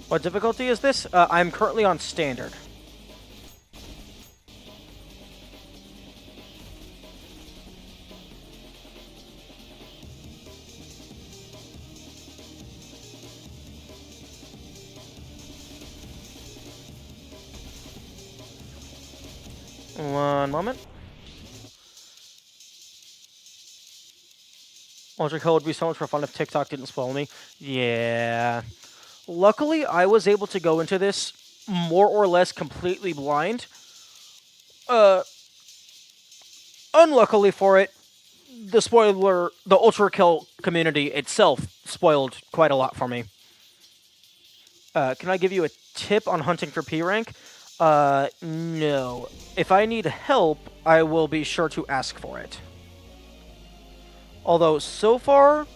What difficulty is this? I'm currently on standard. One moment. Ultrakill would be so much more fun if TikTok didn't spoil me. Yeah. Luckily, I was able to go into this more or less completely blind. Unluckily for it, the Ultrakill community itself spoiled quite a lot for me. Can I give you a tip on hunting for P rank? No. If I need help, I will be sure to ask for it. Although, so far,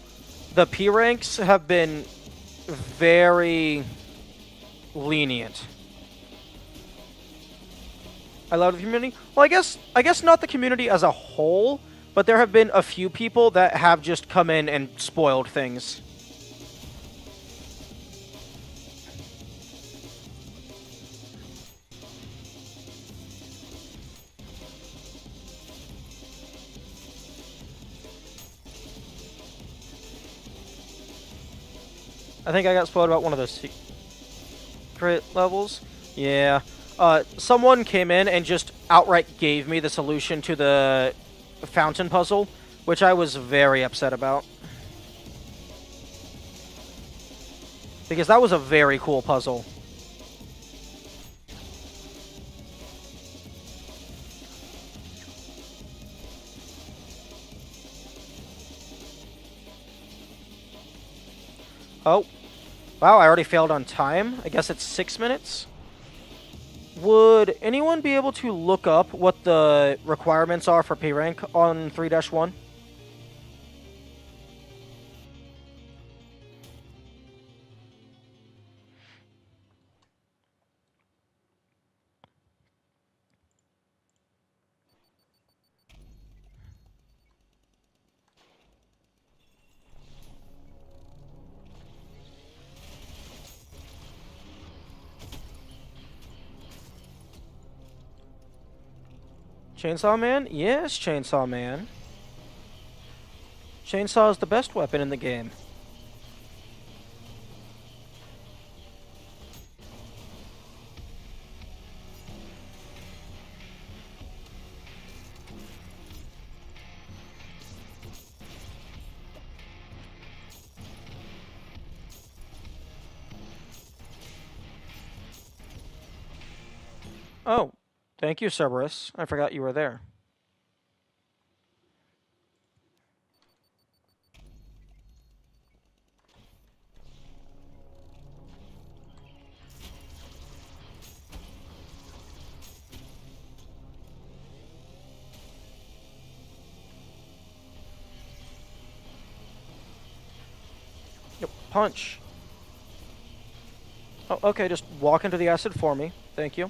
the P ranks have been very lenient. I love the community. Well, I guess not the community as a whole, but there have been a few people that have just come in and spoiled things. I think I got spoiled about one of those secret levels. Yeah. Someone came in and just outright gave me the solution to the fountain puzzle, which I was very upset about. Because that was a very cool puzzle. Oh. Wow, I already failed on time. I guess it's 6 minutes. Would anyone be able to look up what the requirements are for P rank on 3-1? Chainsaw Man? Yes, Chainsaw Man. Chainsaw is the best weapon in the game. Oh, thank you, Cerberus. I forgot you were there. Yep, punch. Oh, okay, just walk into the acid for me. Thank you.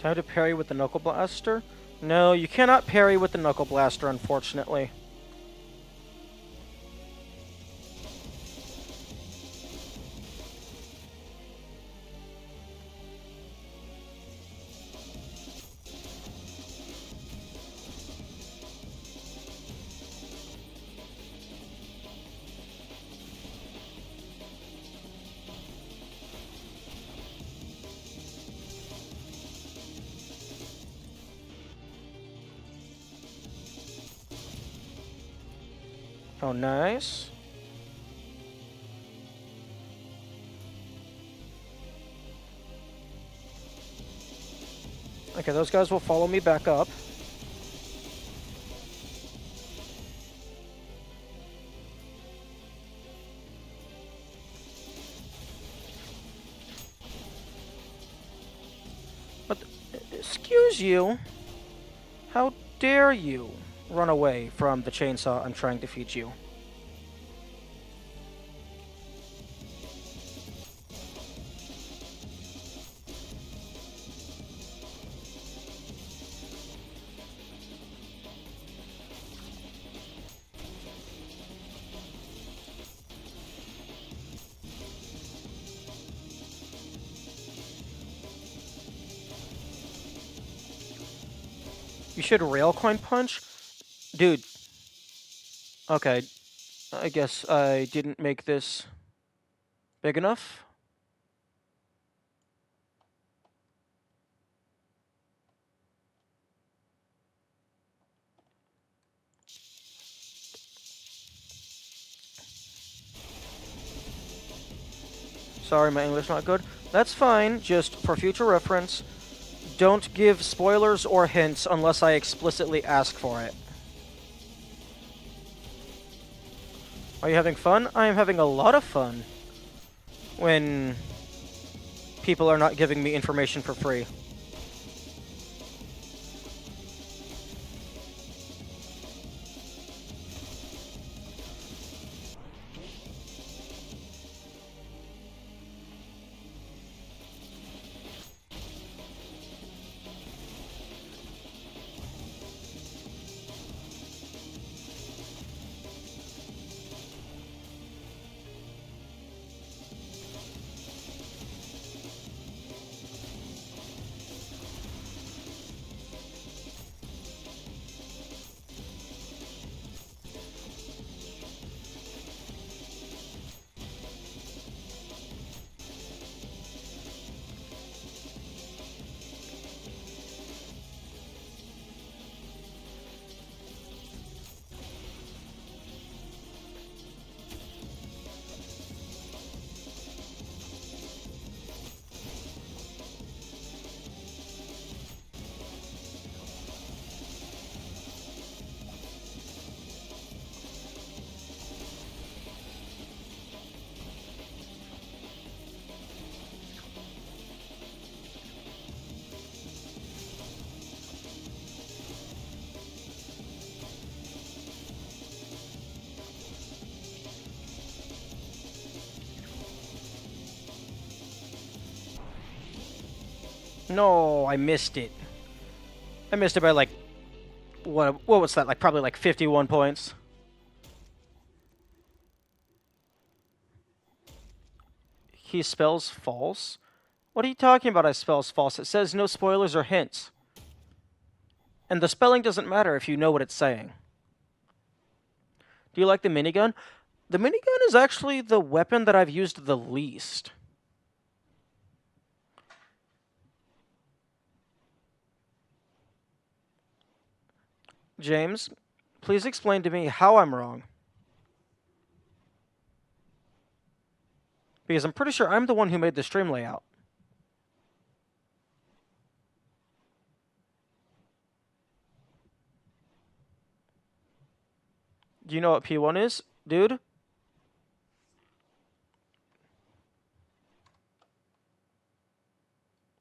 Time to parry with the Knuckle Blaster? No, you cannot parry with the Knuckle Blaster, unfortunately. Oh, nice. Okay, those guys will follow me back up. But, excuse you. How dare you run away from the chainsaw I'm trying to feed you? You should Railcoin Punch? Dude. Okay. I guess I didn't make this big enough. Sorry, my English not good. That's fine, just for future reference. Don't give spoilers or hints unless I explicitly ask for it. Are you having fun? I am having a lot of fun when people are not giving me information for free. No, I missed it. I missed it by like what was that? Like probably like 51 points. He spells false. What are you talking about? I spells false. It says no spoilers or hints. And the spelling doesn't matter if you know what it's saying. Do you like the minigun? The minigun is actually the weapon that I've used the least. James, please explain to me how I'm wrong. Because I'm pretty sure I'm the one who made the stream layout. Do you know what P1 is, dude?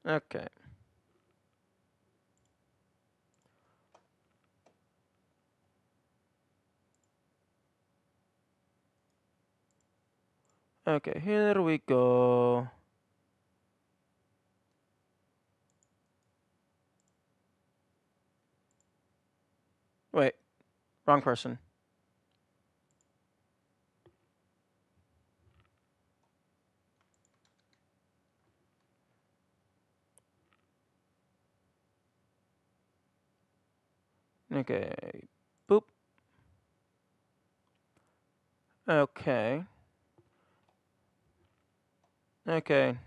Okay. Okay, here we go. Wait, wrong person. Okay, boop. Okay. Okay.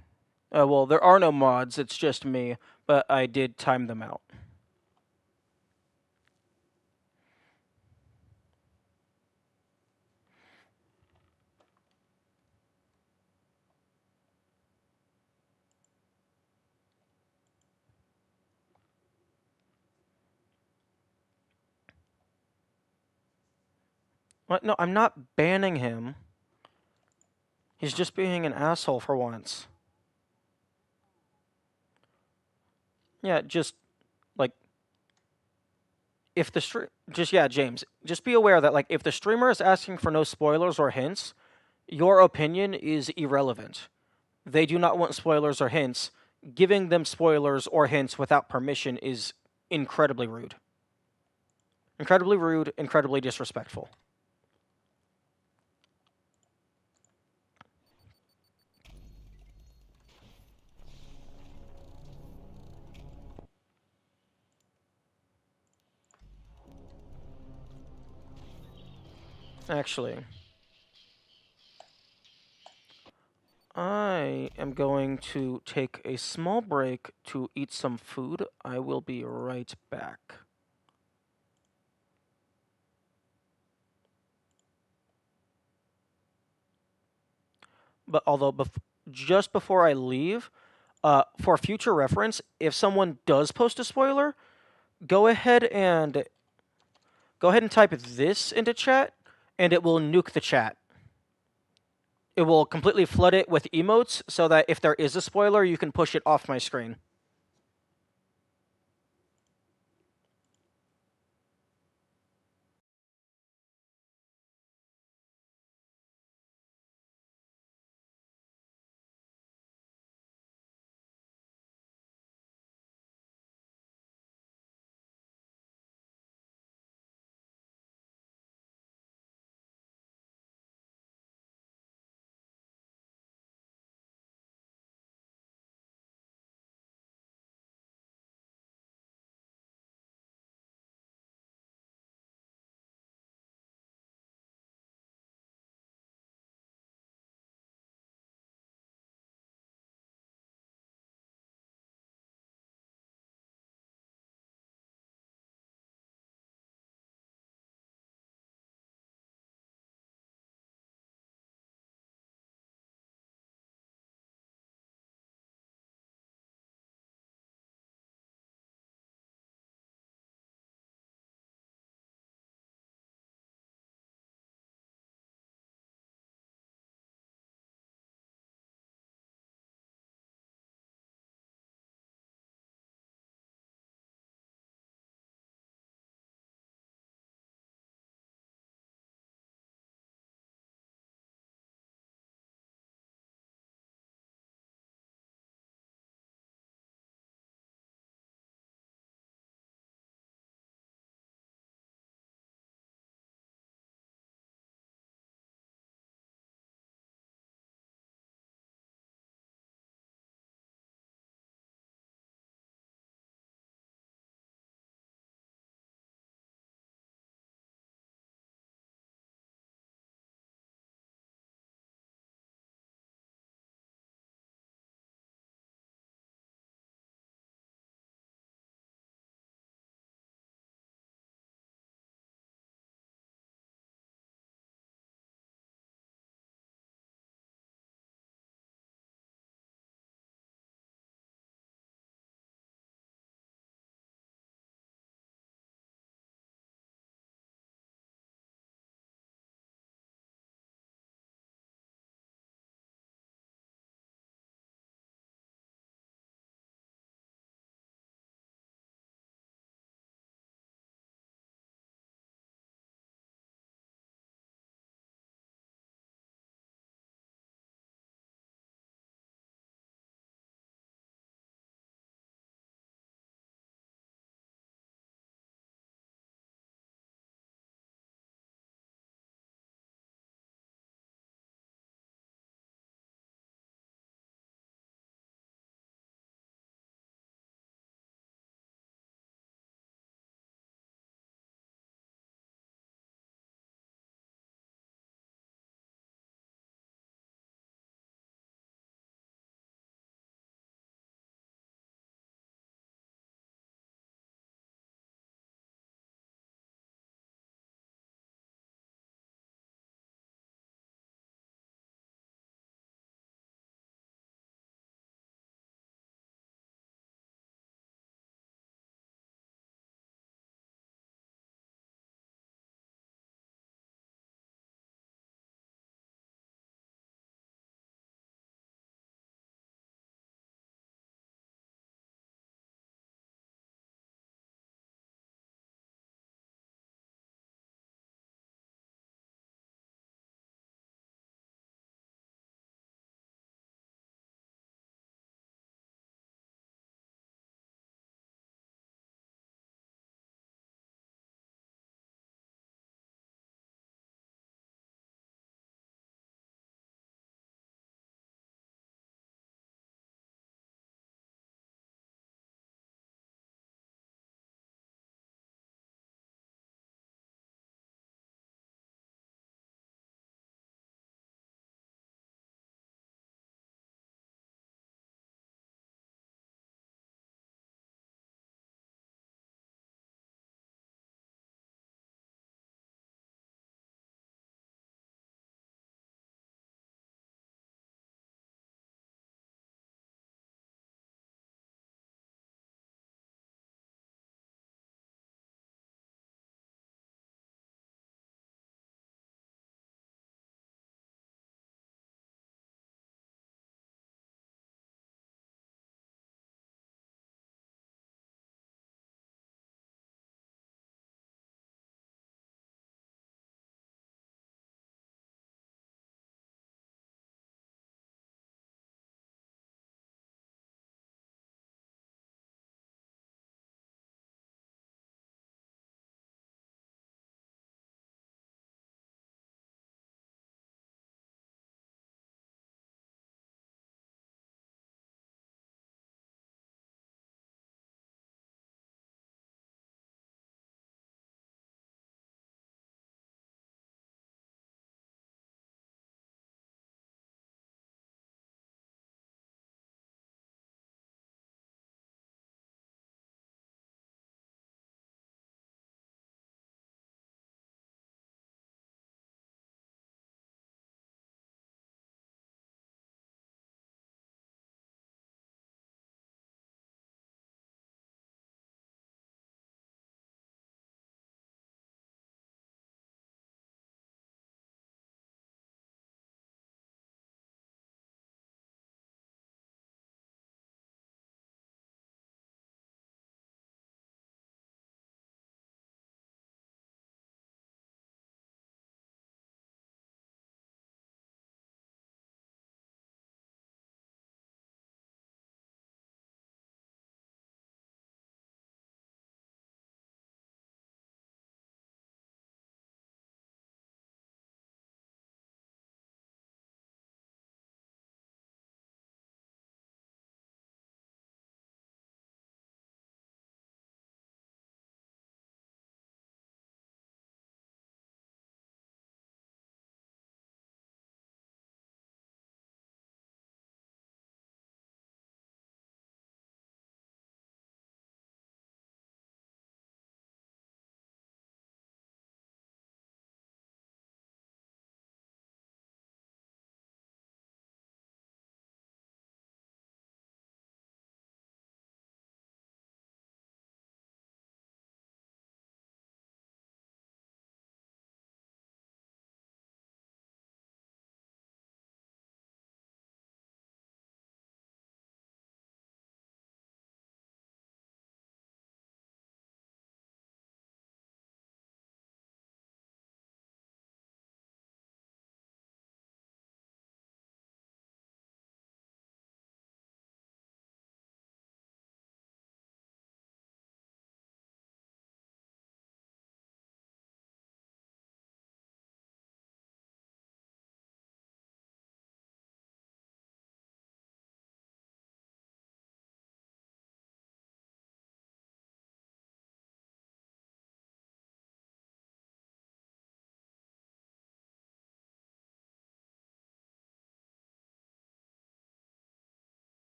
Well, there are no mods, it's just me, but I did time them out. What? No, I'm not banning him. He's just being an asshole for once. Yeah, just like if the James, just be aware that like if the streamer is asking for no spoilers or hints, your opinion is irrelevant. They do not want spoilers or hints. Giving them spoilers or hints without permission is incredibly rude. Incredibly rude, incredibly disrespectful. Actually, I am going to take a small break to eat some food. I will be right back. But just before I leave, for future reference, if someone does post a spoiler, go ahead and type this into chat, and it will nuke the chat. It will completely flood it with emotes so that if there is a spoiler, you can push it off my screen.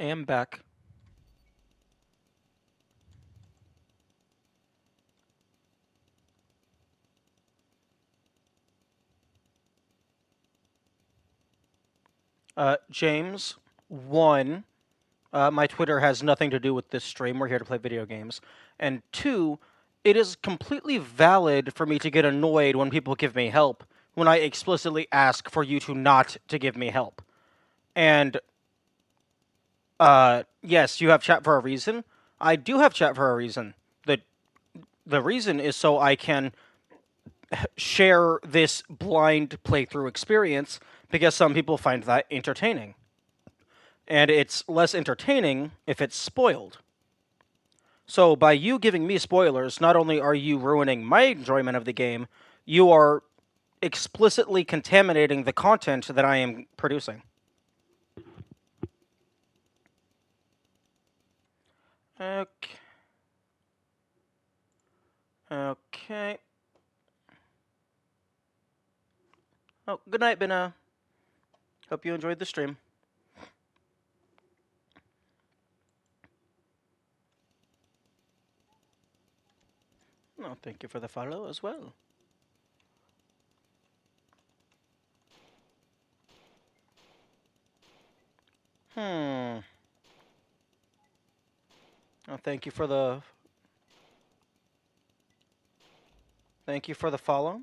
Am back. James, one, my Twitter has nothing to do with this stream. We're here to play video games. And two, it is completely valid for me to get annoyed when people give me help when I explicitly ask for you to not to give me help. And yes, you have chat for a reason. I do have chat for a reason. The reason is so I can share this blind playthrough experience because some people find that entertaining. And it's less entertaining if it's spoiled. So by you giving me spoilers, not only are you ruining my enjoyment of the game, you are explicitly contaminating the content that I am producing. Okay. Okay. Oh, good night, Bina. Hope you enjoyed the stream. Oh, thank you for the follow as well. Oh, thank you for the follow.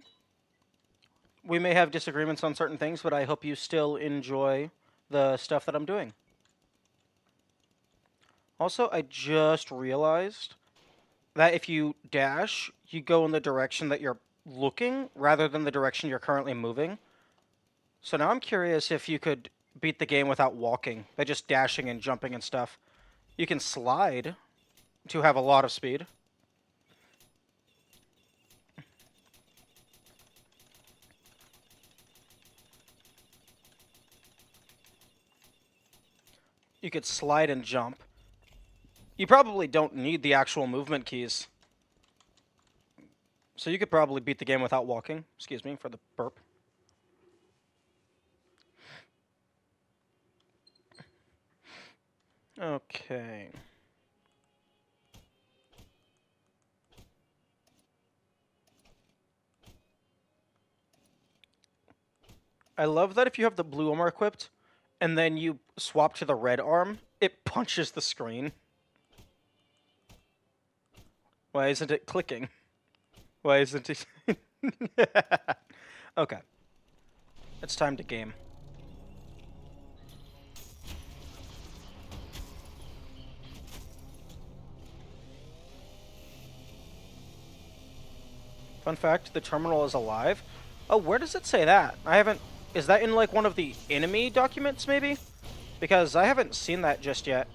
We may have disagreements on certain things, but I hope you still enjoy the stuff that I'm doing. Also, I just realized that if you dash, you go in the direction that you're looking rather than the direction you're currently moving. So now I'm curious if you could beat the game without walking, by just dashing and jumping and stuff. You can slide to have a lot of speed. You could slide and jump. You probably don't need the actual movement keys. So you could probably beat the game without walking. Excuse me for the burp. Okay. I love that if you have the blue armor equipped, and then you swap to the red arm, it punches the screen. Why isn't it clicking? Why isn't it... Okay. It's time to game. Fun fact, the terminal is alive. Oh, where does it say that? I haven't... Is that in, like, one of the enemy documents, maybe? Because I haven't seen that just yet.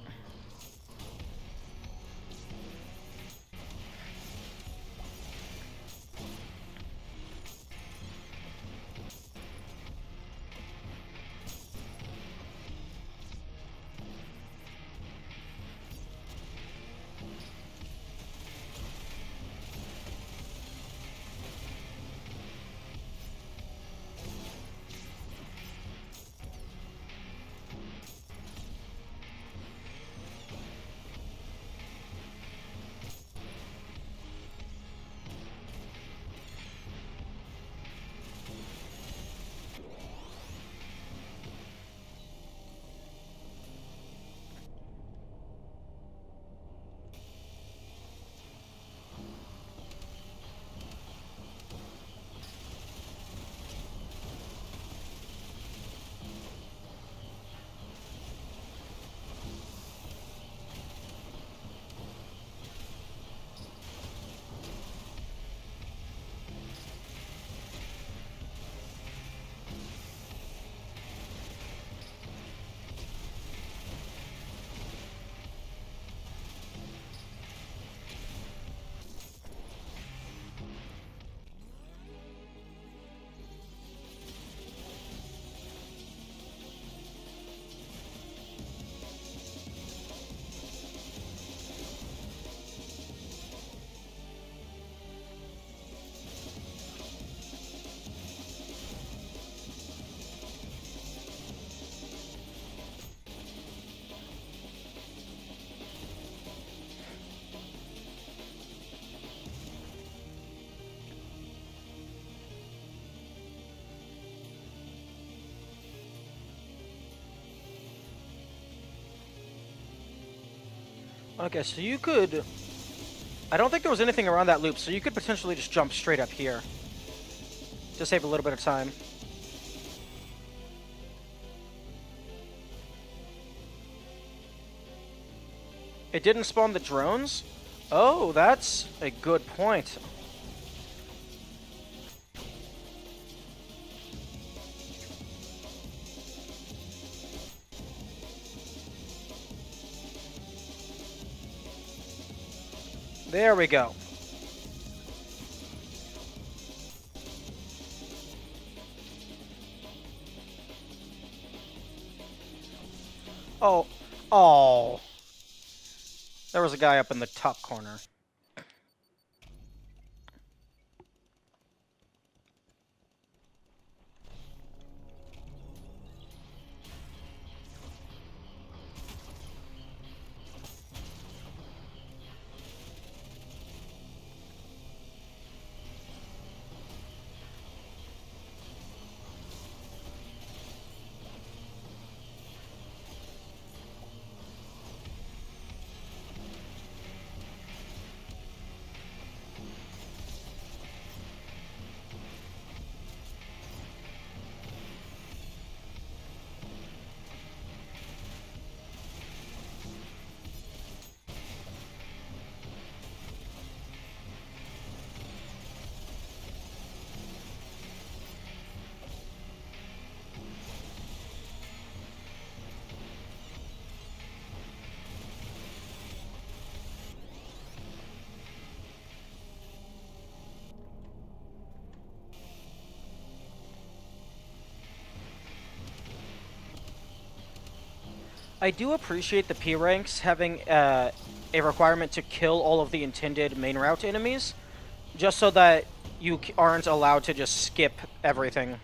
Okay, so you could... I don't think there was anything around that loop, so you could potentially just jump straight up here. To save a little bit of time. It didn't spawn the drones? Oh, that's a good point. There we go. Oh. Oh. There was a guy up in the top corner. I do appreciate the P ranks having a requirement to kill all of the intended main route enemies, just so that you aren't allowed to just skip everything.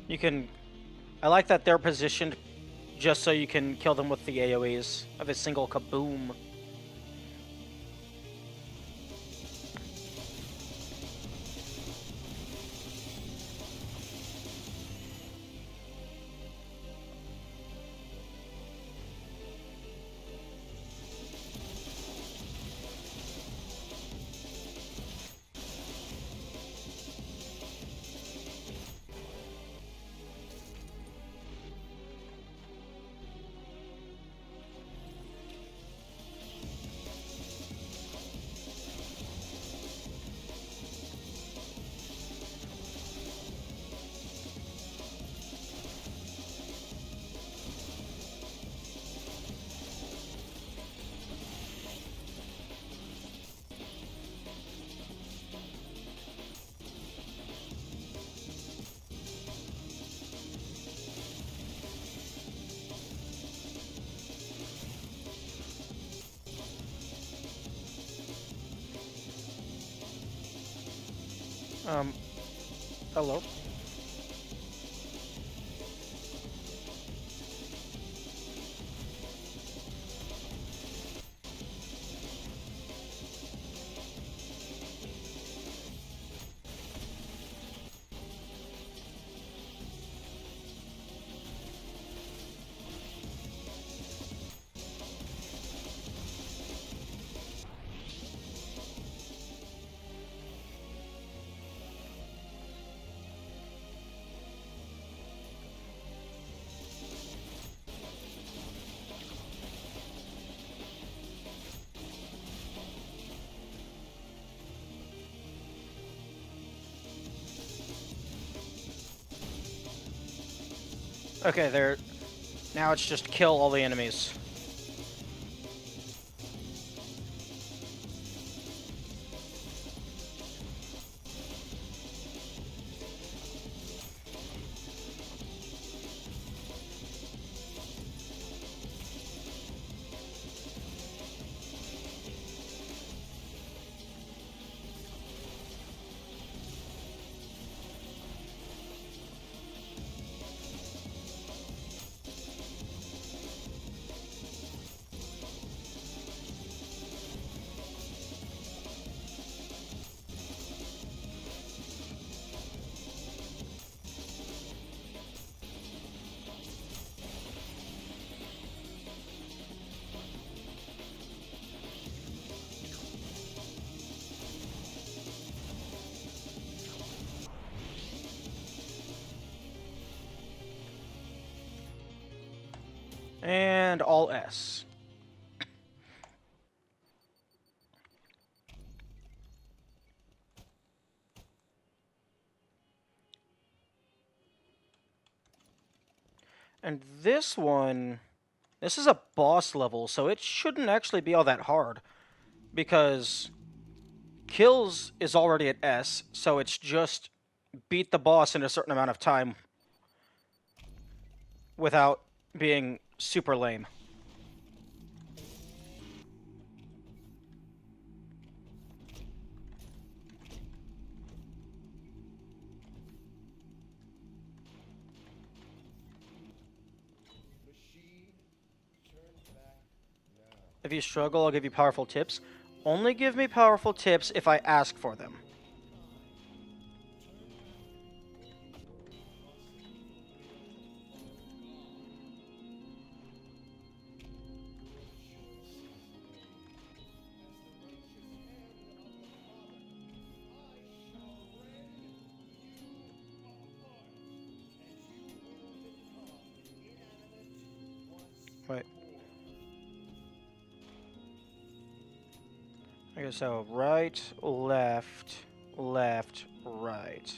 You can... I like that they're positioned just so you can kill them with the AoEs of a single kaboom. Hello? Okay, there. Now it's just kill all the enemies. And all S. And this one, this is a boss level, so it shouldn't actually be all that hard. Because kills is already at S, so it's just beat the boss in a certain amount of time without being super lame. If you struggle, I'll give you powerful tips. Only give me powerful tips if I ask for them. Wait. Okay, so right, left, left, right.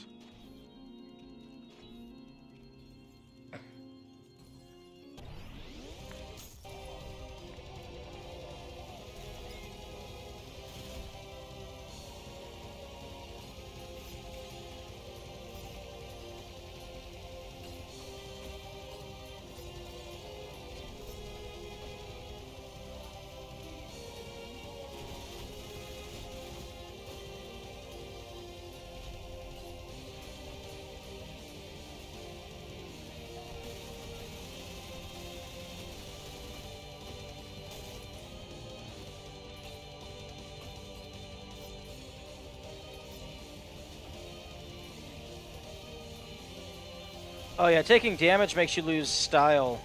Oh yeah, taking damage makes you lose style.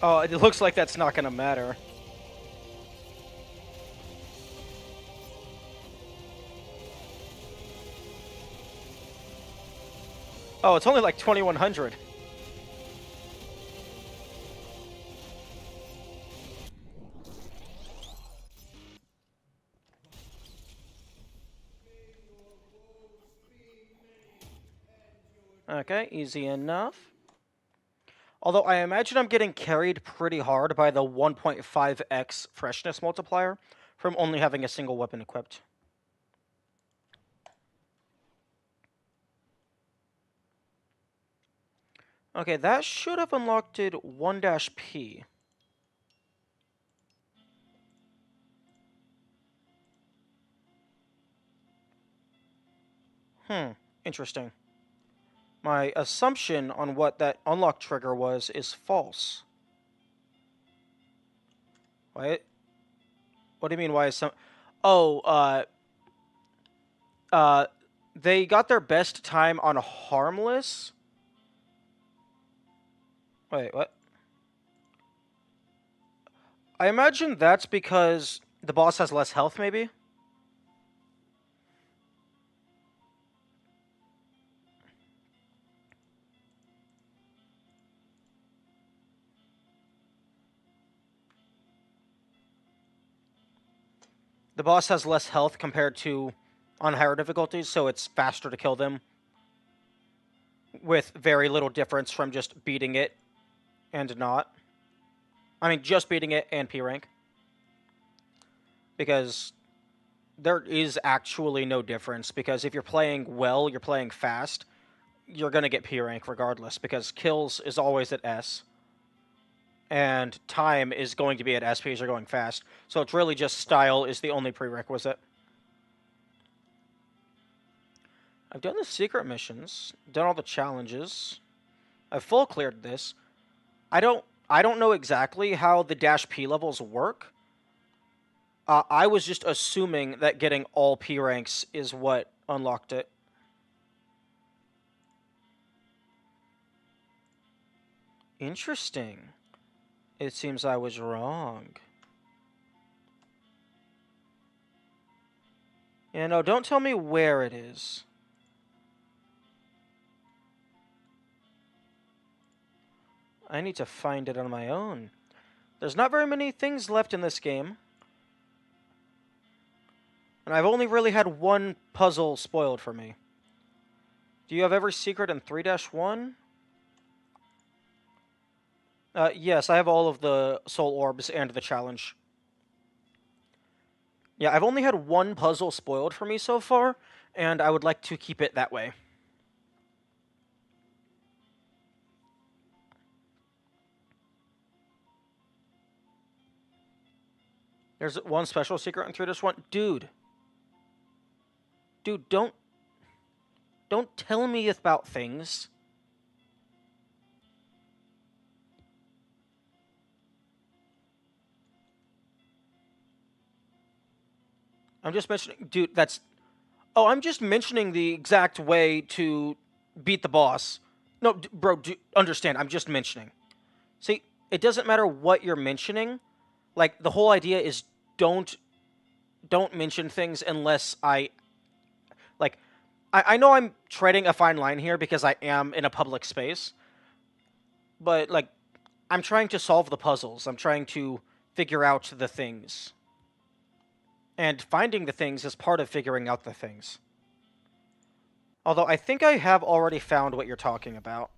Oh, it looks like that's not gonna matter. Oh, it's only like 2100. Okay, easy enough. Although I imagine I'm getting carried pretty hard by the 1.5x freshness multiplier from only having a single weapon equipped. Okay, that should have unlocked it 1-P. Interesting. My assumption on what that unlock trigger was is false. Why? What do you mean, why is some... Oh, they got their best time on Harmless? Wait, what? I imagine that's because the boss has less health, maybe? The boss has less health compared to on higher difficulties, so it's faster to kill them with very little difference from just beating it and not. I mean, just beating it and P rank. Because there is actually no difference, because if you're playing well, you're playing fast, you're going to get P rank regardless, because kills is always at S. And time is going to be at S because you're going fast. So it's really just style is the only prerequisite. I've done the secret missions, done all the challenges. I've full cleared this. I don't know exactly how the dash P levels work. I was just assuming that getting all P ranks is what unlocked it. Interesting. It seems I was wrong. Yeah, no, don't tell me where it is. I need to find it on my own. There's not very many things left in this game. And I've only really had one puzzle spoiled for me. Do you have every secret in 3-1? Yes, I have all of the soul orbs and the challenge. Yeah, I've only had one puzzle spoiled for me so far, and I would like to keep it that way. There's one special secret in 3-1. Dude, don't tell me about things. I'm just mentioning, dude, that's... Oh, I'm just mentioning the exact way to beat the boss. No, bro, understand, I'm just mentioning. See, it doesn't matter what you're mentioning. Like, the whole idea is don't mention things unless I know I'm treading a fine line here because I am in a public space, but, like, I'm trying to solve the puzzles. I'm trying to figure out the things. And finding the things is part of figuring out the things. Although, I think I have already found what you're talking about.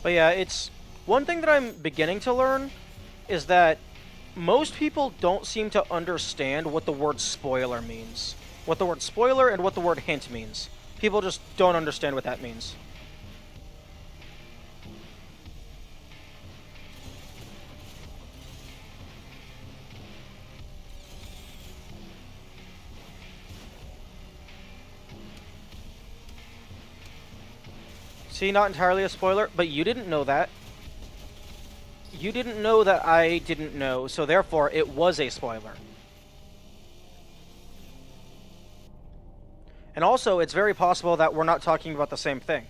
But yeah, it's... One thing that I'm beginning to learn is that most people don't seem to understand what the word spoiler means. What the word spoiler and what the word hint means. People just don't understand what that means. See, not entirely a spoiler, but you didn't know that. You didn't know that I didn't know, so therefore it was a spoiler. And also, it's very possible that we're not talking about the same thing.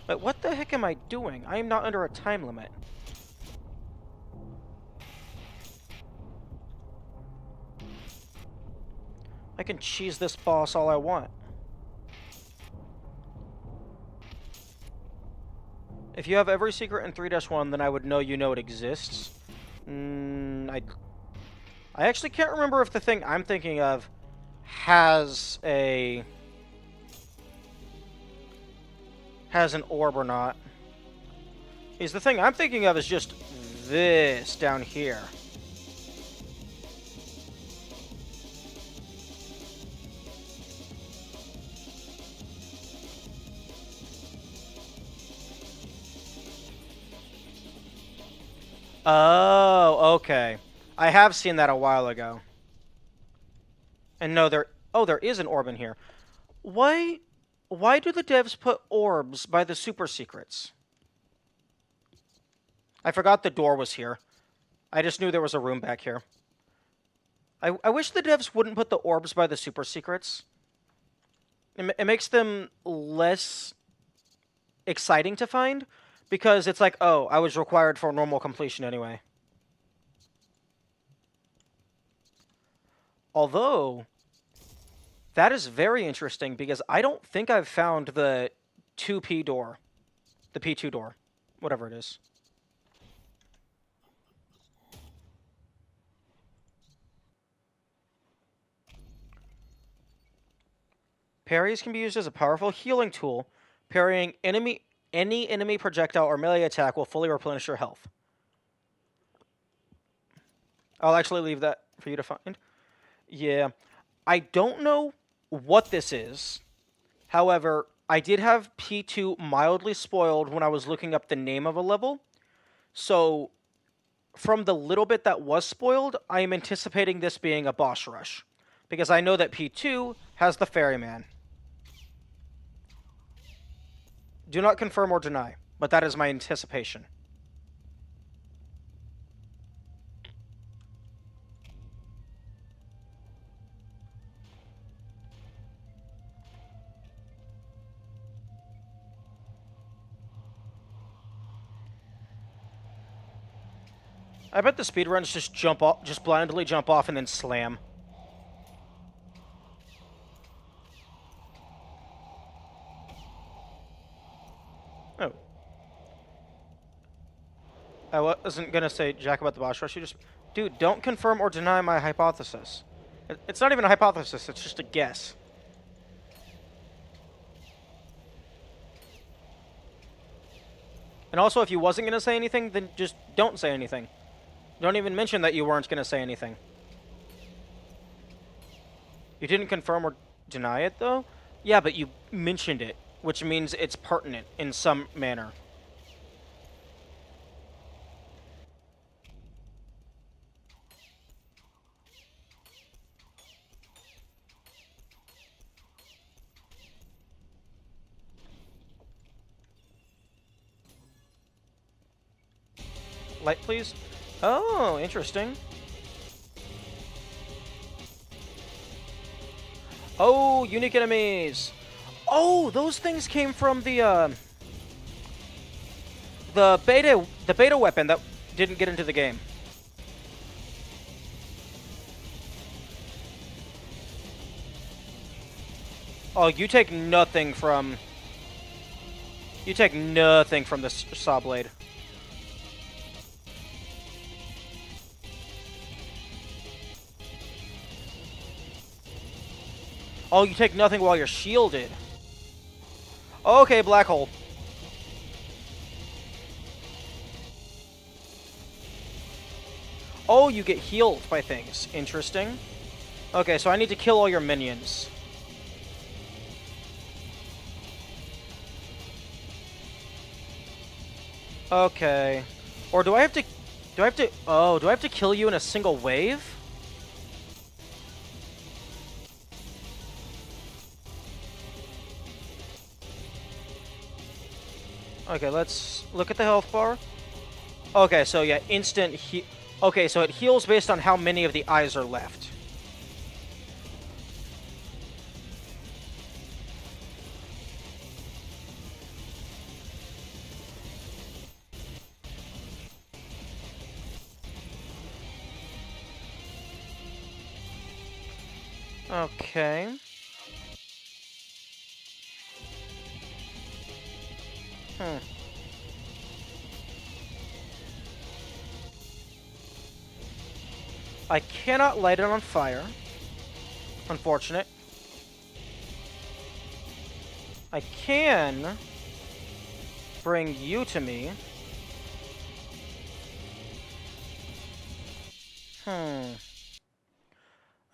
But what the heck am I doing? I am not under a time limit. I can cheese this boss all I want. If you have every secret in 3-1, then I would know you know it exists. I actually can't remember if the thing I'm thinking of has an orb or not. Because the thing I'm thinking of is just this down here. Oh, okay. I have seen that a while ago. And no, there is an orb in here. Why do the devs put orbs by the super secrets? I forgot the door was here. I just knew there was a room back here. I wish the devs wouldn't put the orbs by the super secrets. It makes them less exciting to find, because it's like, oh, I was required for normal completion anyway. Although, that is very interesting, because I don't think I've found the 2P door. The P2 door. Whatever it is. Parries can be used as a powerful healing tool. Parrying any enemy projectile or melee attack will fully replenish your health. I'll actually leave that for you to find. Yeah. I don't know what this is. However, I did have P2 mildly spoiled when I was looking up the name of a level. So, from the little bit that was spoiled, I am anticipating this being a boss rush. Because I know that P2 has the ferryman. Do not confirm or deny, but that is my anticipation. I bet the speedruns just jump off, just blindly jump off and then slam. Oh. I wasn't gonna say jack about the boss rush. You just, dude, don't confirm or deny my hypothesis. It's not even a hypothesis. It's just a guess. And also, if you wasn't gonna say anything, then just don't say anything. Don't even mention that you weren't gonna say anything. You didn't confirm or deny it, though? Yeah, but you mentioned it, which means it's pertinent in some manner. Light, please. Oh, interesting. Oh, unique enemies. Oh, those things came from the beta weapon that didn't get into the game. Oh, you take nothing from the saw blade. Oh, you take nothing while you're shielded. Okay, black hole. Oh, you get healed by things. Interesting. Okay, so I need to kill all your minions. Okay. Or do I have to... Oh, do I have to kill you in a single wave? Okay, let's look at the health bar. Okay, so yeah, instant he... Okay, so it heals based on how many of the eyes are left. Okay. I cannot light it on fire. Unfortunate. I can bring you to me.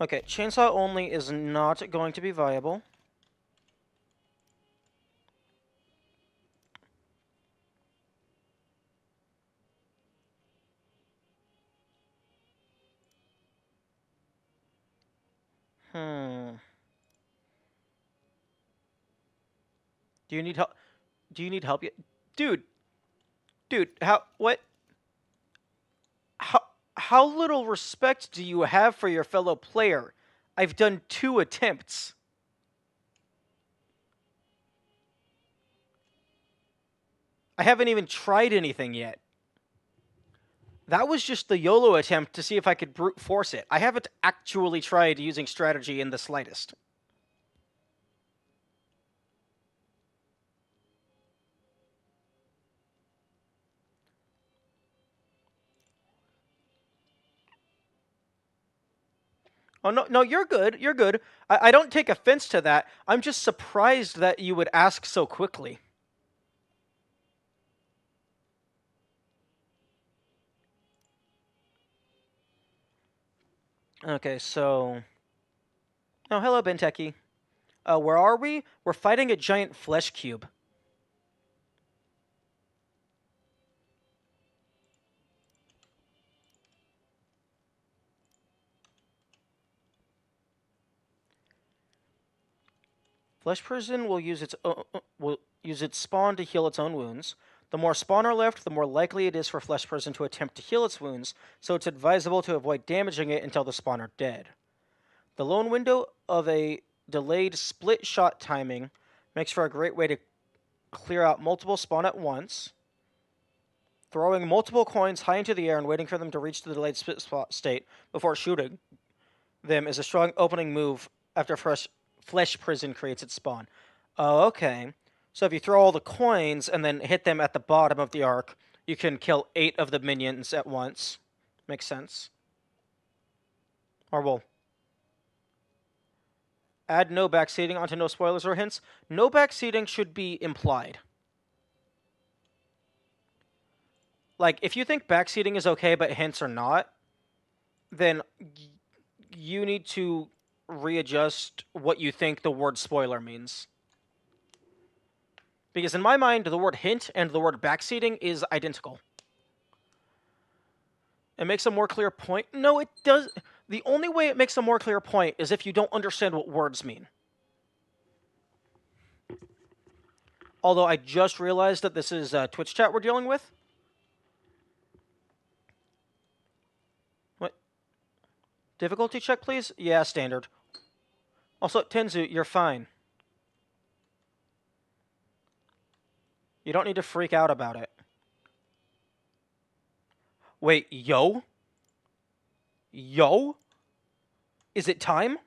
Okay, chainsaw only is not going to be viable. Do you need help? Do you need help yet? Dude! Dude, how... What? How little respect do you have for your fellow player? I've done 2 attempts. I haven't even tried anything yet. That was just the YOLO attempt to see if I could brute force it. I haven't actually tried using strategy in the slightest. Oh, no, no, you're good. You're good. I don't take offense to that. I'm just surprised that you would ask so quickly. Okay, so... Oh, hello, Benteki. Where are we? We're fighting a giant flesh cube. Flesh Prison will use its spawn to heal its own wounds. The more spawn are left, the more likely it is for Flesh Prison to attempt to heal its wounds, so it's advisable to avoid damaging it until the spawn are dead. The lone window of a delayed split shot timing makes for a great way to clear out multiple spawn at once. Throwing multiple coins high into the air and waiting for them to reach the delayed split spot state before shooting them is a strong opening move after Flesh Prison creates its spawn. Oh, okay. So if you throw all the coins and then hit them at the bottom of the arc, you can kill 8 of the minions at once. Makes sense. Or well, add no backseating onto no spoilers or hints. No backseating should be implied. Like, if you think backseating is okay but hints are not, then you need to readjust what you think the word spoiler means. Because in my mind, the word hint and the word backseating is identical. It makes a more clear point. No, it does. The only way it makes a more clear point is if you don't understand what words mean. Although I just realized that this is Twitch chat we're dealing with. What? Difficulty check, please? Yeah, standard. Also, Tenzu, you're fine. You don't need to freak out about it. Wait, yo? Yo? Is it time?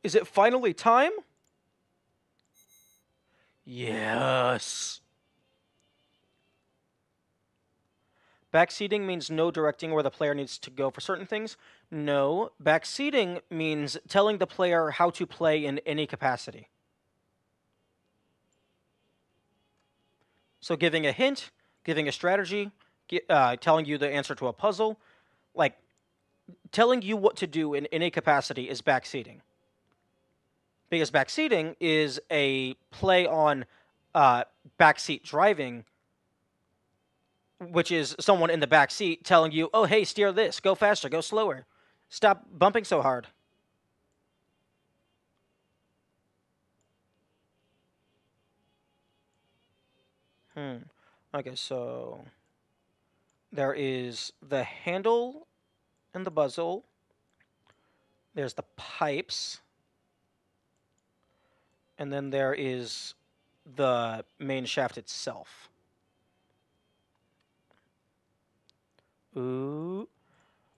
Is it finally time? Yes. Backseating means no directing where the player needs to go for certain things. No, backseating means telling the player how to play in any capacity. So giving a hint, giving a strategy, telling you the answer to a puzzle, like telling you what to do in any capacity is backseating. Because backseating is a play on backseat driving, which is someone in the back seat telling you, oh, hey, steer this, go faster, go slower, stop bumping so hard. Okay, so there is the handle and the muzzle. There's the pipes. And then there is the main shaft itself. Ooh.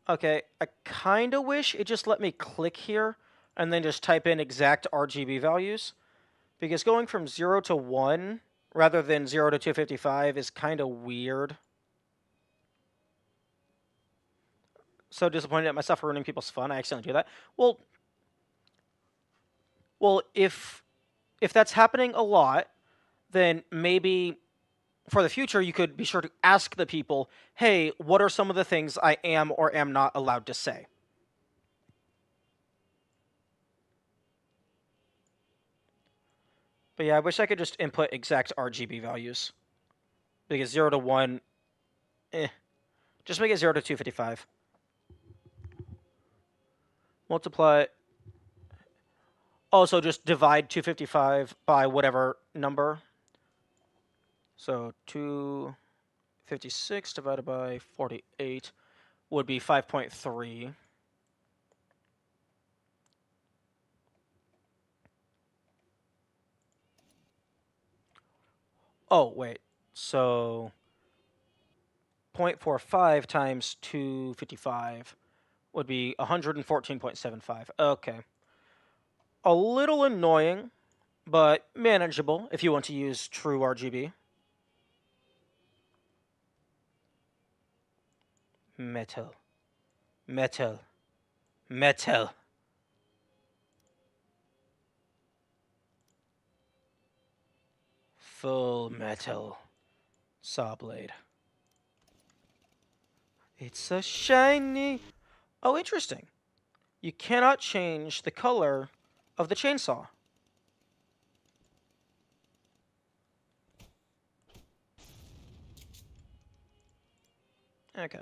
Okay, I kind of wish it just let me click here and then just type in exact RGB values. Because going from 0 to 1 rather than 0 to 255 is kind of weird. So disappointed at myself for ruining people's fun. I accidentally do that. Well, if that's happening a lot, then maybe for the future you could be sure to ask the people, hey, what are some of the things I am or am not allowed to say? But yeah, I wish I could just input exact RGB values. Because 0 to 1, just make it 0 to 255. Multiply. Also, just divide 255 by whatever number. So 256 divided by 48 would be 5.3. Oh, wait. So 0.45 times 255 would be 114.75. Okay. A little annoying, but manageable if you want to use true RGB. Metal. Metal. Metal. Full metal. Saw blade. It's a shiny... Oh, interesting. You cannot change the color of the chainsaw. Okay.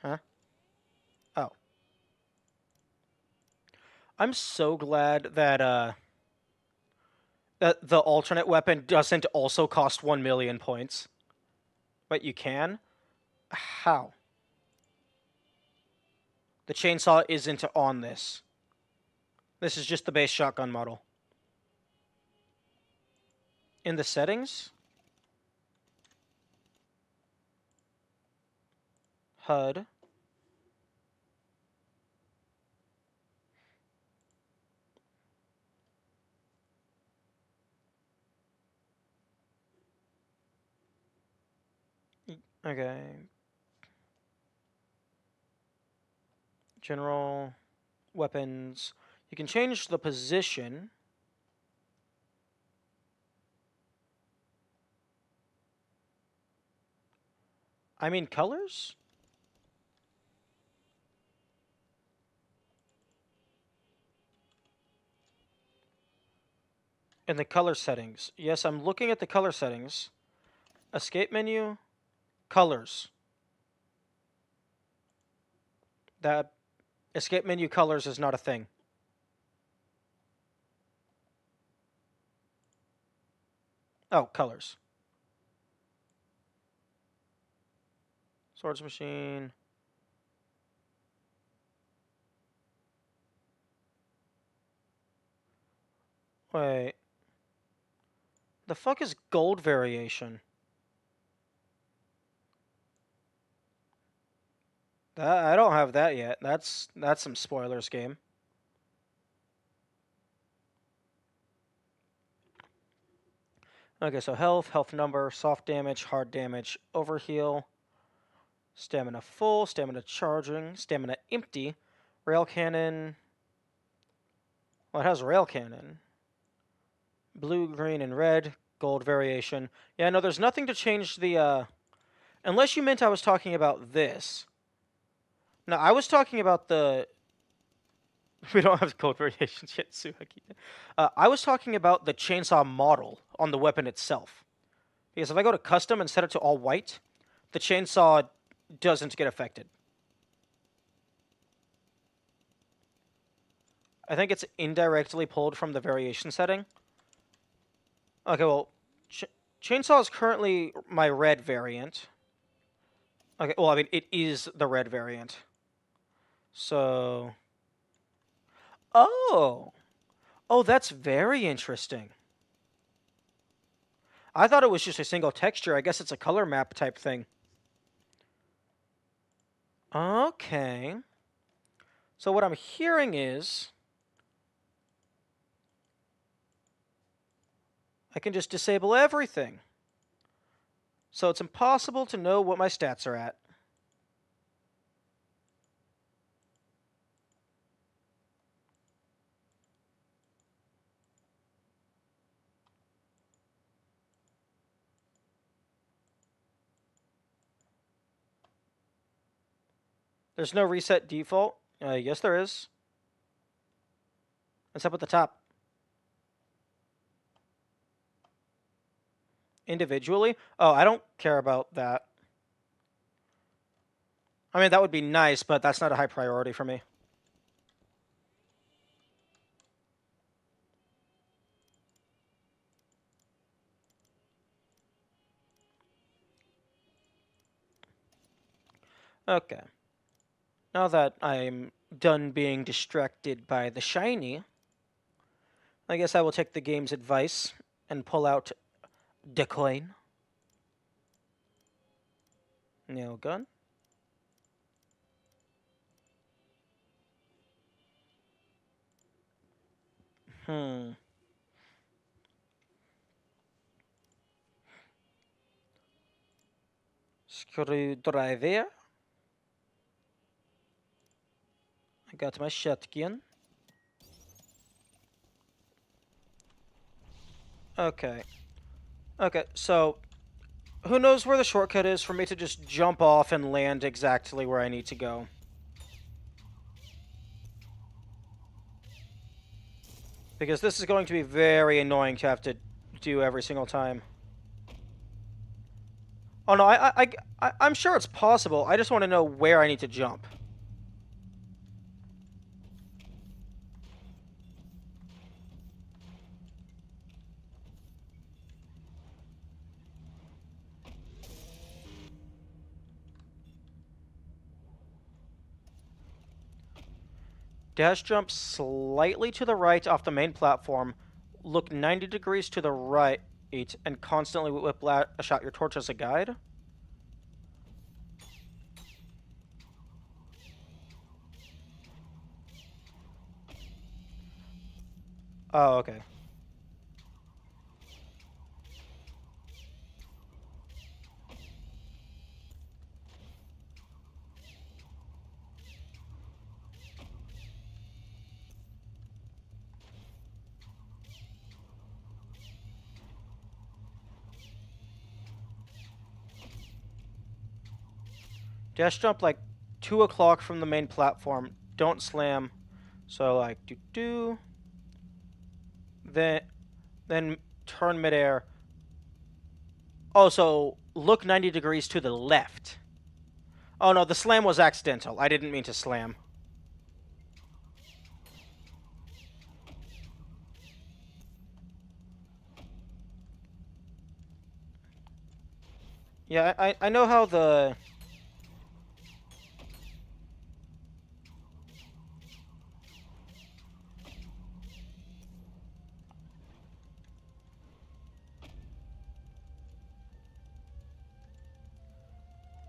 Huh? Oh. I'm so glad that the alternate weapon doesn't also cost 1 million points. But you can? How? The chainsaw isn't on this. This is just the base shotgun model. In the settings? HUD. Okay. General weapons. You can change the position. I mean colors? In the color settings. Yes, I'm looking at the color settings. Escape menu. Colors. That escape menu colors is not a thing. Oh, colors. Swords machine. Wait. The fuck is gold variation? I don't have that yet. That's some spoilers, game. Okay, so health number, soft damage, hard damage, overheal, stamina full, stamina charging, stamina empty, rail cannon. Well, it has rail cannon. Blue, green, and red, gold variation. Yeah, no, there's nothing to change the, unless you meant I was talking about this. No, I was talking about the... We don't have gold variations yet, Suhaki. I was talking about the chainsaw model on the weapon itself. Because if I go to custom and set it to all white, the chainsaw doesn't get affected. I think it's indirectly pulled from the variation setting. Okay, well, chainsaw is currently my red variant. Okay, well, I mean, it is the red variant. So... Oh! Oh, that's very interesting. I thought it was just a single texture. I guess it's a color map type thing. Okay. So what I'm hearing is... I can just disable everything. So it's impossible to know what my stats are at. There's no reset default. Yes, there is. It's up at the top. Individually? Oh, I don't care about that. I mean, that would be nice, but that's not a high priority for me. Okay. Now that I'm done being distracted by the shiny, I guess I will take the game's advice and pull out the coin. Nail gun. Hmm. Screwdriver. I got my shotgun. Okay. Okay, so who knows where the shortcut is for me to just jump off and land exactly where I need to go? Because this is going to be very annoying to have to do every single time. Oh no, I'm sure it's possible. I just want to know where I need to jump. Dash jump slightly to the right off the main platform. Look 90 degrees to the right and constantly whip-shot your torch as a guide. Oh, okay. Dash jump like 2 o'clock from the main platform. Don't slam. So like do. Then turn midair. Oh, so look 90 degrees to the left. Oh no, the slam was accidental. I didn't mean to slam. Yeah, I know how the...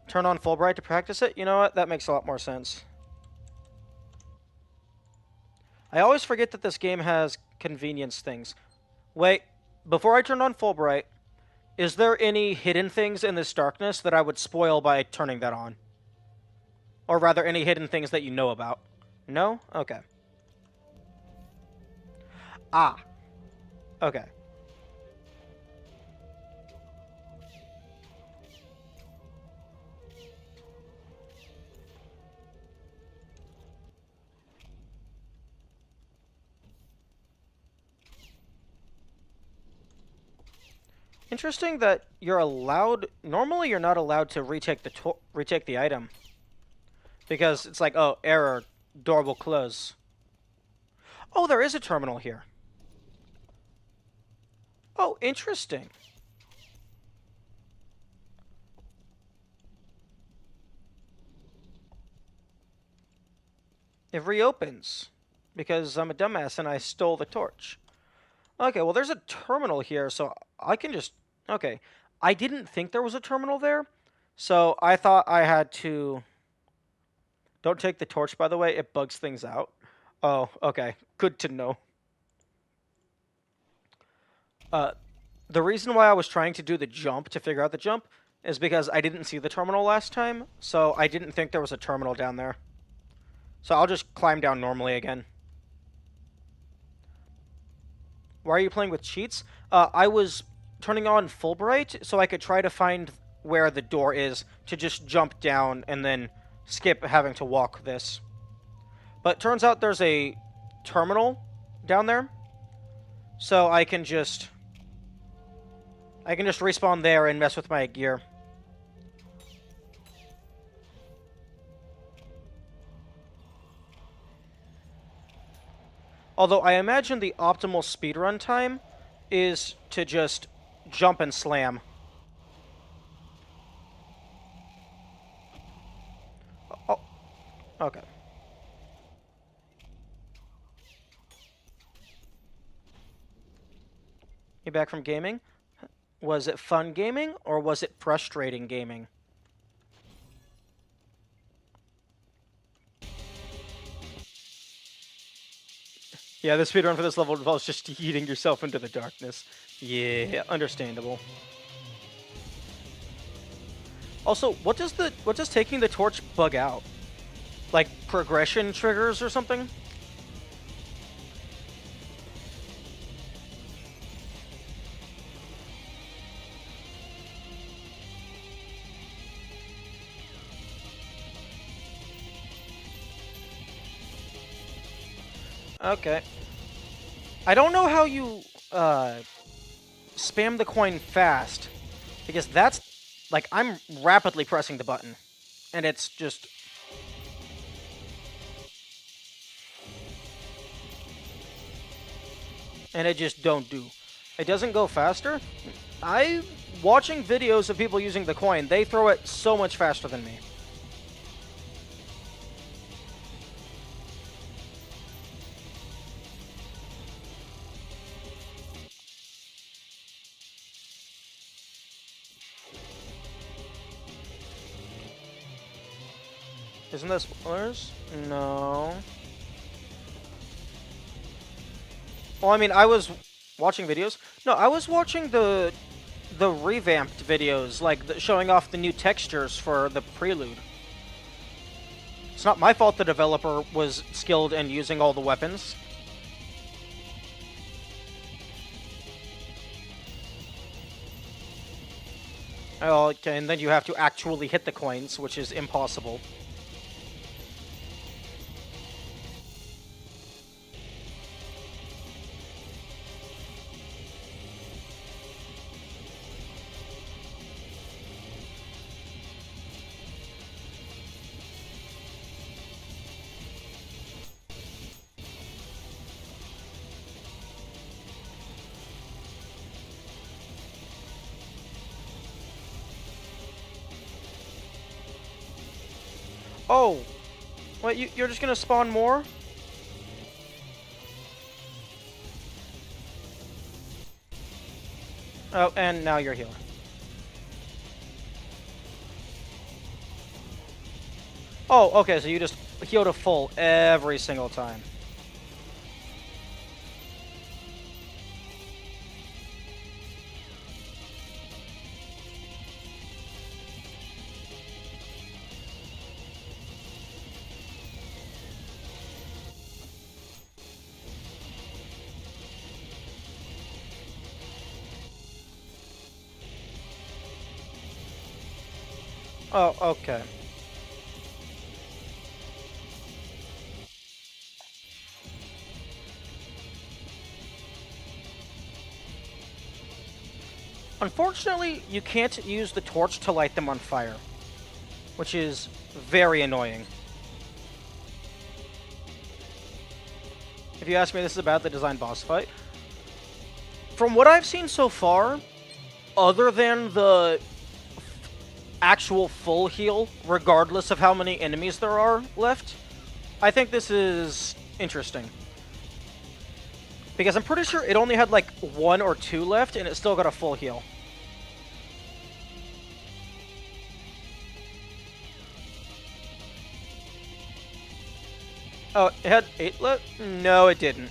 Turn on Fulbright to practice it? You know what? That makes a lot more sense. I always forget that this game has convenience things. Wait, before I turn on Fulbright, is there any hidden things in this darkness that I would spoil by turning that on? Or rather, any hidden things that you know about? No? Okay. Ah. Okay. Interesting that you're allowed... Normally, you're not allowed to retake the item. Because it's like, oh, error, door will close. Oh, there is a terminal here. Oh, interesting. It reopens. Because I'm a dumbass and I stole the torch. Okay, well, there's a terminal here, so I can just... Okay. I didn't think there was a terminal there, so I thought I had to... Don't take the torch, by the way. It bugs things out. Oh, okay. Good to know. The reason why I was trying to do the jump, to figure out the jump, is because I didn't see the terminal last time, so I didn't think there was a terminal down there. So I'll just climb down normally again. Why are you playing with cheats? I was turning on Fulbright so I could try to find where the door is to just jump down and then skip having to walk this. But turns out there's a terminal down there, so I can just respawn there and mess with my gear. Although I imagine the optimal speedrun time is to just jump and slam. Okay. You back from gaming? Was it fun gaming or was it frustrating gaming? Yeah, the speedrun for this level involves just yeeting yourself into the darkness. Yeah, understandable. Also, what does taking the torch bug out? Like progression triggers or something? Okay. I don't know how you spam the coin fast, because that's like I'm rapidly pressing the button, and it's just and it just don't do. It doesn't go faster. I watching videos of people using the coin, they throw it so much faster than me. Isn't that spoilers? No. Well, I mean, I was watching videos. No, I was watching the revamped videos, like showing off the new textures for the prelude. It's not my fault the developer was skilled in using all the weapons. Oh, okay, and then you have to actually hit the coins, which is impossible. Oh! What, you're just gonna spawn more? Oh, and now you're healing. Oh, okay, so you just heal to full every single time. Oh, okay. Unfortunately, you can't use the torch to light them on fire, which is very annoying. If you ask me, this is about the design boss fight. From what I've seen so far, other than the actual full heal, regardless of how many enemies there are left, I think this is interesting. Because I'm pretty sure it only had like 1 or 2 left, and it still got a full heal. Oh, it had 8 left? No, it didn't.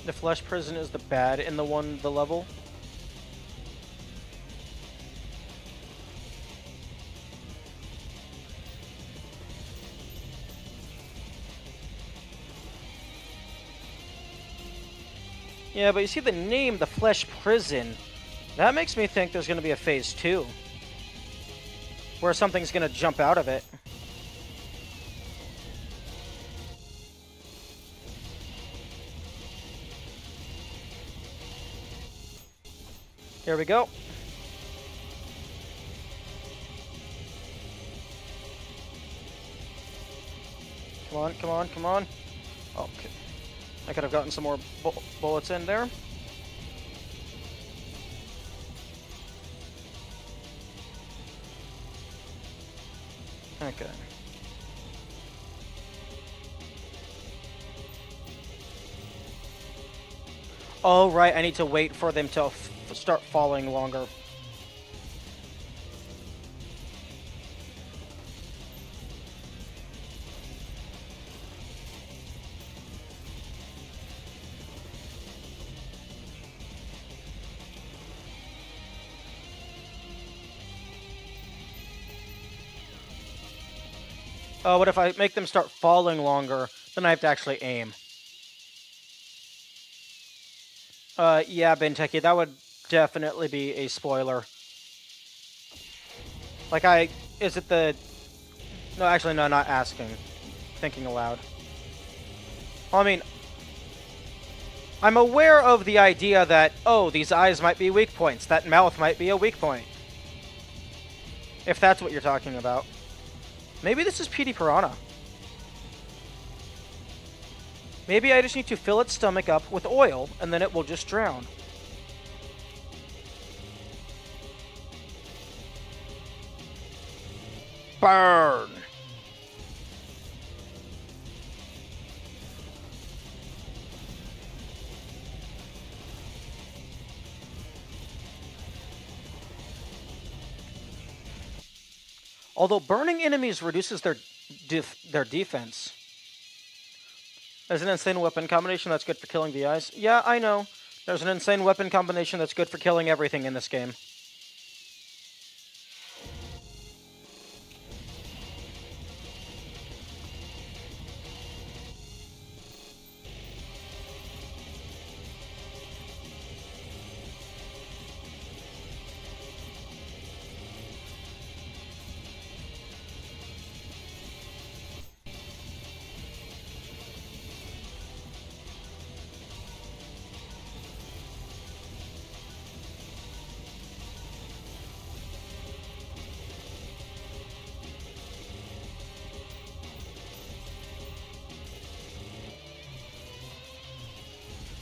The flesh prison is the bad in the level. Yeah, but you see the name, the Flesh Prison. That makes me think there's going to be a phase 2. Where something's going to jump out of it. Here we go. Come on, come on, come on. Okay. I could have gotten some more bullets in there. Okay. Oh, right, I need to wait for them to start falling longer. Oh, what if I make them start falling longer? Then I have to actually aim. Yeah, Benteki, that would definitely be a spoiler. Like, is it the... No, actually, no, not asking. Thinking aloud. Well, I mean, I'm aware of the idea that, oh, these eyes might be weak points. That mouth might be a weak point. If that's what you're talking about. Maybe this is PD Piranha. Maybe I just need to fill its stomach up with oil, and then it will just drown. Burn! Although burning enemies reduces their defense. There's an insane weapon combination that's good for killing the eyes. Yeah, I know. There's an insane weapon combination that's good for killing everything in this game.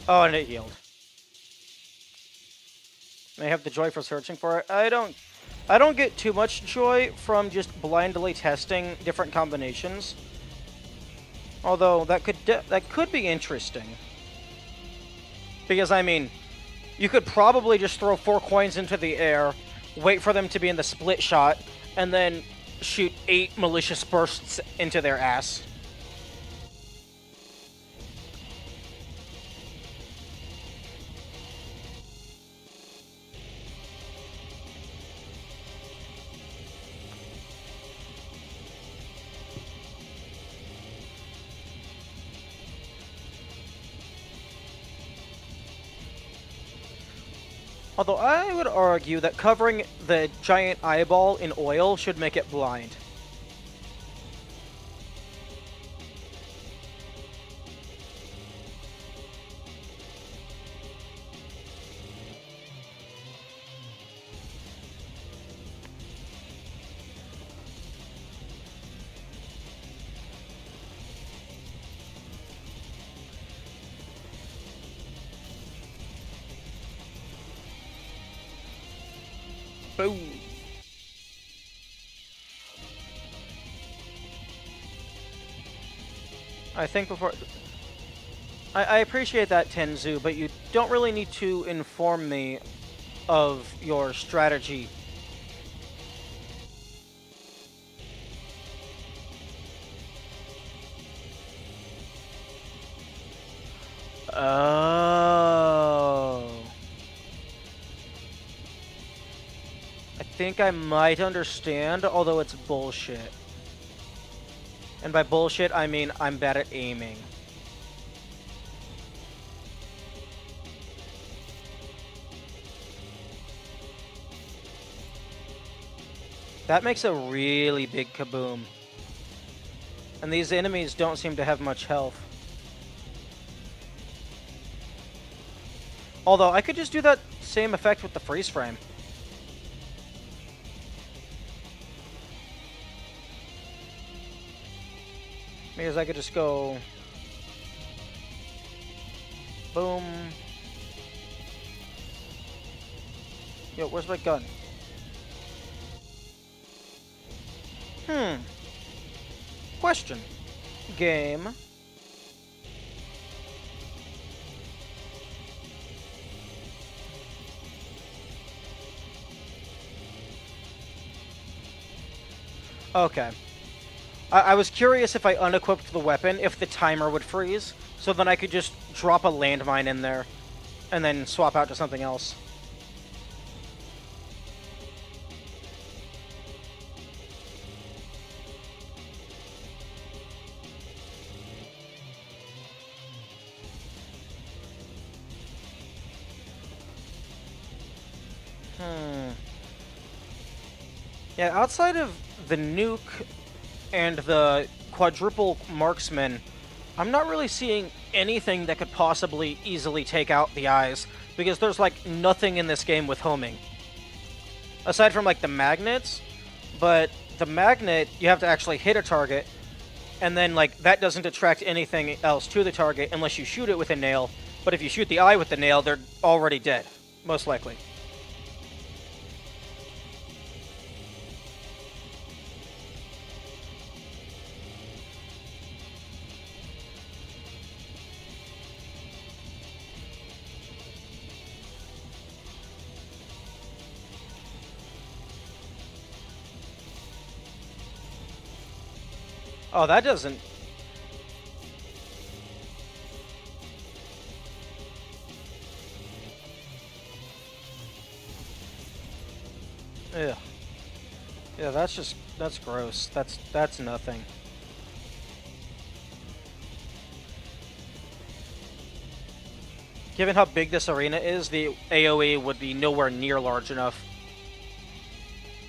Oh, and it healed. May have the joy for searching for it. I don't get too much joy from just blindly testing different combinations. Although that could be interesting. Because I mean, you could probably just throw 4 coins into the air, wait for them to be in the split shot, and then shoot 8 malicious bursts into their ass. Although I would argue that covering the giant eyeball in oil should make it blind. Boom. I think before... I appreciate that, Tenzu, but you don't really need to inform me of your strategy. Oh... I think I might understand, although it's bullshit. And by bullshit, I mean I'm bad at aiming. That makes a really big kaboom. And these enemies don't seem to have much health. Although, I could just do that same effect with the freeze frame. Because I could just go... boom. Yo, where's my gun? Question. Game. Okay. I was curious if I unequipped the weapon, if the timer would freeze, so then I could just drop a landmine in there, and then swap out to something else. Yeah, outside of the nuke and the quadruple marksman, I'm not really seeing anything that could possibly easily take out the eyes, because there's like nothing in this game with homing. Aside from like the magnets, but the magnet, you have to actually hit a target, and then like that doesn't attract anything else to the target unless you shoot it with a nail, but if you shoot the eye with the nail, they're already dead, most likely. Oh, that doesn't... Ugh. Yeah, that's gross. That's nothing. Given how big this arena is, the AoE would be nowhere near large enough.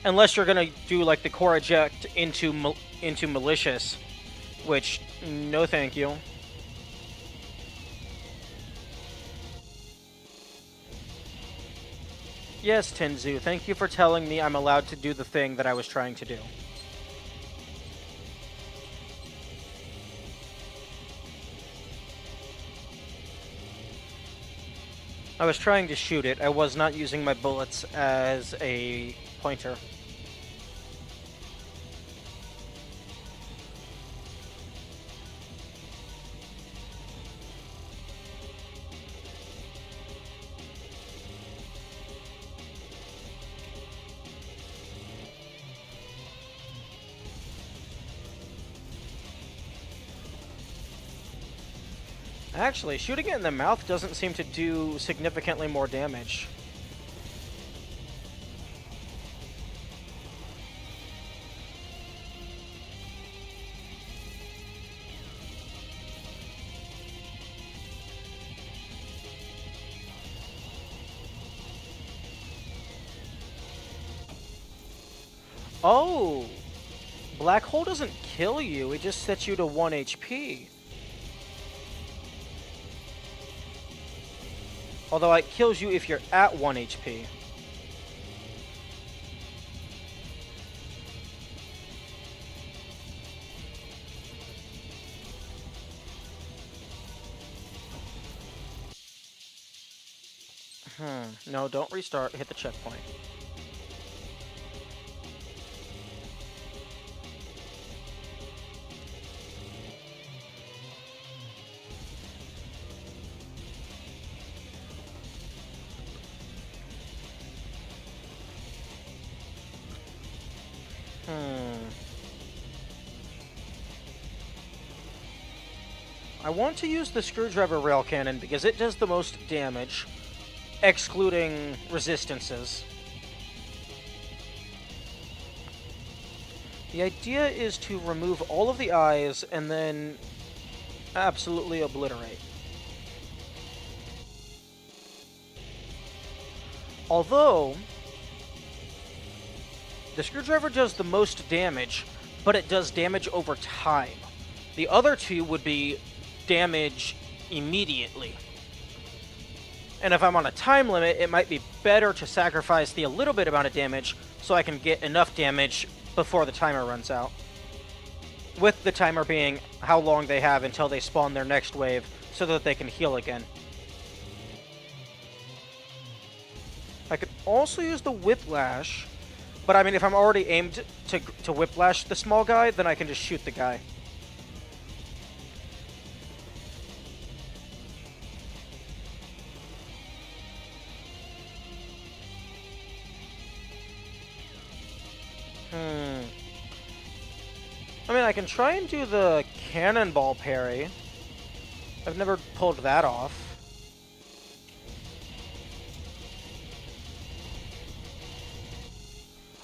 Unless you're gonna do like the core eject into malicious, which no thank you. Yes, Tenzu, thank you for telling me I'm allowed to do the thing that I was trying to do. I was trying to shoot it. I was not using my bullets as a pointer. Actually, shooting it in the mouth doesn't seem to do significantly more damage. Oh! Black hole doesn't kill you, it just sets you to 1 HP. Although it kills you if you're at 1 HP. No, don't restart. Hit the checkpoint. I want to use the screwdriver rail cannon because it does the most damage, excluding resistances. The idea is to remove all of the eyes and then absolutely obliterate. Although, The screwdriver does the most damage, but it does damage over time. The other two would be damage immediately. And if I'm on a time limit, it might be better to sacrifice the little bit amount of damage so I can get enough damage before the timer runs out. With the timer being how long they have until they spawn their next wave so that they can heal again. I could also use the Whiplash, but I mean, if I'm already aimed to Whiplash the small guy, then I can just shoot the guy. I mean, I can try and do the cannonball parry. I've never pulled that off.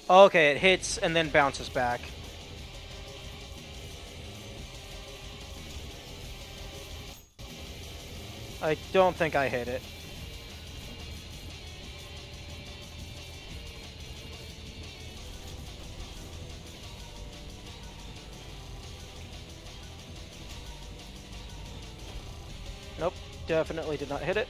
Okay, it hits and then bounces back. I don't think I hit it. Nope, definitely did not hit it.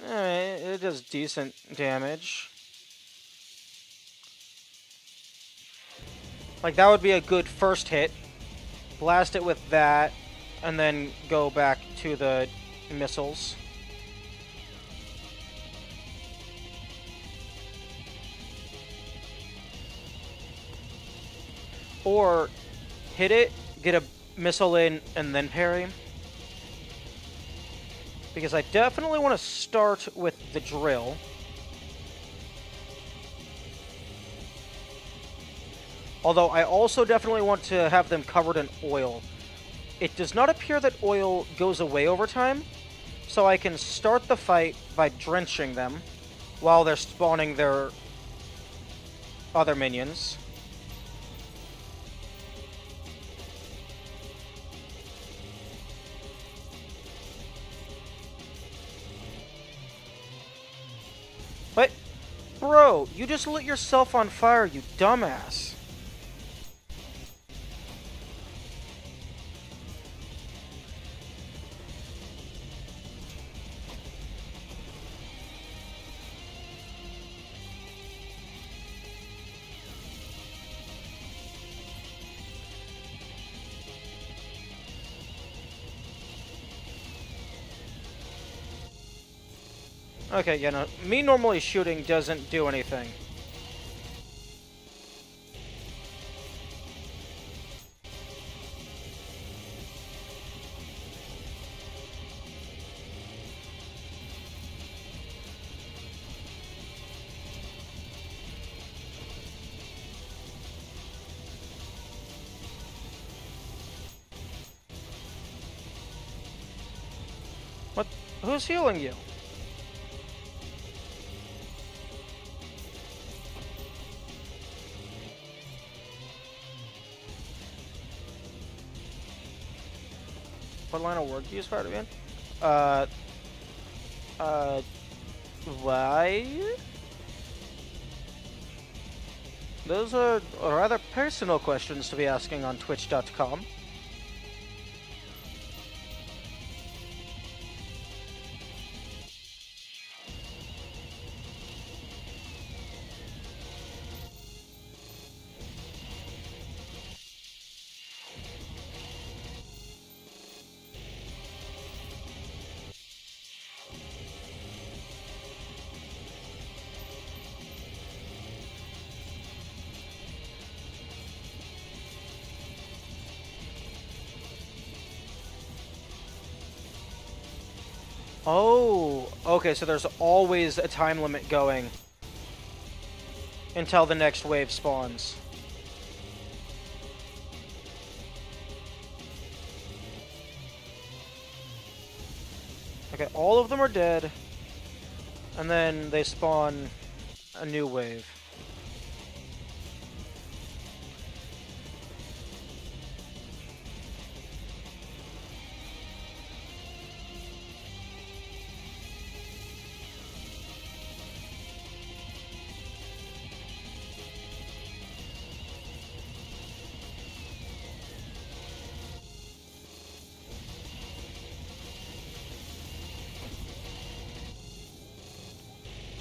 Alright, it does decent damage. Like, that would be a good first hit. Blast it with that, and then go back to the missiles. Or hit it, get a missile in, and then parry. Because I definitely want to start with the drill. Although I also definitely want to have them covered in oil. It does not appear that oil goes away over time, so I can start the fight by drenching them while they're spawning their other minions. What? Bro, you just lit yourself on fire, you dumbass. Okay, yeah, no. Me normally shooting doesn't do anything. What? Who's healing you? What line of work do you use for it again? Why? Those are rather personal questions to be asking on Twitch.com. Oh, okay, so there's always a time limit going until the next wave spawns. Okay, all of them are dead, and then they spawn a new wave.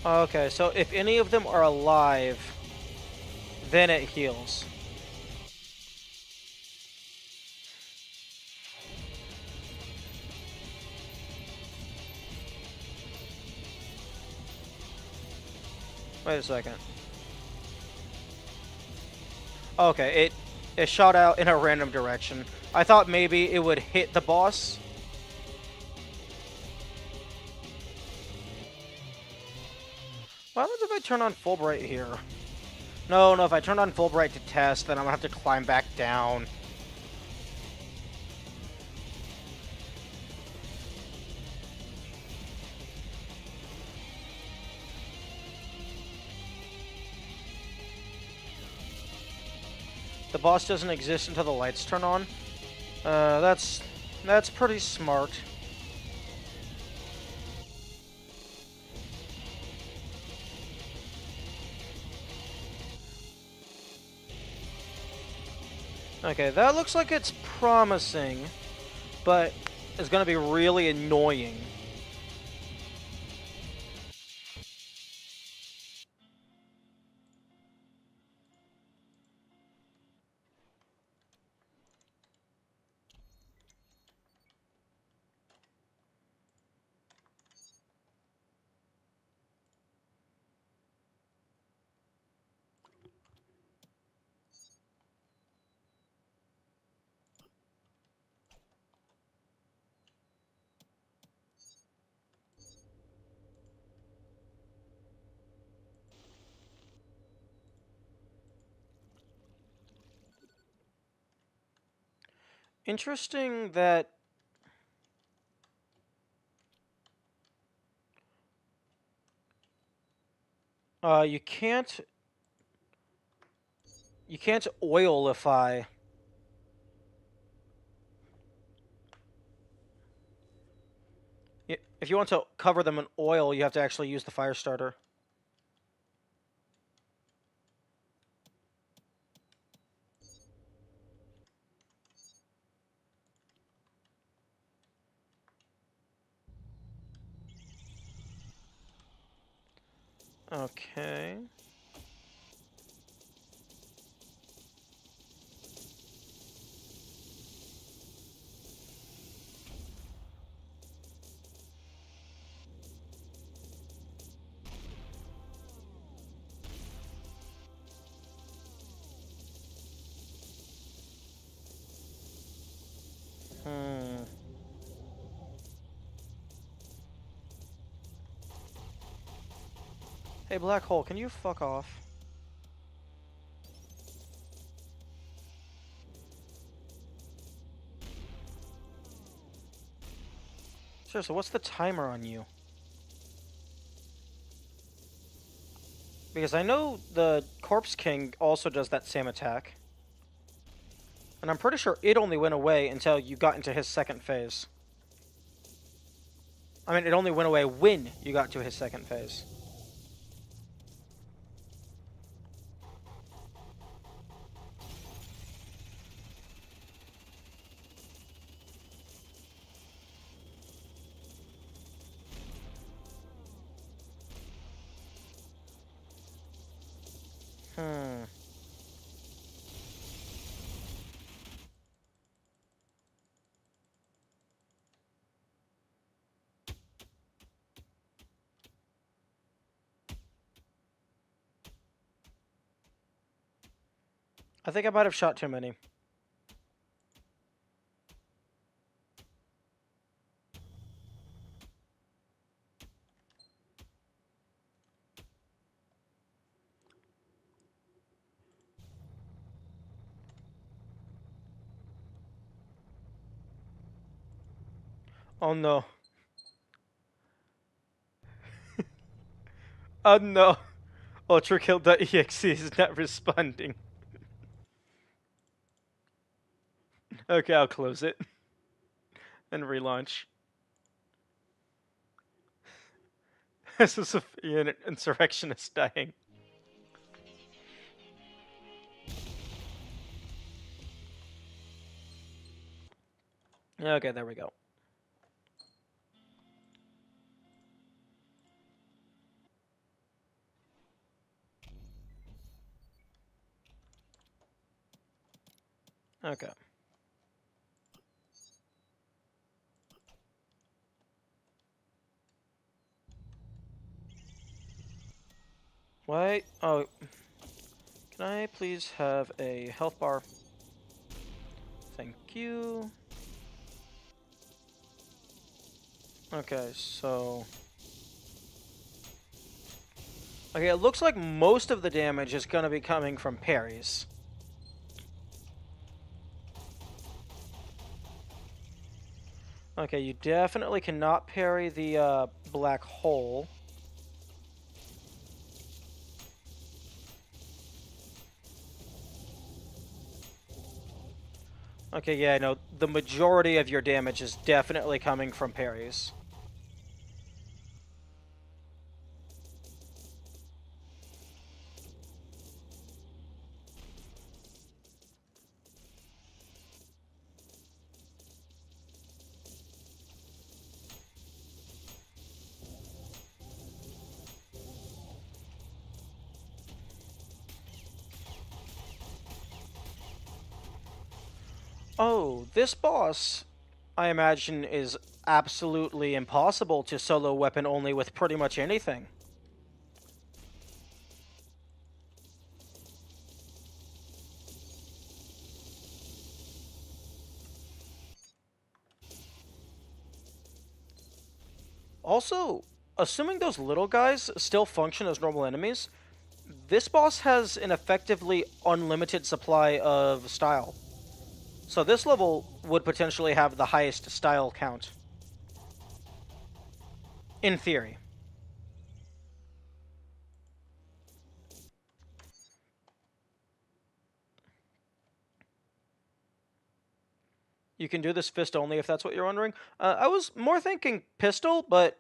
Okay, so if any of them are alive, then it heals. Wait a second. Okay, it shot out in a random direction. I thought maybe it would hit the boss. What happens if I turn on Fulbright here? No, if I turn on Fulbright to test, then I'm gonna have to climb back down. The boss doesn't exist until the lights turn on. That's pretty smart. Okay, that looks like it's promising, but it's gonna be really annoying. Interesting that you can't oilify. If you want to cover them in oil, you have to actually use the fire starter. Okay. Hmm. Hey, Black Hole, can you fuck off? Seriously, what's the timer on you? Because I know the Corpse King also does that same attack. And I'm pretty sure it only went away until you got into his second phase. I mean, it only went away when you got to his second phase. Hmm. I think I might have shot too many. Oh no. Oh no. Ultrakill.exe is not responding. Okay, I'll close it. And relaunch. This is an insurrectionist dying. Okay, there we go. Okay. Wait. Oh. Can I please have a health bar? Thank you. Okay, so... Okay, it looks like most of the damage is going to be coming from parries. Okay, you definitely cannot parry the black hole. Okay, yeah, no, the majority of your damage is definitely coming from parries. Oh, this boss, I imagine, is absolutely impossible to solo weapon only with pretty much anything. Also, assuming those little guys still function as normal enemies, this boss has an effectively unlimited supply of style. So this level would potentially have the highest style count. In theory. You can do this fist only if that's what you're wondering. I was more thinking pistol, but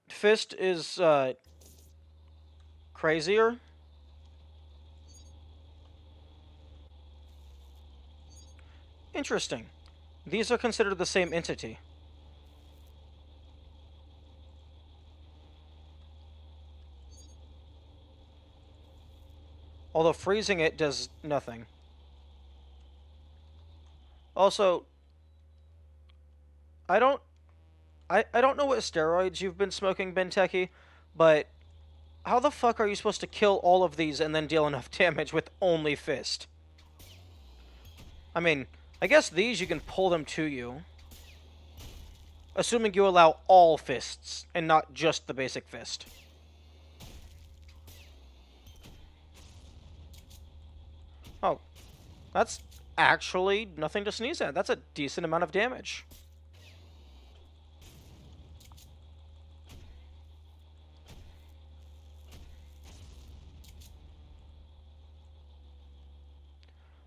fist is crazier. Interesting. These are considered the same entity. Although freezing it does nothing. Also, I don't I don't know what steroids you've been smoking, Benteki, but how the fuck are you supposed to kill all of these and then deal enough damage with only fist? I mean, I guess these you can pull them to you. Assuming you allow all fists, and not just the basic fist. Oh, that's actually nothing to sneeze at. That's a decent amount of damage.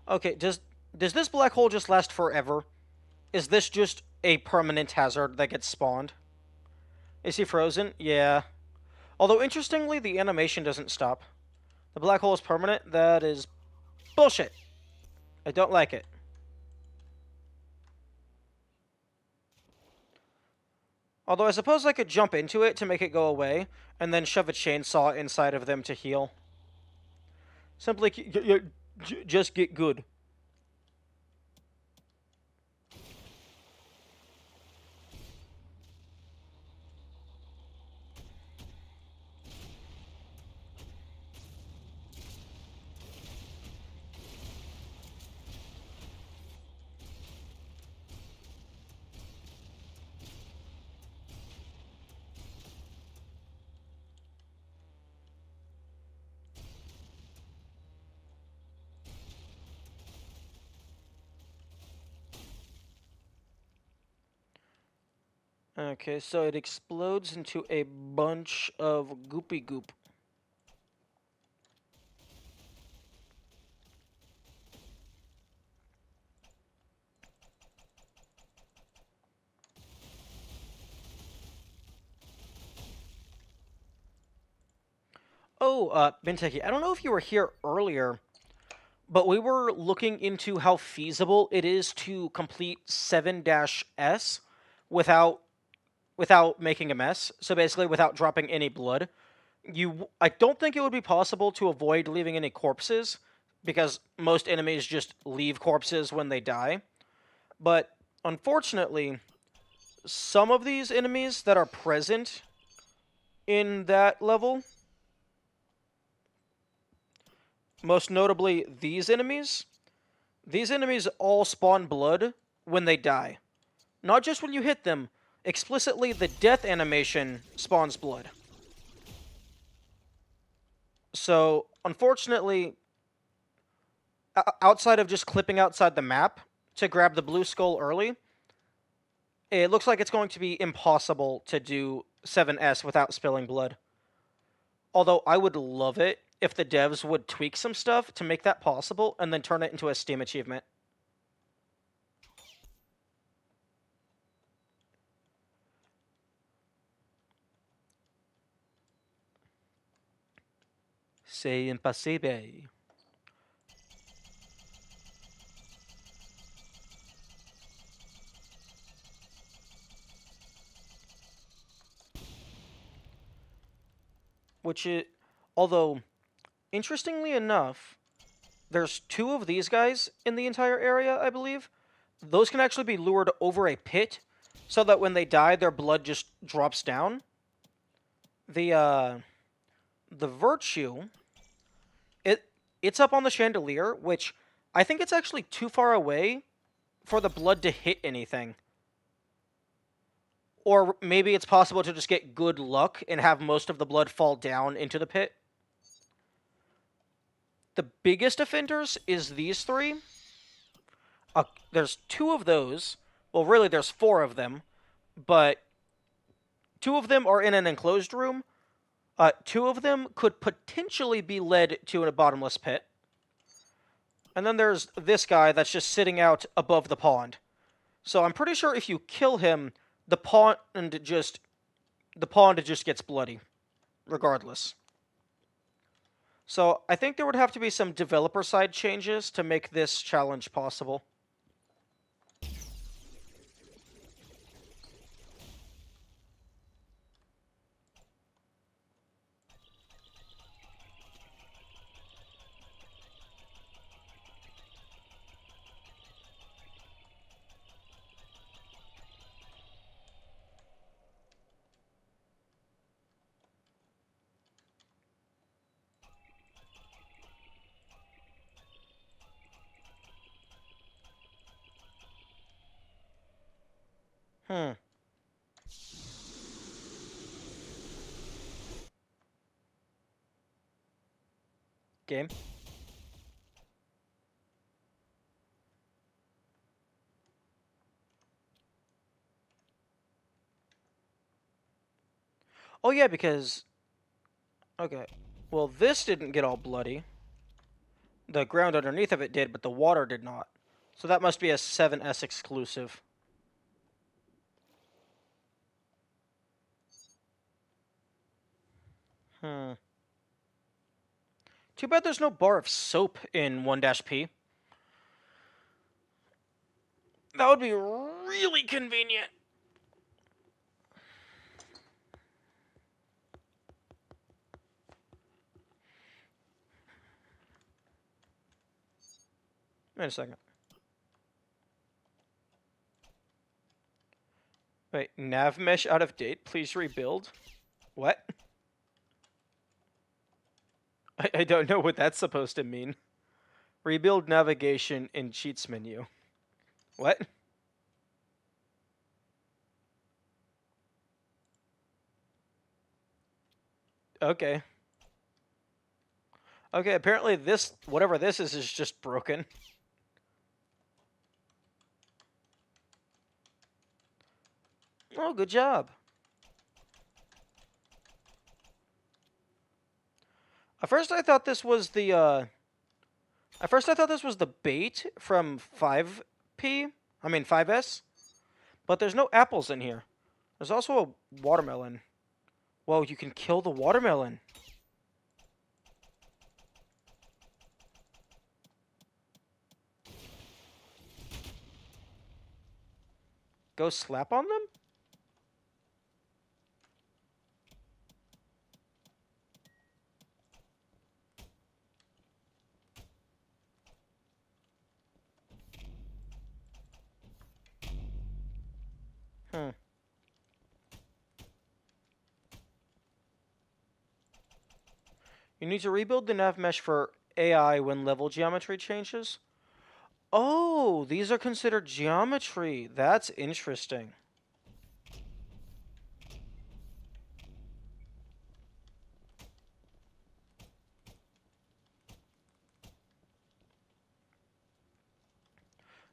Okay, does this black hole just last forever? Is this just a permanent hazard that gets spawned? Is he frozen? Yeah. Although, interestingly, the animation doesn't stop. The black hole is permanent? That is bullshit. I don't like it. Although I suppose I could jump into it to make it go away, and then shove a chainsaw inside of them to heal. Simply, just get good. Okay, so it explodes into a bunch of goopy goop. Oh, Benteki, I don't know if you were here earlier, but we were looking into how feasible it is to complete 7-S without making a mess. So basically, without dropping any blood. I don't think it would be possible to avoid leaving any corpses, because most enemies just leave corpses when they die. But unfortunately, some of these enemies that are present in that level, most notably these enemies all spawn blood when they die. Not just when you hit them, explicitly the death animation spawns blood. So, unfortunately, outside of just clipping outside the map to grab the blue skull early, it looks like it's going to be impossible to do 7S without spilling blood. Although I would love it if the devs would tweak some stuff to make that possible and then turn it into a Steam achievement. C'est impossible. Which is, although, interestingly enough, there's 2 of these guys in the entire area, I believe. Those can actually be lured over a pit, so that when they die, their blood just drops down. The Virtue, it's up on the chandelier, which I think it's actually too far away for the blood to hit anything. Or maybe it's possible to just get good luck and have most of the blood fall down into the pit. The biggest offenders is these 3. There's 2 of those. Well, really, there's 4 of them. But 2 of them are in an enclosed room. 2 of them could potentially be led to a bottomless pit. And then there's this guy that's just sitting out above the pond. So I'm pretty sure if you kill him, the pond just gets bloody, regardless. So I think there would have to be some developer side changes to make this challenge possible. Game. Oh yeah, because... Okay. Well, this didn't get all bloody. The ground underneath of it did, but the water did not. So that must be a 7S exclusive. Too bad there's no bar of soap in 1-P. That would be really convenient. Wait a second. Wait, nav mesh out of date. Please rebuild. What? I don't know what that's supposed to mean. Rebuild navigation in cheats menu. What? Okay. Okay, apparently this, whatever this is just broken. Oh, good job. At first I thought this was the, bait from 5P. I mean 5S. But there's no apples in here. There's also a watermelon. Whoa, you can kill the watermelon. Go slap on them? You need to rebuild the nav mesh for AI when level geometry changes. Oh, these are considered geometry. That's interesting.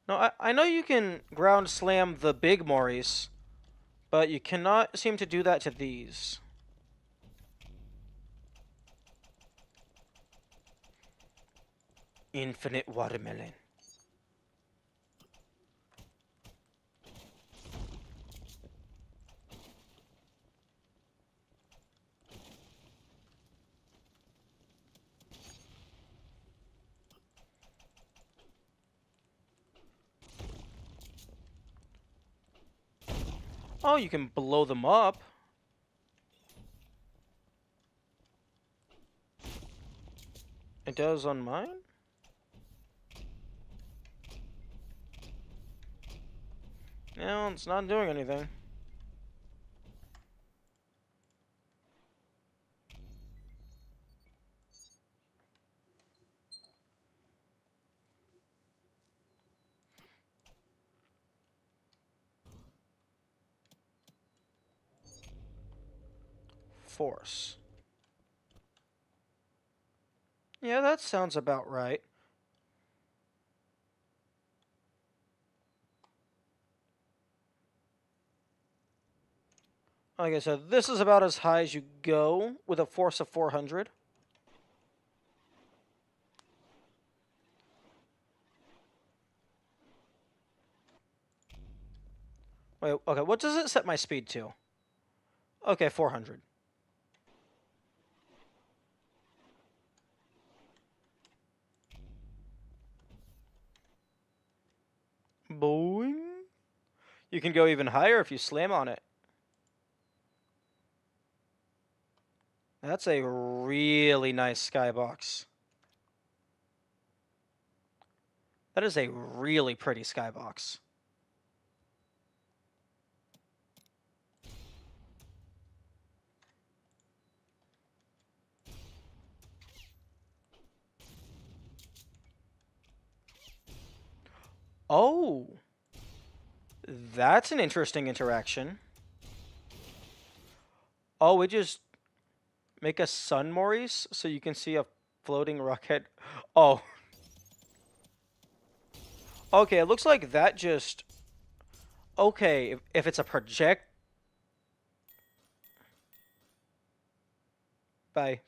No, I know you can ground slam the big Moris, but you cannot seem to do that to these. Infinite watermelon. Oh, you can blow them up. It does on mine? No, it's not doing anything. Force. Yeah, that sounds about right. Like I said, this is about as high as you go with a force of 400. Wait, okay, what does it set my speed to? Okay, 400. Boing. You can go even higher if you slam on it. That's a really nice skybox. That is a really pretty skybox. Oh, that's an interesting interaction. Oh, we just make a sun, Maurice, so you can see a floating rocket. Oh. Okay, it looks like that just... Okay, if it's a project... By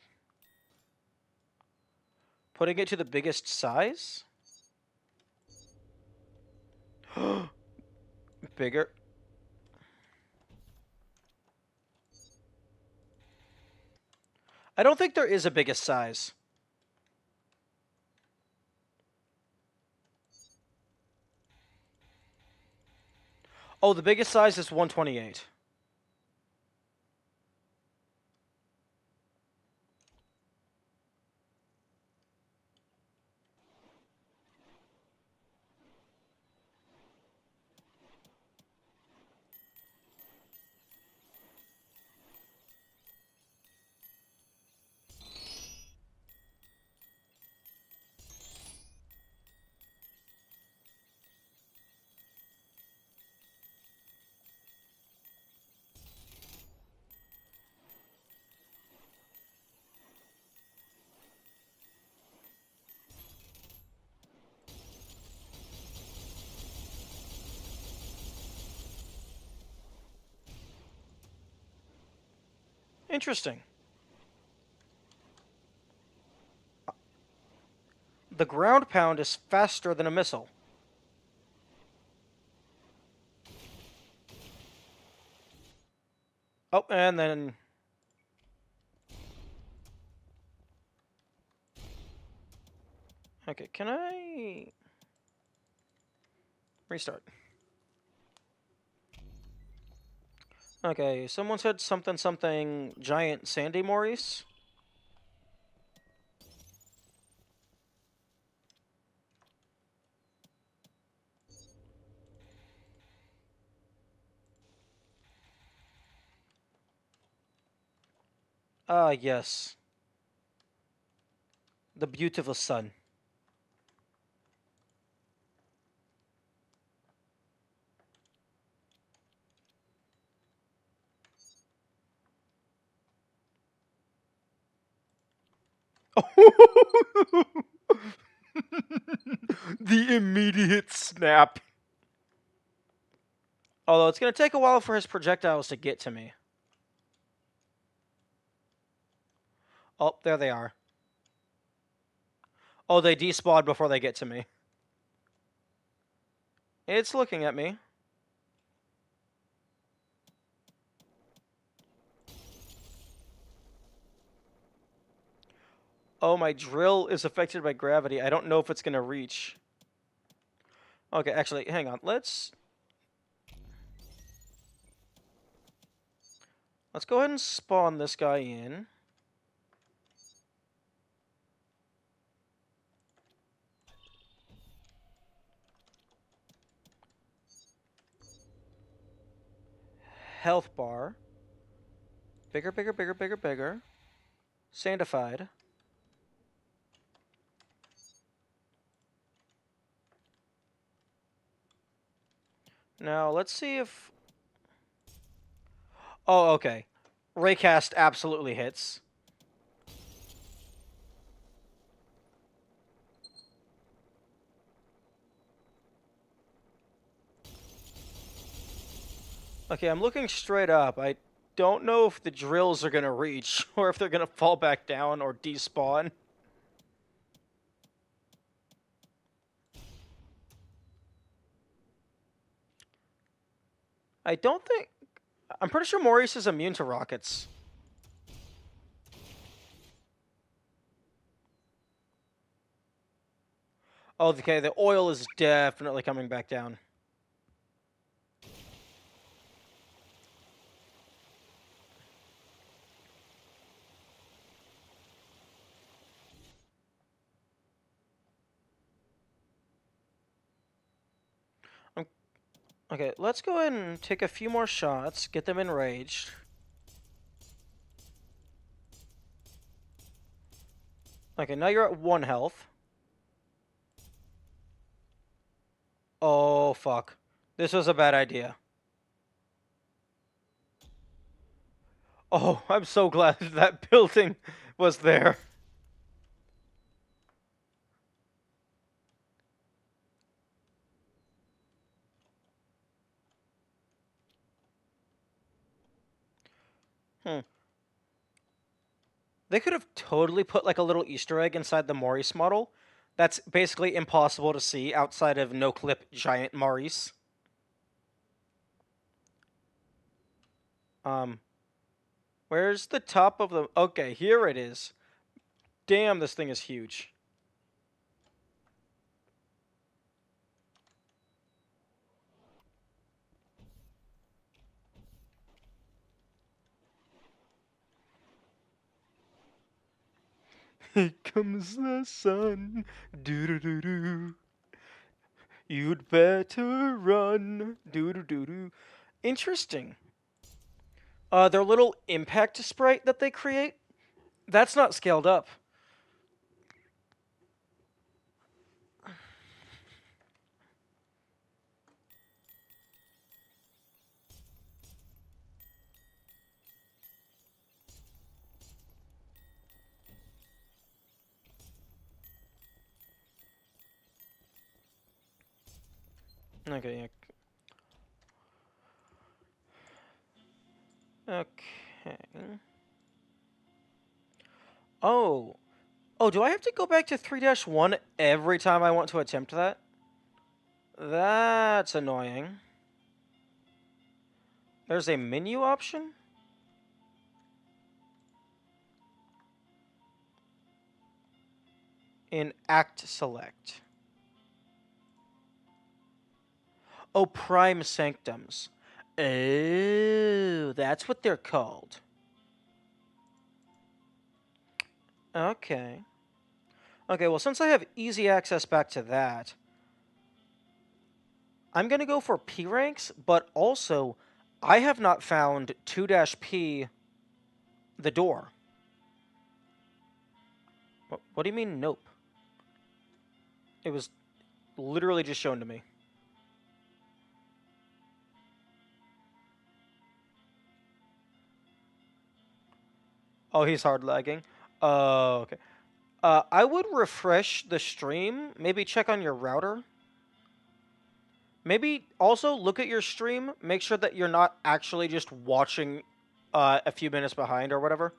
putting it to the biggest size? Bigger. I don't think there is a biggest size. Oh, the biggest size is 128. Interesting. The ground pound is faster than a missile. Oh, and then... Okay, can I... Restart. Okay, someone said something something giant Sandy Maurice. Ah, yes. The beautiful sun. The immediate snap. Although it's going to take a while for his projectiles to get to me. Oh, there they are. Oh, they despawned before they get to me. It's looking at me. Oh, my drill is affected by gravity. I don't know if it's going to reach. Okay, actually, hang on. Let's go ahead and spawn this guy in. Health bar. Bigger, bigger, bigger, bigger, bigger. Sandified. Now, let's see if... Oh, okay. Raycast absolutely hits. Okay, I'm looking straight up. I don't know if the drills are going to reach, or if they're going to fall back down or despawn. I don't think... I'm pretty sure Maurice is immune to rockets. Oh, okay, the oil is definitely coming back down. Okay, let's go ahead and take a few more shots, get them enraged. Okay, now you're at 1 health. Oh, fuck. This was a bad idea. Oh, I'm so glad that building was there. They could have totally put like a little Easter egg inside the Maurice model. That's basically impossible to see outside of no-clip giant Maurice. Where's the top of the... Okay, here it is. Damn, this thing is huge. Here comes the sun. Doo-doo-doo-doo. You'd better run. Doo-doo-doo-doo. Interesting. Their little impact sprite that they create, that's not scaled up. Okay, okay. Oh. Oh, do I have to go back to 3-1 every time I want to attempt that? That's annoying. There's a menu option? In Act Select. Oh, Prime Sanctums. Oh, that's what they're called. Okay. Okay, well, since I have easy access back to that, I'm going to go for P ranks, but also, I have not found 2-P, the door. What do you mean, nope? It was literally just shown to me. Oh, he's hard lagging. Okay. I would refresh the stream. Maybe check on your router. Maybe also look at your stream. Make sure that you're not actually just watching a few minutes behind or whatever.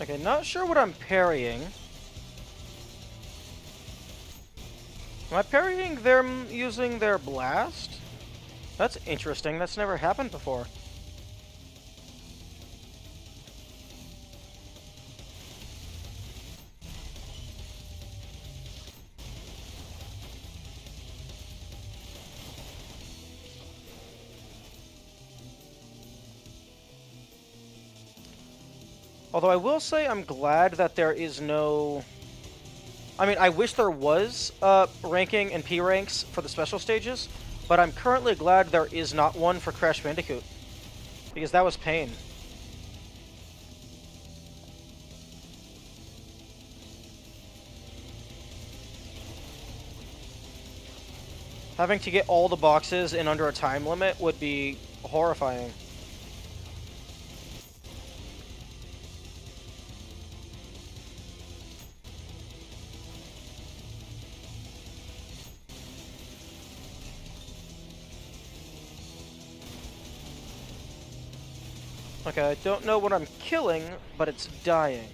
Okay, not sure what I'm parrying. Am I parrying them using their blast? That's interesting. That's never happened before. Although I will say I'm glad that there is no... I mean, I wish there was ranking and P ranks for the special stages, but I'm currently glad there is not one for Crash Bandicoot, because that was pain. Having to get all the boxes in under a time limit would be horrifying. Okay, I don't know what I'm killing, but it's dying.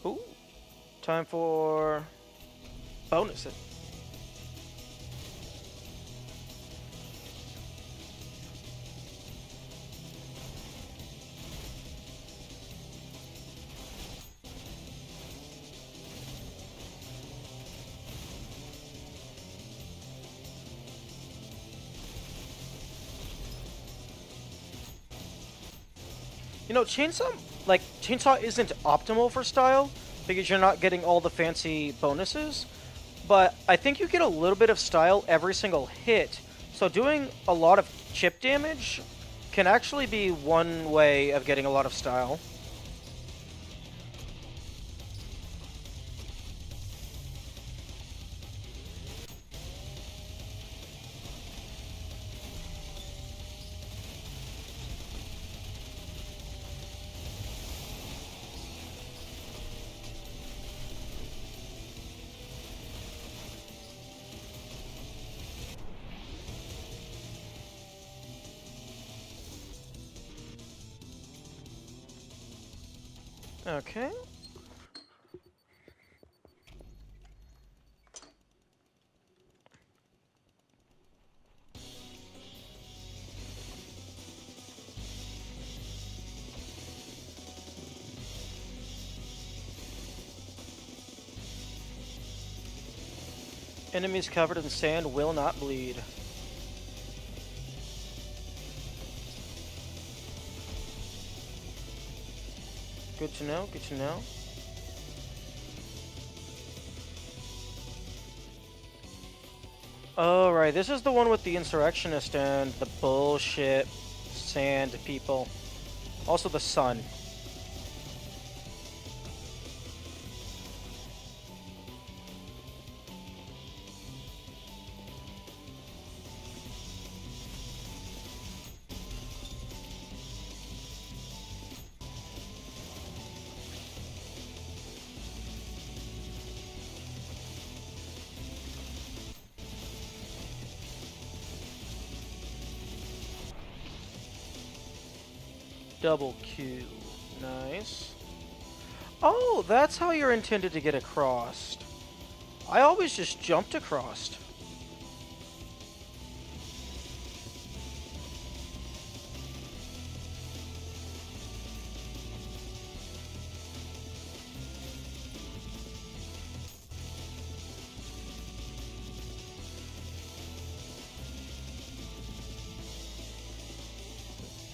Ooh. Time for bonus it. You know, Chainsaw isn't optimal for style, because you're not getting all the fancy bonuses, but I think you get a little bit of style every single hit, so doing a lot of chip damage can actually be one way of getting a lot of style. Okay. Enemies covered in sand will not bleed. Good to know, good to know. Oh, right. This is the one with the insurrectionist and the bullshit sand people. Also the sun. Double Q. Nice. Oh, that's how you're intended to get across. I always just jumped across.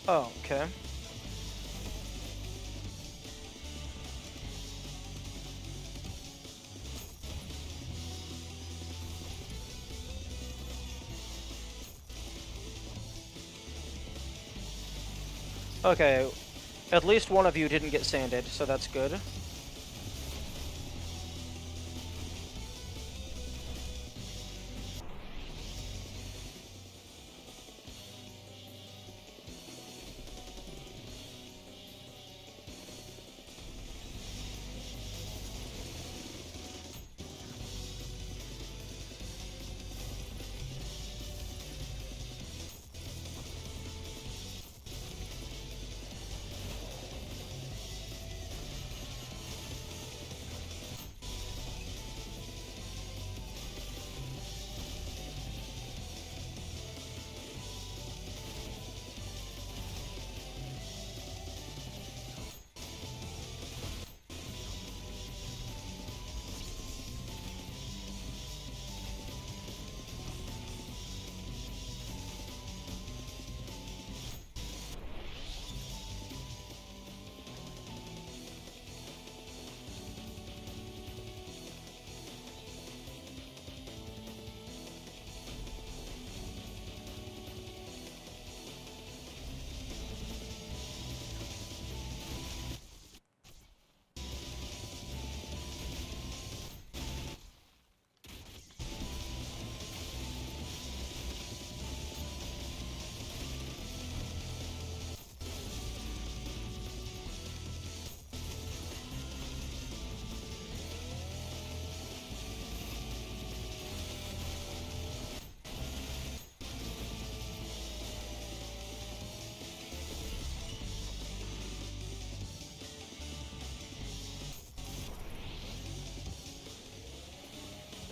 Oh, okay. Okay, at least one of you didn't get sanded, so that's good.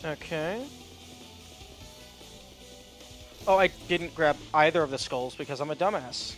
Okay. Oh, I didn't grab either of the skulls because I'm a dumbass.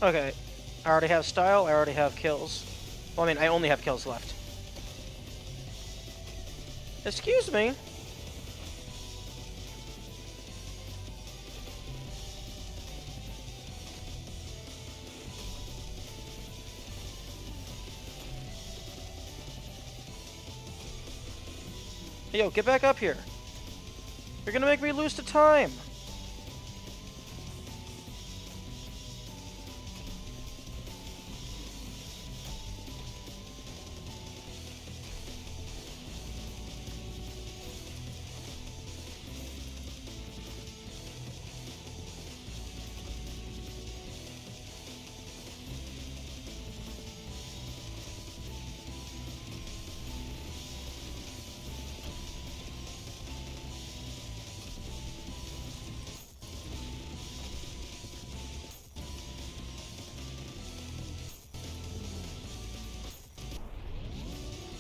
Okay. I already have style, I already have kills. Well, I mean, I only have kills left. Excuse me. Hey, yo, get back up here. You're gonna make me lose to time.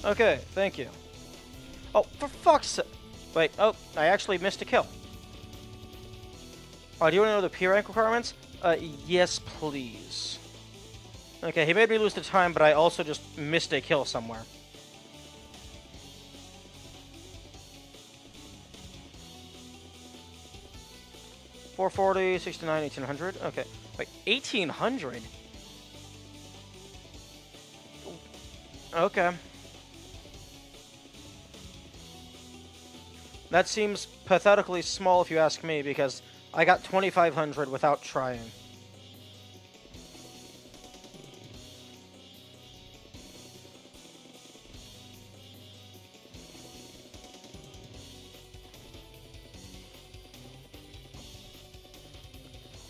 Okay, thank you. Oh, for fuck's sake. Wait, oh, I actually missed a kill. Oh, do you want to know the P rank requirements? Yes, please. Okay, he made me lose the time, but I also just missed a kill somewhere. $440, 69, 1800. Okay. Wait, 1800? Okay. That seems pathetically small if you ask me, because I got 2500 without trying.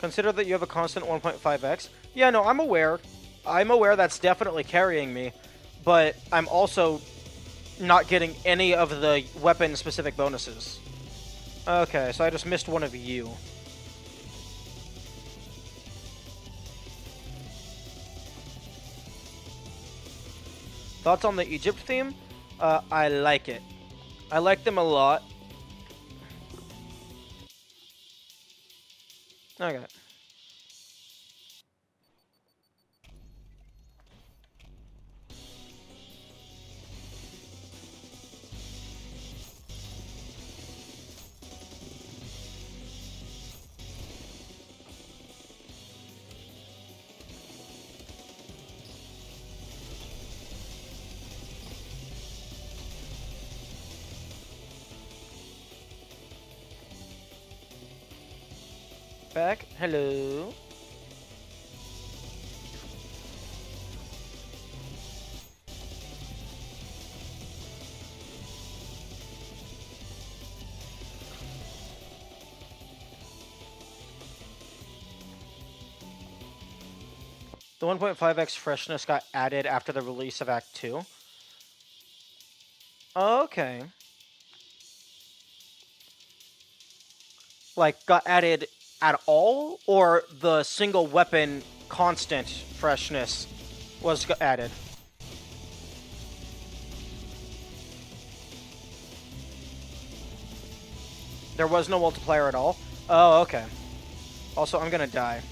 Consider that you have a constant 1.5x. Yeah, no, I'm aware. I'm aware that's definitely carrying me, but I'm also not getting any of the weapon-specific bonuses. Okay, so I just missed one of you. Thoughts on the Egypt theme? I like it. I like them a lot. Okay. Back. Hello. The 1.5x freshness got added after the release of Act 2. Okay. Like, got added at all? Or the single weapon constant freshness was added? There was no multiplayer at all? Oh, okay. Also, I'm gonna die.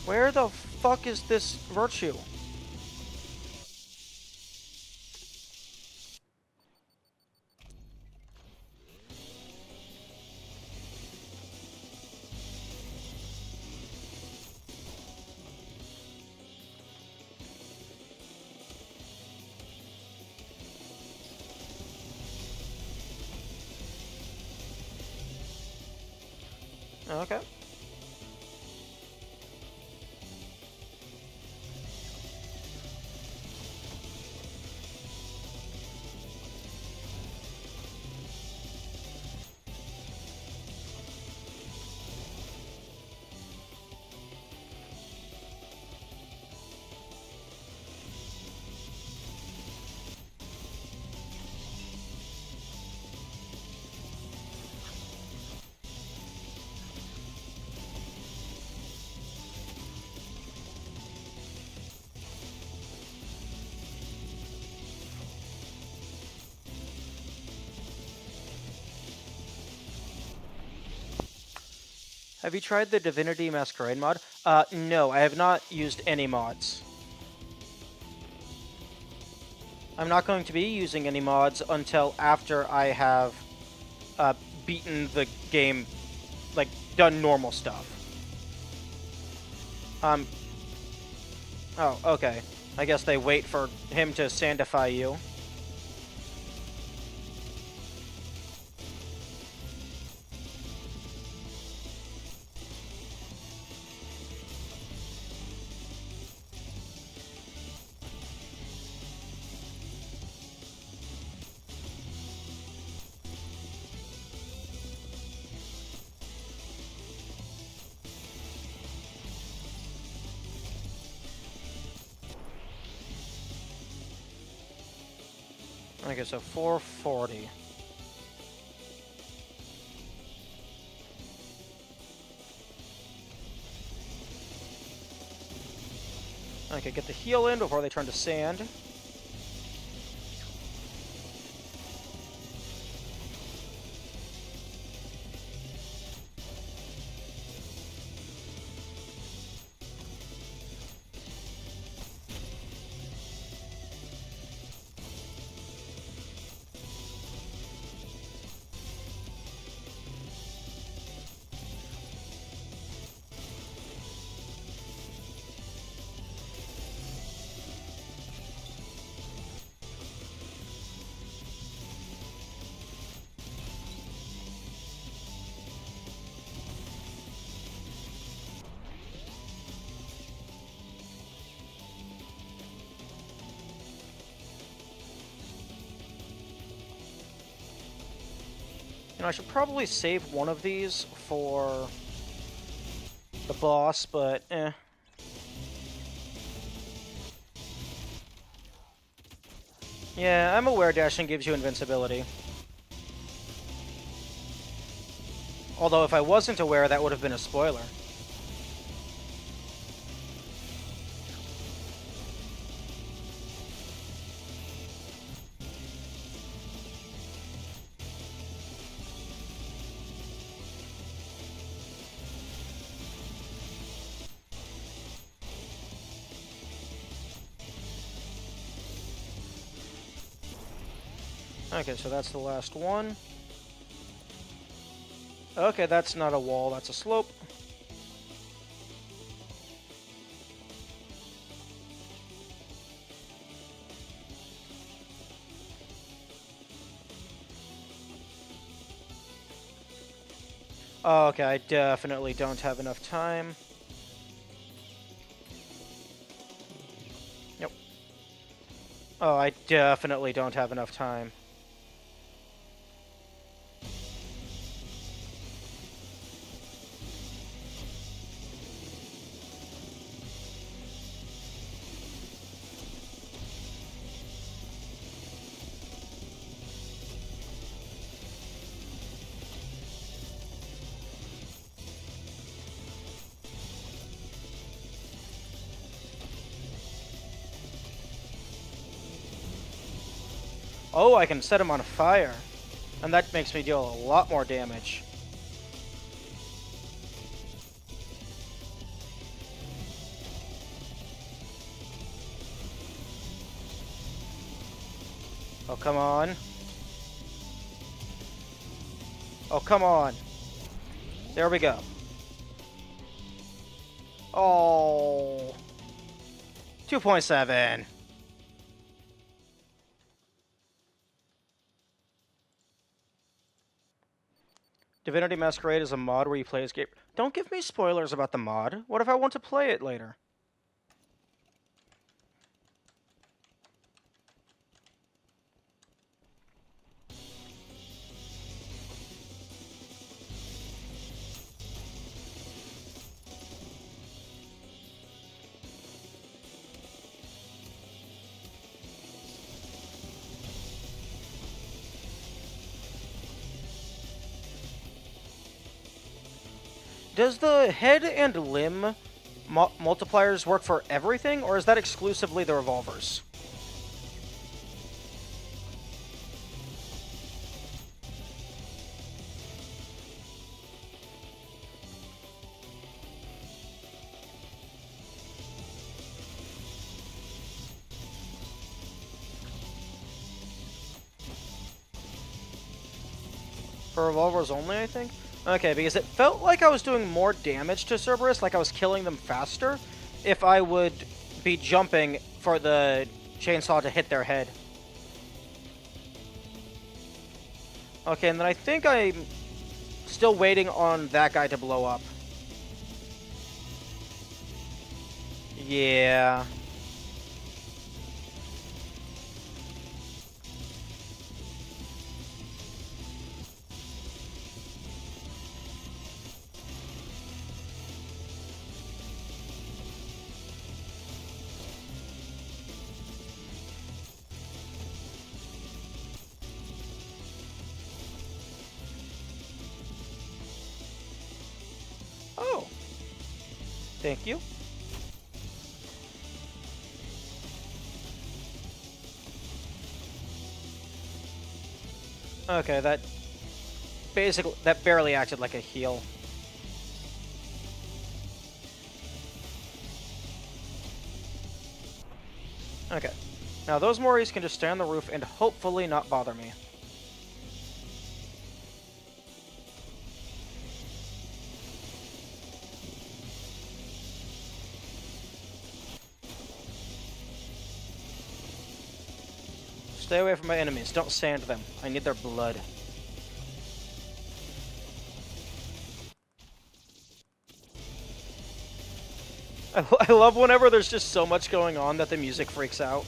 Where the fuck is this virtue? Okay. Have you tried the Divinity Masquerade mod? No, I have not used any mods. I'm not going to be using any mods until after I have beaten the game, like, done normal stuff. Oh, okay. I guess they wait for him to sandify you. Okay, so 440. Okay, get the heal in before they turn to sand. You know, I should probably save one of these for the boss, but eh. Yeah, I'm aware dashing gives you invincibility. Although if I wasn't aware, that would have been a spoiler. Okay, so that's the last one. Okay, that's not a wall, that's a slope. Okay, I definitely don't have enough time. Nope. Oh, I definitely don't have enough time. Oh, I can set him on fire. And that makes me deal a lot more damage. Oh, come on. Oh, come on. There we go. Oh. 2.7. Divinity Masquerade is a mod where you play as game. Don't give me spoilers about the mod. What if I want to play it later? Does the head and limb multipliers work for everything, or is that exclusively the revolvers? For revolvers only, I think? Okay, because it felt like I was doing more damage to Cerberus, like I was killing them faster, if I would be jumping for the chainsaw to hit their head. Okay, and then I think I'm still waiting on that guy to blow up. Yeah. Oh. Thank you. Okay, that barely acted like a heal. Okay. Now those Moris can just stay on the roof and hopefully not bother me. Stay away from my enemies. Don't sand them. I need their blood. I love whenever there's just so much going on that the music freaks out.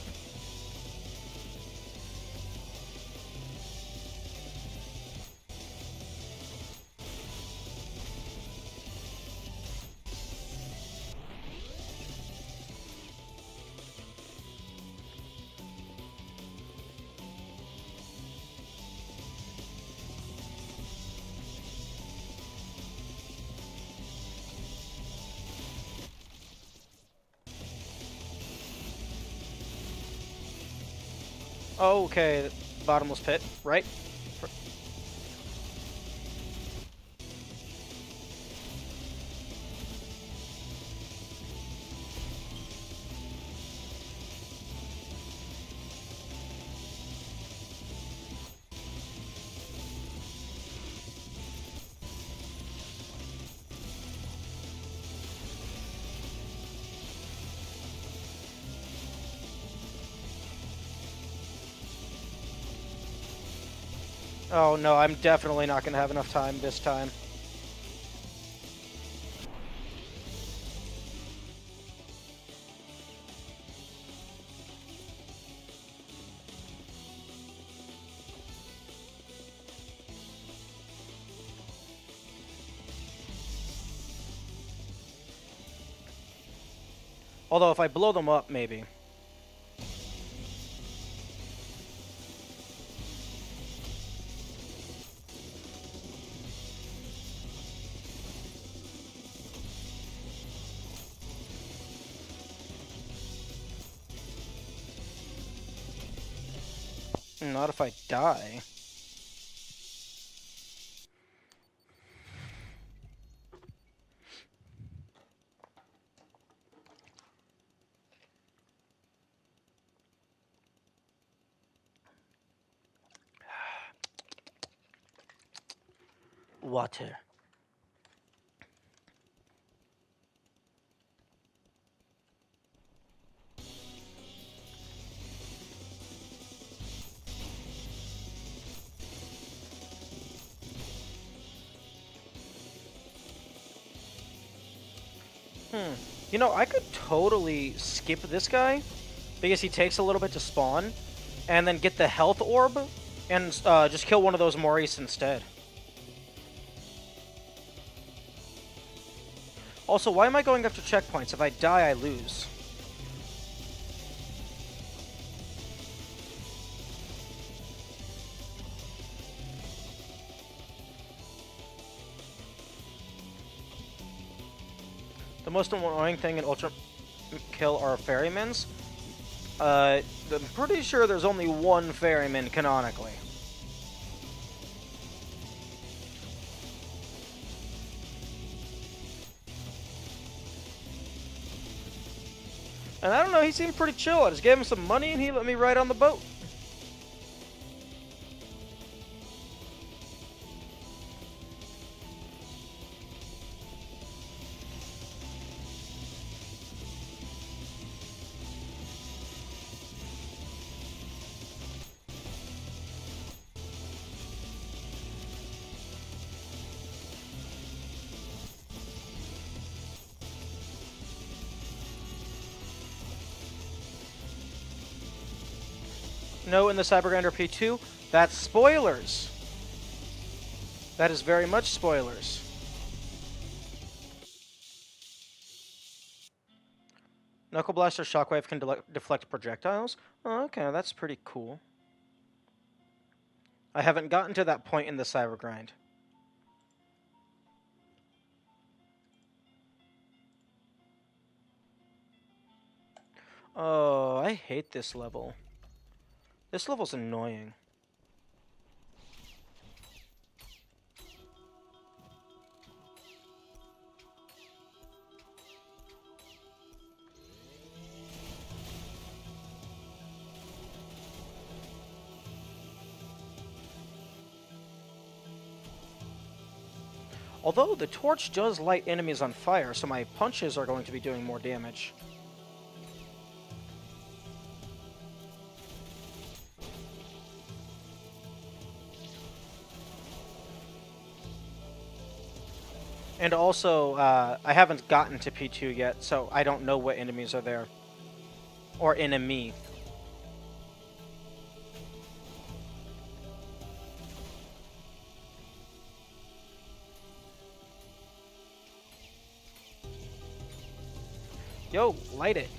Okay, bottomless pit, right? Oh no, I'm definitely not going to have enough time this time. Although if I blow them up, maybe. Not if I die. Water. You know, I could totally skip this guy because he takes a little bit to spawn, and then get the health orb and just kill one of those Maurice instead. Also, why am I going after checkpoints? If I die, I lose. The most annoying thing in Ultrakill are ferrymans. I'm pretty sure there's only one ferryman canonically. And I don't know, he seemed pretty chill. I just gave him some money and he let me ride on the boat. No, in the Cybergrinder P2, that's spoilers. That is very much spoilers. Knuckle Blaster Shockwave can deflect projectiles? Oh, okay, that's pretty cool. I haven't gotten to that point in the Cybergrind. Oh, I hate this level. This level's annoying. Although the torch does light enemies on fire, so my punches are going to be doing more damage. And also, I haven't gotten to P2 yet, so I don't know what enemies are there. Or enemy. Yo, light it.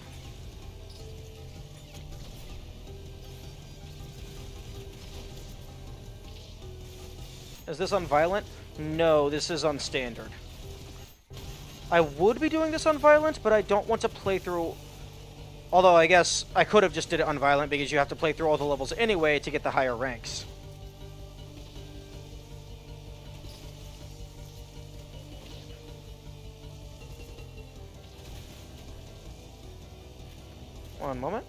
Is this on violent? No, this is on standard. I would be doing this on violent, but I don't want to play through Although I guess I could have just did it on Violent because you have to play through all the levels anyway to get the higher ranks. One moment.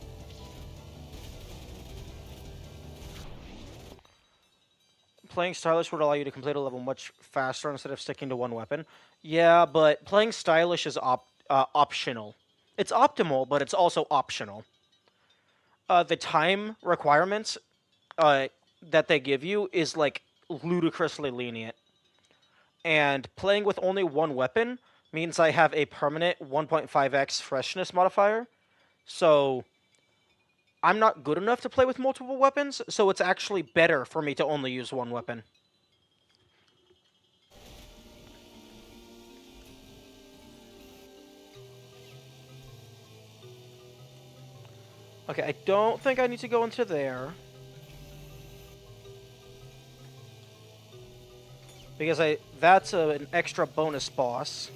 Playing stylish would allow you to complete a level much faster instead of sticking to one weapon. Yeah, but playing stylish is optional. It's optimal, but it's also optional. The time requirements that they give you is like ludicrously lenient. And playing with only one weapon means I have a permanent 1.5x freshness modifier. So I'm not good enough to play with multiple weapons, so it's actually better for me to only use one weapon. Okay, I don't think I need to go into there. Because that's an extra bonus boss.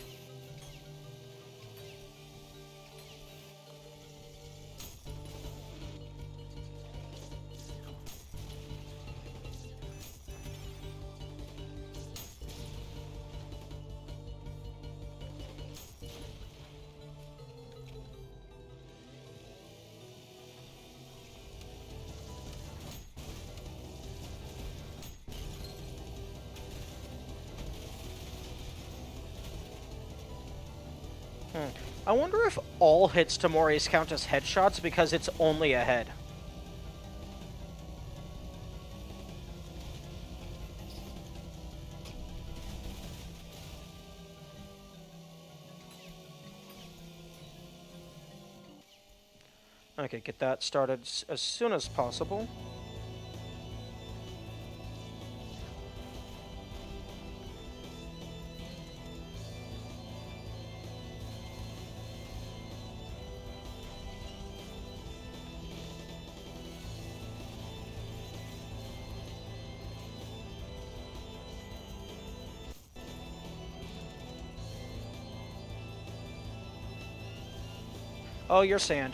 I wonder if all hits to Mori's count as headshots because it's only a head. Okay, get that started as soon as possible. Oh, you're sand.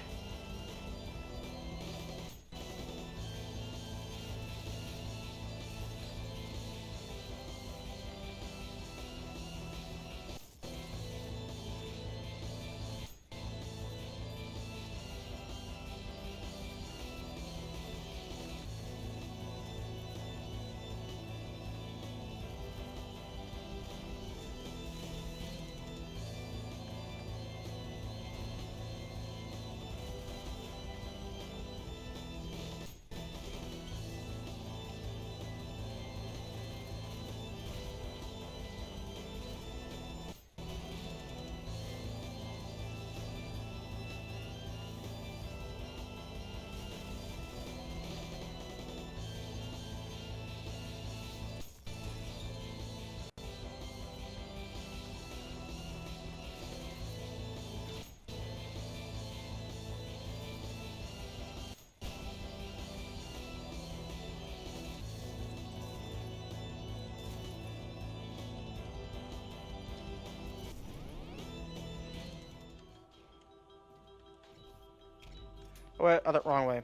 Wait, other wrong way.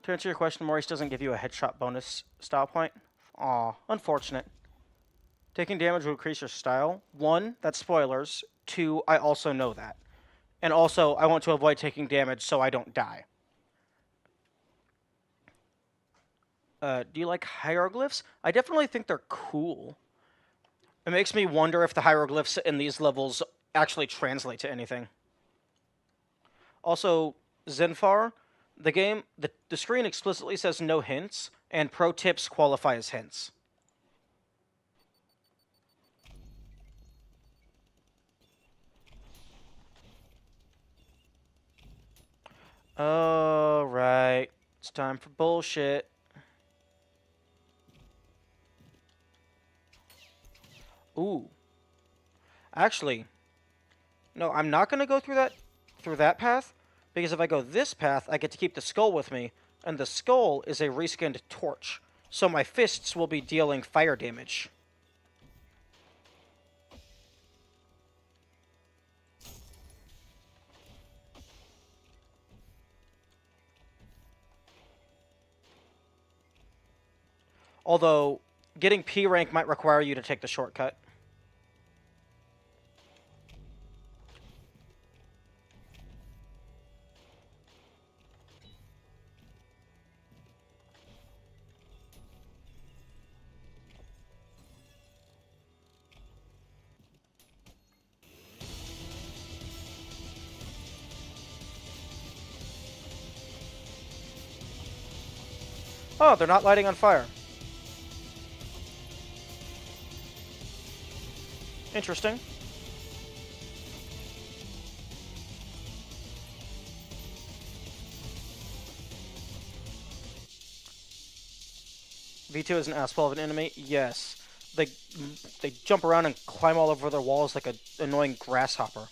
To answer your question, Maurice doesn't give you a headshot bonus style point. Aw, unfortunate. Taking damage will increase your style. 1, that's spoilers. 2, I also know that. And also, I want to avoid taking damage so I don't die. Do you like hieroglyphs? I definitely think they're cool. It makes me wonder if the hieroglyphs in these levels actually translate to anything. Also, Zenfar, the screen explicitly says no hints, and pro tips qualify as hints. Alright, it's time for bullshit. Ooh. Actually, no, I'm not gonna go through that path Because if I go this path, I get to keep the skull with me, and the skull is a reskinned torch. So my fists will be dealing fire damage. Although, getting P rank might require you to take the shortcut. Oh, they're not lighting on fire. Interesting. V2 is an asshole of an enemy? Yes. They jump around and climb all over their walls like an annoying grasshopper.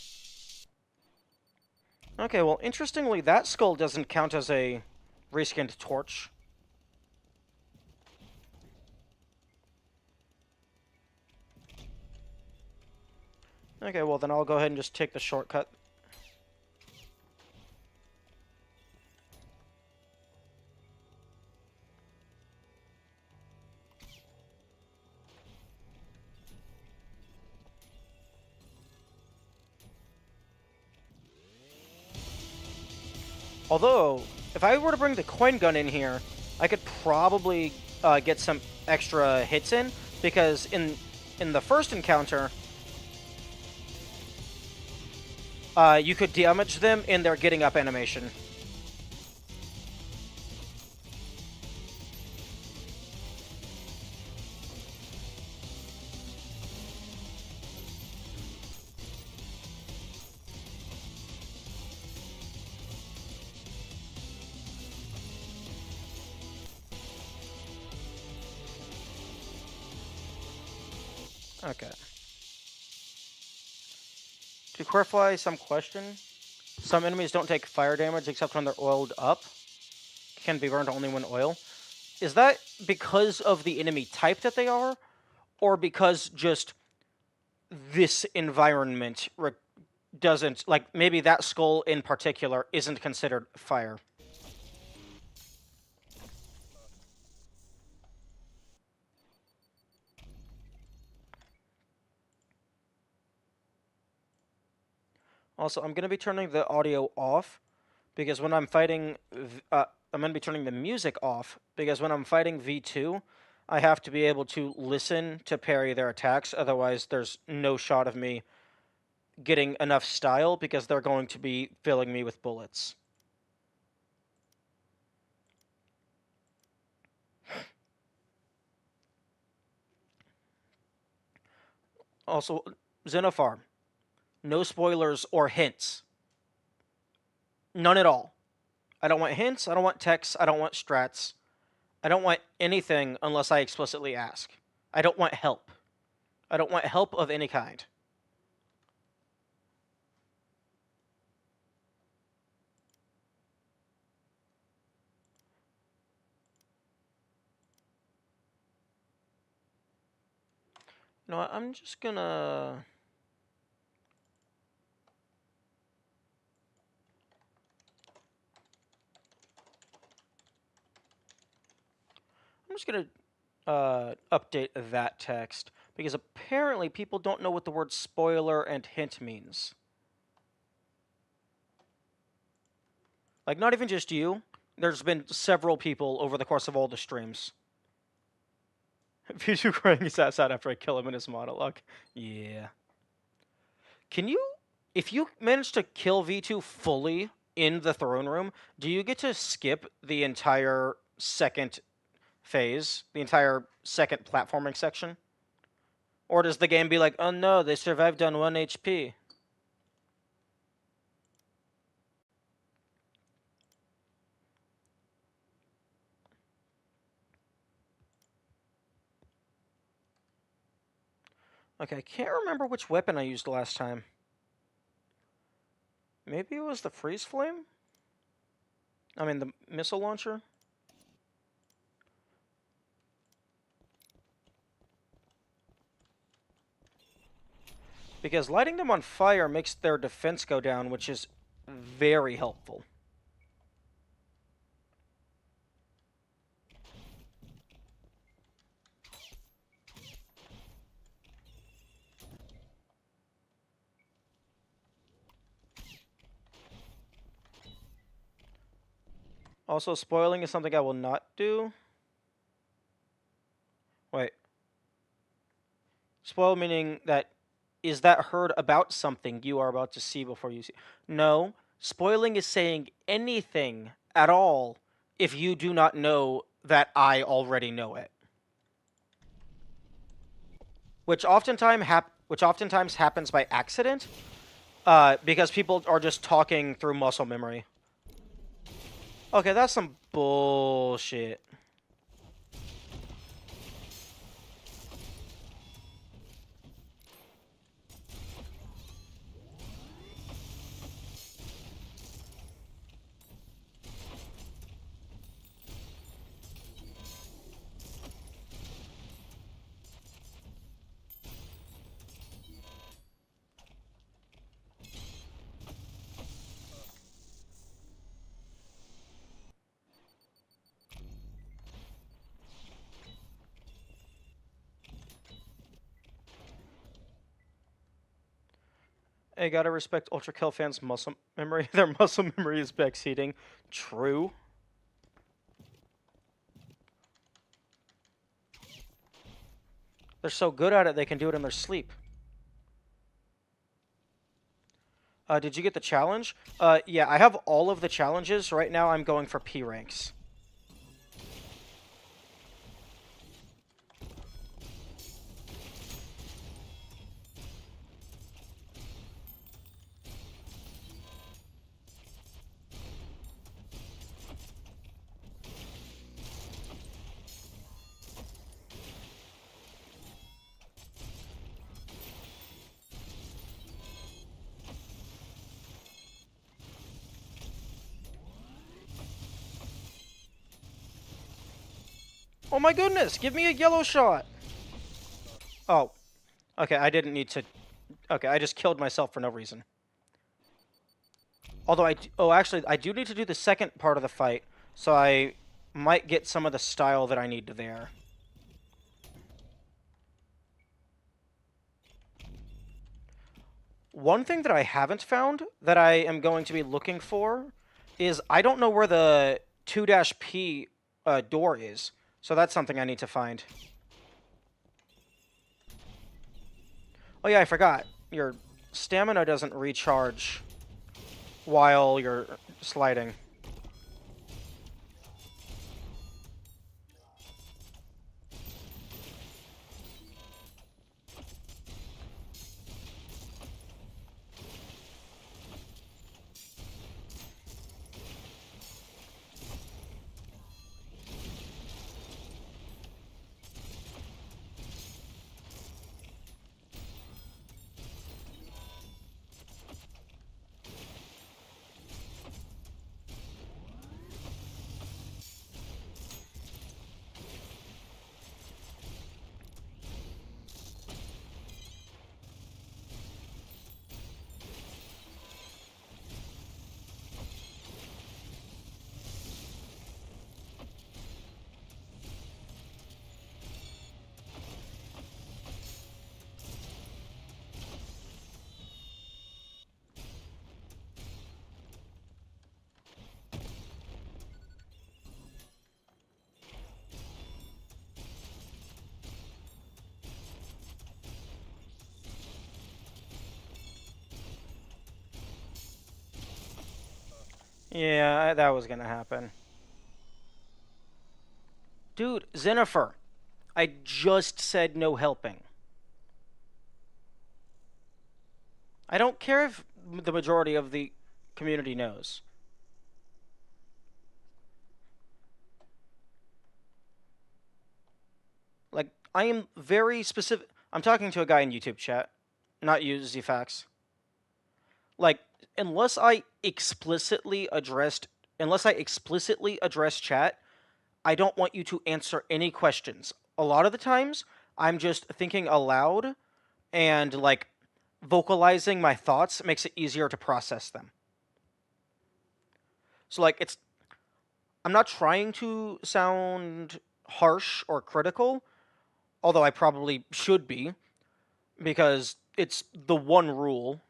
Okay, well, interestingly, that skull doesn't count as a reskinned torch. Okay, well, then I'll go ahead and just take the shortcut. Although, if I were to bring the coin gun in here, I could probably get some extra hits in, because in the first encounter, you could damage them in their getting up animation. Okay. To clarify some question, some enemies don't take fire damage except when they're oiled up. Can be burned only when oil. Is that because of the enemy type that they are? Or because just this environment doesn't, like, maybe that skull in particular isn't considered fire? Also, I'm going to be turning the audio off, because when I'm fighting, I'm going to be turning the music off, because when I'm fighting V2, I have to be able to listen to parry their attacks, otherwise there's no shot of me getting enough style, because they're going to be filling me with bullets. Also, Xenophar, no spoilers or hints. None at all. I don't want hints, I don't want texts, I don't want strats. I don't want anything unless I explicitly ask. I don't want help. I don't want help of any kind. You know what, I'm just gonna... update that text, because apparently people don't know what the word spoiler and hint means. Like, not even just you. There's been several people over the course of all the streams. Viju crying his ass out after I kill him in his monologue. Yeah. Can you... If you manage to kill V2 fully in the throne room, do you get to skip the entire second phase? The entire second platforming section? Or does the game be like, oh no, they survived on 1 HP? Okay, I can't remember which weapon I used last time. Maybe it was the freeze flame? I mean, the missile launcher? Because lighting them on fire makes their defense go down, which is very helpful. Also, spoiling is something I will not do. Wait. Spoil meaning that is that heard about something you are about to see before you see. No. Spoiling is saying anything at all if you do not know that I already know it. Which oftentimes happens by accident, because people are just talking through muscle memory. Okay, that's some bullshit. Hey, gotta respect Ultrakill fans' muscle memory. Their muscle memory is backseating. True. They're so good at it, they can do it in their sleep. Did you get the challenge? Yeah, I have all of the challenges. Right now, I'm going for P ranks. Oh my goodness, give me a yellow shot! Oh, okay, I didn't need to... Okay, I just killed myself for no reason. Although actually, I do need to do the second part of the fight, so I might get some of the style that I need there. One thing that I haven't found that I am going to be looking for is I don't know where the 2-P door is. So that's something I need to find. Oh yeah, I forgot. Your stamina doesn't recharge while you're sliding. Yeah, that was gonna happen. Dude, Xenifer, I just said no helping. I don't care if the majority of the community knows. Like, I am very specific. I'm talking to a guy in YouTube chat, not you, Zfax. Like, unless I explicitly addressed unless I explicitly address chat, I don't want you to answer any questions. A lot of the times, I'm just thinking aloud and like vocalizing my thoughts makes it easier to process them. So like I'm not trying to sound harsh or critical, although I probably should be because it's the one rule.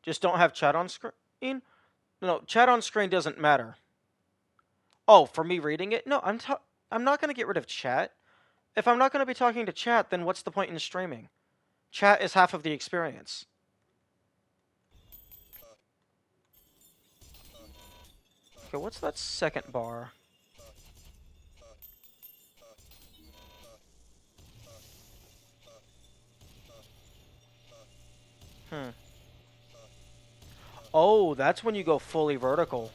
Just don't have chat on screen. No, chat on screen doesn't matter. Oh, for me reading it? No, I'm not going to get rid of chat. If I'm not going to be talking to chat, then what's the point in streaming? Chat is half of the experience. Okay, what's that second bar? Hmm. Oh, that's when you go fully vertical.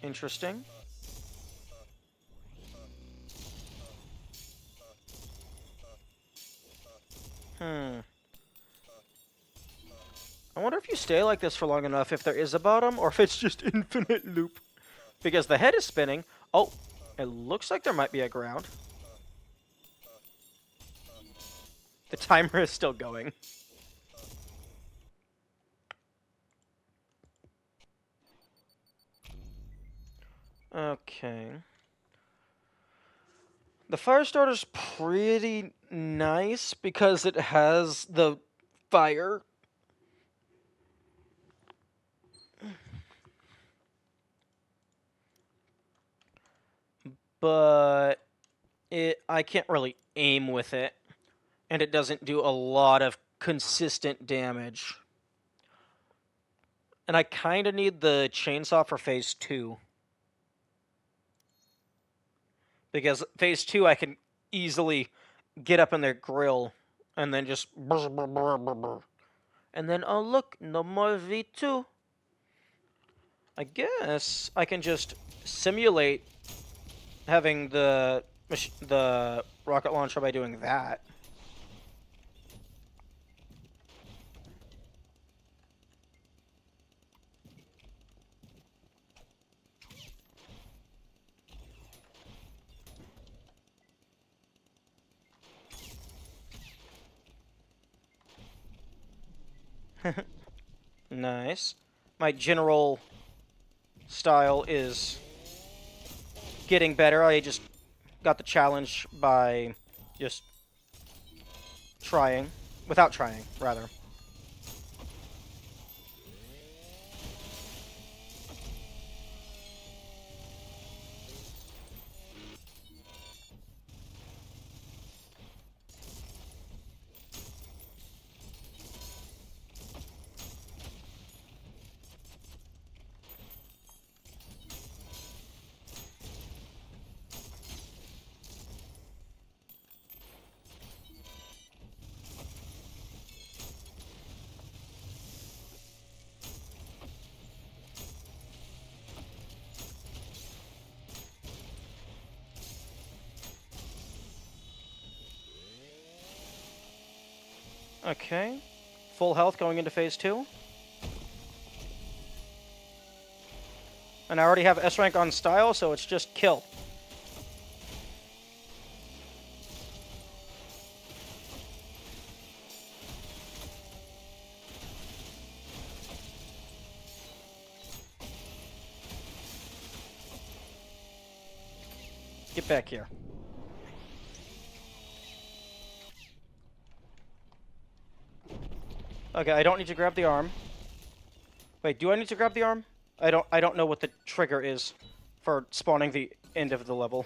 Interesting. Hmm. I wonder if you stay like this for long enough, if there is a bottom, or if it's just infinite loop. Because the head is spinning. Oh, it looks like there might be a ground. The timer is still going. Okay. The fire starter's pretty nice because it has the fire. But I can't really aim with it. And it doesn't do a lot of consistent damage. And I kind of need the chainsaw for phase 2. Because phase 2 I can easily get up in their grill and then just brr, brr, brr, brr, brr. And then, oh look, no more V2. I guess I can just simulate having the rocket launcher by doing that. Nice. My general style is getting better. I just got the challenge by just trying. Without trying, rather. Okay. Full health going into phase 2. And I already have S rank on style, so it's just kill. Get back here. Okay, I don't need to grab the arm. Wait, do I need to grab the arm? I don't know what the trigger is for spawning the end of the level.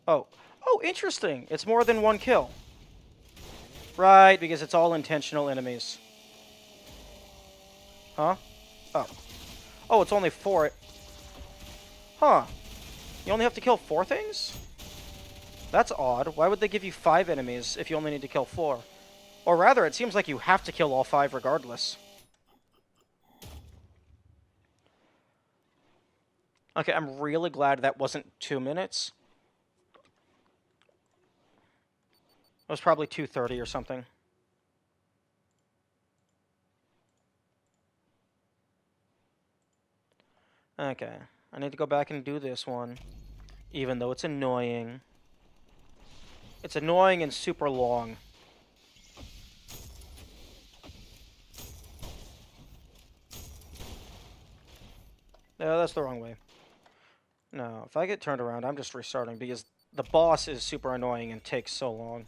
Oh. Oh, interesting. It's more than one kill. Right, because it's all intentional enemies. Huh? Oh. Oh, it's only 4. Huh. You only have to kill 4 things? That's odd. Why would they give you 5 enemies if you only need to kill 4? Or rather, it seems like you have to kill all 5 regardless. Okay, I'm really glad that wasn't 2 minutes. It was probably 2:30 or something. Okay. I need to go back and do this one. Even though it's annoying. It's annoying and super long. No, that's the wrong way. No, if I get turned around, I'm just restarting because the boss is super annoying and takes so long.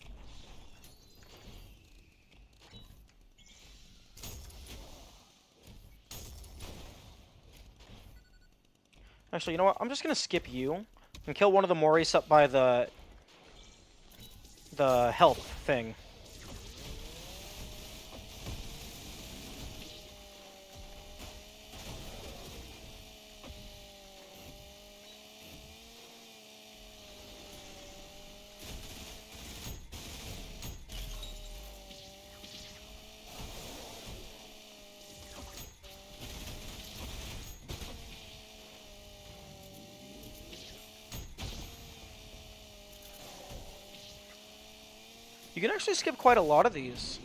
Actually, you know what? I'm just gonna skip you and kill one of the Moris up by the health thing. You can actually skip quite a lot of these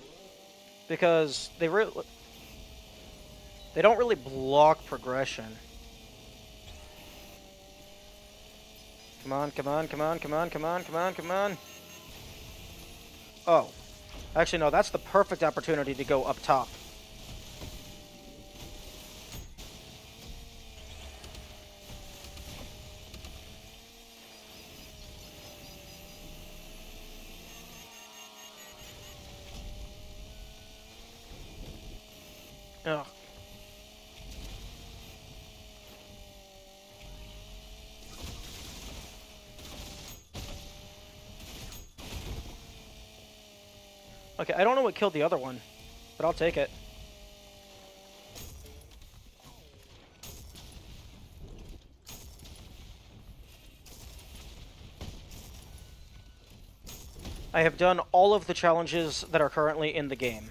because they don't really block progression. Come on, come on, come on, come on, come on, come on, come on. Oh. Actually, no, that's the perfect opportunity to go up top. Ugh. Okay, I don't know what killed the other one, but I'll take it. I have done all of the challenges that are currently in the game.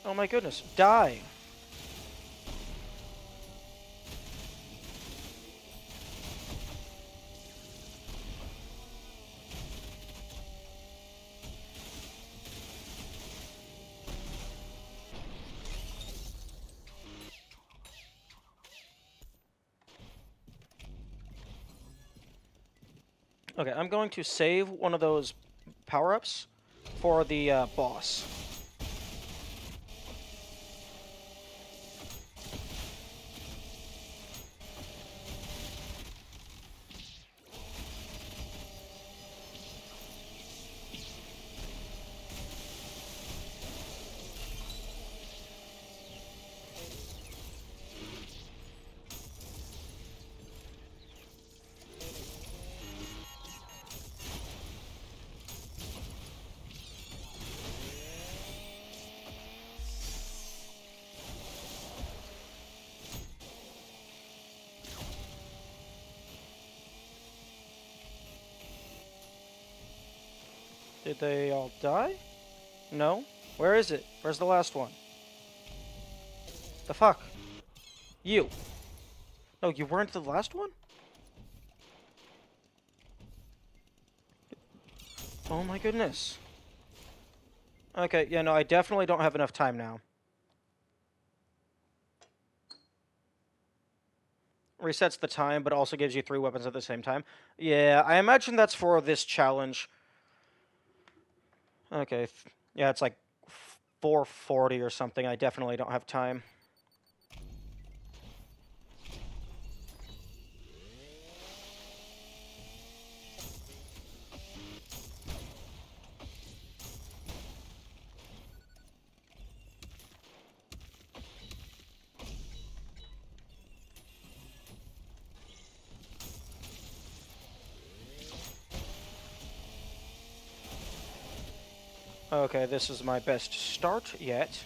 Oh my goodness, die! Okay, I'm going to save one of those power-ups for the boss. Did they all die? No? Where is it? Where's the last one? The fuck? You. No, you weren't the last one? Oh my goodness. Okay, yeah, no, I definitely don't have enough time now. Resets the time, but also gives you 3 weapons at the same time. Yeah, I imagine that's for this challenge. Okay, yeah, it's like 4:40 or something. I definitely don't have time. Okay, this is my best start yet.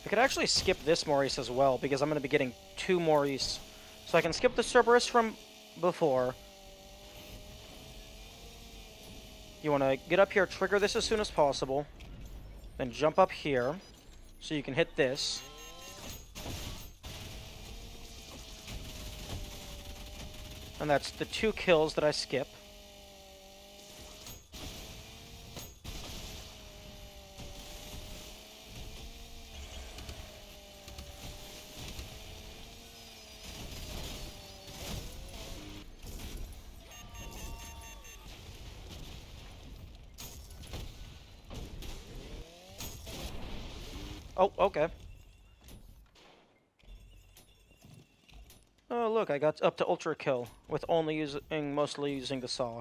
I could actually skip this Maurice as well, because I'm going to be getting 2 Maurice. So I can skip the Cerberus from before. You want to get up here, trigger this as soon as possible. Then jump up here, so you can hit this. And that's the 2 kills that I skip. Oh, okay. Oh, look, I got up to Ultrakill with mostly using the saw.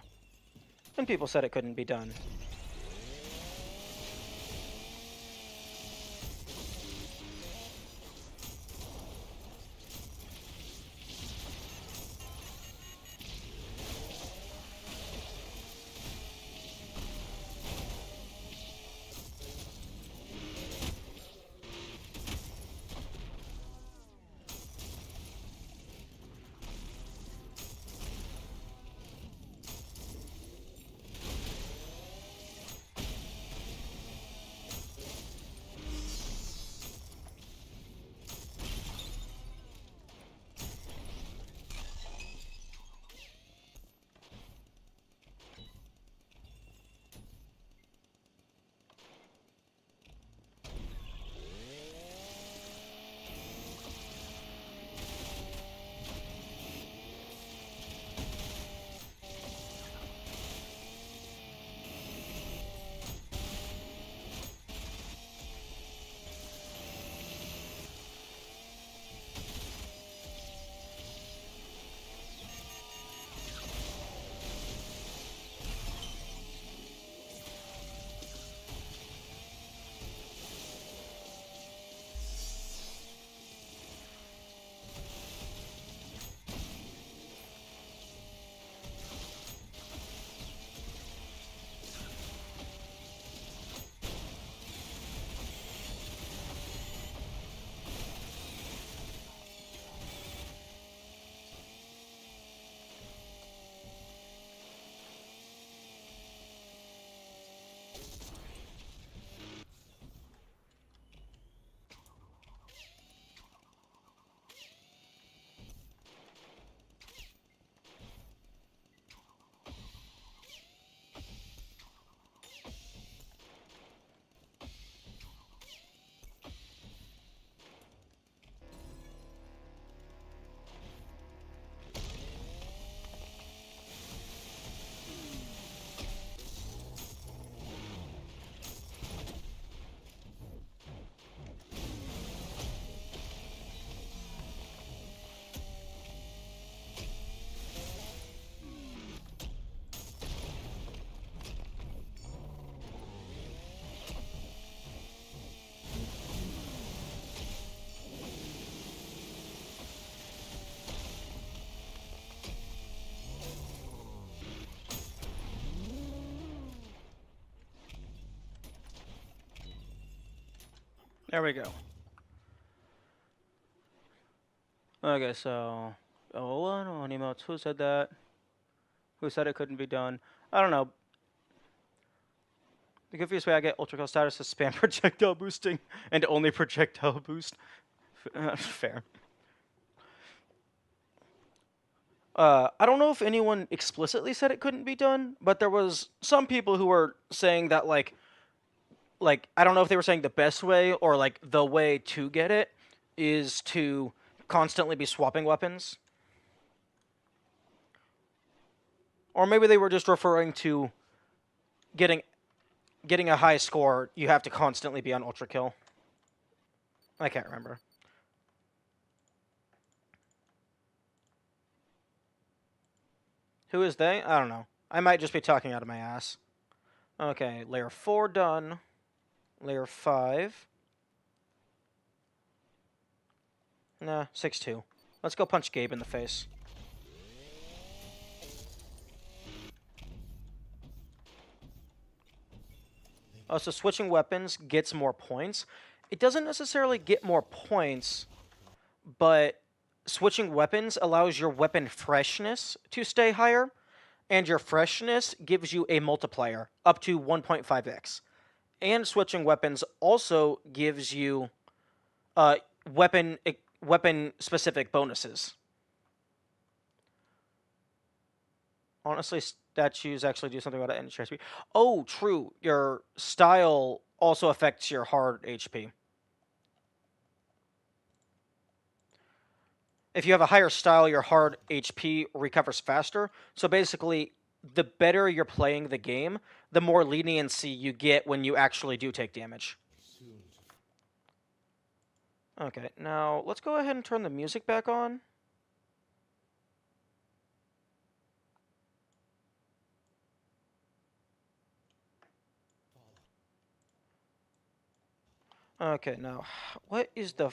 And people said it couldn't be done. There we go. Okay, so... Oh, one emotes. Who said that? Who said it couldn't be done? I don't know. The confused way I get Ultrakill status is spam projectile boosting and only projectile boost. Fair. I don't know if anyone explicitly said it couldn't be done, but there was some people who were saying that like I don't know if they were saying the best way or like the way to get it is to constantly be swapping weapons. Or maybe they were just referring to getting a high score, you have to constantly be on Ultrakill. I can't remember. Who is they? I don't know. I might just be talking out of my ass. Okay, layer 4 done. Layer 5. Nah, 6-2. Let's go punch Gabe in the face. So switching weapons gets more points. It doesn't necessarily get more points, but switching weapons allows your weapon freshness to stay higher, and your freshness gives you a multiplier up to 1.5x. And switching weapons also gives you uh, weapon specific bonuses. Honestly, statues actually do something about it and HP. Oh, true. Your style also affects your hard HP. If you have a higher style, your hard HP recovers faster. So basically, the better you're playing the game, the more leniency you get when you actually do take damage. Okay, now let's go ahead and turn the music back on. Okay, now what is the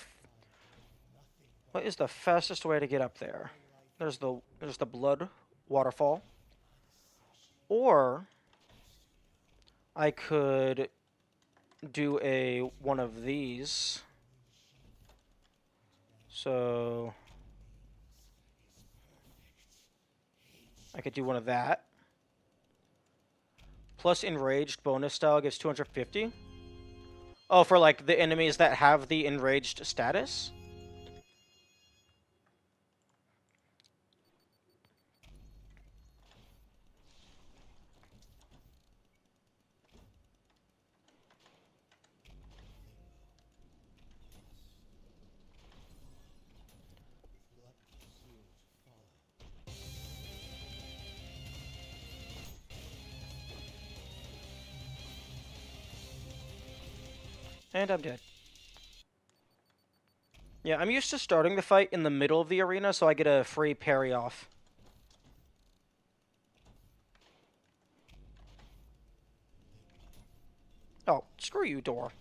fastest way to get up there? There's the blood waterfall. Or I could do one of these. So I could do one of that. Plus enraged bonus style gives 250. Oh, for like the enemies that have the enraged status? And I'm dead. Yeah, I'm used to starting the fight in the middle of the arena, so I get a free parry off. Oh, screw you, door.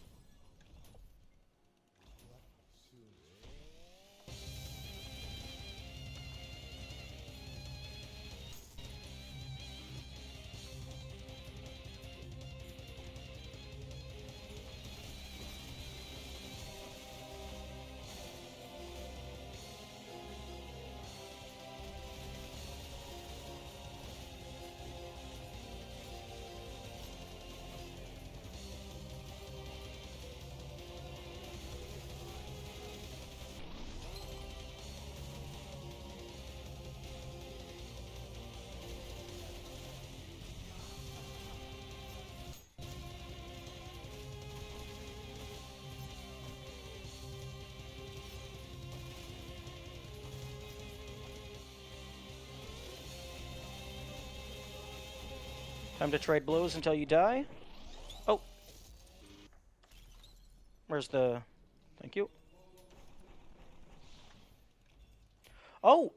Time to trade blows until you die. Oh. Where's the... Thank you. Oh!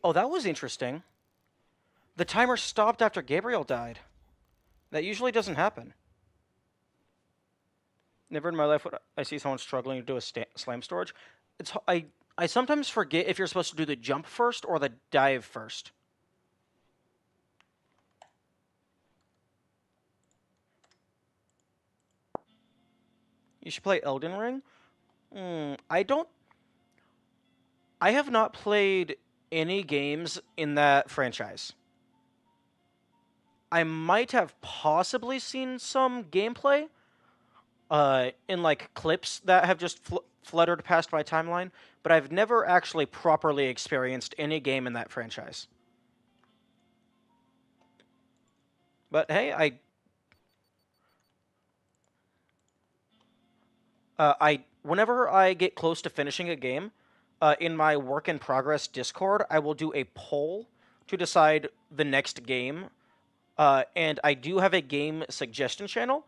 Oh, that was interesting. The timer stopped after Gabriel died. That usually doesn't happen. Never in my life would I see someone struggling to do a slam storage. I sometimes forget if you're supposed to do the jump first or the dive first. You should play Elden Ring? I have not played any games in that franchise. I might have possibly seen some gameplay in like clips that have just fluttered past my timeline, but I've never actually properly experienced any game in that franchise. But hey, whenever I get close to finishing a game, in my work in progress Discord, I will do a poll to decide the next game. And I do have a game suggestion channel,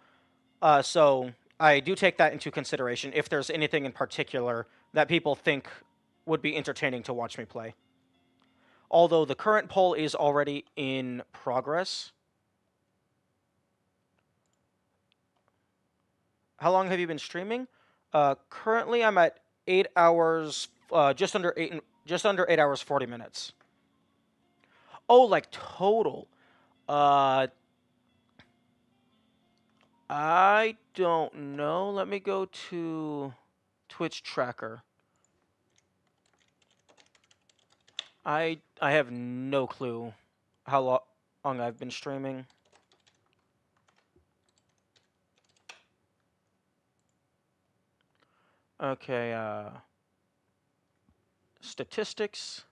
so I do take that into consideration if there's anything in particular that people think would be entertaining to watch me play. Although the current poll is already in progress. How long have you been streaming? Currently, I'm at 8 hours, just under Just under 8 hours, 40 minutes. Oh, like total. Uh, I don't know. Let me go to Twitch tracker. I have no clue how long I've been streaming. Okay, statistics.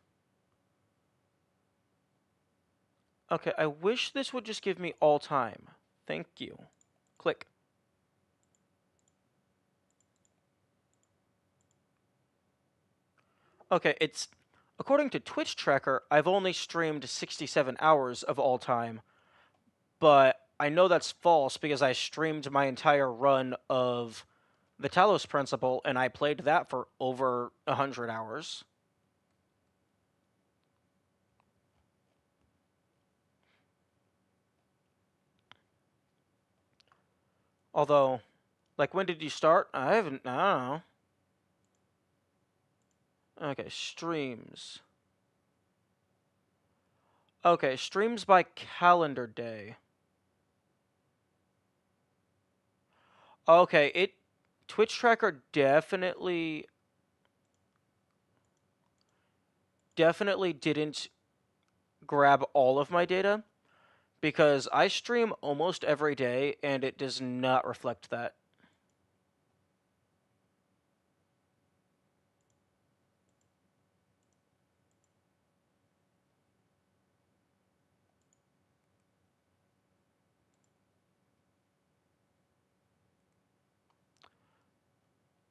Okay, I wish this would just give me all time. Thank you. Click. Okay, it's according to Twitch tracker, I've only streamed 67 hours of all time, but I know that's false because I streamed my entire run of the Talos Principle and I played that for over 100 hours. Although, like, when did you start? I don't know. Okay, streams. Okay, streams by calendar day. Okay, Twitch tracker definitely didn't grab all of my data because I stream almost every day and it does not reflect that.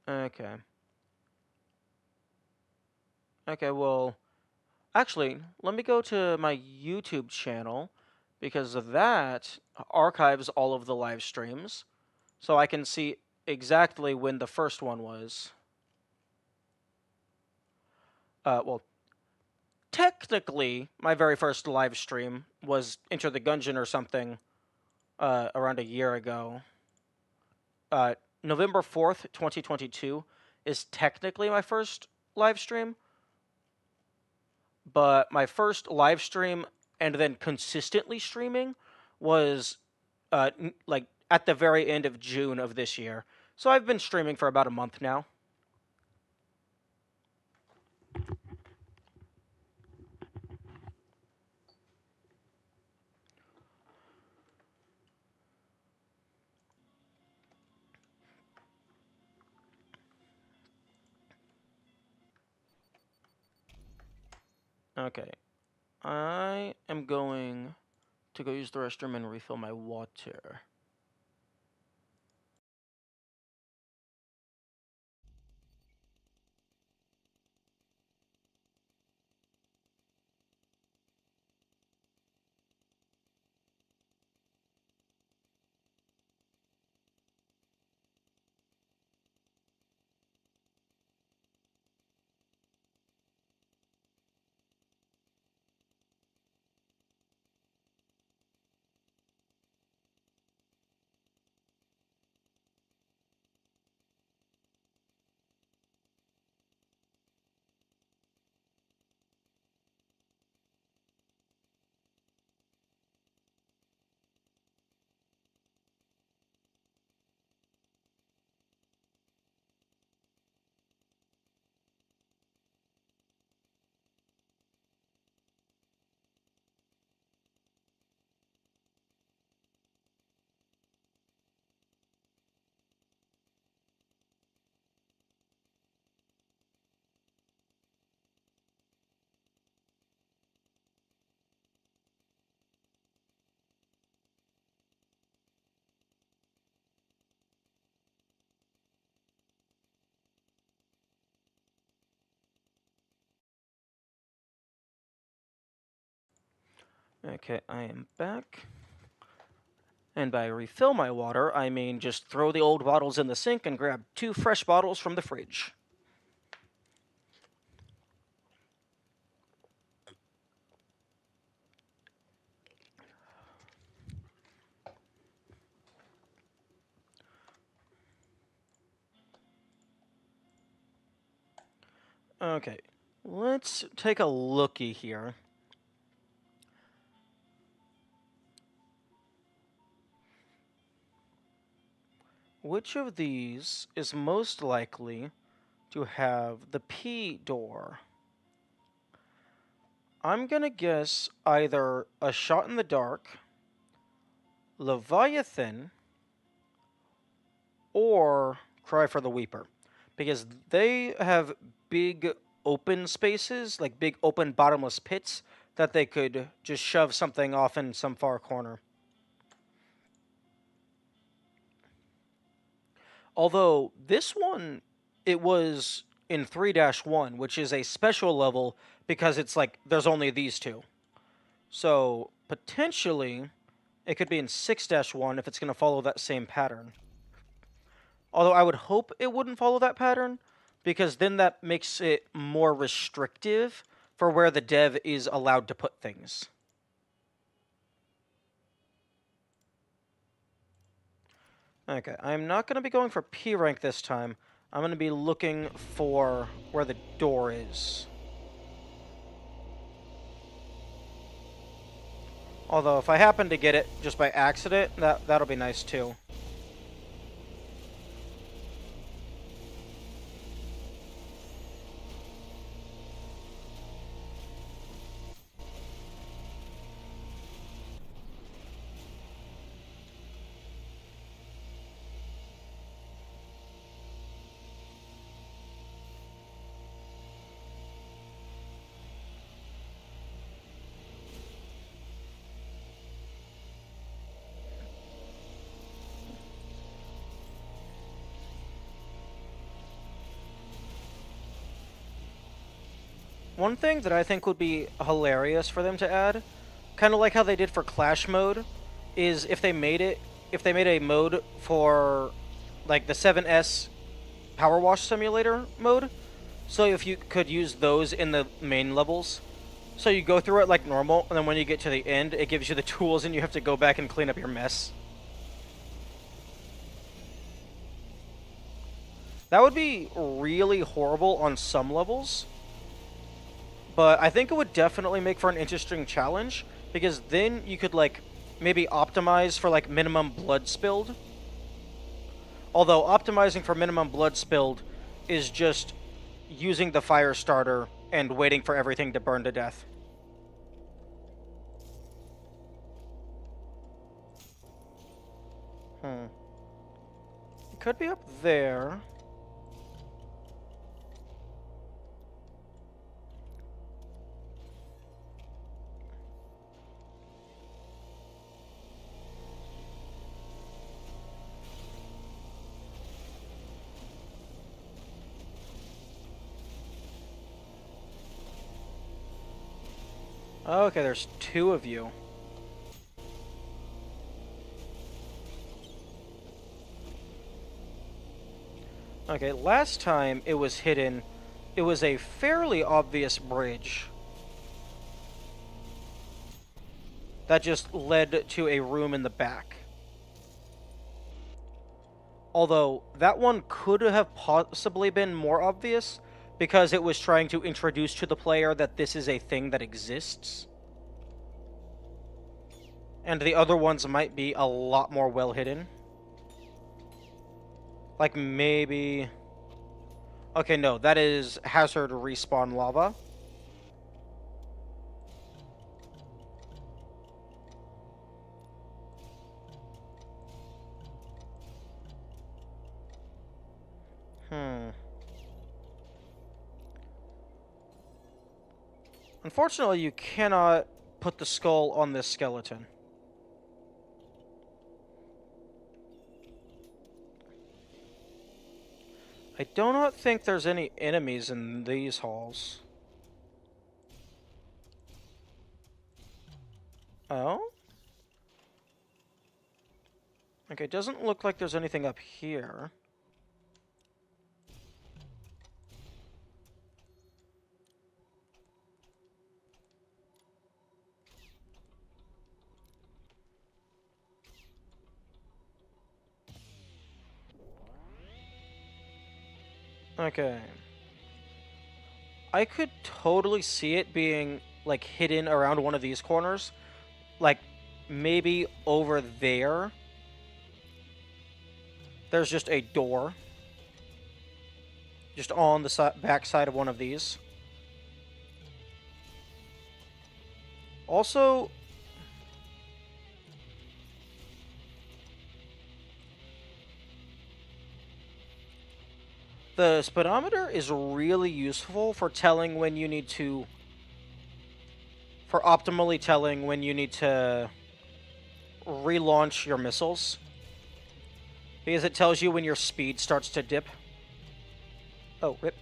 Okay. Okay, well, actually, let me go to my YouTube channel because that archives all of the live streams so I can see exactly when the first one was. Well, technically, my very first live stream was Enter the Gungeon or something around a year ago. November 4th, 2022 is technically my first live stream, but my first live stream and then consistently streaming was like at the very end of June of this year. So I've been streaming for about a month now. Okay. I am going to go use the restroom and refill my water. Okay, I am back. And by refill my water, I mean just throw the old bottles in the sink and grab 2 fresh bottles from the fridge. Okay, Let's take a looky here. Which of these is most likely to have the P door? I'm gonna guess either a Shot in the Dark, Leviathan, or Cry for the Weeper. Because they have big open spaces, like big open bottomless pits, that they could just shove something off in some far corner. Although this one, it was in 3-1, which is a special level because it's like there's only these two. So potentially it could be in 6-1 if it's going to follow that same pattern. Although I would hope it wouldn't follow that pattern because then that makes it more restrictive for where the dev is allowed to put things. Okay, I'm not going to be going for P rank this time. I'm going to be looking for where the door is. Although, if I happen to get it just by accident, that'll be nice too. One thing that I think would be hilarious for them to add, kind of like how they did for Clash mode, is if they made a mode for like the 7S Power Wash Simulator mode, so if you could use those in the main levels, so you go through it like normal, and then when you get to the end, it gives you the tools and you have to go back and clean up your mess. That would be really horrible on some levels, but I think it would definitely make for an interesting challenge, because then you could, like, maybe optimize for, like, minimum blood spilled. Although optimizing for minimum blood spilled is just using the fire starter and waiting for everything to burn to death. It could be up there. Okay, there's two of you. Okay, last time it was hidden, it was a fairly obvious bridge that just led to a room in the back. Although, that one could have possibly been more obvious, because it was trying to introduce to the player that this is a thing that exists. And the other ones might be a lot more well hidden. Like maybe... Okay, no, that is hazard respawn lava. Unfortunately, you cannot put the skull on this skeleton. I do not think there's any enemies in these halls. Oh? Okay, it doesn't look like there's anything up here. Okay. I could totally see it being, like, hidden around one of these corners. Like, maybe over there, there's just a door. Just on the back side of one of these. Also, the speedometer is really useful for telling when you need to... For optimally telling when you need to relaunch your missiles. Because it tells you when your speed starts to dip. Oh, rip.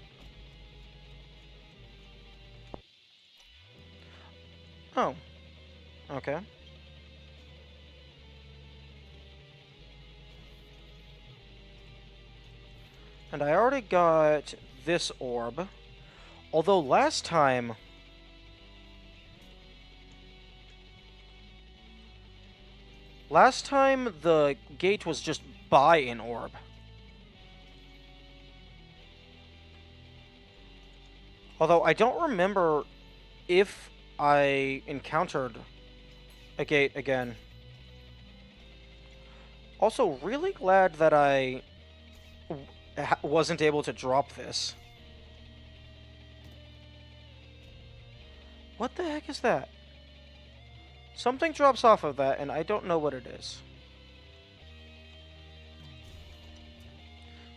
Oh. Okay. And I already got this orb. Although last time... Last time the gate was just by an orb. Although I don't remember if I encountered a gate again. Also, really glad that I wasn't able to drop this. What the heck is that? Something drops off of that, and I don't know what it is.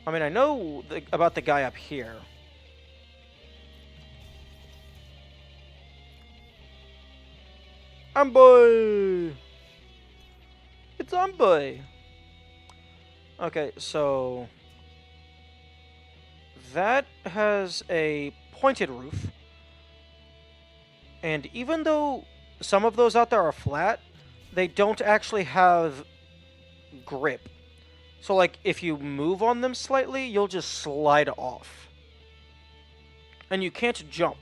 I mean, I know about the guy up here. Amboy! It's Amboy! Okay, so... that has a pointed roof. And even though some of those out there are flat, they don't actually have grip. So, like, if you move on them slightly, you'll just slide off. And you can't jump.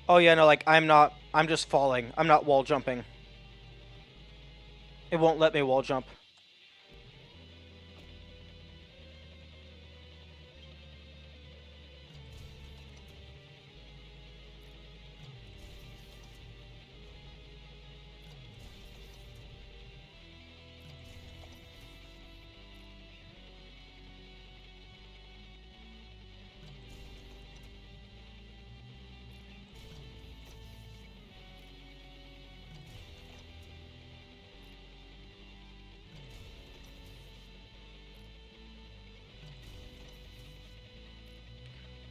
Oh yeah, no, like, I'm just falling. I'm not wall jumping. It won't let me wall jump.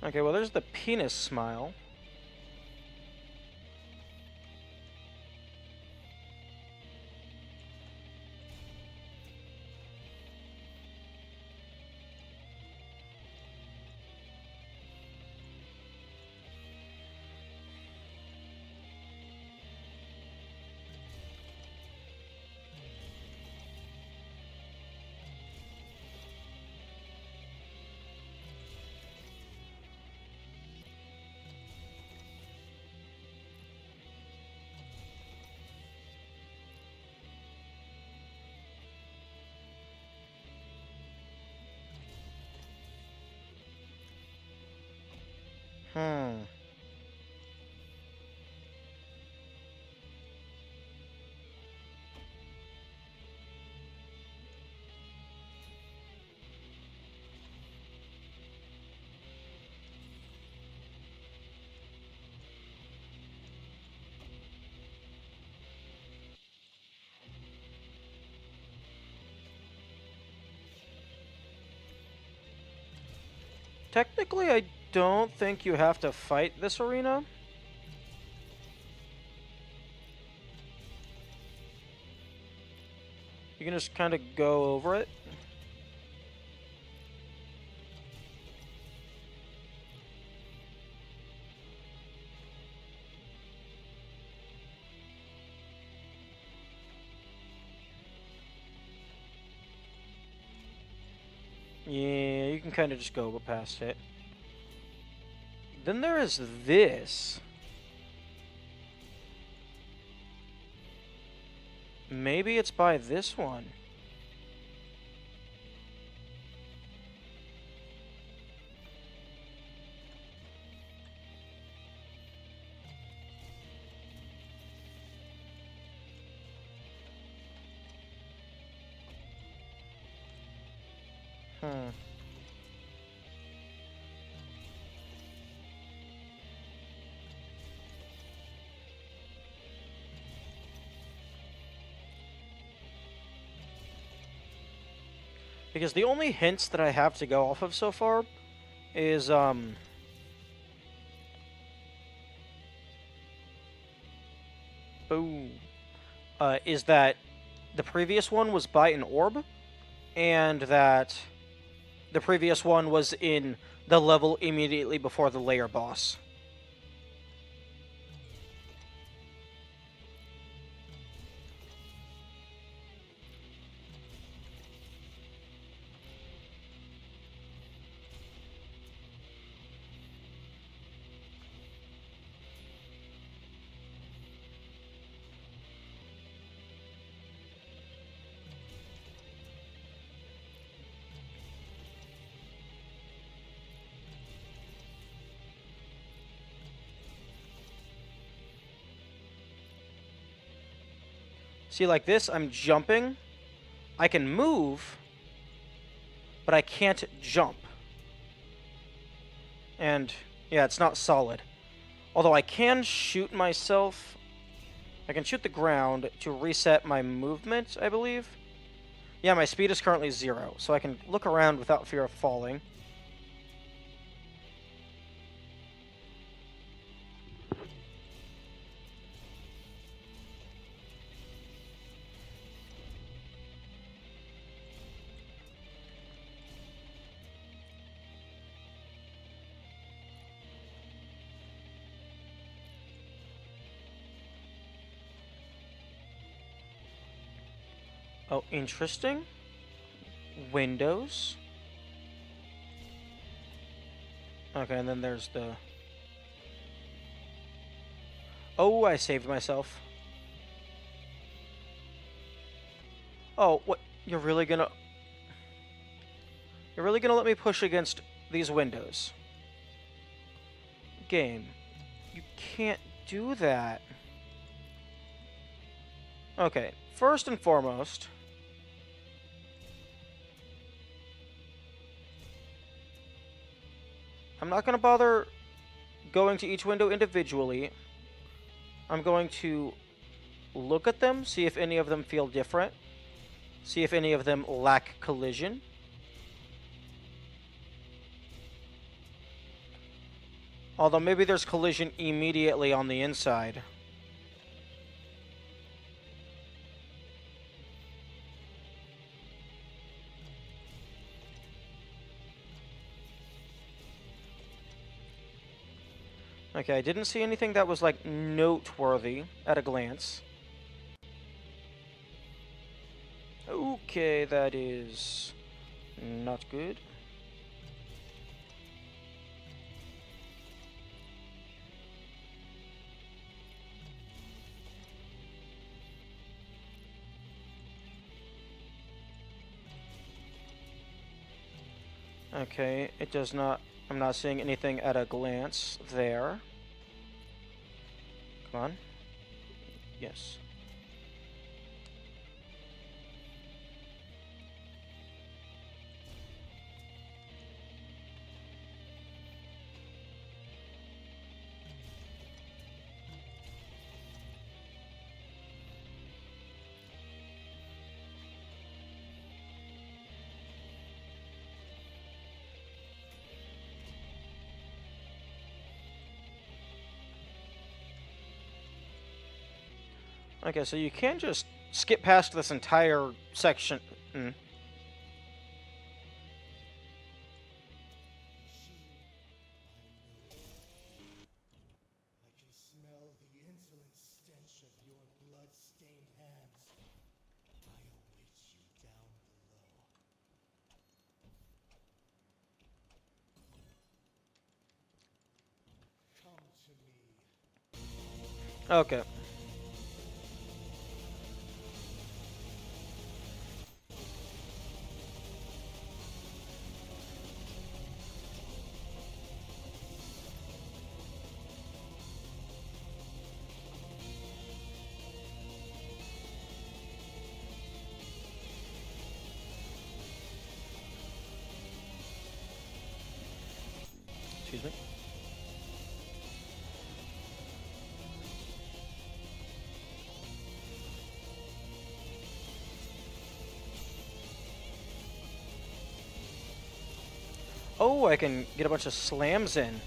Okay, well, there's the penis smile. Hmm. Technically, I don't think you have to fight this arena. You can just kind of go over it. Yeah, you can kind of just go past it. Then there is this. Maybe it's by this one. Hmm. Because the only hints that I have to go off of so far is, boom. Is that the previous one was by an orb, and that the previous one was in the level immediately before the layer boss. See, like this, I'm jumping. I can move, but I can't jump. And, yeah, it's not solid. Although I can shoot myself. I can shoot the ground to reset my movement, I believe. Yeah, my speed is currently 0, so I can look around without fear of falling. Oh, interesting. Windows. Okay, and then there's the... Oh, I saved myself. Oh, what? You're really gonna... You're really gonna let me push against these windows? Game. You can't do that. Okay, first and foremost... I'm not gonna bother going to each window individually. I'm going to look at them, see if any of them feel different. See if any of them lack collision. Although maybe there's collision immediately on the inside. Okay, I didn't see anything that was, like, noteworthy at a glance. Okay, that is not good. Okay, it does not... I'm not seeing anything at a glance there. Come on. Yes. Okay, so you can't just skip past this entire section. I can smell the insolent stench of your blood-stained hands. I await you down below. Okay. Excuse me. Oh, I can get a bunch of slams in.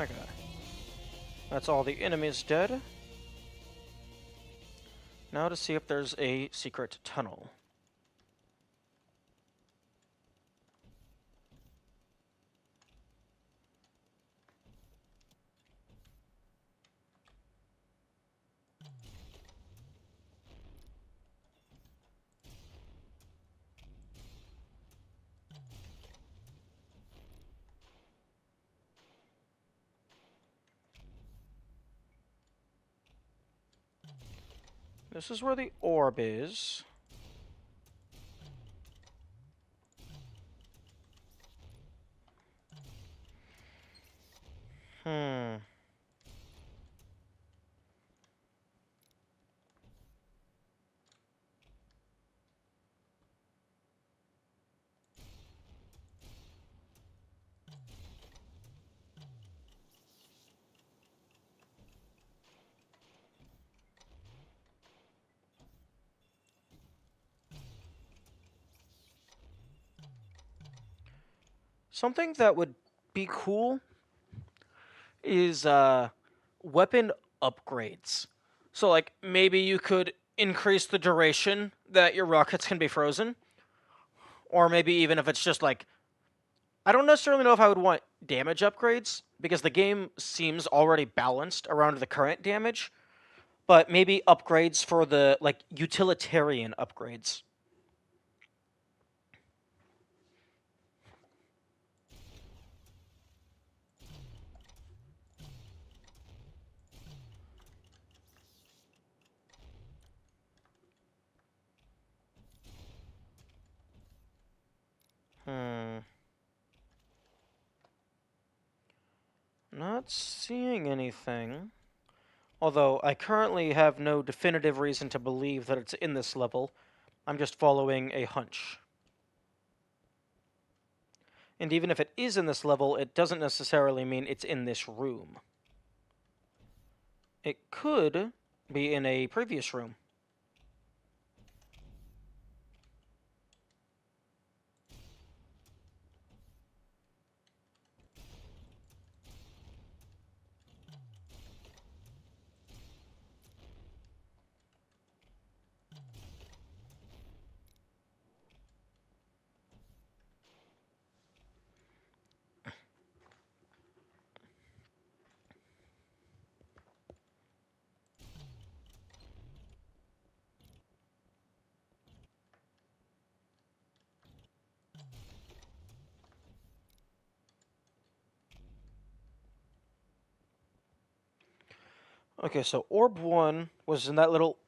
Okay. That's all the enemies dead. Now to see if there's a secret tunnel. This is where the orb is. Hmm. Something that would be cool is weapon upgrades. So like maybe you could increase the duration that your rockets can be frozen, or maybe even if it's just like I don't necessarily know if I would want damage upgrades because the game seems already balanced around the current damage, but maybe upgrades for the like utilitarian upgrades. Hmm. Not seeing anything. Although I currently have no definitive reason to believe that it's in this level. I'm just following a hunch. And even if it is in this level, it doesn't necessarily mean it's in this room. It could be in a previous room. Okay, so Orb 1 was in that little...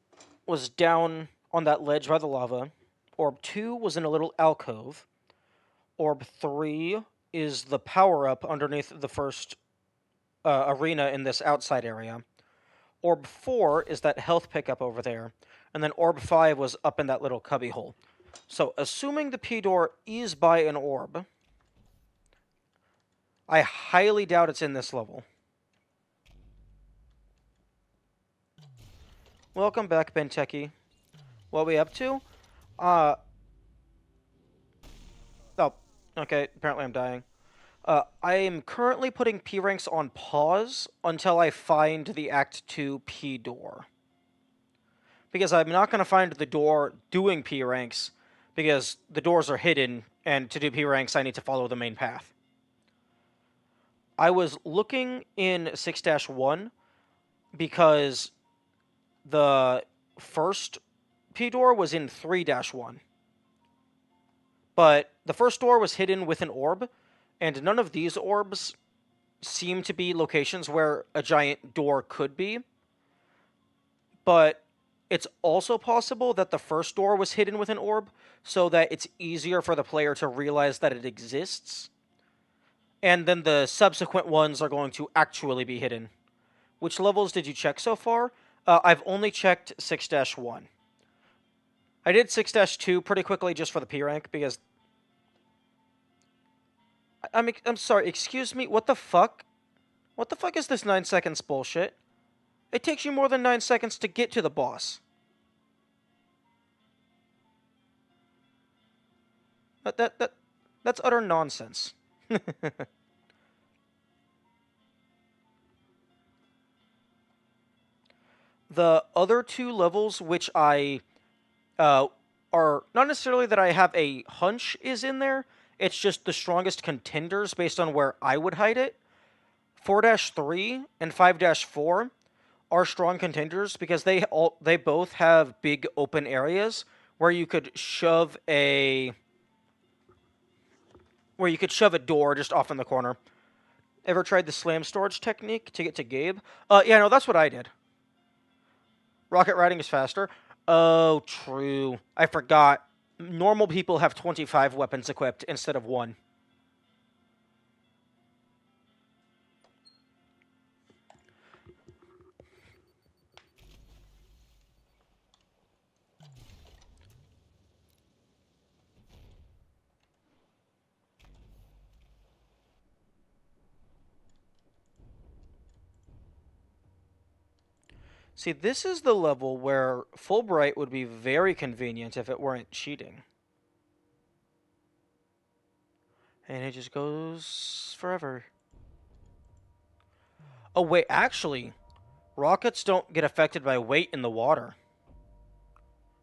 was down on that ledge by the lava. Orb 2 was in a little alcove. Orb 3 is the power-up underneath the first arena in this outside area. Orb 4 is that health pickup over there. And then Orb 5 was up in that little cubbyhole. So, assuming the P door is by an orb, I highly doubt it's in this level. Welcome back, Benteki. What are we up to? Oh, okay, apparently I'm dying. I am currently putting P ranks on pause until I find the Act 2 P door. Because I'm not going to find the door doing P ranks, because the doors are hidden, and to do P ranks, I need to follow the main path. I was looking in 6-1 because the first P door was in 3-1. But the first door was hidden with an orb, and none of these orbs seem to be locations where a giant door could be. But it's also possible that the first door was hidden with an orb, so that it's easier for the player to realize that it exists. And then the subsequent ones are going to actually be hidden. Which levels did you check so far? I've only checked 6-1. I did 6-2 pretty quickly just for the P rank, because... I'm sorry, excuse me, what the fuck? What the fuck is this 9 seconds bullshit? It takes you more than 9 seconds to get to the boss. That's utter nonsense. The other two levels, which I are not necessarily that I have a hunch is in there, it's just the strongest contenders based on where I would hide it. 4-3 and 5-4 are strong contenders because they both have big open areas where you could shove a door just off in the corner. Ever tried the slam storage technique to get to Gabe? Yeah, no, that's what I did. Rocket riding is faster. Oh, true. I forgot. Normal people have 25 weapons equipped instead of 1. See, this is the level where Fulbright would be very convenient if it weren't cheating. And it just goes forever. Oh, wait, actually, rockets don't get affected by weight in the water.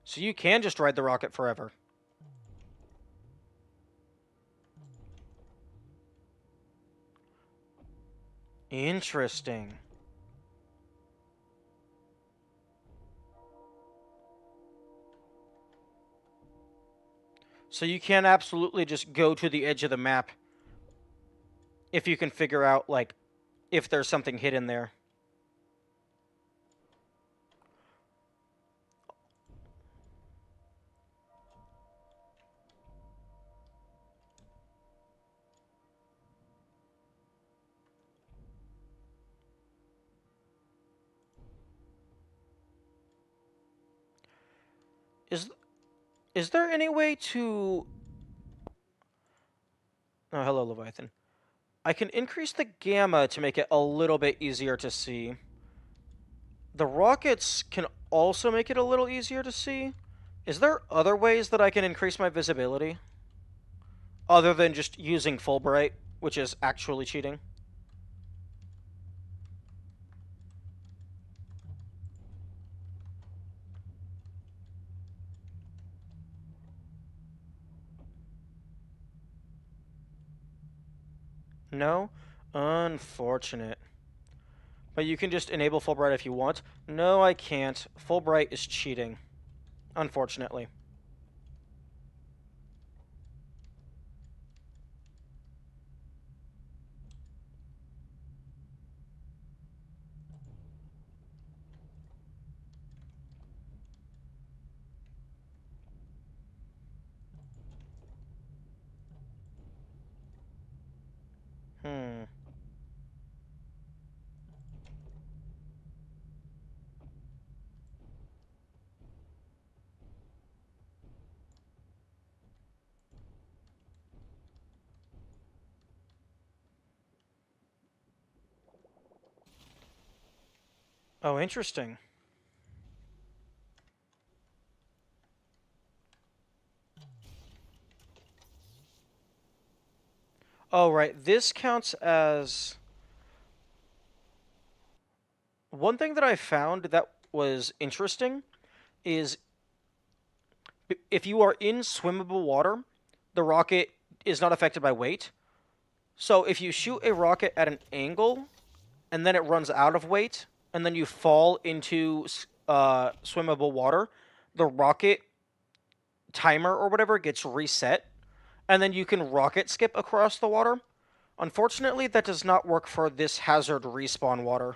So you can just ride the rocket forever. Interesting. So you can absolutely just go to the edge of the map if you can figure out, like, if there's something hidden there. Is there any way to... Oh, hello, Leviathan. I can increase the gamma to make it a little bit easier to see. The rockets can also make it a little easier to see. Is there other ways that I can increase my visibility? Other than just using Fulbright, which is actually cheating? No? Unfortunate. But you can just enable Fulbright if you want. No, I can't. Fulbright is cheating. Unfortunately. Hmm. Oh, interesting. Oh, right. This counts as... One thing that I found that was interesting is if you are in swimmable water, the rocket is not affected by weight. So if you shoot a rocket at an angle and then it runs out of weight and then you fall into swimmable water, the rocket timer or whatever gets reset and then you can rocket skip across the water. Unfortunately, that does not work for this hazard respawn water.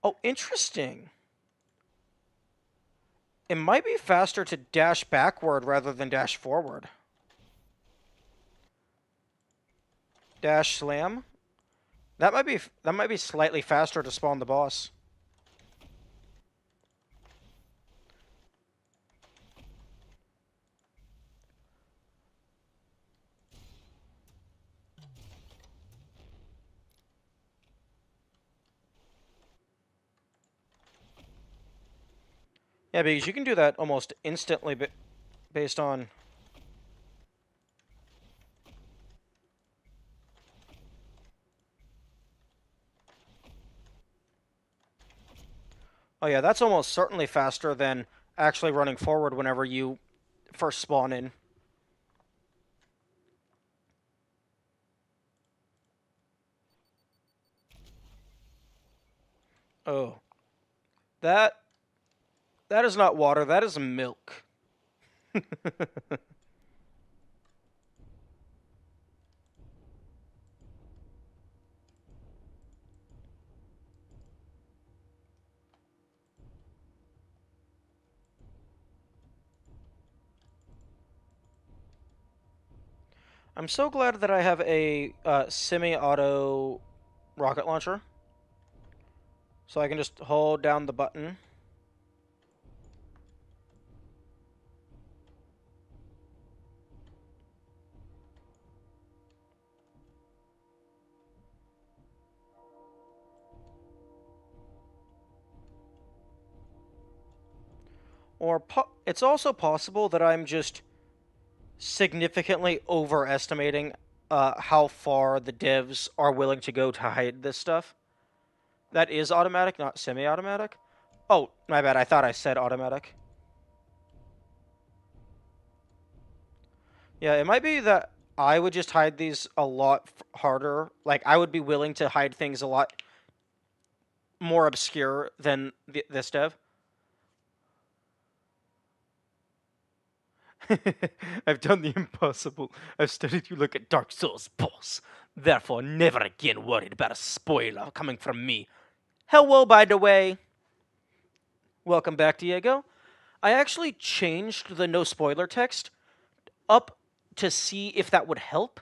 Oh, interesting. It might be faster to dash backward rather than dash forward. Dash slam. That might be slightly faster to spawn the boss. Yeah, because you can do that almost instantly based on... Oh yeah, that's almost certainly faster than actually running forward whenever you first spawn in. Oh. That is not water, that is milk. I'm so glad that I have a semi-auto rocket launcher. So I can just hold down the button. Or it's also possible that I'm just significantly overestimating how far the devs are willing to go to hide this stuff. That is automatic, not semi-automatic. Oh, my bad. I thought I said automatic. Yeah, it might be that I would just hide these a lot harder. Like, I would be willing to hide things a lot more obscure than this dev. I've done the impossible. I've studied you like a Dark Souls boss. Therefore, never again worried about a spoiler coming from me. Hello, by the way. Welcome back, Diego. I actually changed the no spoiler text up to see if that would help,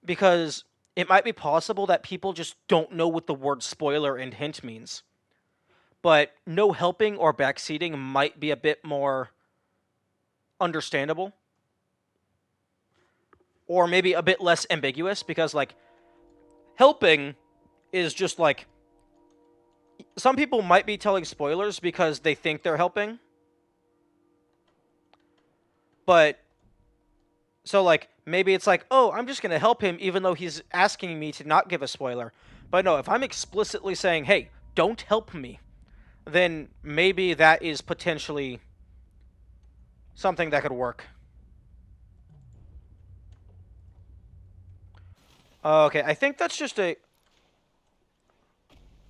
because it might be possible that people just don't know what the word spoiler and hint means. But no helping or backseating might be a bit more understandable. Or maybe a bit less ambiguous, because, like, helping is just, like... Some people might be telling spoilers because they think they're helping. But... So, like, maybe it's like, oh, I'm just going to help him even though he's asking me to not give a spoiler. But no, if I'm explicitly saying, hey, don't help me, then maybe that is potentially something that could work. Okay, I think that's just a...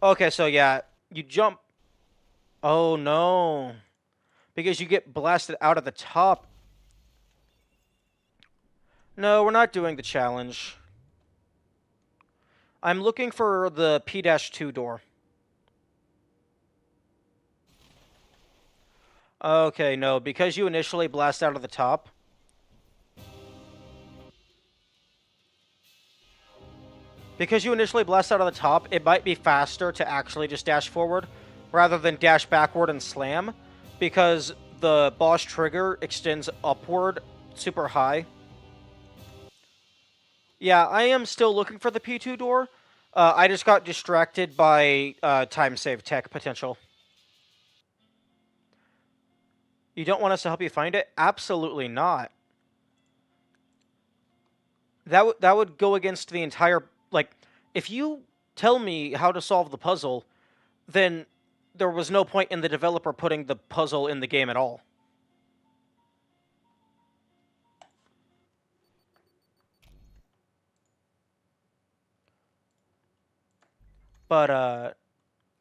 Okay, so yeah, you jump... Oh, no. Because you get blasted out of the top. No, we're not doing the challenge. I'm looking for the P-2 door. Okay, no, because you initially blast out of the top. Because you initially blast out of the top, it might be faster to actually just dash forward rather than dash backward and slam, because the boss trigger extends upward super high. Yeah, I am still looking for the P2 door. I just got distracted by time save tech potential. You don't want us to help you find it? Absolutely not. That would go against the entire, like, if you tell me how to solve the puzzle, then there was no point in the developer putting the puzzle in the game at all. But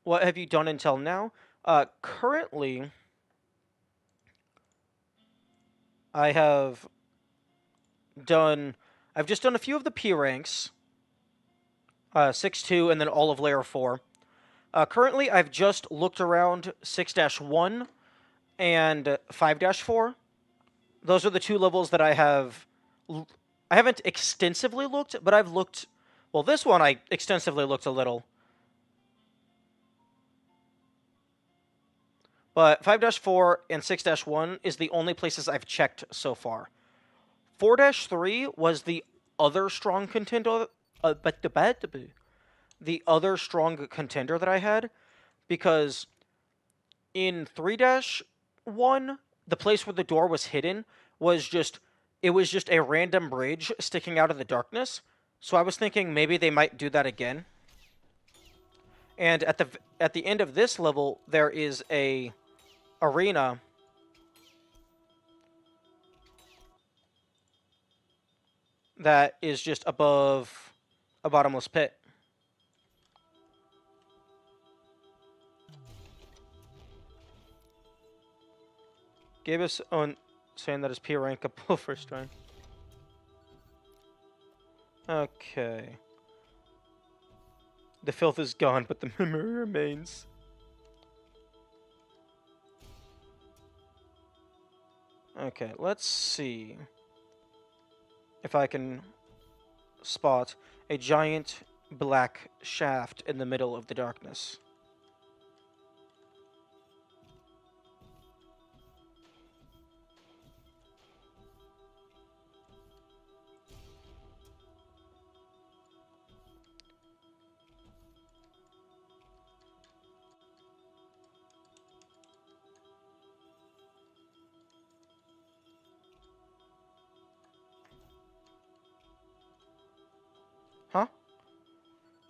what have you done until now? Currently, I have done. I've just done a few of the P ranks, 6-2, and then all of Layer 4. Currently, I've just looked around 6-1 and 5-4. Those are the two levels that I have. I haven't extensively looked, but I've looked. Well, this one I extensively looked a little. But 5-4 and 6-1 is the only places I've checked so far. 4-3 was the other strong contender. The other strong contender that I had, because in 3-1, the place where the door was hidden was just a random bridge sticking out of the darkness. So I was thinking maybe they might do that again. And at the end of this level, there is a arena that is just above a bottomless pit. Gave us on saying that his P rank up first time. Okay. The filth is gone, but the memory remains. Okay, let's see if I can spot a giant black shaft in the middle of the darkness. Huh?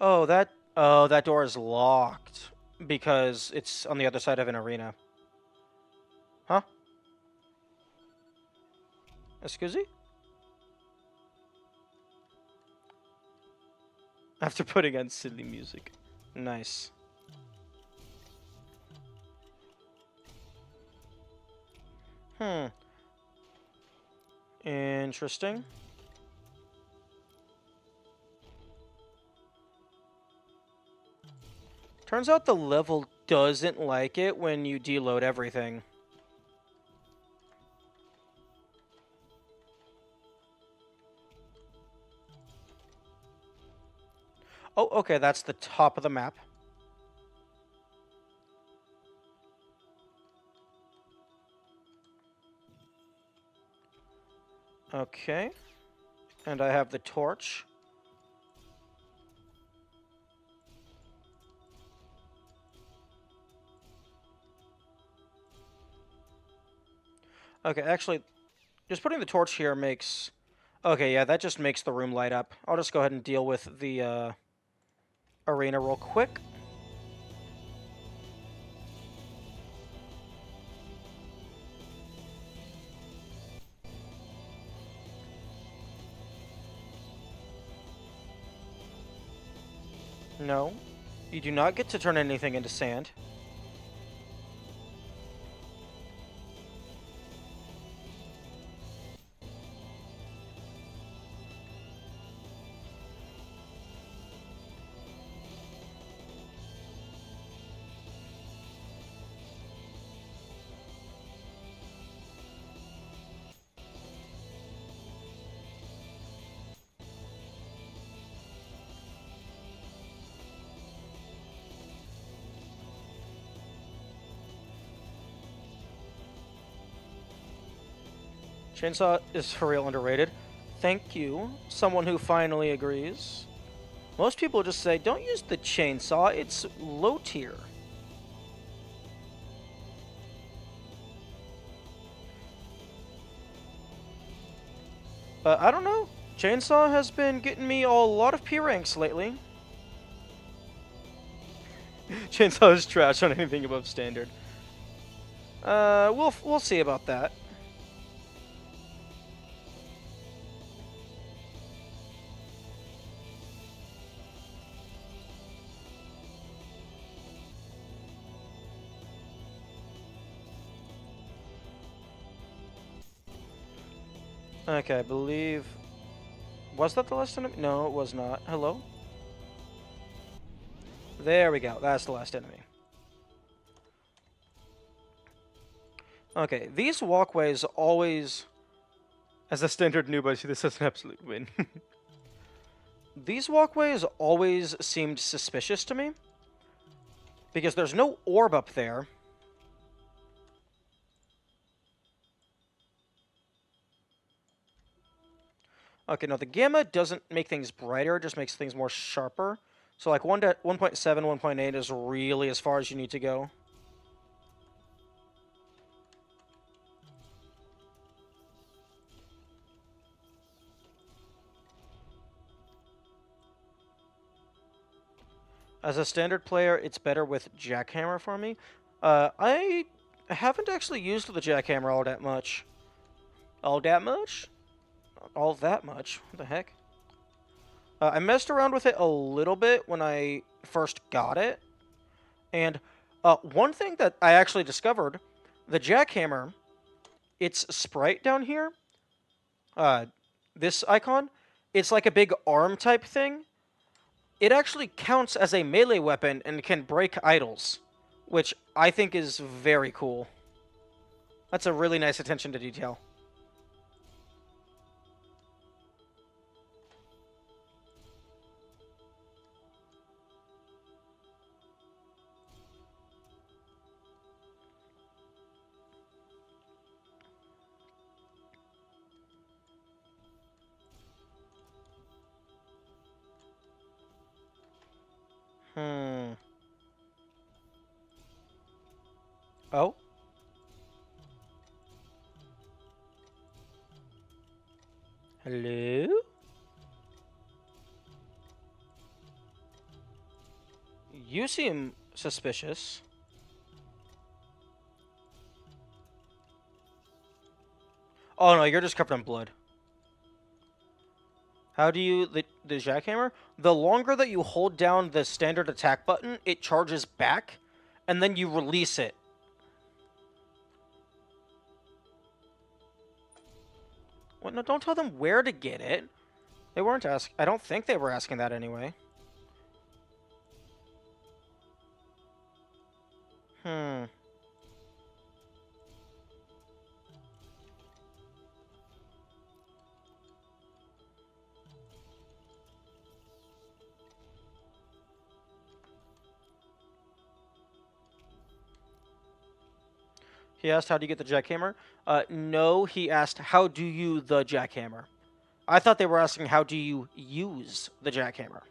Oh, that door is locked because it's on the other side of an arena. Huh? Excuse me? After putting on silly music. Nice. Interesting. Turns out the level doesn't like it when you deload everything. Oh, okay, that's the top of the map. Okay. And I have the torch. Okay, actually, just putting the torch here makes... Okay, yeah, that just makes the room light up. I'll just go ahead and deal with the arena real quick. No, you do not get to turn anything into sand. Chainsaw is for real underrated. Thank you, someone who finally agrees. Most people just say, don't use the chainsaw, it's low tier. But I don't know. Chainsaw has been getting me a lot of P ranks lately. Chainsaw is trash on anything above standard. We'll see about that. Okay, I believe... Was that the last enemy? No, it was not. Hello? There we go. That's the last enemy. Okay, these walkways always... As a standard noob, I see this as an absolute win. These walkways always seemed suspicious to me. Because there's no orb up there. Okay, no, the gamma doesn't make things brighter, it just makes things more sharper. So like 1.7, 1.8 is really as far as you need to go. As a standard player, it's better with Jackhammer for me. I haven't actually used the Jackhammer all that much. All that much? All that much? What the heck? I messed around with it a little bit when I first got it. And one thing that I actually discovered, the Jackhammer, its sprite down here, this icon, it's like a big arm type thing. It actually counts as a melee weapon and can break idols, which I think is very cool. That's a really nice attention to detail. Oh? Hello? You seem suspicious. Oh no, you're just covered in blood. How do you... The Jackhammer? The longer that you hold down the standard attack button, it charges back, and then you release it. What? No, don't tell them where to get it. They weren't asking... I don't think they were asking that anyway. He asked, how do you get the jackhammer? No, he asked, how do you the jackhammer? I thought they were asking, how do you use the jackhammer?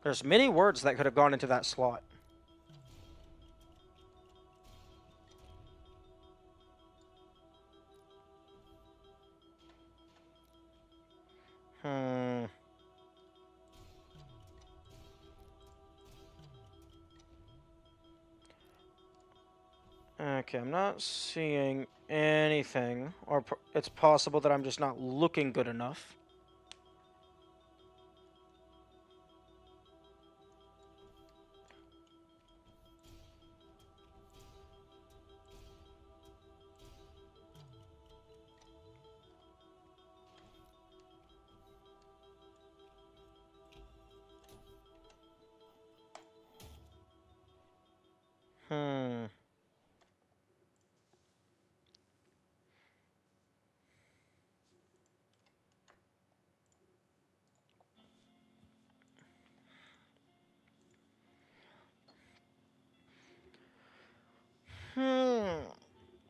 There's many words that could have gone into that slot. Okay, I'm not seeing anything, or it's possible that I'm just not looking good enough.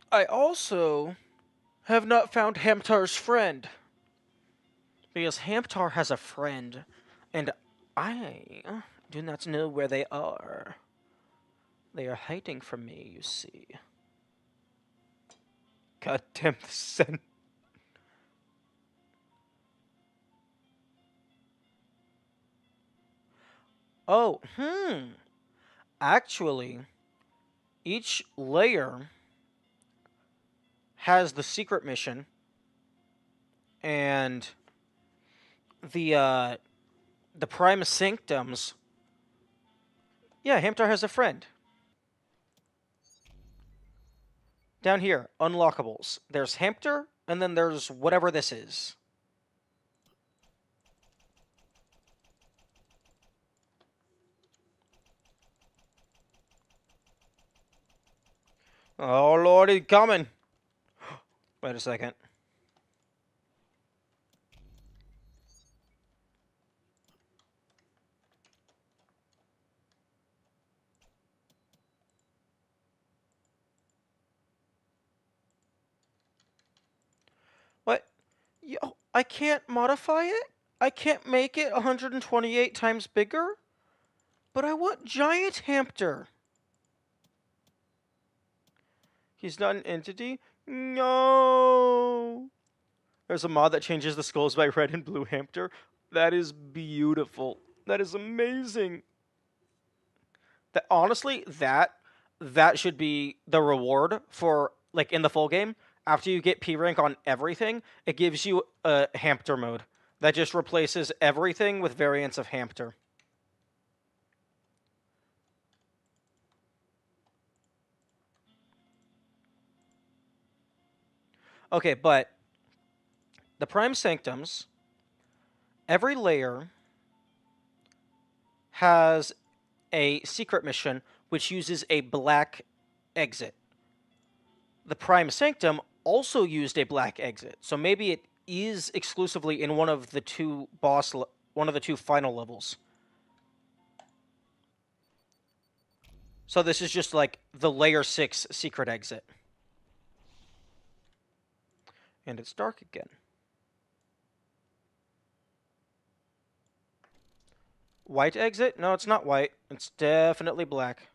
I also have not found Hamtar's friend. Because Hamtar has a friend, and I do not know where they are. They are hiding from me, you see. God damn the scent. Oh, Actually, each layer has the secret mission and the prime sanctums. Yeah, Hamtar has a friend. Down here, unlockables. There's Hamter, and then there's whatever this is. Oh lord, he's coming. Wait a second. What? Yo, I can't modify it? I can't make it 128 times bigger? But I want giant Hamter. He's not an entity? No. There's a mod that changes the skulls by red and blue Hamter. That is beautiful. That is amazing. That honestly, that should be the reward for like in the full game. After you get P rank on everything, it gives you a Hamter mode that just replaces everything with variants of Hamter. Okay, but the Prime Sanctums, every layer has a secret mission which uses a black exit. The Prime Sanctum also used a black exit, so maybe it is exclusively in one of the two one of the two final levels. So this is just like the layer 6 secret exit. And it's dark again. White exit? No, it's not white. It's definitely black.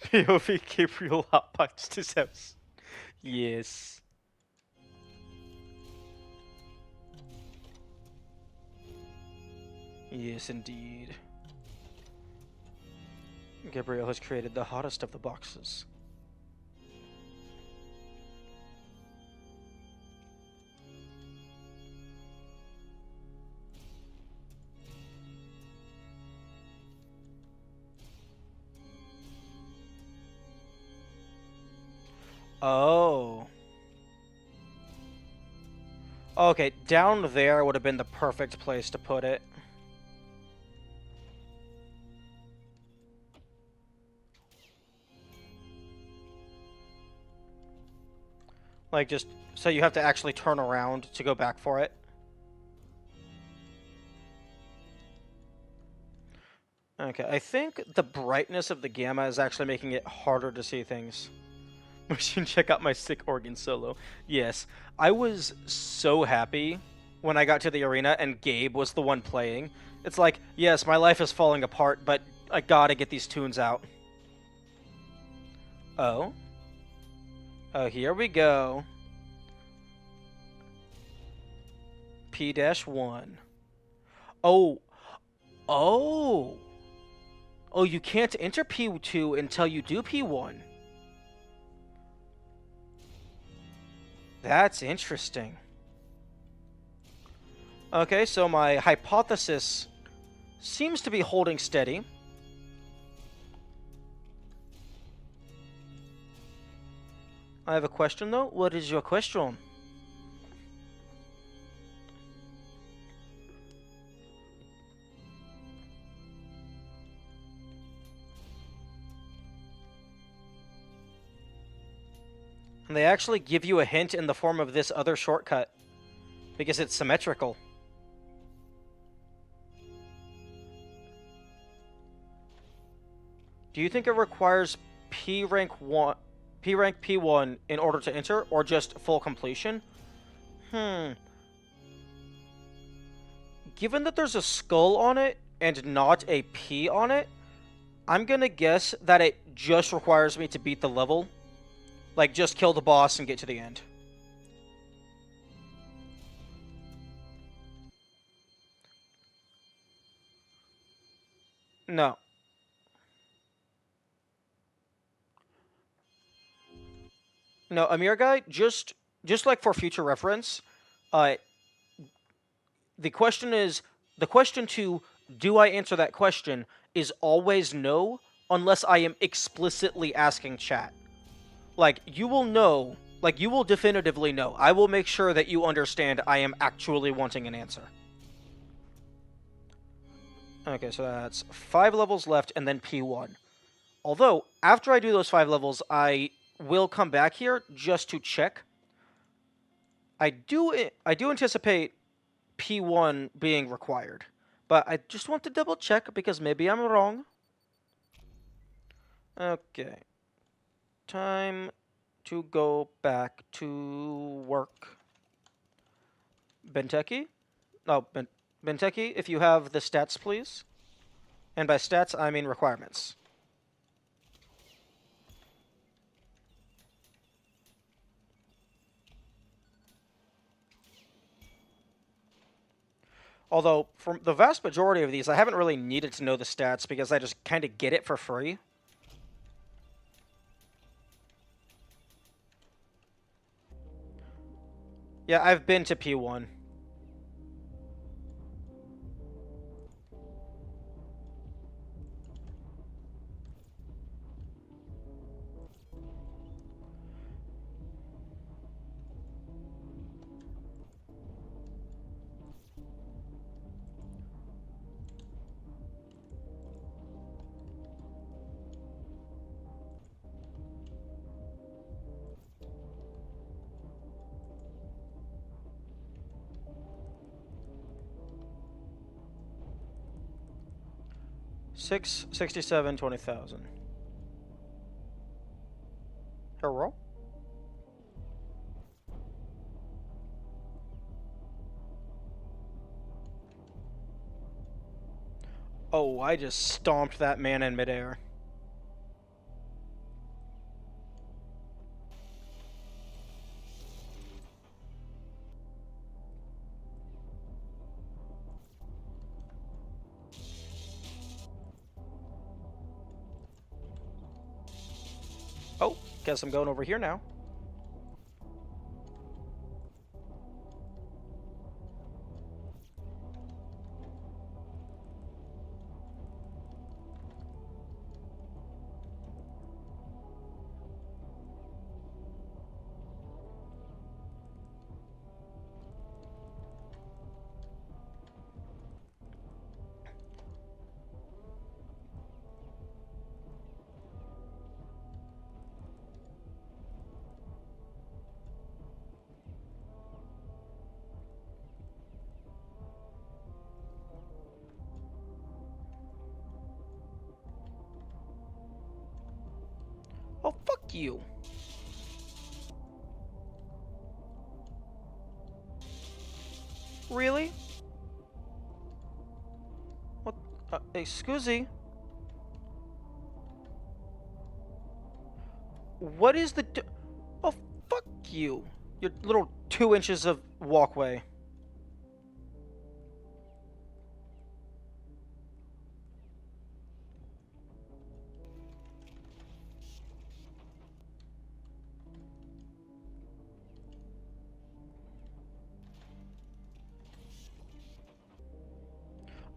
POV Gabriel hotboxed his house. Yes. Yes, indeed. Gabriel has created the hottest of the boxes. Oh. Okay, down there would have been the perfect place to put it. Like, just so you have to actually turn around to go back for it. Okay, I think the brightness of the gamma is actually making it harder to see things. Machine, check out my sick organ solo. Yes, I was so happy when I got to the arena and Gabe was the one playing. It's like, yes, my life is falling apart, but I gotta get these tunes out. Oh? Oh, here we go. P-1. Oh. Oh. Oh, you can't enter P2 until you do P1. That's interesting. Okay, so my hypothesis seems to be holding steady. I have a question, though. What is your question? And they actually give you a hint in the form of this other shortcut, because it's symmetrical. Do you think it requires P rank P1 in order to enter, or just full completion? Given that there's a skull on it and not a P on it, I'm gonna guess that it just requires me to beat the level. Like, just kill the boss and get to the end. No. No, Amir guy, just like for future reference, uh, the question to do I answer that question is always no, unless I am explicitly asking chat. Like, you will know, like, you will definitively know. I will make sure that you understand I am actually wanting an answer. Okay, so that's 5 levels left and then P1. Although, after I do those 5 levels, I will come back here just to check. I do anticipate P1 being required, but I just want to double check because maybe I'm wrong. Okay. Time to go back to work. Benteki? No, Benteki, if you have the stats, please. And by stats, I mean requirements. Although, for the vast majority of these, I haven't really needed to know the stats because I just kind of get it for free. Yeah, I've been to P1. Six, 67, 20,000. Hello? Oh, I just stomped that man in midair. Oh, guess I'm going over here now. Oh, fuck you. Really? What? Excuse me. What is the... Oh, fuck you. Your little 2 inches of walkway.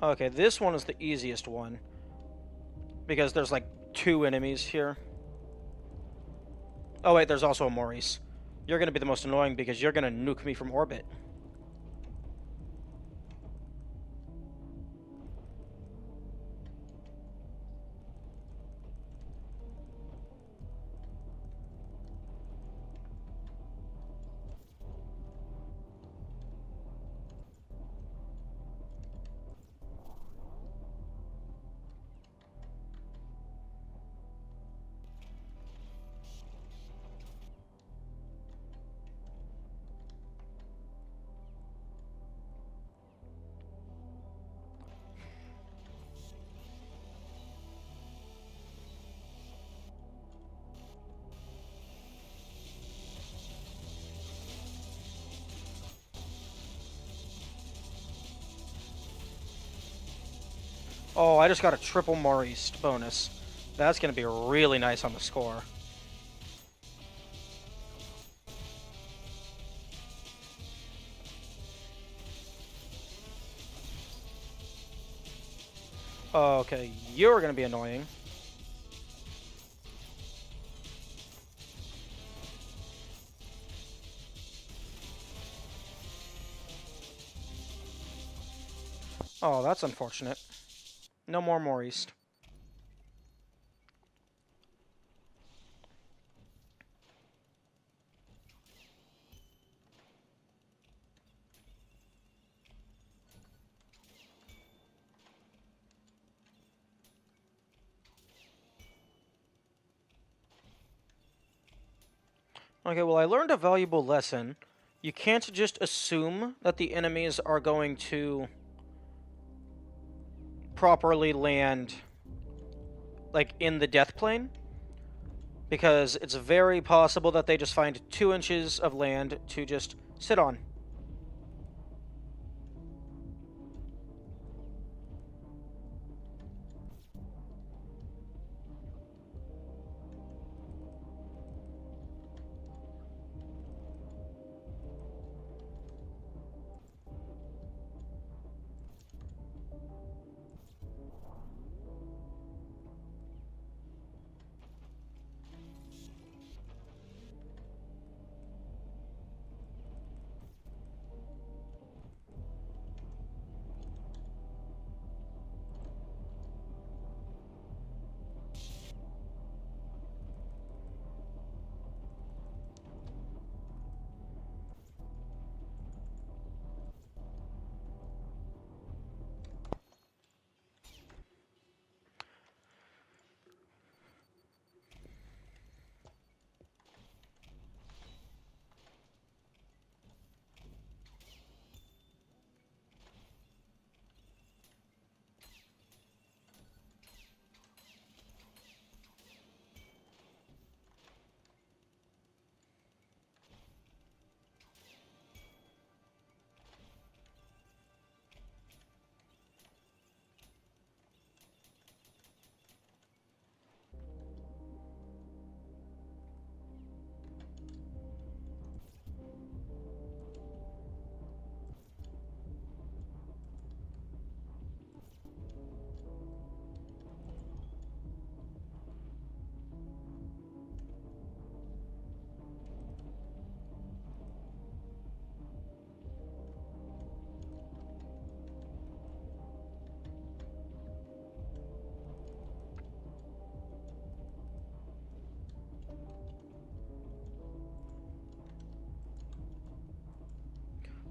Okay, this one is the easiest one. Because there's like 2 enemies here. Oh wait, there's also a Maurice. You're gonna be the most annoying because you're gonna nuke me from orbit. Oh, I just got a triple Maurice bonus. That's going to be really nice on the score. Okay, you're going to be annoying. Oh, that's unfortunate. No more Maurice. Okay, well, I learned a valuable lesson. You can't just assume that the enemies are going to properly land, like, in the death plane. Because it's very possible that they just find 2 inches of land to just sit on.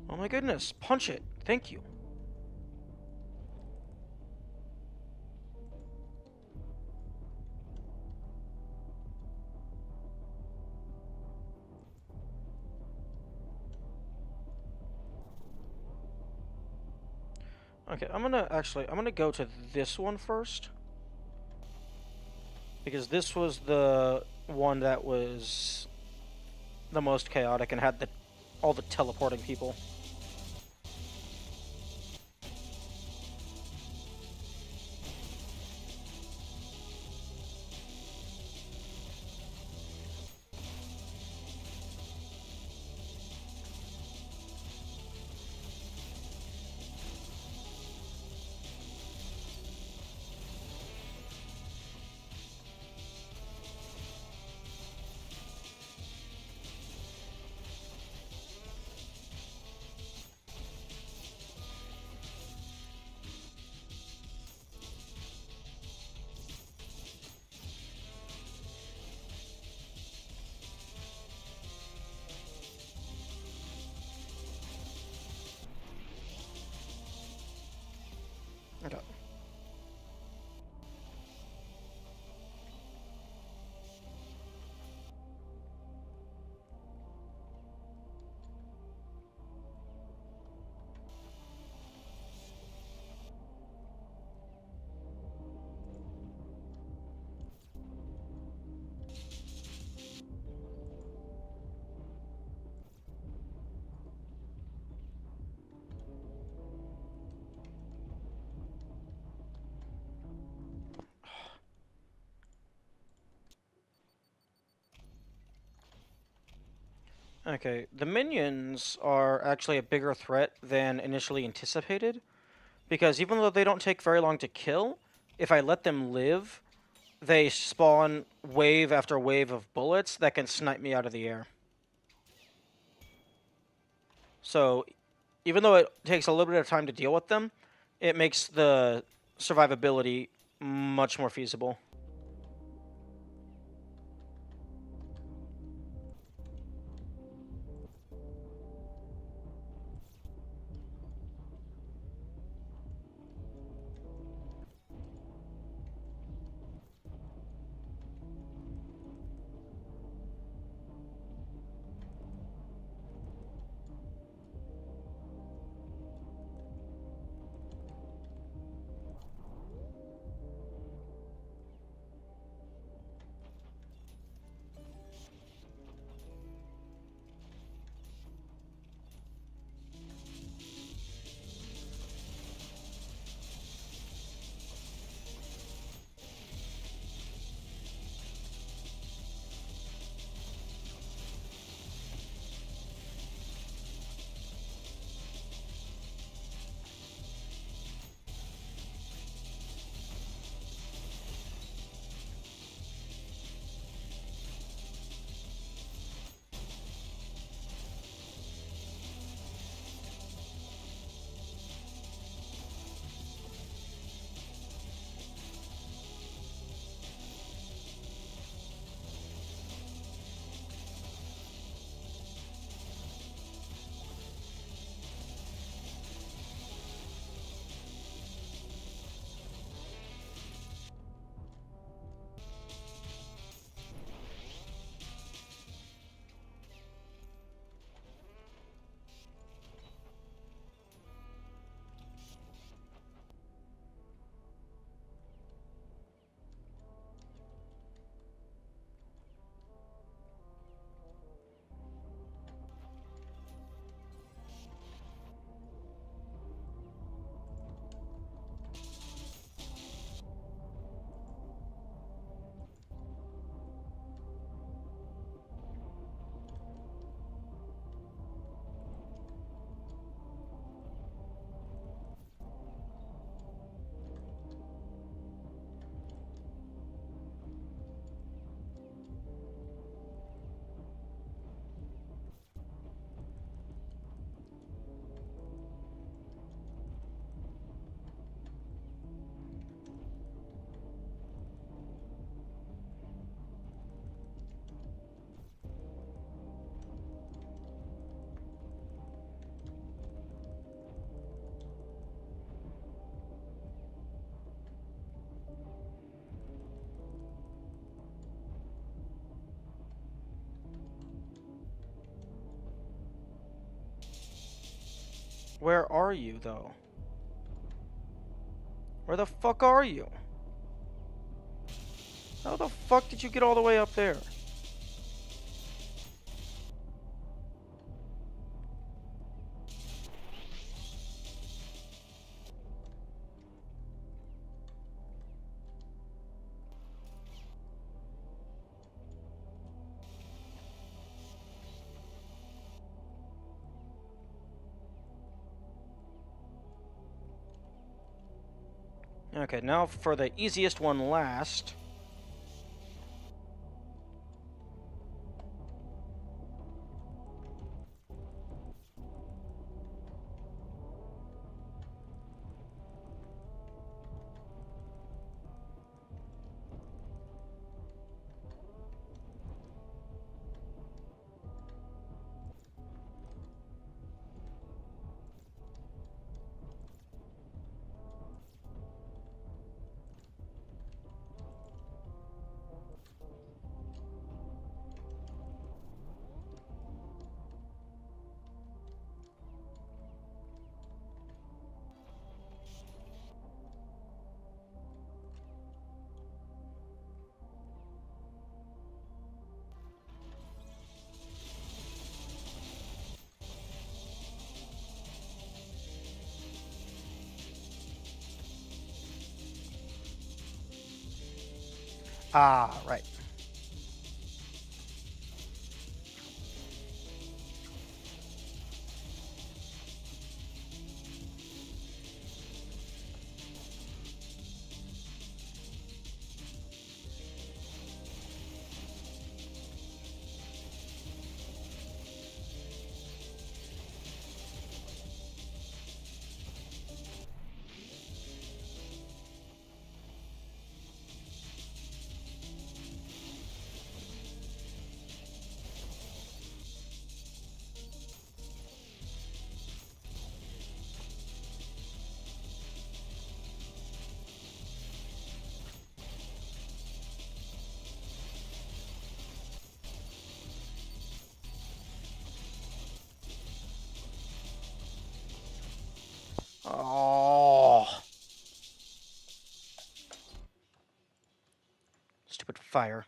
Oh my goodness, punch it. Thank you. Okay, I'm gonna go to this one first. Because this was the one that was the most chaotic and had all the teleporting people. Okay, the minions are actually a bigger threat than initially anticipated, because even though they don't take very long to kill, if I let them live, they spawn wave after wave of bullets that can snipe me out of the air. So, even though it takes a little bit of time to deal with them, it makes the survivability much more feasible. Where are you, though? Where the fuck are you? How the fuck did you get all the way up there? Okay, now for the easiest one last. Ah, right. Fire.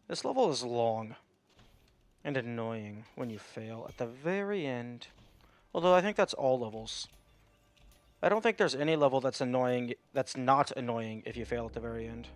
This level is long and annoying when you fail at the very end. Although I think that's all levels. I don't think there's any level that's annoying that's not annoying if you fail at the very end.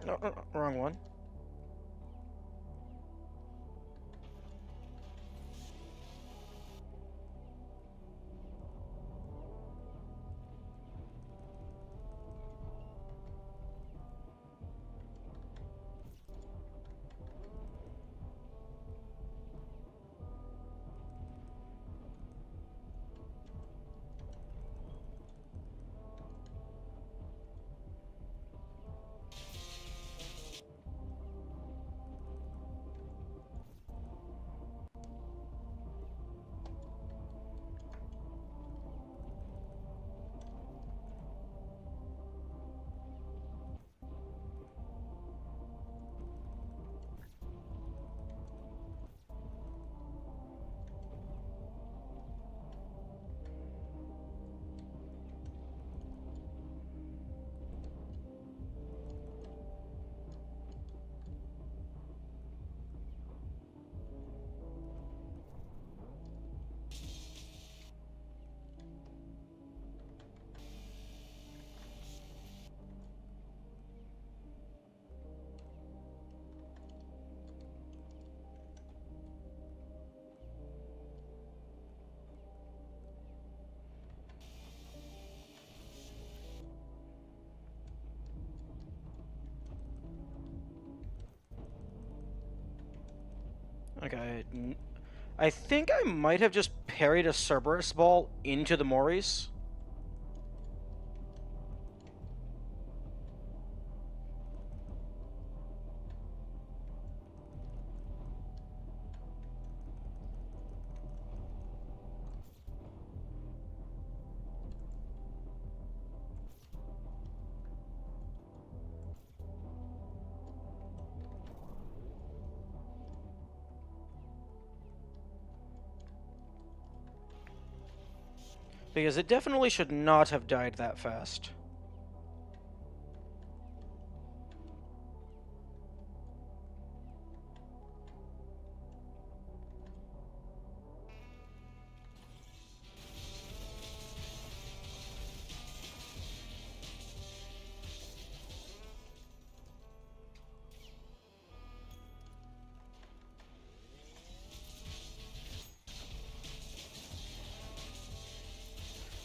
No, wrong one. Okay. I think I might have just parried a Cerberus ball into the Moris. Because it definitely should not have died that fast.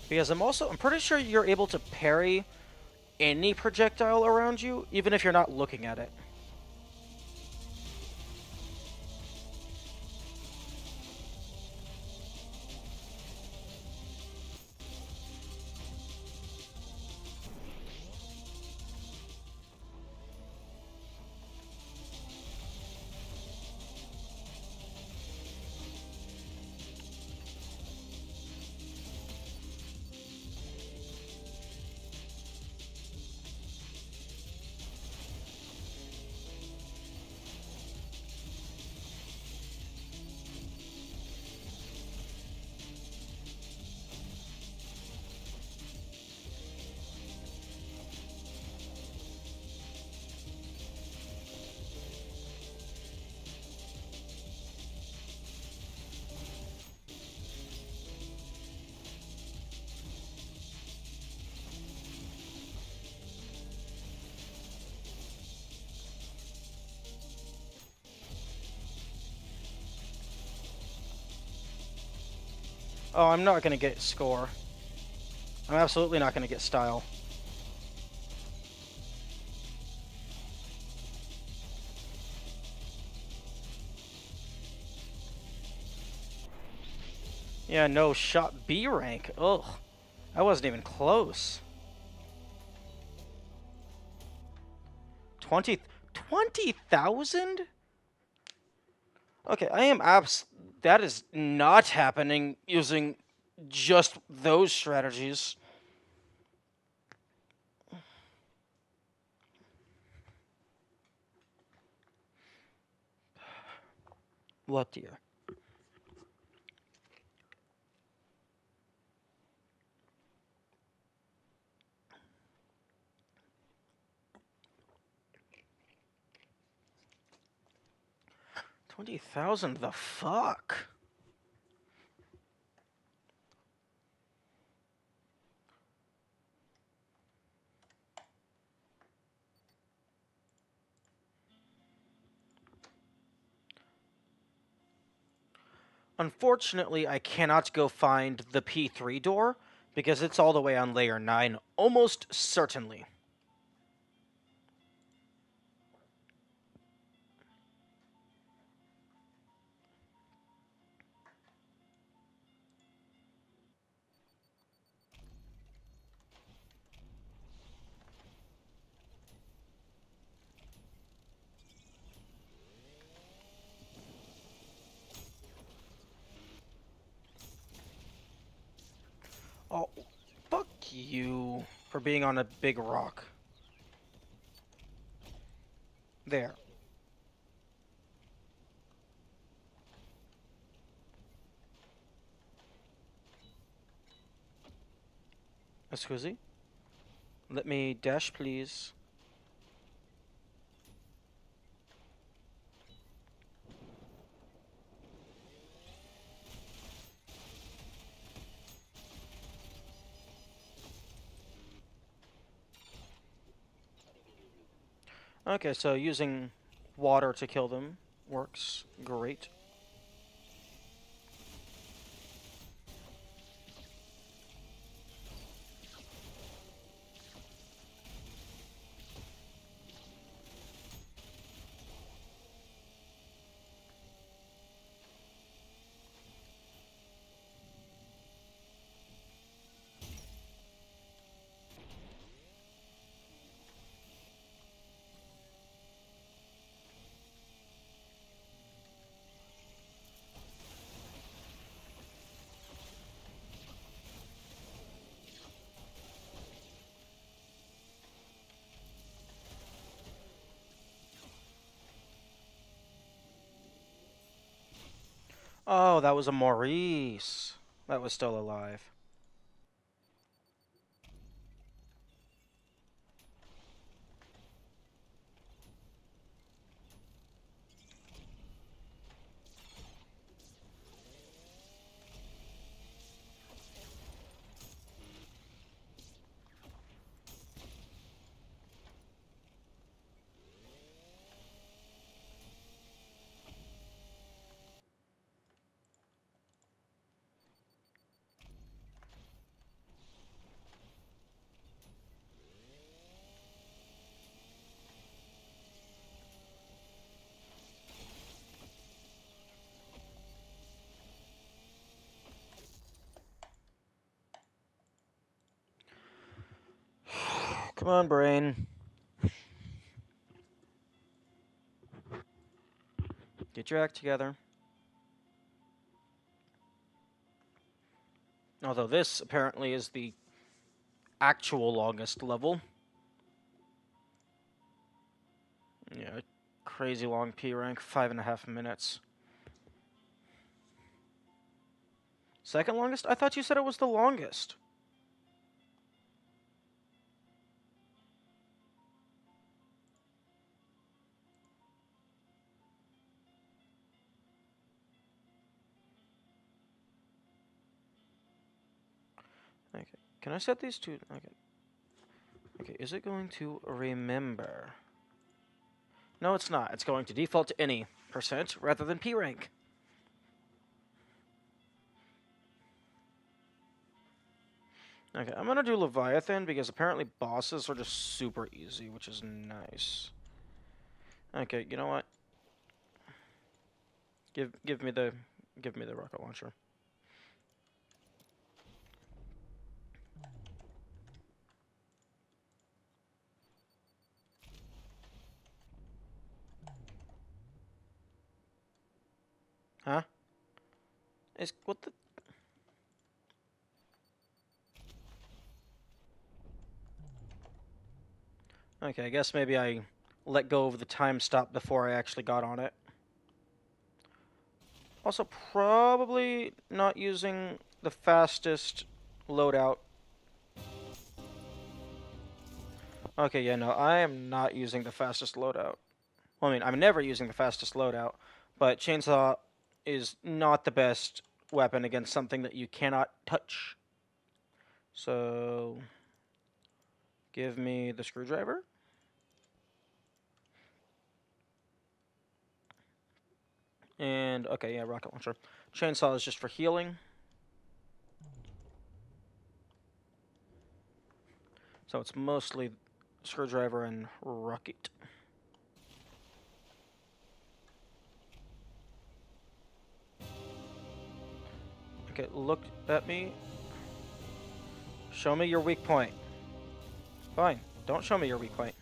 Because I'm pretty sure you're able to parry any projectile around you, even if you're not looking at it. Oh, I'm not gonna get score. I'm absolutely not gonna get style. Yeah, no shot B rank. Ugh. I wasn't even close. 20,000? Okay, I am that is not happening using just those strategies. What dear? $20,000? The fuck? Unfortunately, I cannot go find the P3 door because it's all the way on layer 9, almost certainly. Oh, fuck you for being on a big rock. There. Excuse? Let me dash, please. Okay, so using water to kill them works great. Oh, that was a Maurice. That was still alive. Come on, brain. Get your act together. Although this apparently is the actual longest level. Yeah, crazy long P rank, 5.5 minutes. Second longest? I thought you said it was the longest. Okay, can I set these two? Okay. Okay, is it going to remember? No, it's not. It's going to default to any % rather than P rank. Okay, I'm gonna do Leviathan because apparently bosses are just super easy, which is nice. Okay, you know what? Give me the rocket launcher. Huh? Is what the? Okay, I guess maybe I let go of the time stop before I actually got on it. Also, probably not using the fastest loadout. Okay, yeah, no, I am not using the fastest loadout. Well, I mean, I'm never using the fastest loadout, but chainsaw is not the best weapon against something that you cannot touch. So, give me the screwdriver. And, okay, yeah, rocket launcher. Chainsaw is just for healing. So it's mostly screwdriver and rocket. Okay, look at me. Show me your weak point. Fine, don't show me your weak point.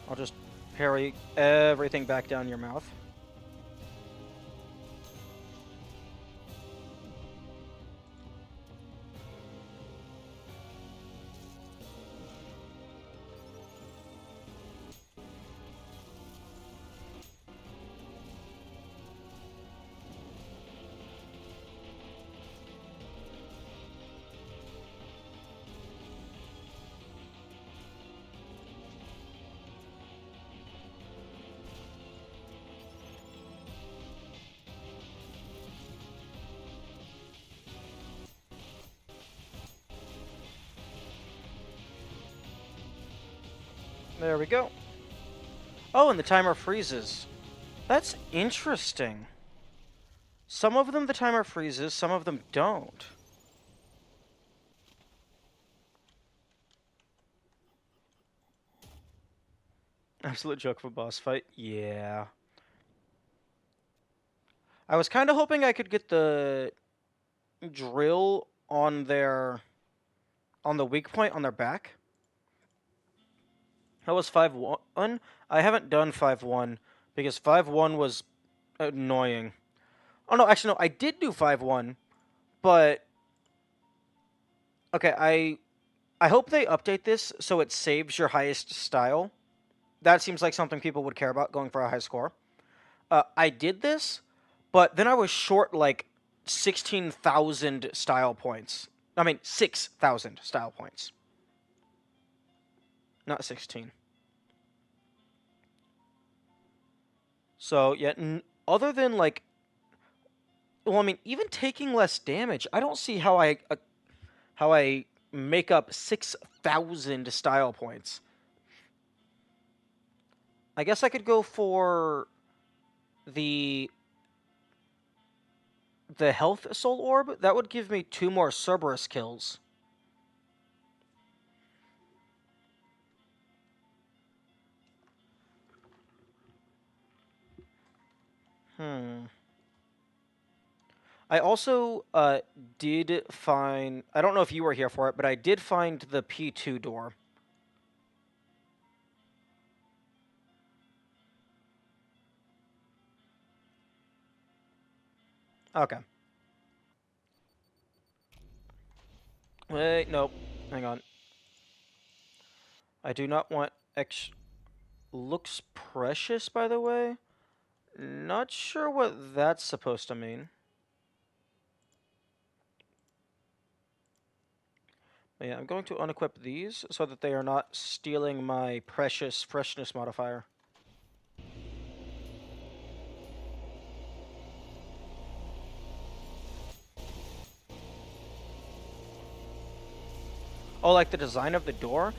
I'll just parry everything back down your mouth. There we go. Oh, and the timer freezes. That's interesting. Some of them the timer freezes, some of them don't. Absolute joke of a boss fight. Yeah. I was kind of hoping I could get the drill on the weak point on their back. That was 5-1. I haven't done 5-1 because 5-1 was annoying. Oh no, actually no, I did do 5-1, but okay, I hope they update this so it saves your highest style. That seems like something people would care about going for a high score. I did this, but then I was short like 16,000 style points. I mean, 6,000 style points. Not 16. So, yeah, other than like, well, I mean, even taking less damage, I don't see how I make up 6,000 style points. I guess I could go for the health soul orb. That would give me 2 more Cerberus kills. I also did find... I don't know if you were here for it, but I did find the P2 door. Okay. Wait, nope. Hang on. I do not want X... Looks precious, by the way. Not sure what that's supposed to mean. But yeah, I'm going to unequip these so that they are not stealing my precious freshness modifier. Oh, like the design of the door?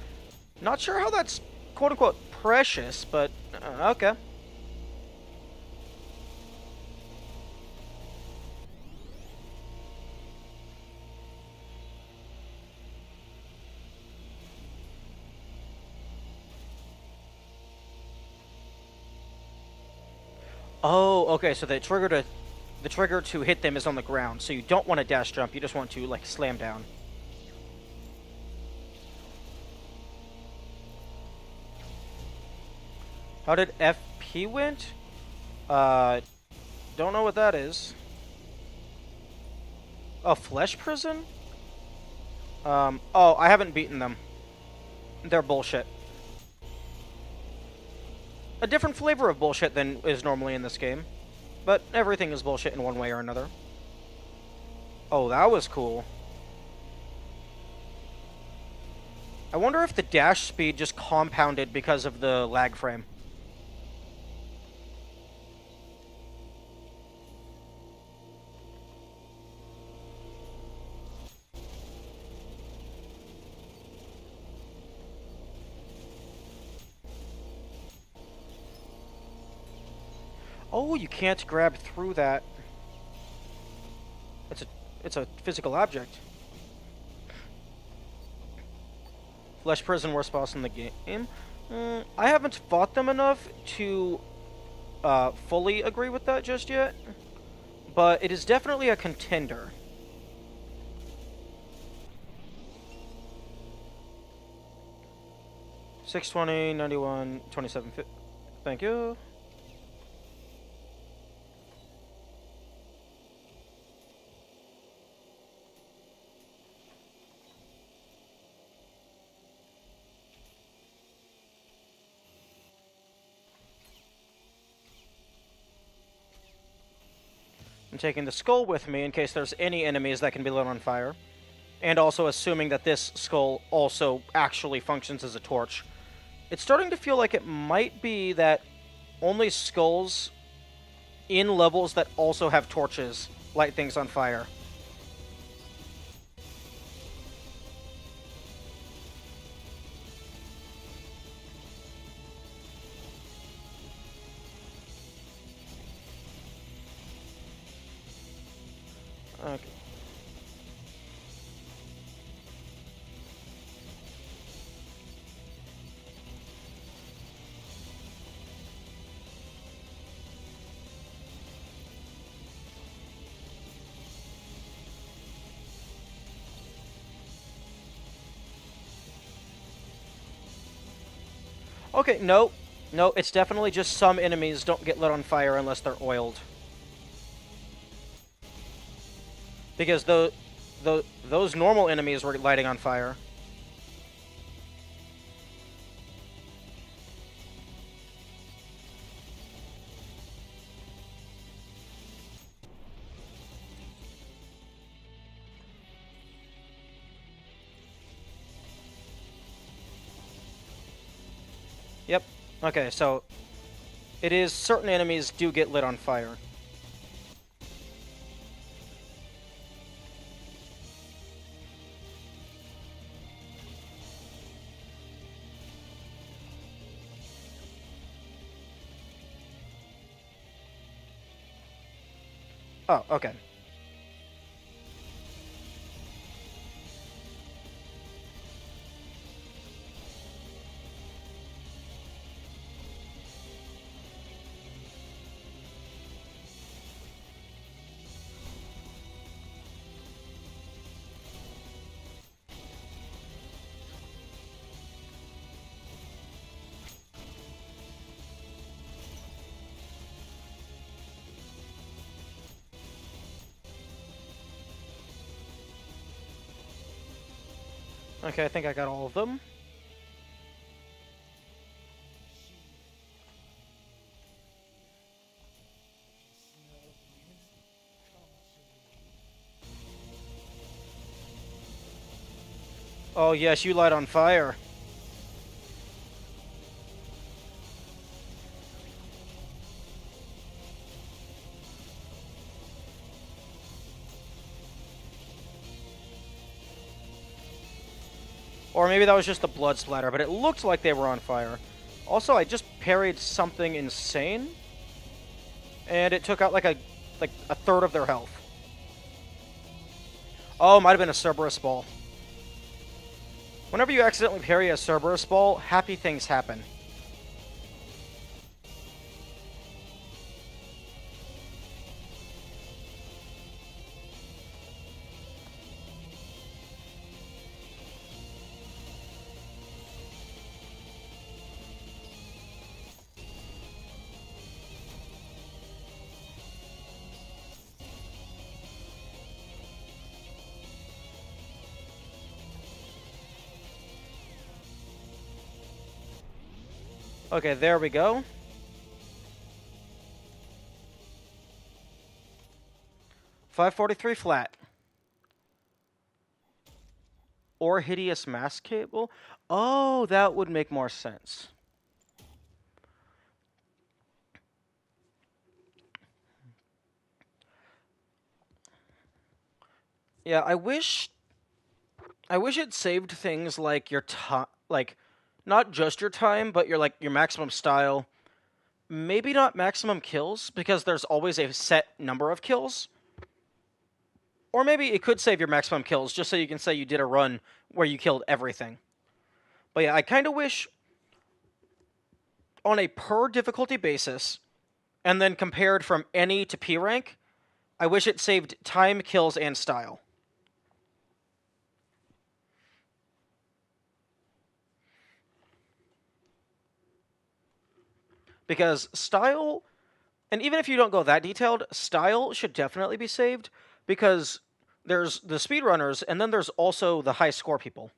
Not sure how that's quote-unquote precious, but okay. Oh, okay, so the trigger to hit them is on the ground, so you don't want to dash jump, you just want to, like, slam down. How did FP went? Don't know what that is. Oh, Flesh Prison? Oh, I haven't beaten them. They're bullshit. A different flavor of bullshit than is normally in this game. But everything is bullshit in one way or another. Oh, that was cool. I wonder if the dash speed just compounded because of the lag frame. Oh, you can't grab through that. It's a physical object. Flesh Prison, worst boss in the game. I haven't fought them enough to fully agree with that just yet, but it is definitely a contender. $620, $91, $27. Thank you. I'm taking the skull with me in case there's any enemies that can be lit on fire. And also assuming that this skull also actually functions as a torch. It's starting to feel like it might be that only skulls in levels that also have torches light things on fire. Okay. Okay, no. No, it's definitely just some enemies don't get lit on fire unless they're oiled. Because those normal enemies were lighting on fire. Yep. Okay, so it is certain enemies do get lit on fire. Oh, okay. Okay, I think I got all of them. Oh yes, you light on fire. Or maybe that was just the blood splatter, but it looked like they were on fire. Also, I just parried something insane, and it took out like a third of their health. Oh, might have been a Cerberus ball. Whenever you accidentally parry a Cerberus ball, happy things happen. Okay, there we go. $543 flat. Or hideous mask cable. Oh, that would make more sense. Yeah, I wish it saved things like your time, like not just your time, but your maximum style. Maybe not maximum kills because there's always a set number of kills. Or maybe it could save your maximum kills just so you can say you did a run where you killed everything. But yeah, I kind of wish on a per difficulty basis and then compared from any to P rank, I wish it saved time, kills, and style. Because style, and even if you don't go that detailed, style should definitely be saved because there's the speedrunners and then there's also the high score people.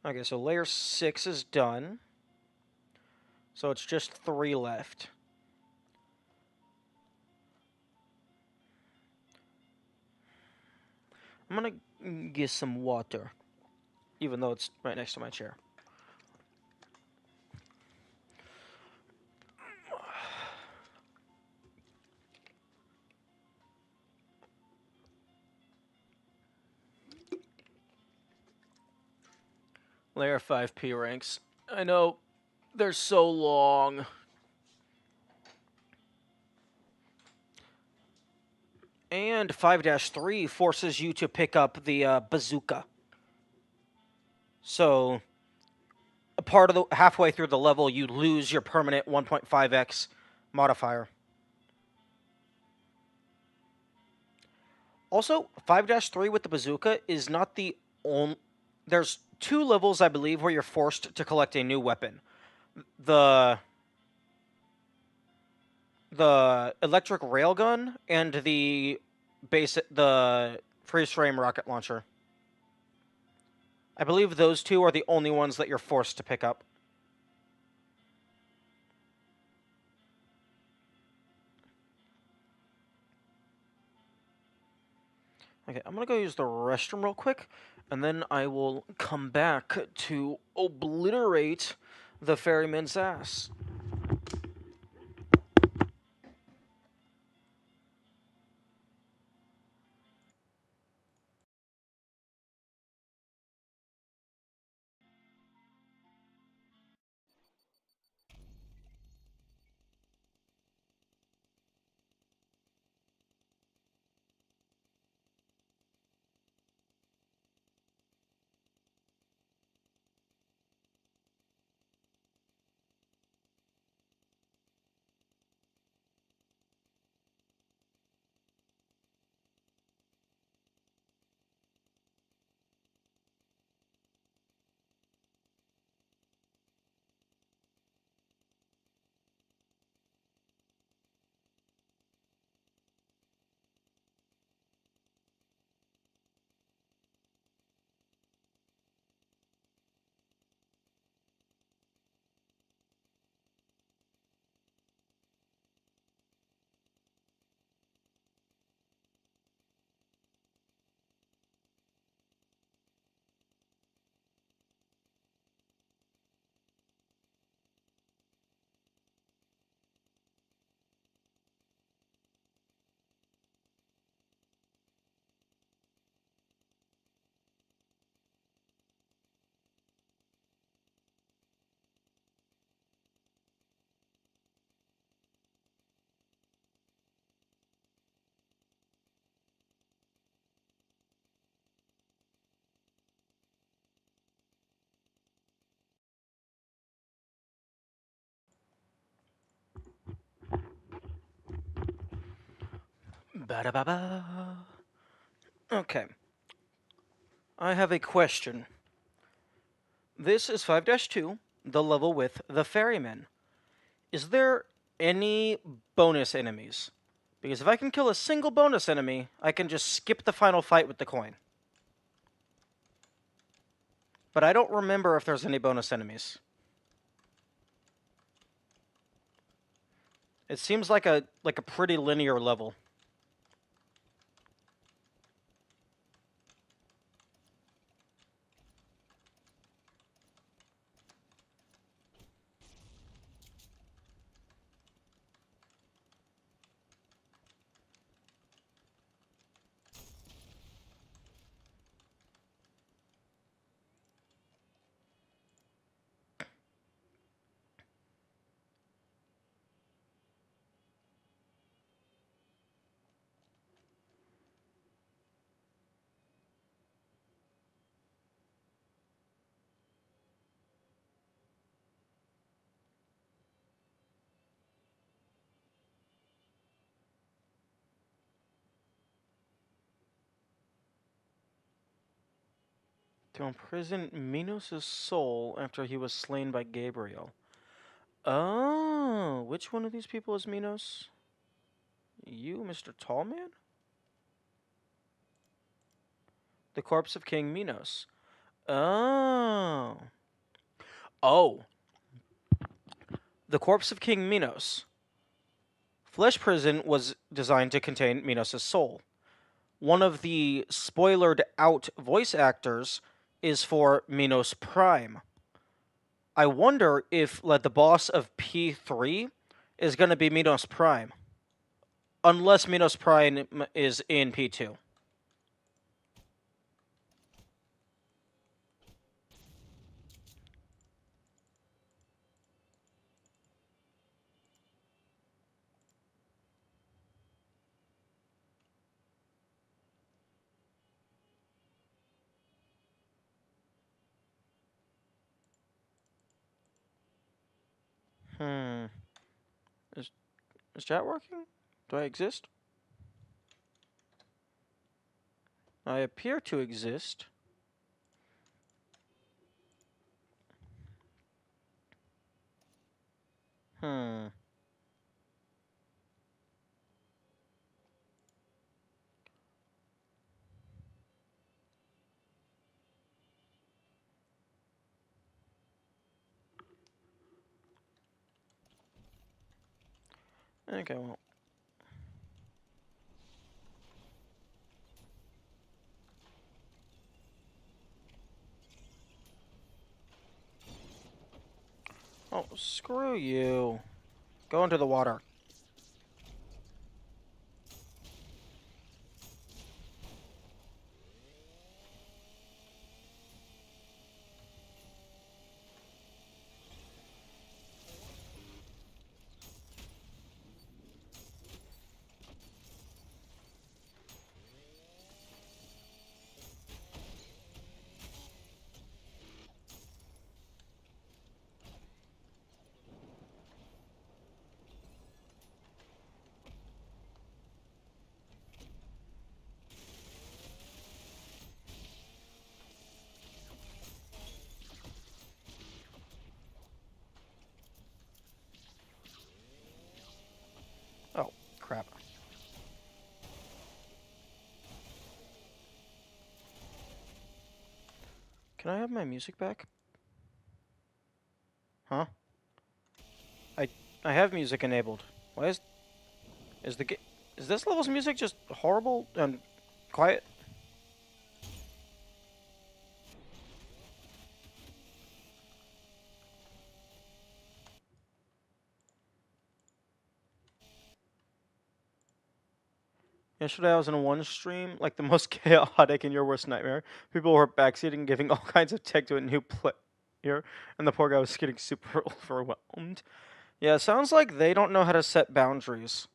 Okay, so layer 6 is done. So it's just 3 left. I'm gonna get some water, even though it's right next to my chair. Layer 5 P ranks. I know, they're so long. And 5-3 forces you to pick up the bazooka. So, a part of the halfway through the level, you lose your permanent 1.5x modifier. Also, 5-3 with the bazooka is not the only. There's 2 levels, I believe, where you're forced to collect a new weapon. The electric railgun and the freeze frame rocket launcher. I believe those 2 are the only ones that you're forced to pick up. Okay, I'm gonna go use the restroom real quick, and then I will come back to obliterate the ferryman's ass. Ba-da-ba-ba. Okay. I have a question. This is 5-2, the level with the ferryman. Is there any bonus enemies? Because if I can kill a single bonus enemy, I can just skip the final fight with the coin. But I don't remember if there's any bonus enemies. It seems like a pretty linear level. To imprison Minos' soul after he was slain by Gabriel. Oh, which one of these people is Minos? You, Mr. Tallman? The corpse of King Minos. Oh. Oh. The corpse of King Minos. Flesh Prison was designed to contain Minos' soul. One of the spoilered out voice actors is for Minos Prime. I wonder if like the boss of P3 is going to be Minos Prime. Unless Minos Prime is in P2. Hmm. Is chat working? Do I exist? I appear to exist. Hmm. Okay, well. Oh, screw you. Go into the water. Oh, crap. Can I have my music back? Huh? I I have music enabled. Why is the is this level's music just horrible and quiet? Yesterday I was in a one stream, like the most chaotic and your worst nightmare. People were backseating, giving all kinds of tech to a new player, and the poor guy was getting super overwhelmed. Yeah, it sounds like they don't know how to set boundaries.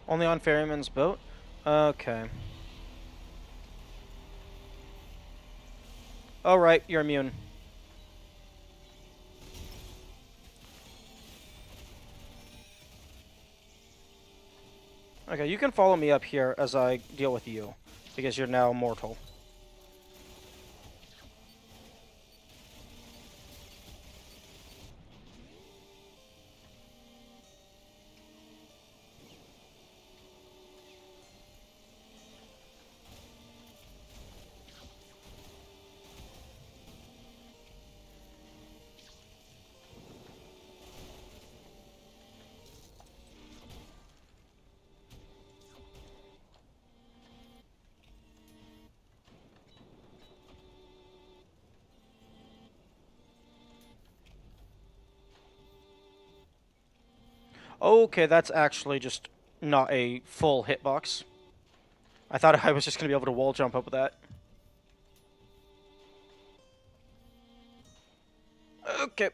Only on Ferryman's boat? Okay. Oh, right, you're immune. Okay, you can follow me up here as I deal with you, because you're now mortal. Okay, that's actually just not a full hitbox. I thought I was just going to be able to wall jump up with that. Okay.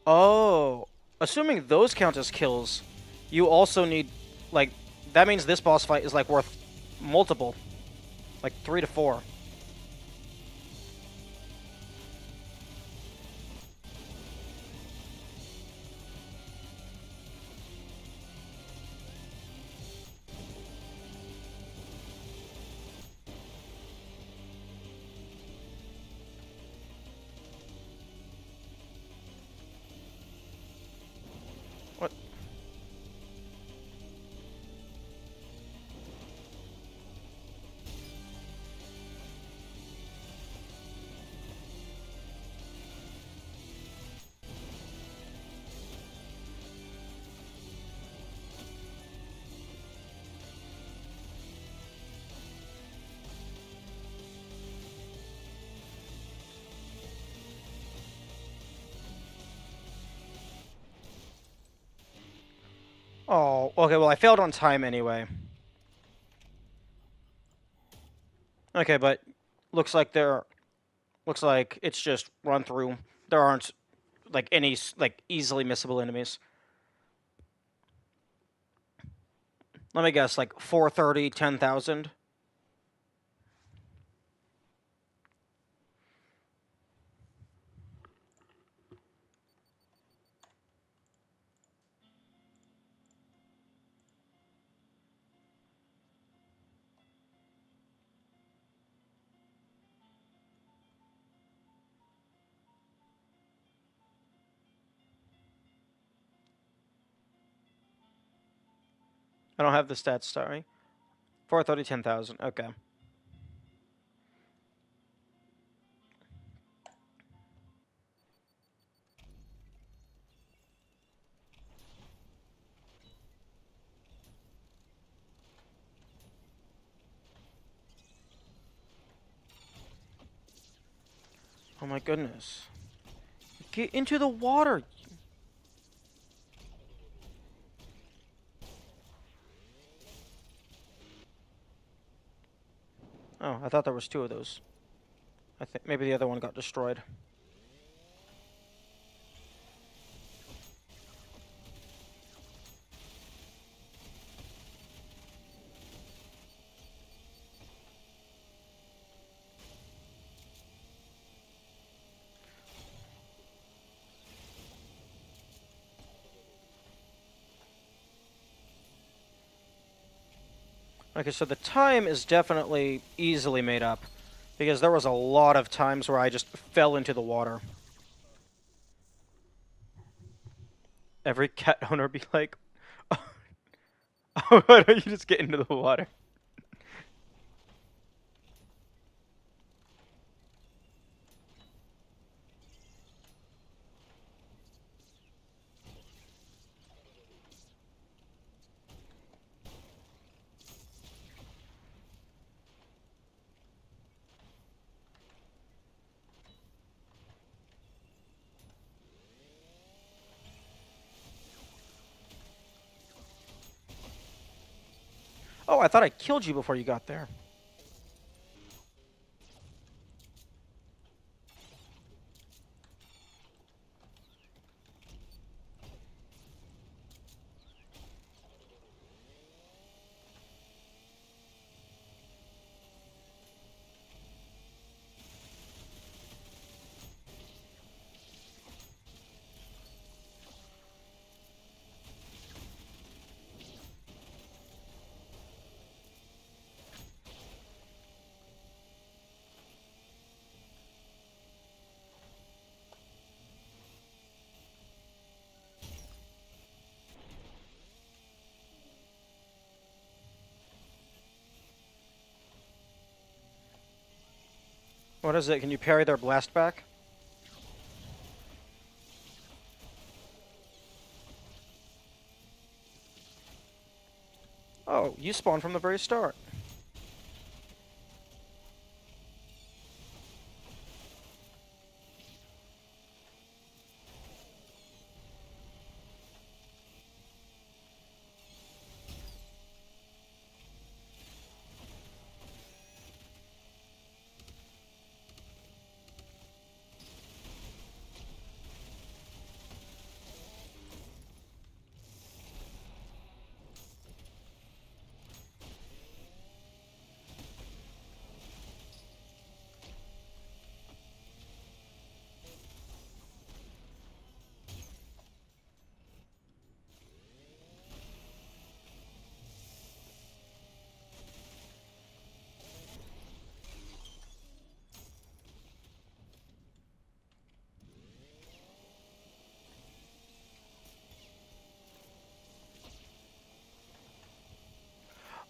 Oh. Assuming those count as kills, you also need, like, that means this boss fight is, like, worth multiple. Like, 3 to 4. What? Oh, okay, well, I failed on time anyway. Okay, but looks like it's just run through. There aren't, like, any, like, easily missable enemies. Let me guess, like, 430, 10,000? I don't have the stats, sorry. 430, 10,000, okay. Oh my goodness. Get into the water! Oh, I thought there was 2 of those. I think maybe the other one got destroyed. Okay, so the time is definitely easily made up, because there was a lot of times where I just fell into the water. Every cat owner be like, oh, why don't you just get into the water? Oh, I thought I killed you before you got there. What is it? Can you parry their blast back? Oh, you spawned from the very start.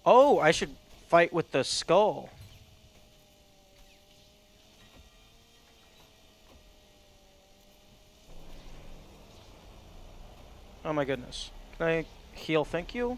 Oh, I should fight with the skull. Oh my goodness. Can I heal, thank you?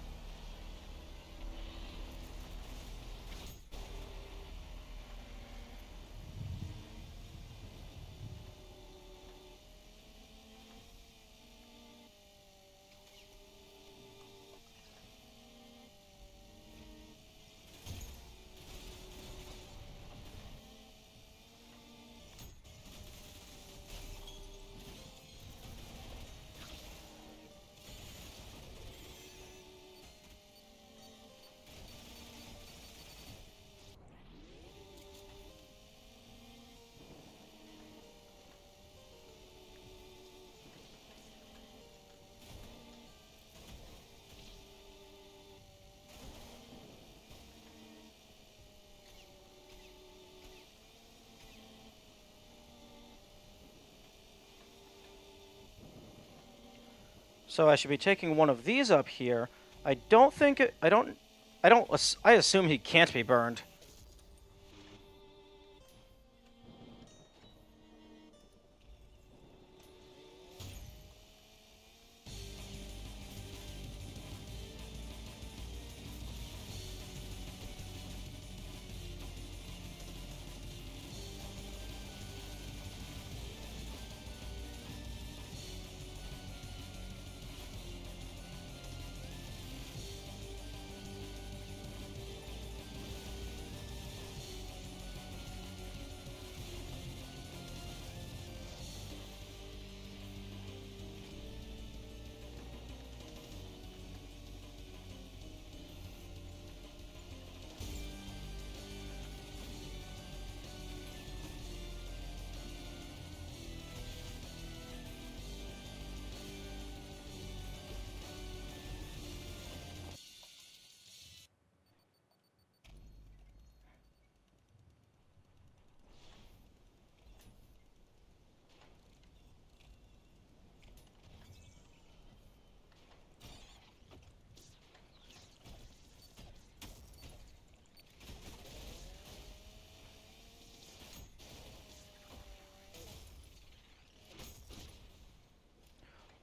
So I should be taking one of these up here. I don't think it, I assume he can't be burned.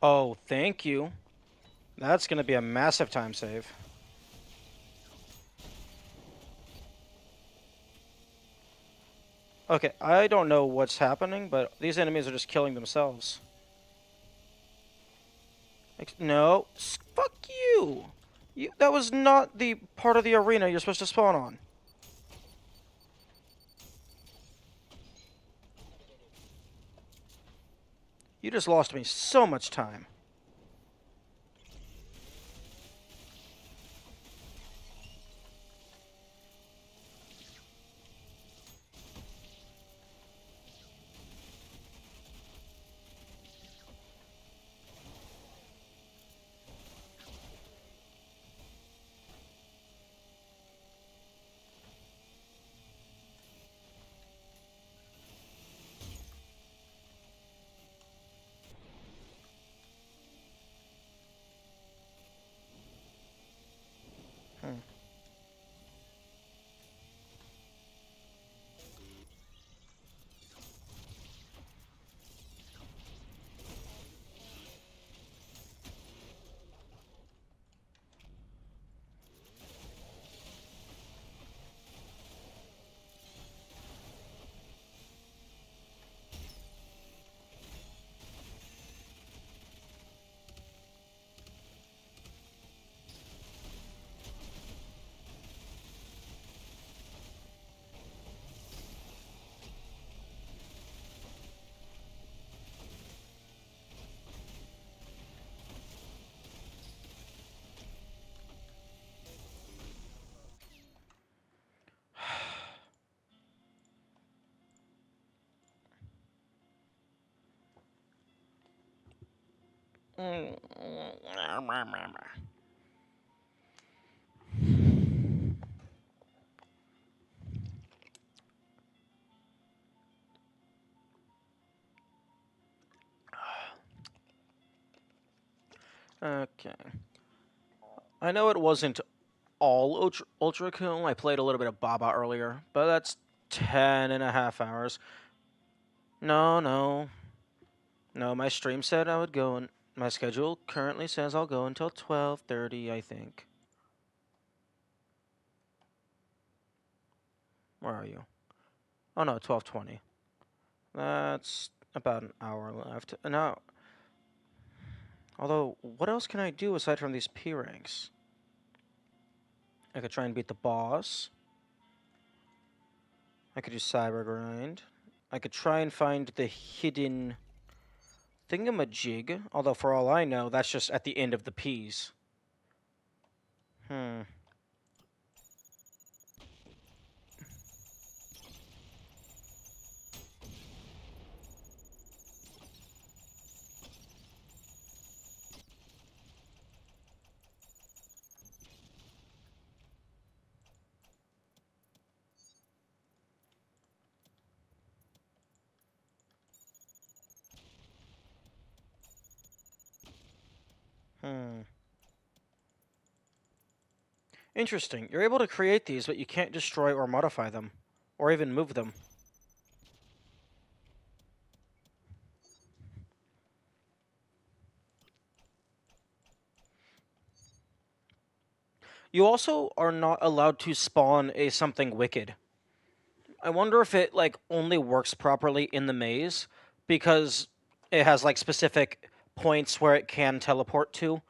Oh, thank you. That's gonna be a massive time save. Okay, I don't know what's happening, but these enemies are just killing themselves. No, fuck you! That was not the part of the arena you're supposed to spawn on. You just lost me so much time. Okay. I know it wasn't all Ultrakill. I played a little bit of Baba earlier, but that's 10.5 hours. No, no. No, my stream said I would go, and my schedule currently says I'll go until 12:30, I think. Where are you? Oh no, 12:20. That's about an hour left. Now, although, what else can I do aside from these P ranks? I could try and beat the boss. I could do cyber grind. I could try and find the hidden thingamajig, although for all I know, that's just at the end of the P's. Hmm. Hmm. Interesting. You're able to create these, but you can't destroy or modify them. Or even move them. You also are not allowed to spawn a something wicked. I wonder if it like only works properly in the maze because it has like specific points where it can teleport to.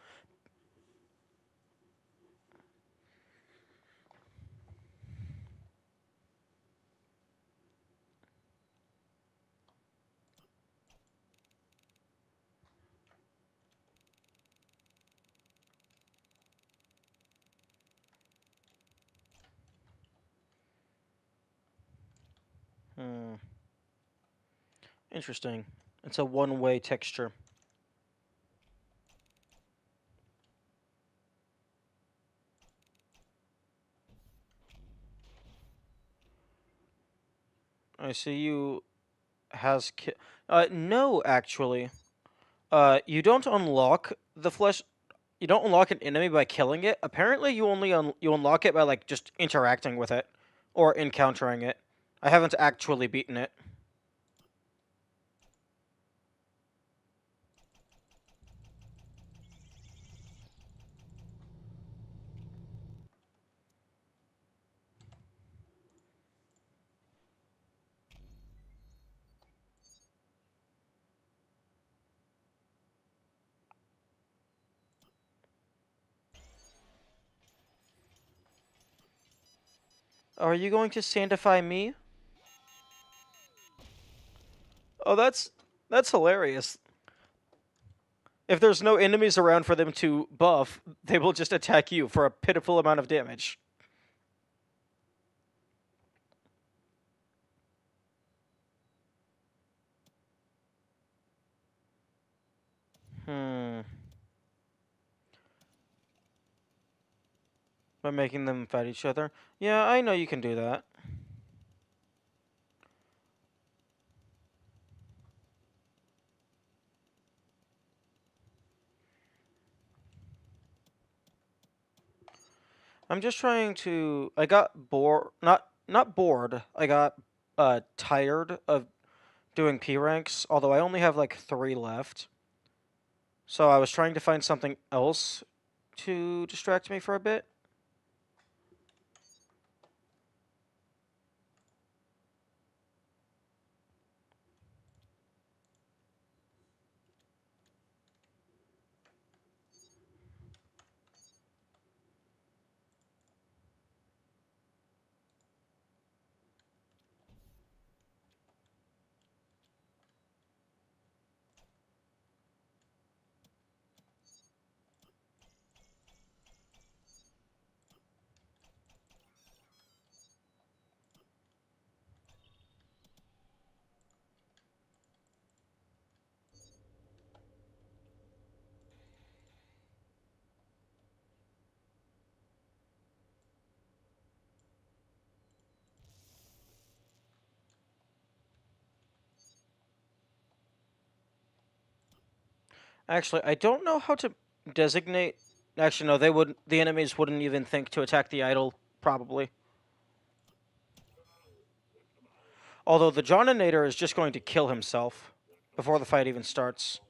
Hmm. Interesting. It's a one-way texture. I see you has no, actually. You don't unlock the flesh. You don't unlock an enemy by killing it. Apparently, you only you unlock it by like just interacting with it or encountering it. I haven't actually beaten it. Are you going to sanctify me? Oh, that's hilarious. If there's no enemies around for them to buff, they will just attack you for a pitiful amount of damage. Hmm. By making them fight each other? Yeah, I know you can do that. I'm just trying to. I got bored. Not bored. I got tired of doing P ranks. Although I only have like 3 left. So I was trying to find something else to distract me for a bit. Actually, I don't know how to designate. Actually, no, they would. The enemies wouldn't even think to attack the idol, probably. Although the Johninator is just going to kill himself before the fight even starts.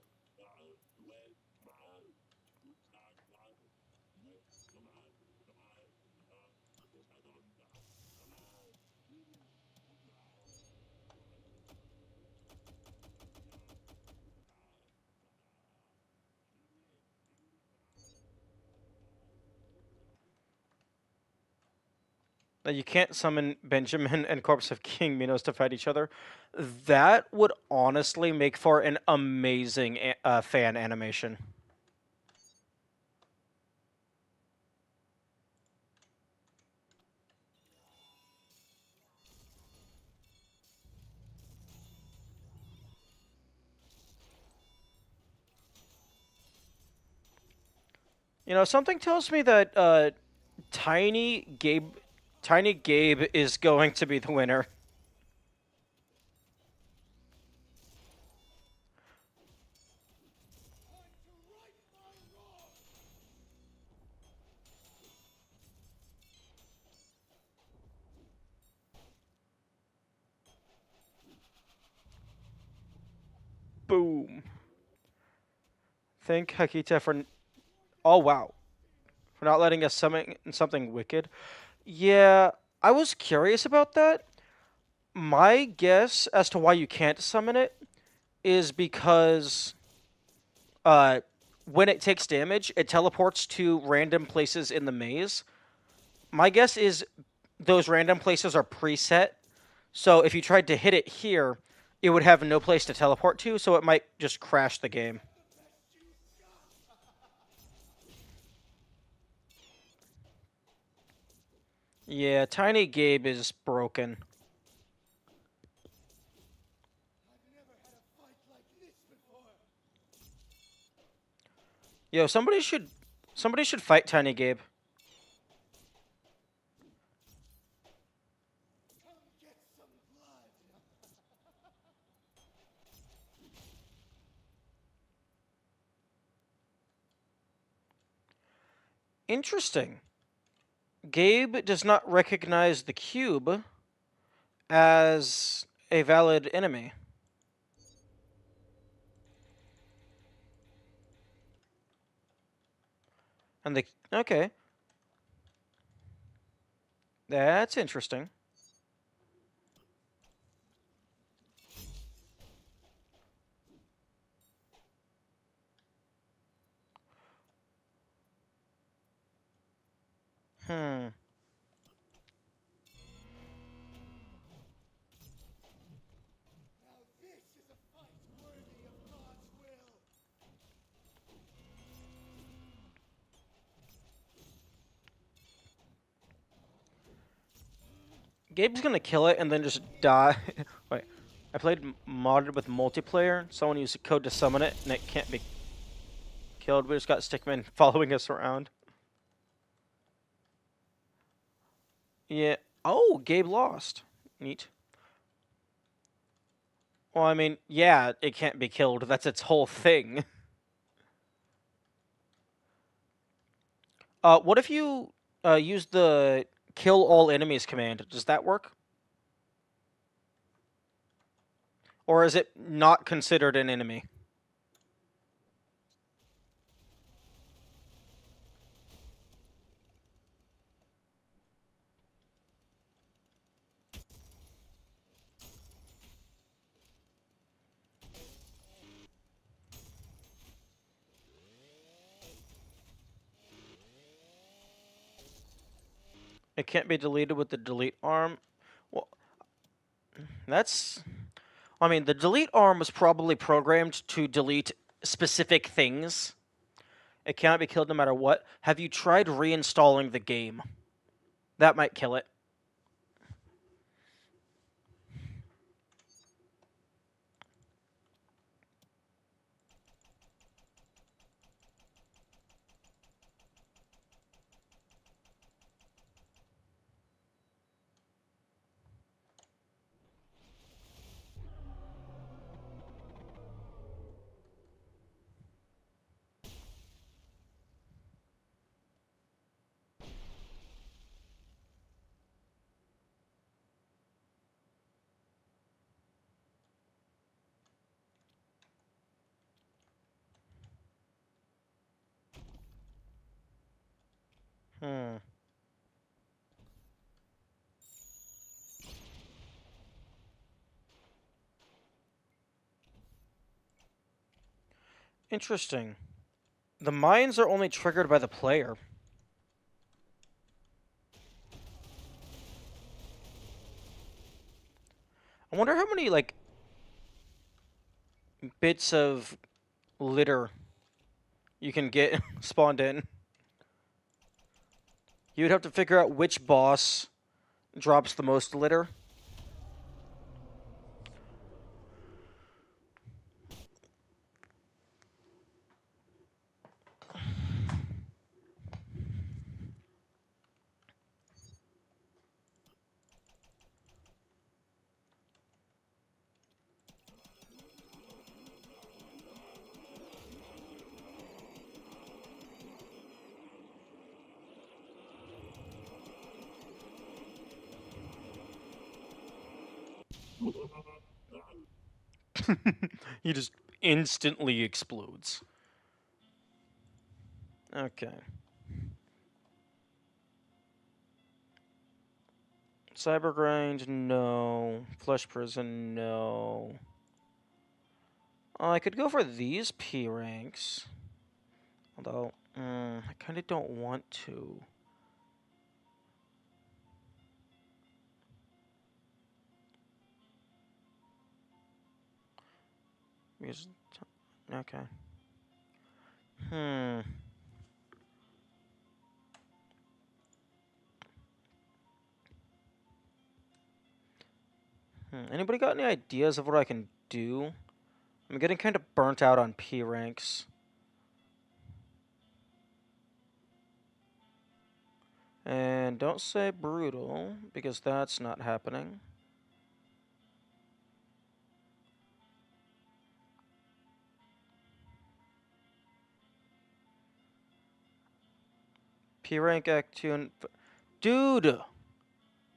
Now, you can't summon Benjamin and Corpse of King Minos to fight each other. That would honestly make for an amazing fan animation. You know, something tells me that Tiny Gabe is going to be the winner. Boom. Thank Hakita for. Oh wow, for not letting us summon something wicked. Yeah, I was curious about that. My guess as to why you can't summon it is because uh, when it takes damage, it teleports to random places in the maze. My guess is those random places are preset. So if you tried to hit it here, it would have no place to teleport to, so it might just crash the game. Yeah, Tiny Gabe is broken. I've never had a fight like this before. Yo, somebody should fight Tiny Gabe. Come get some blood. Interesting. Gabe does not recognize the cube as a valid enemy. And the okay, that's interesting. Hmm. Now this is a fight worthy of God's will. Gabe's gonna kill it and then just die. Wait, I played modded with multiplayer. Someone used a code to summon it, and it can't be killed. We just got Stickman following us around. Yeah. Oh, Gabe lost. Neat. Well, I mean, yeah, it can't be killed. That's its whole thing. What if you use the kill all enemies command? Does that work? Or is it not considered an enemy? It can't be deleted with the delete arm. Well, that's. I mean, the delete arm was probably programmed to delete specific things. It cannot be killed no matter what. Have you tried reinstalling the game? That might kill it. Hmm. Interesting. The mines are only triggered by the player. I wonder how many, like, bits of litter you can get spawned in. You would have to figure out which boss drops the most litter. He just instantly explodes. Okay. Cyber Grind, no. Flesh Prison, no. I could go for these P ranks. Although, I kind of don't want to. Because, okay. Hmm. Anybody got any ideas of what I can do? I'm getting kind of burnt out on P ranks. And don't say brutal, because that's not happening. P rank Act 2 and... Dude!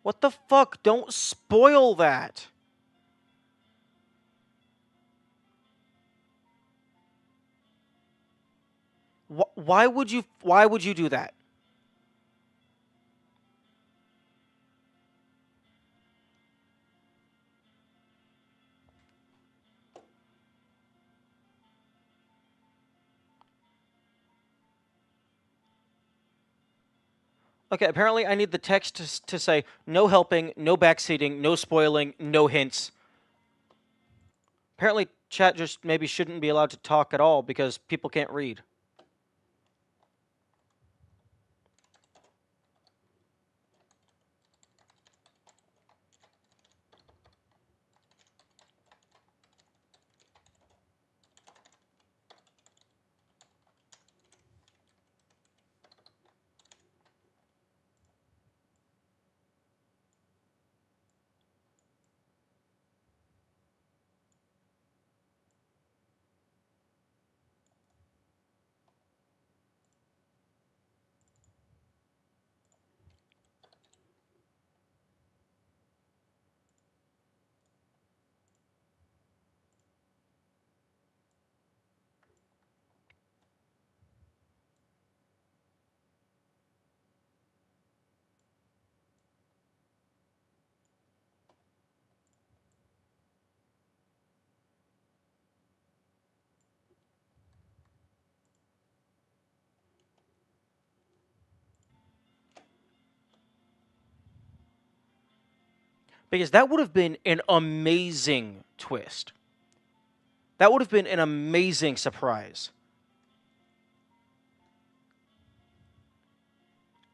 What the fuck? Don't spoil that! Why would you do that? Okay, apparently I need the text to say no helping, no backseating, no spoiling, no hints. Apparently chat just maybe shouldn't be allowed to talk at all because people can't read. Because that would have been an amazing twist. That would have been an amazing surprise.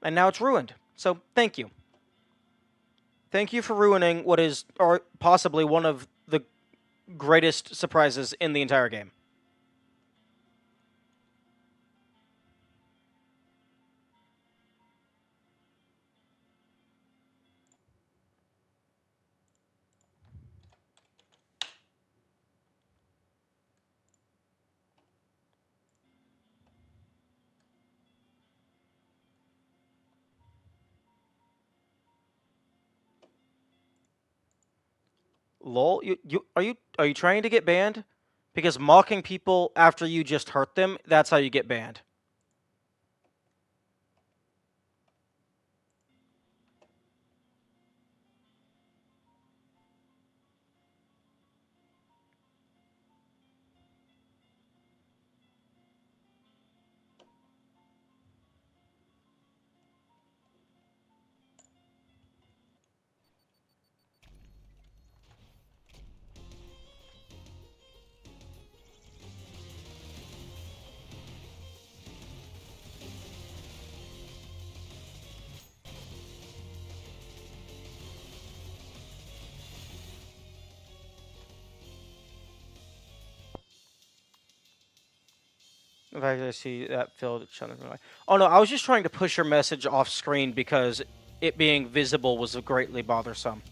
And now it's ruined. So, thank you. Thank you for ruining what is or possibly one of the greatest surprises in the entire game. Lol, are you trying to get banned? Because mocking people after you just hurt them, that's how you get banned. In fact, I see that filled. Oh no, I was just trying to push your message off screen because it being visible was greatly bothersome.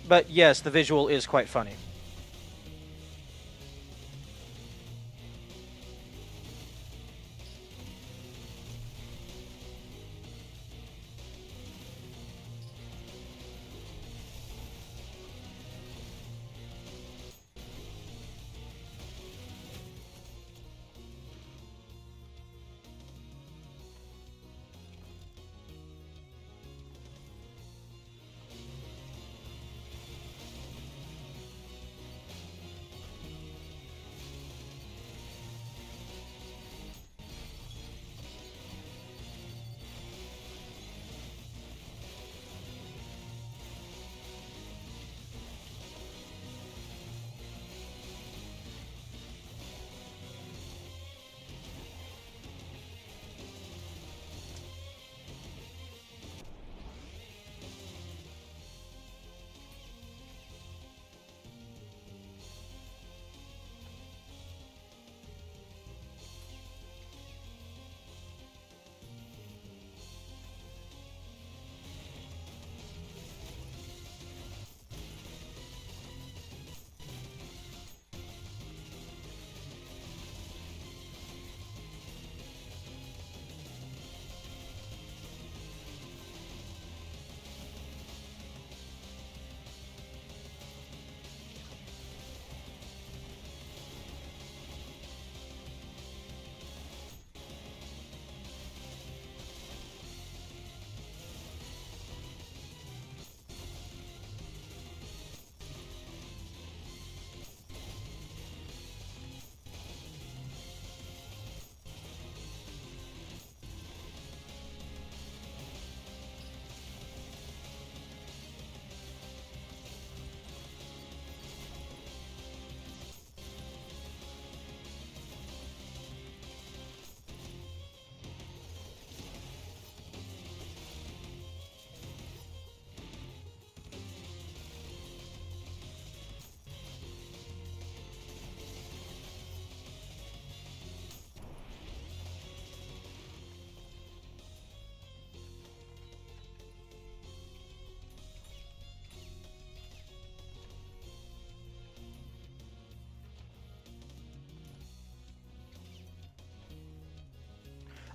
But yes, the visual is quite funny.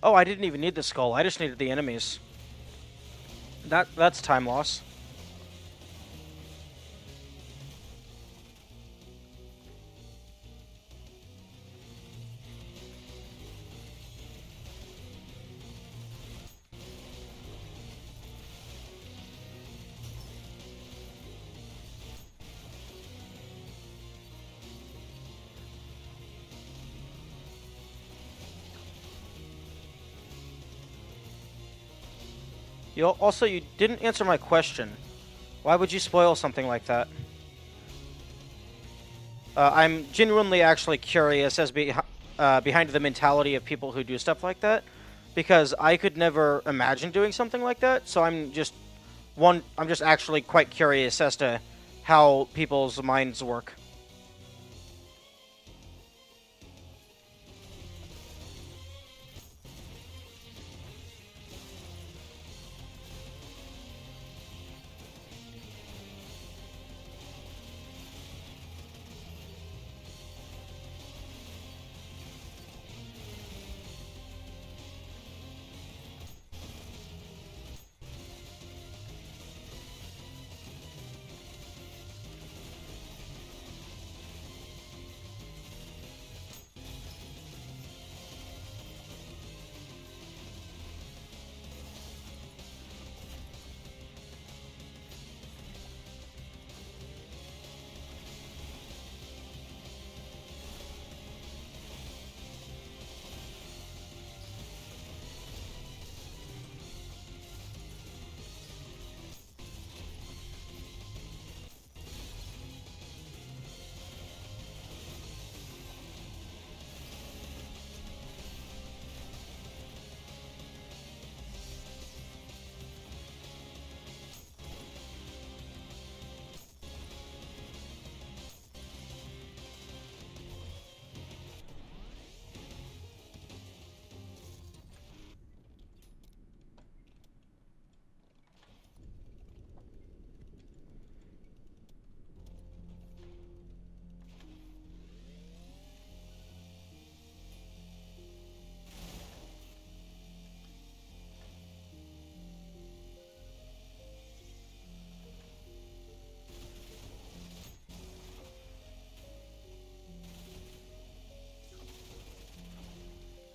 Oh, I didn't even need the skull. I just needed the enemies. That's time loss. You didn't answer my question. Why would you spoil something like that? I'm genuinely actually curious behind the mentality of people who do stuff like that, because I could never imagine doing something like that. So I'm just actually quite curious as to how people's minds work.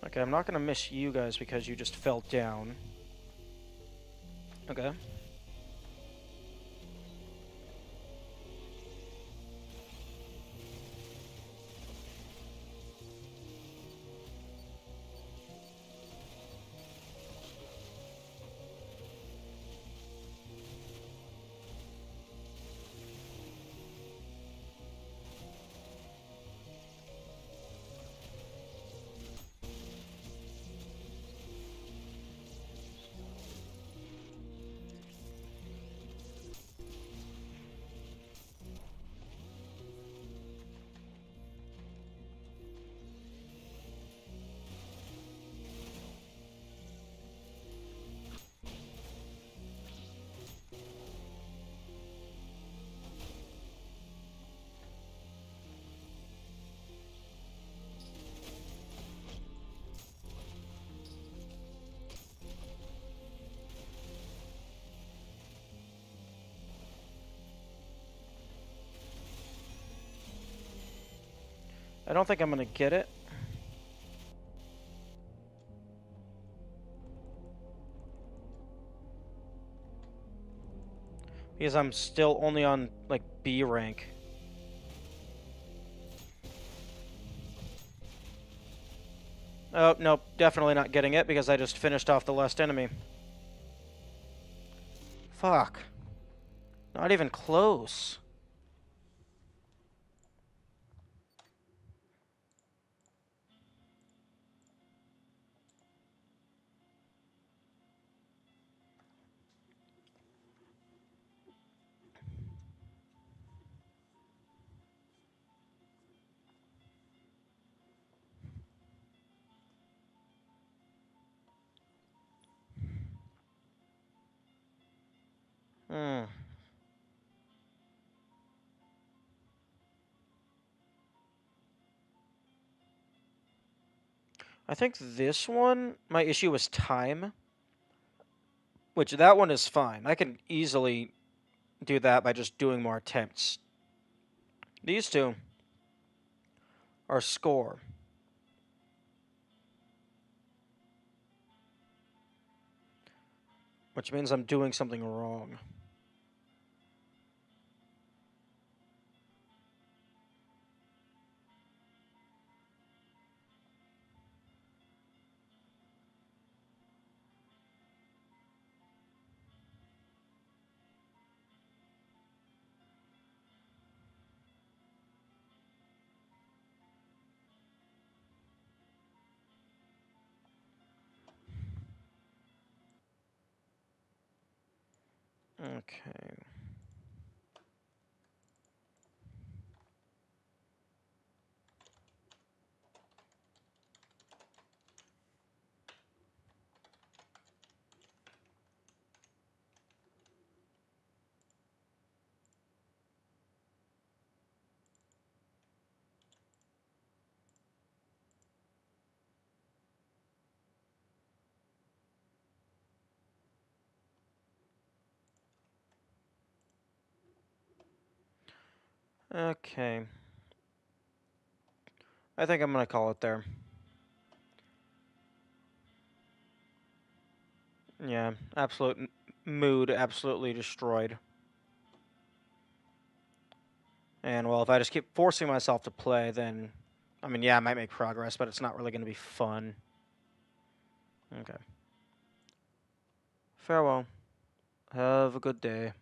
Okay, I'm not gonna miss you guys because you just fell down. Okay. I don't think I'm gonna get it. Because I'm still only on, like, B rank. Oh, nope, definitely not getting it because I just finished off the last enemy. Fuck. Not even close. Hmm. I think this one, my issue was time. Which, that one is fine. I can easily do that by just doing more attempts. These two are score. Which means I'm doing something wrong. Okay. Okay. I think I'm gonna call it there. Yeah, absolute mood absolutely destroyed. And, well, if I just keep forcing myself to play, then, I mean, yeah, I might make progress, but it's not really going to be fun. Okay. Farewell. Have a good day.